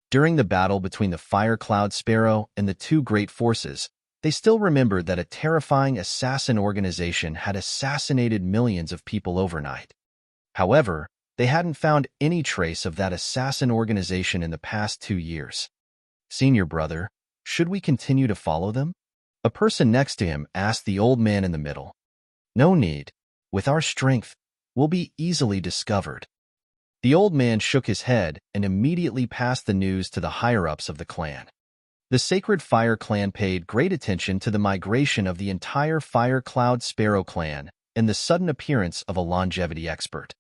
During the battle between the Fire Cloud Sparrow and the two great forces, they still remembered that a terrifying assassin organization had assassinated millions of people overnight. However, they hadn't found any trace of that assassin organization in the past 2 years. Senior brother, should we continue to follow them? A person next to him asked the old man in the middle. No need. With our strength, we'll be easily discovered. The old man shook his head and immediately passed the news to the higher-ups of the clan. The Sacred Fire Clan paid great attention to the migration of the entire Fire Cloud Sparrow clan and the sudden appearance of a longevity expert.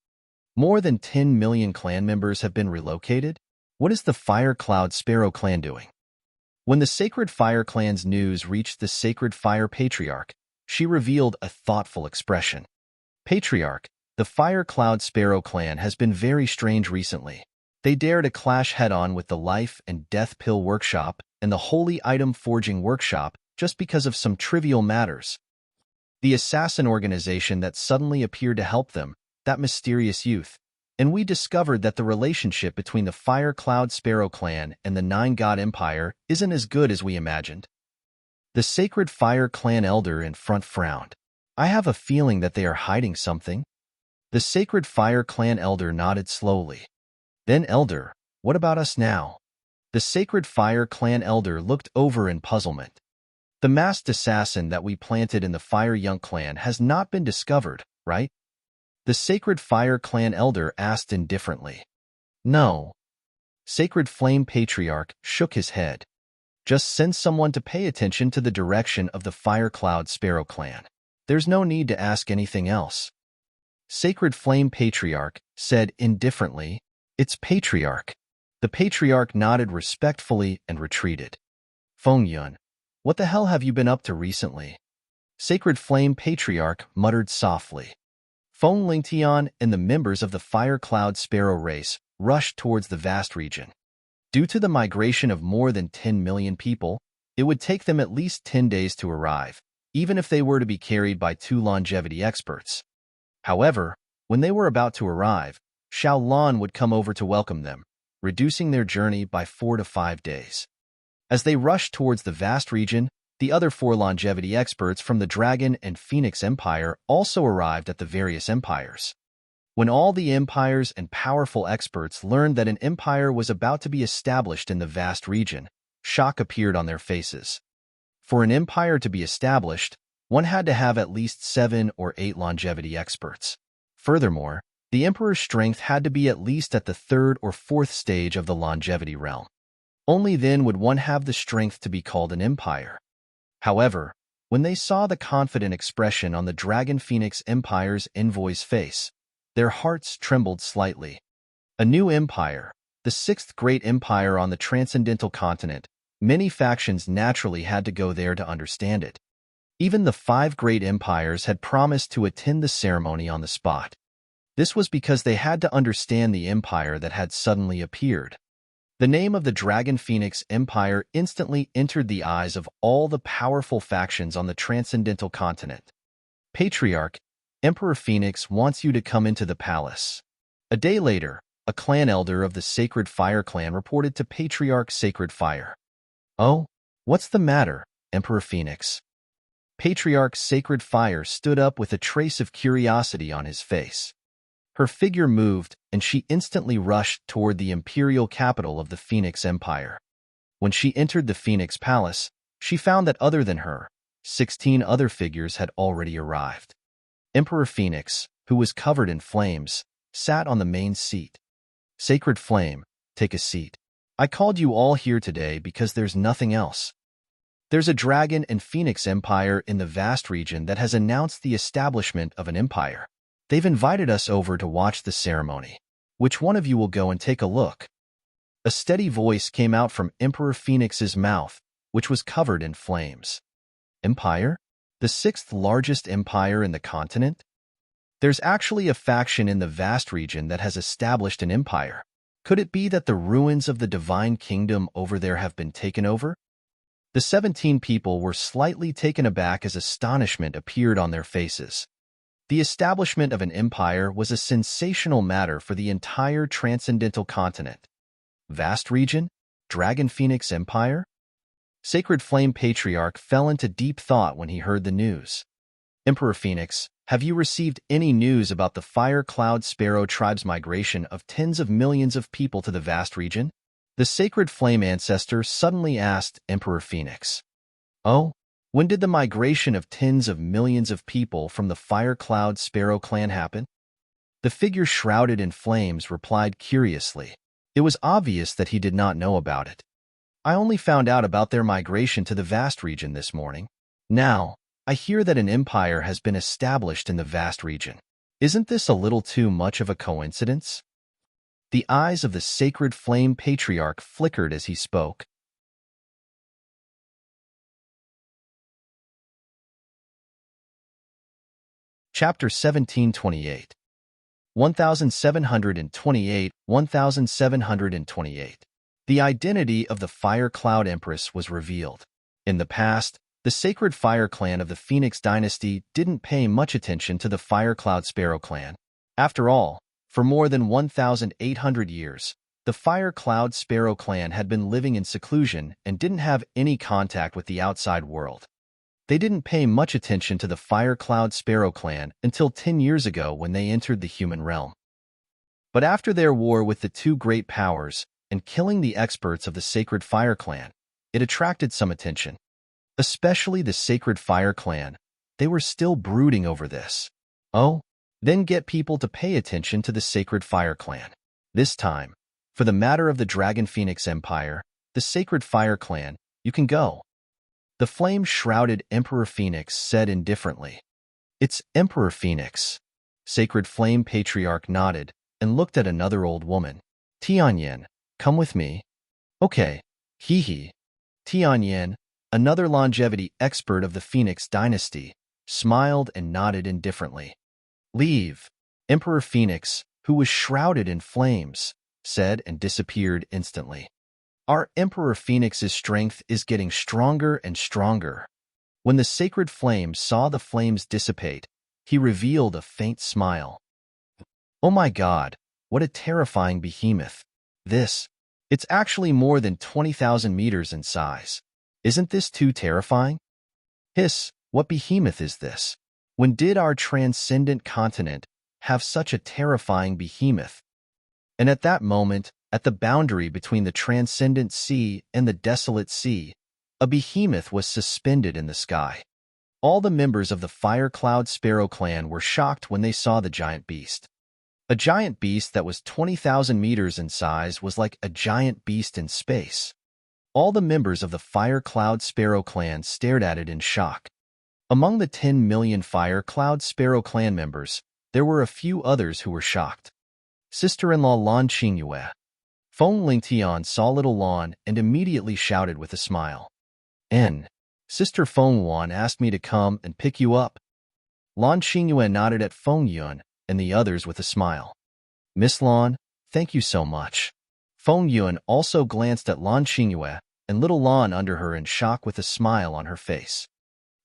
More than 10 million clan members have been relocated? What is the Fire Cloud Sparrow clan doing? When the Sacred Fire Clan's news reached the Sacred Fire Patriarch, she revealed a thoughtful expression. Patriarch, the Fire Cloud Sparrow clan has been very strange recently. They dare to clash head-on with the Life and Death Pill Workshop and the Holy Item Forging Workshop just because of some trivial matters. The assassin organization that suddenly appeared to help them, that mysterious youth, and we discovered that the relationship between the Fire Cloud Sparrow clan and the Nine God Empire isn't as good as we imagined. The Sacred Fire Clan elder in front frowned. I have a feeling that they are hiding something. The Sacred Fire Clan elder nodded slowly. Then, elder, what about us now? The Sacred Fire Clan elder looked over in puzzlement. The masked assassin that we planted in the Fire Young clan has not been discovered, right? The Sacred Fire Clan elder asked indifferently. No. Sacred Flame Patriarch shook his head. Just send someone to pay attention to the direction of the Fire Cloud Sparrow clan. There's no need to ask anything else. Sacred Flame Patriarch said indifferently, It's Patriarch. The Patriarch nodded respectfully and retreated. Feng Yun, what the hell have you been up to recently? Sacred Flame Patriarch muttered softly. Feng Lingtian and the members of the Fire Cloud Sparrow race rushed towards the vast region. Due to the migration of more than 10 million people, it would take them at least 10 days to arrive, even if they were to be carried by 2 longevity experts. However, when they were about to arrive, Xiao Lan would come over to welcome them, reducing their journey by 4 to 5 days. As they rushed towards the vast region, the other 4 longevity experts from the Dragon and Phoenix Empire also arrived at the various empires. When all the empires and powerful experts learned that an empire was about to be established in the vast region, shock appeared on their faces. For an empire to be established, one had to have at least 7 or 8 longevity experts. Furthermore, the emperor's strength had to be at least at the 3rd or 4th stage of the longevity realm. Only then would one have the strength to be called an empire. However, when they saw the confident expression on the Dragon Phoenix Empire's envoy's face, their hearts trembled slightly. A new empire, the 6th great empire on the transcendental continent, many factions naturally had to go there to understand it. Even the 5 great empires had promised to attend the ceremony on the spot. This was because they had to understand the empire that had suddenly appeared. The name of the Dragon Phoenix Empire instantly entered the eyes of all the powerful factions on the transcendental continent. Patriarch, Emperor Phoenix wants you to come into the palace. A day later, a clan elder of the Sacred Fire clan reported to Patriarch Sacred Fire. Oh, what's the matter, Emperor Phoenix? Patriarch Sacred Fire stood up with a trace of curiosity on his face. Her figure moved, and she instantly rushed toward the imperial capital of the Phoenix Empire. When she entered the Phoenix Palace, she found that other than her, 16 other figures had already arrived. Emperor Phoenix, who was covered in flames, sat on the main seat. Sacred Flame, take a seat. I called you all here today because there's nothing else. There's a Dragon and Phoenix Empire in the vast region that has announced the establishment of an empire. They've invited us over to watch the ceremony. Which one of you will go and take a look? A steady voice came out from Emperor Phoenix's mouth, which was covered in flames. Empire? The 6th largest empire in the continent? There's actually a faction in the vast region that has established an empire. Could it be that the ruins of the divine kingdom over there have been taken over? The 17 people were slightly taken aback as astonishment appeared on their faces. The establishment of an empire was a sensational matter for the entire transcendental continent. Vast region? Dragon Phoenix Empire? Sacred Flame Patriarch fell into deep thought when he heard the news. Emperor Phoenix, have you received any news about the Fire Cloud Sparrow tribe's migration of tens of millions of people to the vast region? The Sacred Flame Ancestor suddenly asked Emperor Phoenix. Oh? When did the migration of tens of millions of people from the Fire Cloud Sparrow clan happen? The figure shrouded in flames replied curiously. It was obvious that he did not know about it. I only found out about their migration to the vast region this morning. Now, I hear that an empire has been established in the vast region. Isn't this a little too much of a coincidence? The eyes of the Sacred Flame Patriarch flickered as he spoke. Chapter 1728. 1728. 1728. The identity of the Fire Cloud Empress was revealed. In the past, the sacred Fire Clan of the Phoenix dynasty didn't pay much attention to the Fire Cloud Sparrow clan. After all, for more than 1,800 years, the Fire Cloud Sparrow clan had been living in seclusion and didn't have any contact with the outside world. They didn't pay much attention to the Fire Cloud Sparrow clan until 10 years ago when they entered the human realm. But after their war with the two great powers and killing the experts of the Sacred Fire Clan, it attracted some attention. Especially the Sacred Fire Clan, they were still brooding over this. Oh, then get people to pay attention to the Sacred Fire Clan. This time, for the matter of the Dragon Phoenix Empire, the Sacred Fire Clan, you can go. The flame-shrouded Emperor Phoenix said indifferently. It's Emperor Phoenix. Sacred Flame Patriarch nodded and looked at another old woman. Tianyan, come with me. Okay, hee. Tianyan, another longevity expert of the Phoenix dynasty, smiled and nodded indifferently. Leave. Emperor Phoenix, who was shrouded in flames, said and disappeared instantly. Our Emperor Phoenix's strength is getting stronger and stronger. When the sacred flame saw the flames dissipate, he revealed a faint smile. Oh my God, what a terrifying behemoth. It's actually more than 20,000 meters in size. Isn't this too terrifying? Hiss, what behemoth is this? When did our transcendent continent have such a terrifying behemoth? And at that moment, at the boundary between the transcendent sea and the desolate sea, a behemoth was suspended in the sky. All the members of the Fire Cloud Sparrow clan were shocked when they saw the giant beast. A giant beast that was 20,000 meters in size was like a giant beast in space. All the members of the Fire Cloud Sparrow clan stared at it in shock. Among the 10 million Fire Cloud Sparrow clan members, there were a few others who were shocked. Sister-in-law Lan Qingyue. Feng Lingtian saw little Lan and immediately shouted with a smile. Sister Feng Yuan asked me to come and pick you up. Lan Qingyue nodded at Feng Yuan and the others with a smile. Miss Lan, thank you so much. Feng Yuan also glanced at Lan Qingyue and little Lan under her in shock with a smile on her face.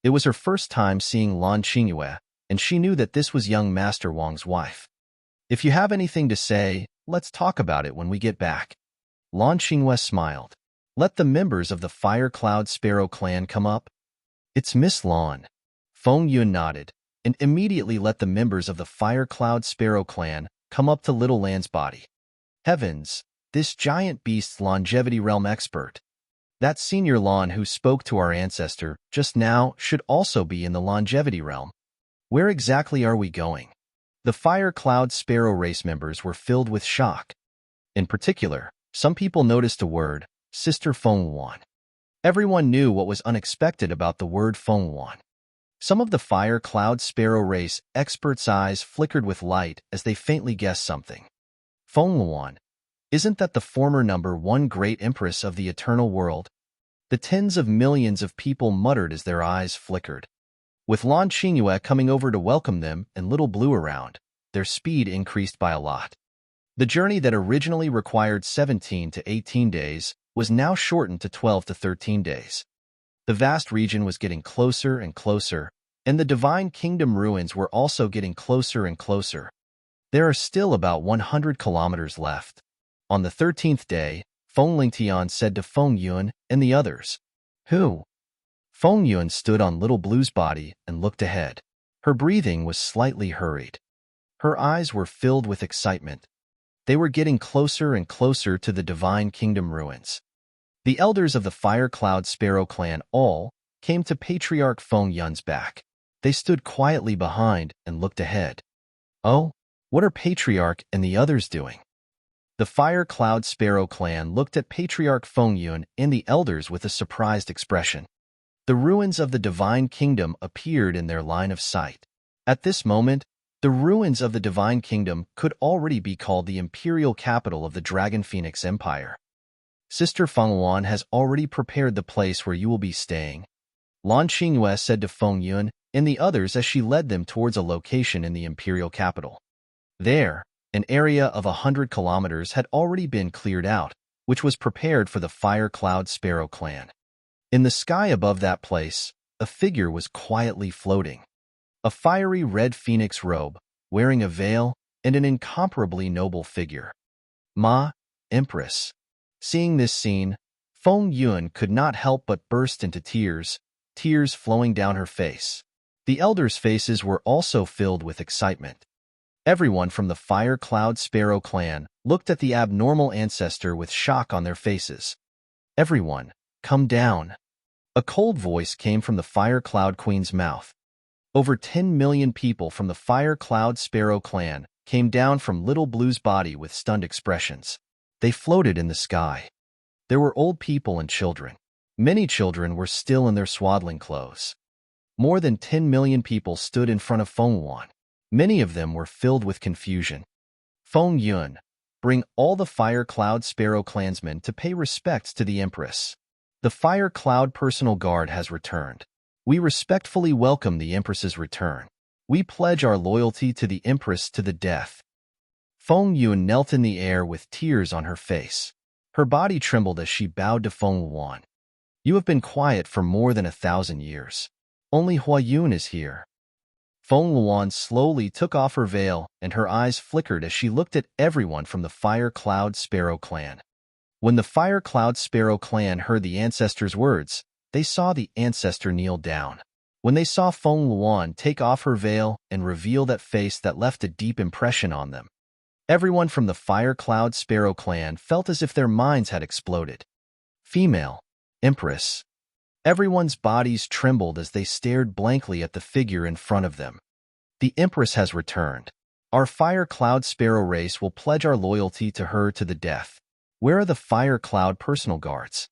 It was her first time seeing Lan Qingyue, and she knew that this was young Master Wang's wife. If you have anything to say, let's talk about it when we get back. Lan Qingyue smiled. Let the members of the Fire Cloud Sparrow clan come up. It's Miss Lan. Feng Yuan nodded, and immediately let the members of the Fire Cloud Sparrow clan come up to Little Lan's body. Heavens, this giant beast's longevity realm expert. That senior Lan who spoke to our ancestor just now should also be in the longevity realm. Where exactly are we going? The Fire Cloud Sparrow race members were filled with shock. In particular, some people noticed a word, Sister Feng Yuan. Everyone knew what was unexpected about the word Feng Yuan. Some of the Fire Cloud Sparrow race experts' eyes flickered with light as they faintly guessed something. Feng Yuan, isn't that the former number 1 great empress of the eternal world? The tens of millions of people muttered as their eyes flickered. With Lan Qingyue coming over to welcome them and Little Blue around, their speed increased by a lot. The journey that originally required 17 to 18 days was now shortened to 12 to 13 days. The vast region was getting closer and closer, and the Divine Kingdom ruins were also getting closer and closer. There are still about 100 kilometers left. On the 13th day, Feng Lingtian said to Feng Yuan and the others, Who? Feng Yuan stood on Little Blue's body and looked ahead. Her breathing was slightly hurried. Her eyes were filled with excitement. They were getting closer and closer to the Divine Kingdom ruins. The elders of the Fire Cloud Sparrow clan all came to Patriarch Feng Yuan's back. They stood quietly behind and looked ahead. Oh, what are Patriarch and the others doing? The Fire Cloud Sparrow clan looked at Patriarch Feng Yuan and the elders with a surprised expression. The ruins of the Divine Kingdom appeared in their line of sight. At this moment, the ruins of the Divine Kingdom could already be called the imperial capital of the Dragon Phoenix Empire. Sister Feng Yuan has already prepared the place where you will be staying. Lan Qingyue said to Feng Yuan and the others as she led them towards a location in the imperial capital. There, an area of 100 kilometers had already been cleared out, which was prepared for the Fire Cloud Sparrow clan. In the sky above that place, a figure was quietly floating. A fiery red phoenix robe, wearing a veil, and an incomparably noble figure. Ma, Empress. Seeing this scene, Feng Yuan could not help but burst into tears, tears flowing down her face. The elders' faces were also filled with excitement. Everyone from the Fire Cloud Sparrow clan looked at the abnormal ancestor with shock on their faces. "Everyone, come down." A cold voice came from the Fire Cloud Queen's mouth. Over 10 million people from the Fire Cloud Sparrow clan came down from Little Blue's body with stunned expressions. They floated in the sky. There were old people and children. Many children were still in their swaddling clothes. More than 10 million people stood in front of Feng Yuan. Many of them were filled with confusion. "Feng Yuan, bring all the Fire Cloud Sparrow clansmen to pay respects to the Empress. The Fire Cloud Personal Guard has returned. We respectfully welcome the Empress's return. We pledge our loyalty to the Empress to the death." Feng Yuan knelt in the air with tears on her face. Her body trembled as she bowed to Feng Yuan. "You have been quiet for more than 1,000 years. Only Hua Yun is here." Feng Yuan slowly took off her veil, and her eyes flickered as she looked at everyone from the Fire Cloud Sparrow clan. When the Fire Cloud Sparrow clan heard the ancestor's words, they saw the ancestor kneel down. When they saw Feng Yuan take off her veil and reveal that face that left a deep impression on them, everyone from the Fire Cloud Sparrow clan felt as if their minds had exploded. "Female, Empress." Everyone's bodies trembled as they stared blankly at the figure in front of them. "The Empress has returned. Our Fire Cloud Sparrow race will pledge our loyalty to her to the death. Where are the Fire Cloud Personal Guards?"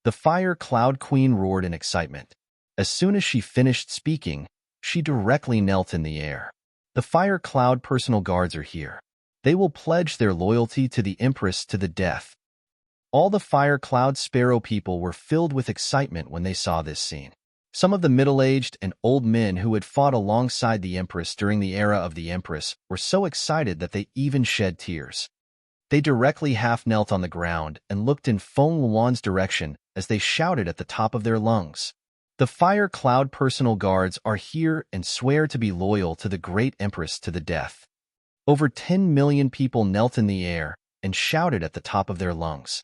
The Fire Cloud Queen roared in excitement. As soon as she finished speaking, she directly knelt in the air. "The Fire Cloud Personal Guards are here. They will pledge their loyalty to the Empress to the death." All the Fire Cloud Sparrow people were filled with excitement when they saw this scene. Some of the middle-aged and old men who had fought alongside the Empress during the era of the Empress were so excited that they even shed tears. They directly half-knelt on the ground and looked in Feng Yuan's direction as they shouted at the top of their lungs. "The Fire Cloud Personal Guards are here and swear to be loyal to the Great Empress to the death." Over 10 million people knelt in the air and shouted at the top of their lungs.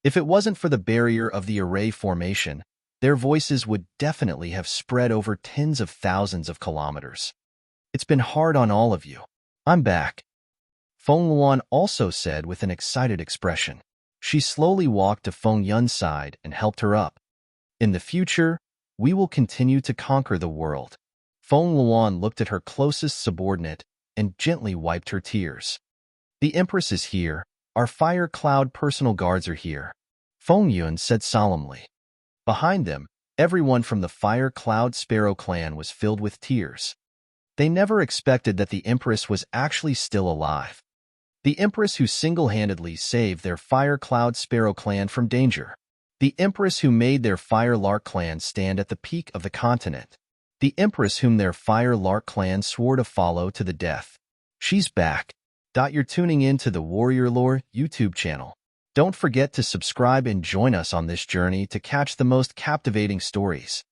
If it wasn't for the barrier of the array formation, their voices would definitely have spread over tens of thousands of kilometers. "It's been hard on all of you. I'm back," Feng Yuan also said with an excited expression. She slowly walked to Feng Yun's side and helped her up. "In the future, we will continue to conquer the world." Feng Yuan looked at her closest subordinate and gently wiped her tears. "The Empress is here. Our Fire Cloud Personal Guards are here," Feng Yuan said solemnly. Behind them, everyone from the Fire Cloud Sparrow clan was filled with tears. They never expected that the Empress was actually still alive. The Empress who single-handedly saved their Fire Cloud Sparrow clan from danger. The Empress who made their Fire Lark clan stand at the peak of the continent. The Empress whom their Fire Lark clan swore to follow to the death. She's back. You're tuning in to the Warrior Lore YouTube channel. Don't forget to subscribe and join us on this journey to catch the most captivating stories.